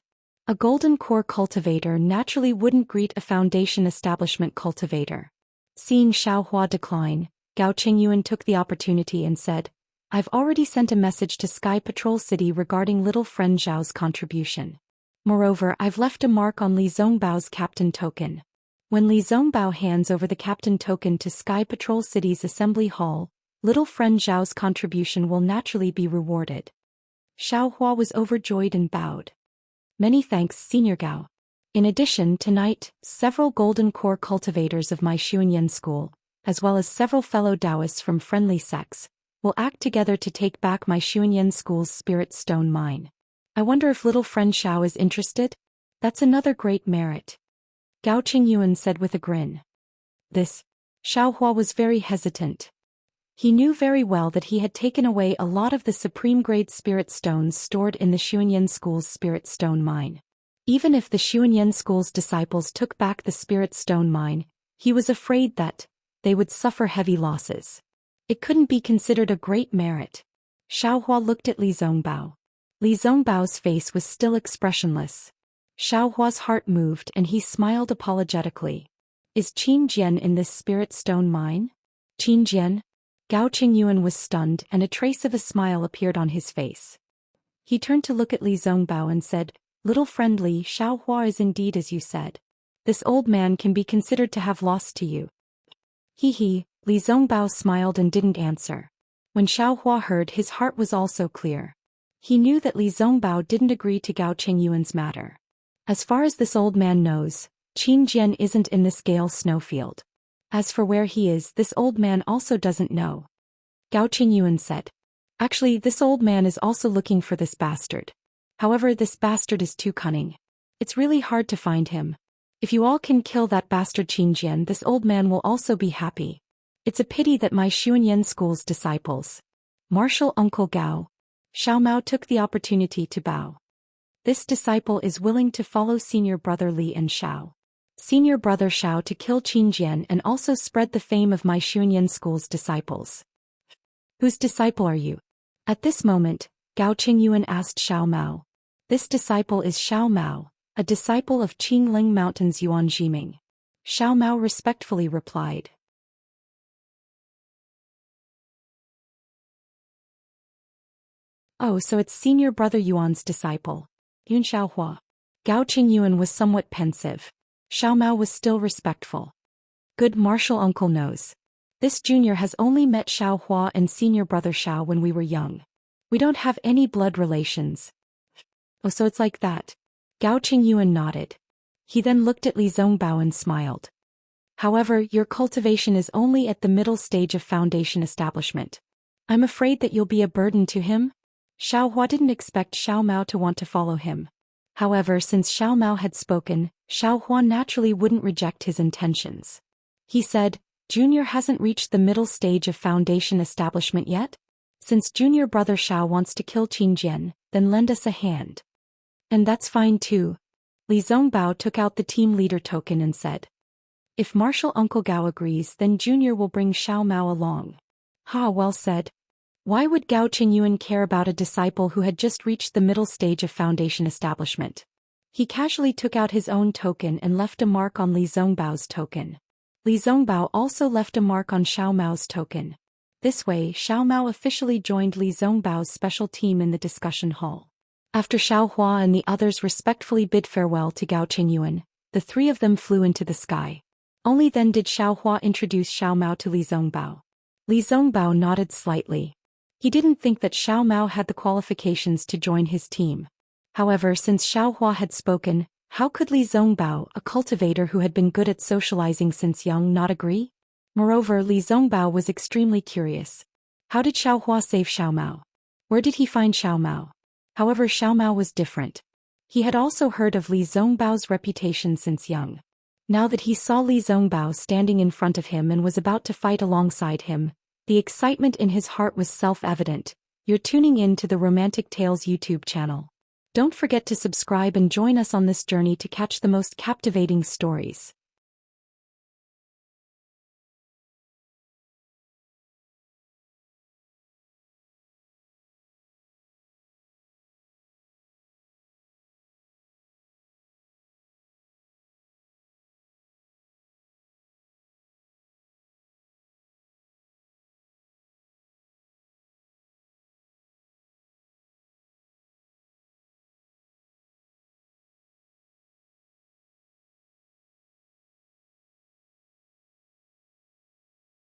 A golden core cultivator naturally wouldn't greet a foundation establishment cultivator. Seeing Xiao Hua decline, Gao Qingyuan took the opportunity and said, I've already sent a message to Sky Patrol City regarding little friend Zhao's contribution. Moreover, I've left a mark on Li Zongbao's captain token. When Li Zongbao hands over the captain token to Sky Patrol City's assembly hall, little friend Zhao's contribution will naturally be rewarded. Xiao Hua was overjoyed and bowed. Many thanks, Senior Gao. In addition, tonight, several golden core cultivators of my Xuanyan school, as well as several fellow Taoists from friendly sects, will act together to take back my Xuanyan school's spirit stone mine. I wonder if little friend Xiao is interested? That's another great merit. Gao Qingyuan said with a grin. Xiao Hua was very hesitant. He knew very well that he had taken away a lot of the supreme-grade spirit stones stored in the Xuanyan school's spirit stone mine. Even if the Xuanyan school's disciples took back the spirit stone mine, he was afraid that they would suffer heavy losses. It couldn't be considered a great merit. Xiao Hua looked at Li Zongbao. Li Zongbao's face was still expressionless. Xiao Hua's heart moved and he smiled apologetically. Is Qin Jian in this spirit stone mine? Qin Jian? Gao Qingyuan was stunned and a trace of a smile appeared on his face. He turned to look at Li Zongbao and said, Little friend Li, Xiao Hua is indeed as you said. This old man can be considered to have lost to you. He, Li Zongbao smiled and didn't answer. When Xiao Hua heard, his heart was also clear. He knew that Li Zongbao didn't agree to Gao Qingyuan's matter. As far as this old man knows, Qin Jian isn't in this Gale snowfield. As for where he is, this old man also doesn't know. Gao Qingyuan said. Actually, this old man is also looking for this bastard. However, this bastard is too cunning. It's really hard to find him. If you all can kill that bastard Qin Jian, this old man will also be happy. It's a pity that my Xuanyan school's disciples. Martial Uncle Gao. Xiao Mao took the opportunity to bow. This disciple is willing to follow senior brother Li and Xiao. Senior brother Xiao to kill Qin Jian and also spread the fame of my Xuanyan school's disciples. Whose disciple are you? At this moment, Gao Qingyuan asked Xiao Mao. This disciple is Xiao Mao, a disciple of Qingling Mountain's Yuan Jiming. Xiao Mao respectfully replied. Oh, so it's senior brother Yuan's disciple. Yun Xiaohua. Gao Qingyuan was somewhat pensive. Xiao Mao was still respectful. Good martial uncle knows. This junior has only met Xiao Hua and senior brother Xiao when we were young. We don't have any blood relations. Oh, so it's like that. Gao Qingyuan nodded. He then looked at Li Zongbao and smiled. However, your cultivation is only at the middle stage of foundation establishment. I'm afraid that you'll be a burden to him? Xiao Hua didn't expect Xiao Mao to want to follow him. However, since Xiao Mao had spoken, Xiao Hua naturally wouldn't reject his intentions. He said, Junior hasn't reached the middle stage of foundation establishment yet? Since junior brother Xiao wants to kill Qin Jian, then lend us a hand. And that's fine too. Li Zongbao took out the team leader token and said. If Martial Uncle Gao agrees, then Junior will bring Xiao Mao along. Ha, well said. Why would Gao Qingyuan care about a disciple who had just reached the middle stage of foundation establishment? He casually took out his own token and left a mark on Li Zongbao's token. Li Zongbao also left a mark on Xiao Mao's token. This way, Xiao Mao officially joined Li Zongbao's special team in the discussion hall. After Xiao Hua and the others respectfully bid farewell to Gao Qingyuan, the three of them flew into the sky. Only then did Xiao Hua introduce Xiao Mao to Li Zongbao. Li Zongbao nodded slightly. He didn't think that Xiao Mao had the qualifications to join his team. However, since Xiao Hua had spoken, how could Li Zongbao, a cultivator who had been good at socializing since young, not agree? Moreover, Li Zongbao was extremely curious. How did Xiao Hua save Xiao Mao? Where did he find Xiao Mao? However, Xiao Mao was different. He had also heard of Li Zongbao's reputation since young. Now that he saw Li Zongbao standing in front of him and was about to fight alongside him, the excitement in his heart was self-evident. You're tuning in to the Romantic Tales YouTube channel. Don't forget to subscribe and join us on this journey to catch the most captivating stories.